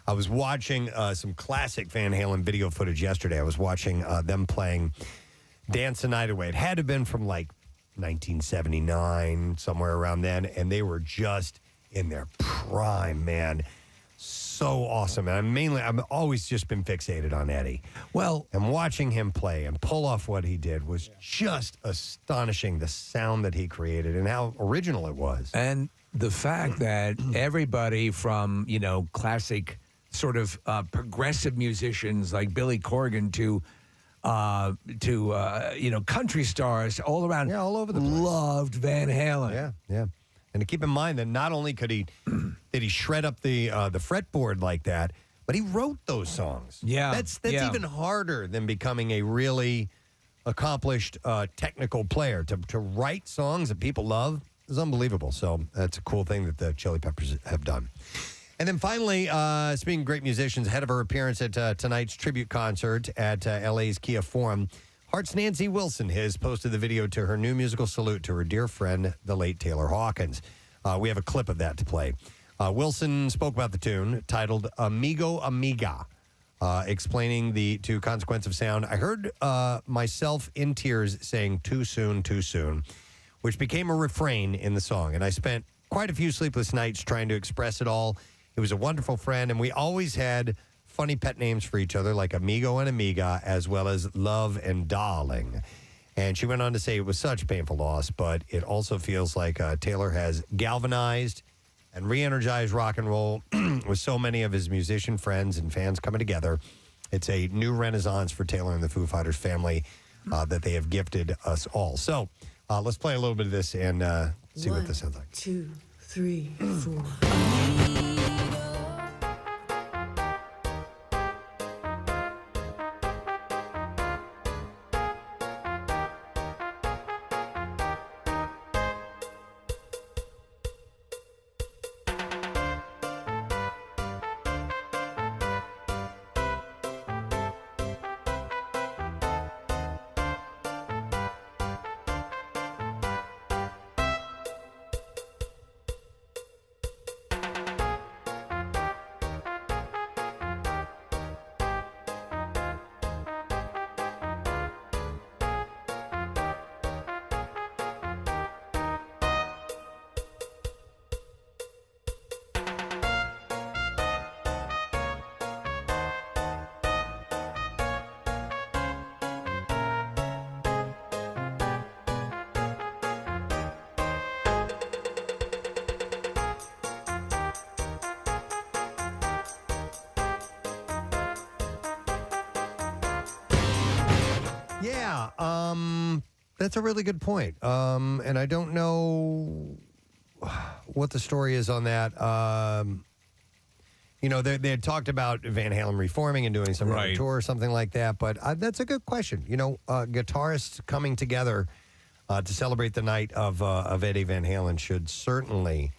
I was watching some classic Van Halen video footage yesterday. I was watching them playing Dance the Night Away. It had to have been from like 1979, somewhere around then, and they were just in their prime, man. So awesome. And I've always just been fixated on Eddie. Well, and watching him play and pull off what he did was just astonishing, the sound that he created and how original it was. And the fact that everybody from, classic sort of progressive musicians like Billy Corgan to country stars all around, all over the place, loved Van Halen. Yeah. And to keep in mind that not only did he shred up the fretboard like that, but he wrote those songs. Yeah, that's even harder than becoming a really accomplished technical player. To write songs that people love is unbelievable. So that's a cool thing that the Chili Peppers have done. And then finally, speaking of great musicians, ahead of her appearance at tonight's tribute concert at LA's Kia Forum, Heart's Nancy Wilson has posted the video to her new musical salute to her dear friend, the late Taylor Hawkins. We have a clip of that to play. Wilson spoke about the tune, titled Amigo Amiga, explaining to Consequence of Sound. I heard myself in tears saying, too soon, which became a refrain in the song. And I spent quite a few sleepless nights trying to express it all. He was a wonderful friend, and we always had funny pet names for each other, like Amigo and Amiga, as well as Love and Darling. And she went on to say it was such painful loss, but it also feels like Taylor has galvanized and re-energized rock and roll with so many of his musician friends and fans coming together. It's a new renaissance for Taylor and the Foo Fighters family that they have gifted us all. So let's play a little bit of this and see what this sounds like. 2, 3, 4. That's a really good point. And I don't know what the story is on that. They had talked about Van Halen reforming and doing some kind of tour or something like that. But that's a good question. Guitarists coming together to celebrate the night of Eddie Van Halen should certainly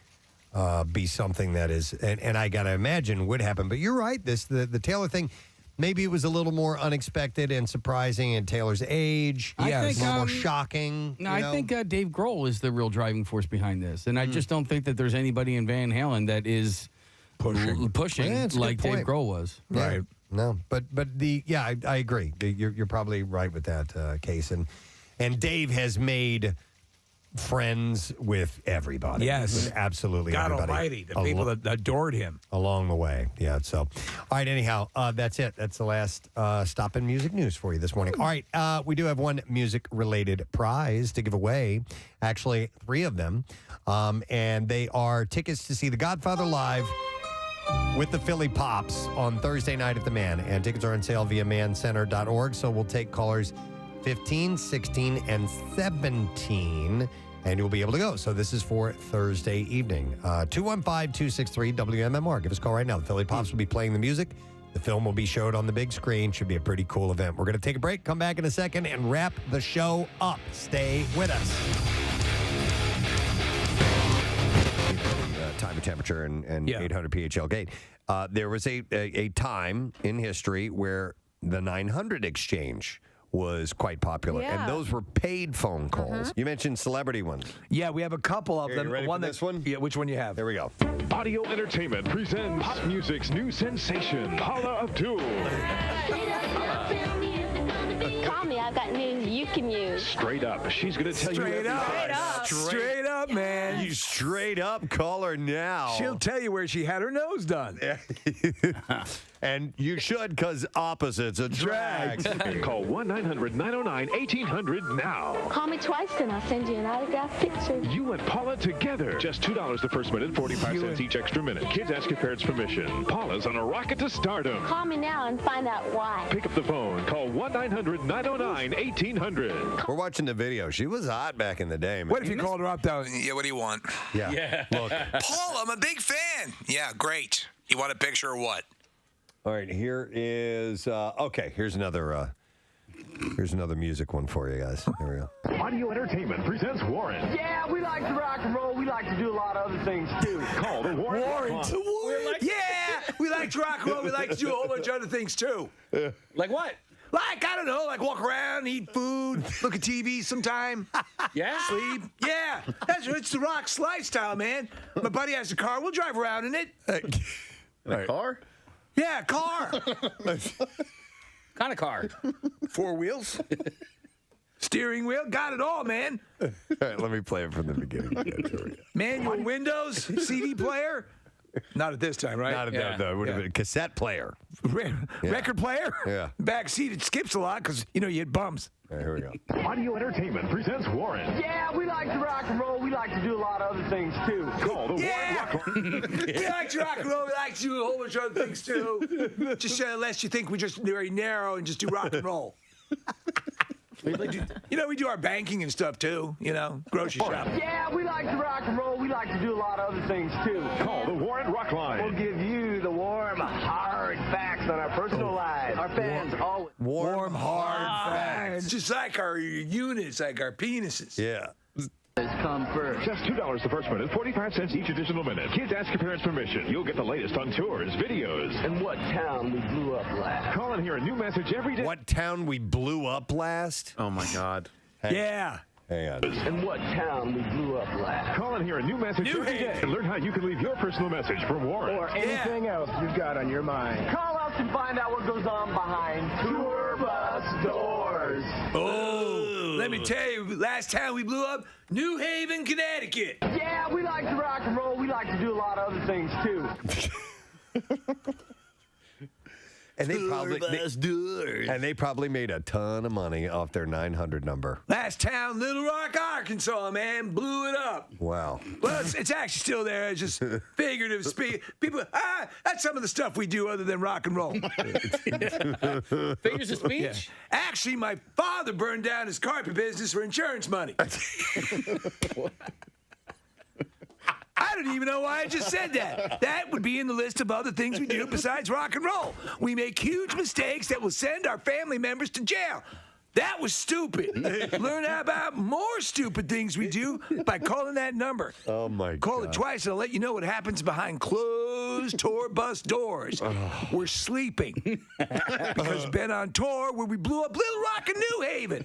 be something that is, and I got to imagine would happen. But you're right. The Taylor thing. Maybe it was a little more unexpected and surprising in Taylor's age. Yeah, a little more shocking. No, I think Dave Grohl is the real driving force behind this. And I just don't think that there's anybody in Van Halen that is pushing like Dave Grohl was. Yeah. Right. No, but I agree. You're probably right with that case. And Dave has made friends with everybody. Yes. With absolutely God everybody. almighty, the people that adored him. Along the way. Yeah, so. All right, anyhow, that's it. That's the last stop in music news for you this morning. All right, we do have one music-related prize to give away. Actually, 3 of them. And they are tickets to see The Godfather live with the Philly Pops on Thursday night at the Man. And tickets are on sale via mancenter.org. So we'll take callers 15, 16, and 17, and you'll be able to go. So this is for Thursday evening. 215-263-WMMR. Give us a call right now. The Philly Pops will be playing the music. The film will be showed on the big screen. Should be a pretty cool event. We're going to take a break, come back in a second, and wrap the show up. Stay with us. Time and temperature and 800 PHL gate. There was a time in history where the 900 exchange was quite popular, and those were paid phone calls. You mentioned celebrity ones. Yeah, we have a couple of them. You ready for this one? Yeah, which one you have? Here we go. Audio Entertainment presents pop music's new sensation, Paula Abdul. Call me, I've got news you can use. Straight up, she's going to tell you everything. Straight up, man. You straight up call her now. She'll tell you where she had her nose done. And you should, because opposites attract. Call 1-900-909-1800 now. Call me twice, and I'll send you an autographed picture. You and Paula together. Just $2 the first minute, 45 cents each extra minute. Kids ask your parents' permission. Paula's on a rocket to stardom. Call me now and find out why. Pick up the phone. Call 1-900-909-1800. We're watching the video. She was hot back in the day, man. What if you called her up, though? Yeah, what do you want? Yeah. Look. Paul, I'm a big fan. Yeah, great. You want a picture or what? All right, here is here's another music one for you guys. Here we go. Audio Entertainment presents Warren. Yeah, we like to rock and roll. We like to do a lot of other things too. Call the Warren. We like to rock and roll. We like to do a whole bunch of other things too. Like what? Like, I don't know, like walk around, eat food, look at TV sometime. Yeah? Sleep. Yeah. It's the Rock's lifestyle, man. My buddy has a car. We'll drive around in it. A car? Yeah, car. Kind of car? 4 wheels. Steering wheel. Got it all, man. All right, let me play it from the beginning. Manual windows, CD player. Not at this time, right? Not at that. It would have been a cassette player. Record player? Yeah. Back seat, it skips a lot because, you hit bumps. All right, here we go. Audio Entertainment presents Warren. Yeah, we like to rock and roll. We like to do a lot of other things too. Call the Warren Rock. We like to rock and roll. We like to do a whole bunch of other things too. Just lest you think we just very narrow and just do rock and roll. We do our banking and stuff too, grocery shop. Yeah, we like to rock and roll. We like to do a lot of other things too. Call the Warren Rock Line. We'll give you the warm, hard facts on our personal lives. Our fans always warm, hard facts. Just like our units, like our penises. Yeah. Come first. Just $2 the first minute, 45 cents each additional minute. Kids ask your parents' permission. You'll get the latest on tours, videos. And what town we blew up last. Call and hear a new message every day. What town we blew up last? Oh, my God. Yeah. Hang on. And what town we blew up last. Call and hear a new message every day. And learn how you can leave your personal message from Warren. Or anything else you've got on your mind. Call us and find out what goes on behind tour bus doors. Oh, let me tell you, last time we blew up, New Haven, Connecticut. Yeah, we like to rock and roll. We like to do a lot of other things too. And they probably made a ton of money off their 900 number. Last town, Little Rock, Arkansas, man, blew it up. Wow. Well, it's actually still there. It's just figurative speech. People, that's some of the stuff we do other than rock and roll. Figures of speech? Yeah. Actually, my father burned down his carpet business for insurance money. I don't even know why I just said that. That would be in the list of other things we do besides rock and roll. We make huge mistakes that will send our family members to jail. That was stupid. Learn about more stupid things we do by calling that number. Oh, my God. Call it twice and I'll let you know what happens behind closed tour bus doors. We're sleeping. Because been on tour where we blew up Little Rock and New Haven.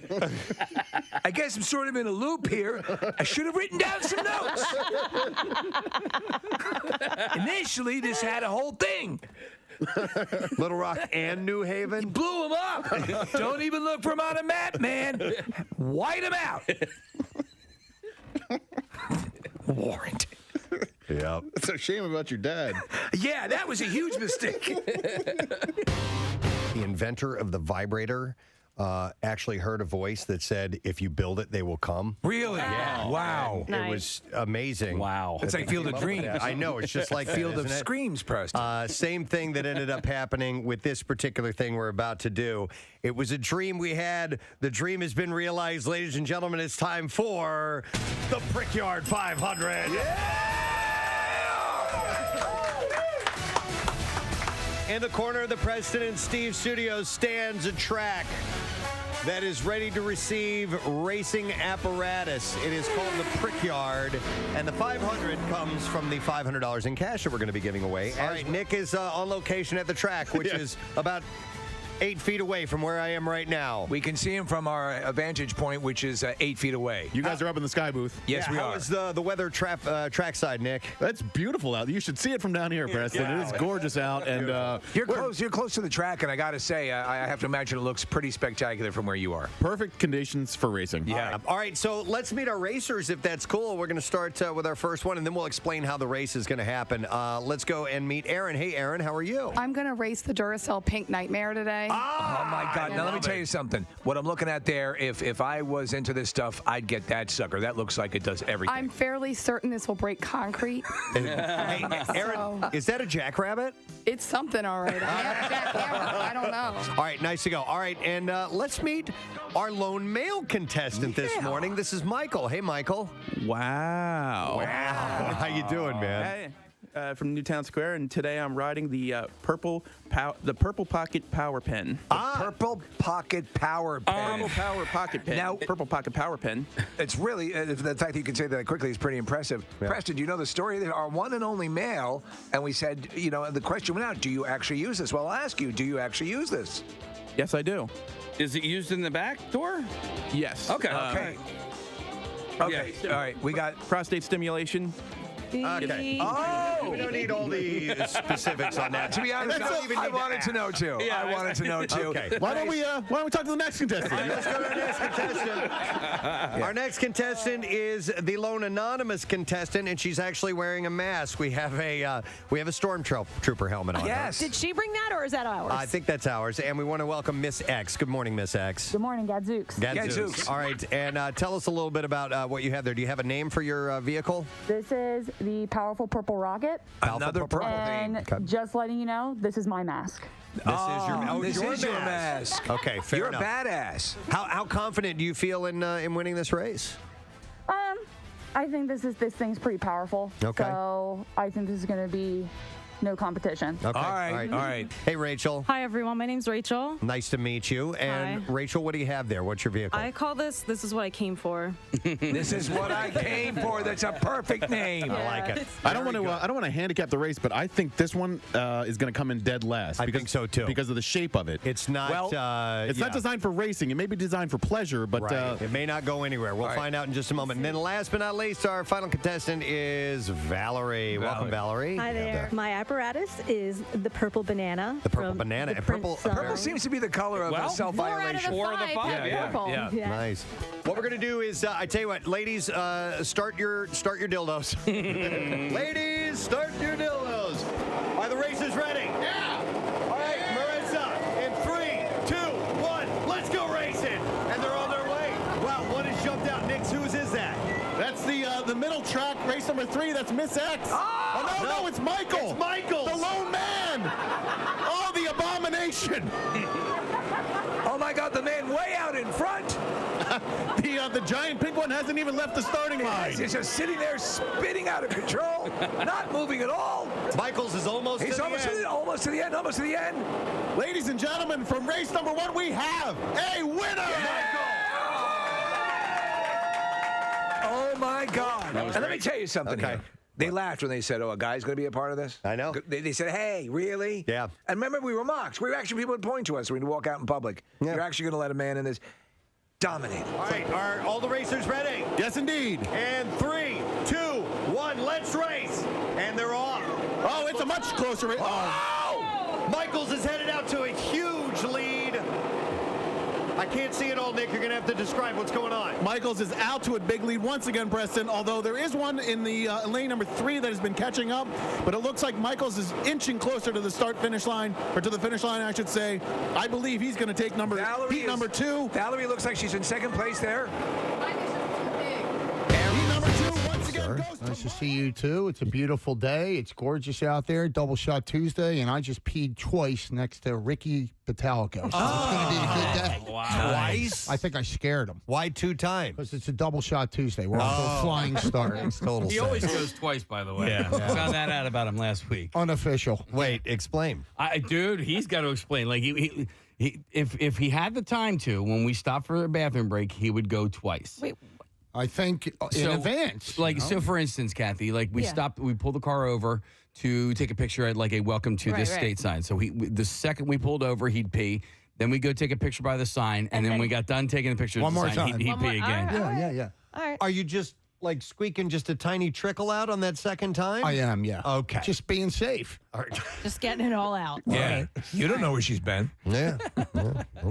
I guess I'm sort of in a loop here. I should have written down some notes. Initially, this had a whole thing. Little Rock and New Haven? You blew them up. Don't even look for them on a map, man. White them out. Warrant. Yep. It's a shame about your dad. Yeah, that was a huge mistake. The inventor of the vibrator actually heard a voice that said, if you build it, they will come. Really? Yeah. Wow. It was amazing. Wow. It's like Field of Dreams. I know. It's just like Field that, of isn't it? Screams, Preston. Same thing that ended up happening with this particular thing we're about to do. It was a dream we had. The dream has been realized, ladies and gentlemen. It's time for the Brickyard 500. In the corner of the Preston and Steve studios stands a track that is ready to receive racing apparatus. It is called the Brickyard, and the 500 comes from the $500 in cash that we're going to be giving away. All right, Nick is on location at the track, which is about 8 feet away from where I am right now. We can see him from our vantage point, which is 8 feet away. You guys are up in the sky booth. Yes, we are. How is the weather trackside, Nick? That's beautiful out. You should see it from down here, Preston. It is gorgeous out, and you're close. You're close to the track, and I got to say, I have to imagine it looks pretty spectacular from where you are. Perfect conditions for racing. Yeah. All right, so let's meet our racers, if that's cool. We're going to start with our first one, and then we'll explain how the race is going to happen. Let's go and meet Aaron. Hey, Aaron, how are you? I'm going to race the Duracell Pink Nightmare today. Oh, my God. Now, let me tell you something. What I'm looking at there, if I was into this stuff, I'd get that sucker. That looks like it does everything. I'm fairly certain this will break concrete. Hey, Aaron, is that a jackrabbit? It's something, all right. I have a jackhammer. I don't know. All right, nice to go. All right, and let's meet our lone male contestant this morning. This is Michael. Hey, Michael. Wow. How you doing, man? Hey. From Newtown Square, and today I'm riding the purple pocket power pen. Purple pocket power pen. Purple power pocket pen. Now, purple pocket power pen. It's really the fact that you can say that quickly is pretty impressive. Yeah. Preston, do you know the story? They are one and only male, and we said, the question went out: do you actually use this? Well, I'll ask you: do you actually use this? Yes, I do. Is it used in the back door? Yes. Okay. Okay. Yeah. All right. We got prostate stimulation. Okay. Oh! We don't need all the specifics on that. To be honest, I wanted to know too. Yeah, I wanted to know too. Okay. Why don't we talk to the next contestant? Let's go to our next contestant. Our next contestant is the lone anonymous contestant, and she's actually wearing a mask. We have a stormtrooper helmet on. Yes. Did she bring that, or is that ours? I think that's ours, and we want to welcome Miss X. Good morning, Miss X. Good morning, Gadzooks. Gadzooks. All right, and tell us a little bit about what you have there. Do you have a name for your vehicle? This is the Powerful Purple Rocket. Another purple and thing. just letting you know, this is my mask. This is your mask. Okay, fair You're enough. a badass. How confident do you feel in winning this race? I think this thing's pretty powerful. Okay. So I think this is going to be no competition. Okay. All right. Hey, Rachel. Hi, everyone. My name's Rachel. Nice to meet you. And Hi. Rachel, what do you have there? What's your vehicle? I call this is what I came for. This is what I came for. That's a perfect name. I like it. I don't want to handicap the race, but I think this one is going to come in dead last. I think so too. Because of the shape of it. It's not. It's not designed for racing. It may be designed for pleasure, but it may not go anywhere. We'll find out in just a moment. And then last but not least, our final contestant is Valerie. Welcome, Valerie. Hi there. My apparatus is the purple banana. The purple banana. And purple seems to be the color of self-violation. 4 out of the 5. Yeah. Nice. What we're gonna do is, I tell you what, ladies, start your dildos. Ladies, start your dildos. Are the races ready? Yeah. All right, Marissa. X. Whose is that? That's the middle track, race number 3. That's Miss X. Oh, no, it's Michael. It's Michael. The lone man. Oh, the abomination. Oh, my God, the man way out in front. The giant pink one hasn't even left the starting line. He's just sitting there spinning out of control, not moving at all. Michaels is almost to the end. Almost to the end. Ladies and gentlemen, from race number 1, we have a winner. Oh, my God. And let me tell you something Okay. here. They laughed when they said, oh, a guy's going to be a part of this. I know. They said, hey, really? Yeah. And remember, we were mocked. We were actually, people would point to us when we walk out in public. Yeah. You're actually going to let a man in this. Dominate. All right, are all the racers ready? Yes, indeed. And 3, 2, 1, let's race. And they're off. Oh, it's a much closer race. Oh! Michaels is headed out to a huge lead. I can't see it all, Nick. You're going to have to describe what's going on. Michaels is out to a big lead once again, Preston, although there is one in the lane number 3 that has been catching up, but it looks like Michaels is inching closer to the start-finish line, or to the finish line, I should say. I believe he's going to take number 2. Valerie looks like she's in second place there. Heat number 2 once again goes Nice to see you, too. It's a beautiful day. It's gorgeous out there. Double Shot Tuesday, and I just peed twice next to Ricky Patalico. So it's going to be a good day. Wow. Twice? I think I scared him. Why 2 times? Because it's a Double Shot Tuesday. We're off to a flying start. Makes total He sense. always goes twice, by the way. Yeah. Found that out about him last week. Unofficial. Wait, explain. Dude, he's got to explain. Like if he had the time to, when we stopped for a bathroom break, he would go twice. Wait. I think in advance. Like, so for instance, Kathy, like we stopped, we pulled the car over to take a picture at like a welcome to this state sign. So the second we pulled over, he'd pee. Then we go take a picture by the sign, and then when we got done taking the picture of the sign, he'd pee again. Yeah. All right. Are you just like squeaking just a tiny trickle out on that second time? I am, yeah. Okay. Just being safe. All right. Just getting it all out. Yeah. You don't know where she's been. Yeah.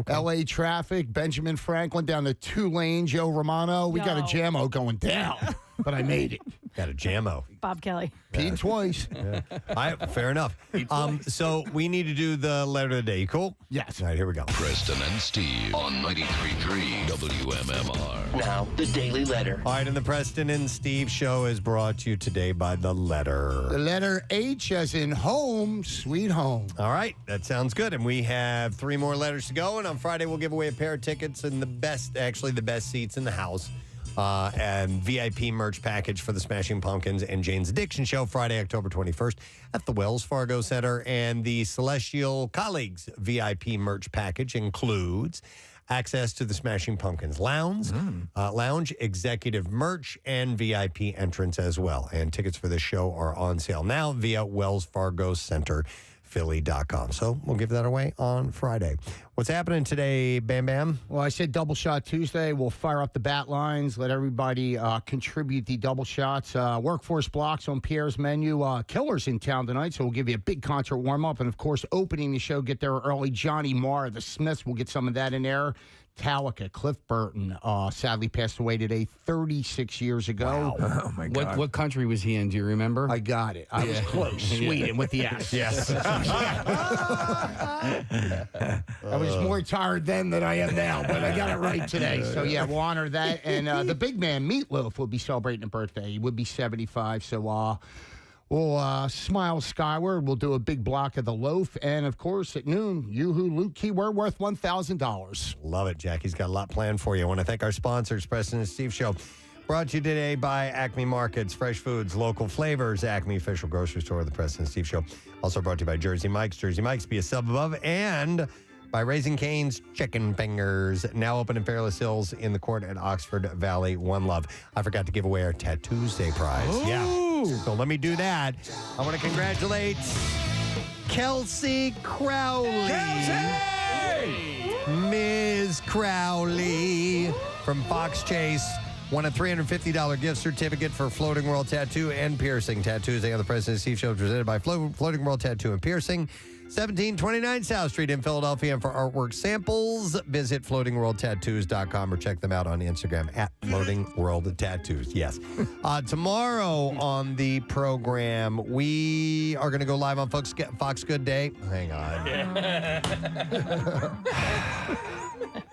L.A. traffic, Benjamin Franklin down the 2 lanes, Joe Romano. We got a jammo going down, but I made it. Got a jammo. Bob Kelly. Peed twice. Fair enough. So we need to do the letter of the day. You cool? Yes. All right, here we go. Preston and Steve on 93.3 WMMR. Now, the Daily Letter. All right, and the Preston and Steve show is brought to you today by the letter. The letter H as in home, sweet home. All right, that sounds good. And we have 3 more letters to go. And on Friday, we'll give away a pair of tickets and the best seats in the house. And VIP merch package for the Smashing Pumpkins and Jane's Addiction Show Friday, October 21st at the Wells Fargo Center. And the Celestial Colleagues VIP merch package includes access to the Smashing Pumpkins lounge, executive merch, and VIP entrance as well. And tickets for this show are on sale now via Wells Fargo Center. Philly.com. So we'll give that away on Friday. What's happening today, Bam Bam? Well, I said Double Shot Tuesday. We'll fire up the bat lines, let everybody contribute the double shots. Workforce blocks on Pierre's menu. Killers in town tonight, so we'll give you a big concert warm-up. And, of course, opening the show, get there early. Johnny Marr, the Smiths, we'll get some of that in there. Metallica, Cliff Burton, sadly passed away today 36 years ago. Wow. Oh, my God. What country was he in? Do you remember? I got it. I was close. Sweden with the S. Yes. I was more tired then than I am now, but I got it right today. So, yeah, we'll honor that. And the big man, Meatloaf, will be celebrating a birthday. He would be 75. So, we'll smile skyward. We'll do a big block of the loaf. And, of course, at noon, Yoo-hoo Loot keyword worth $1,000. Love it, Jackie's got a lot planned for you. I want to thank our sponsors, Preston and Steve Show. Brought to you today by Acme Markets, fresh foods, local flavors, Acme official grocery store of the Preston and Steve Show. Also brought to you by Jersey Mike's. Jersey Mike's, be a sub above. And by Raising Cane's Chicken Fingers, now open in Fairless Hills in the court at Oxford Valley. One Love. I forgot to give away our Tattoos Day prize. Ooh. Yeah. So let me do that. I want to congratulate Kelsey Crowley. Ms. Crowley from Fox Chase won a $350 gift certificate for Floating World Tattoo and Piercing. Tattoos Day on the President and Steve Show presented by Floating World Tattoo and Piercing. 1729 South Street in Philadelphia. And for artwork samples, visit floatingworldtattoos.com or check them out on Instagram at Floating World Tattoos. Yes. Tomorrow on the program, we are going to go live on Fox Good Day. Hang on.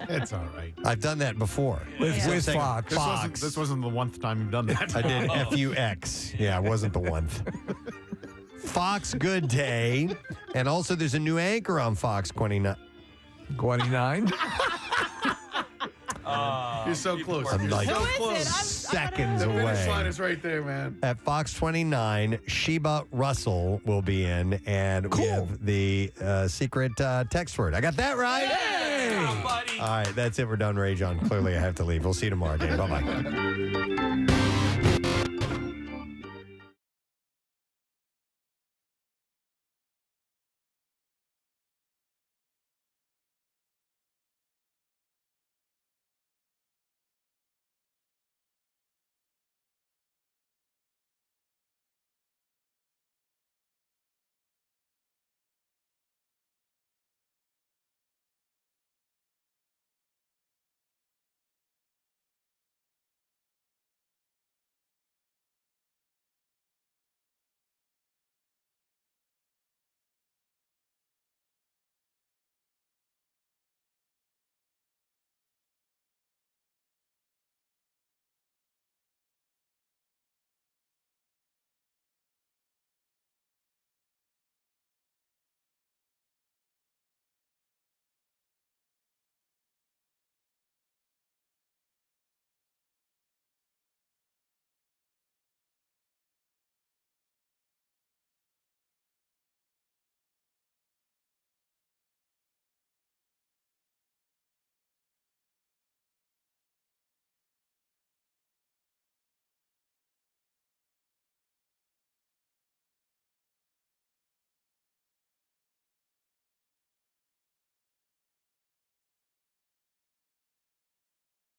It's all right. I've done that before. With Fox. This wasn't the 1st time you've done that. I did FUX. Yeah, it wasn't the 1th. Fox Good Day. And also there's a new anchor on Fox 29. 29? You're so close. I'm like so close. seconds The away. finish line is right there, man. At Fox 29, Sheba Russell will be in, and we have the secret text word. I got that right. Hey! All right, that's it. We're done, Ray John. Clearly, I have to leave. We'll see you tomorrow, Dave. Bye-bye.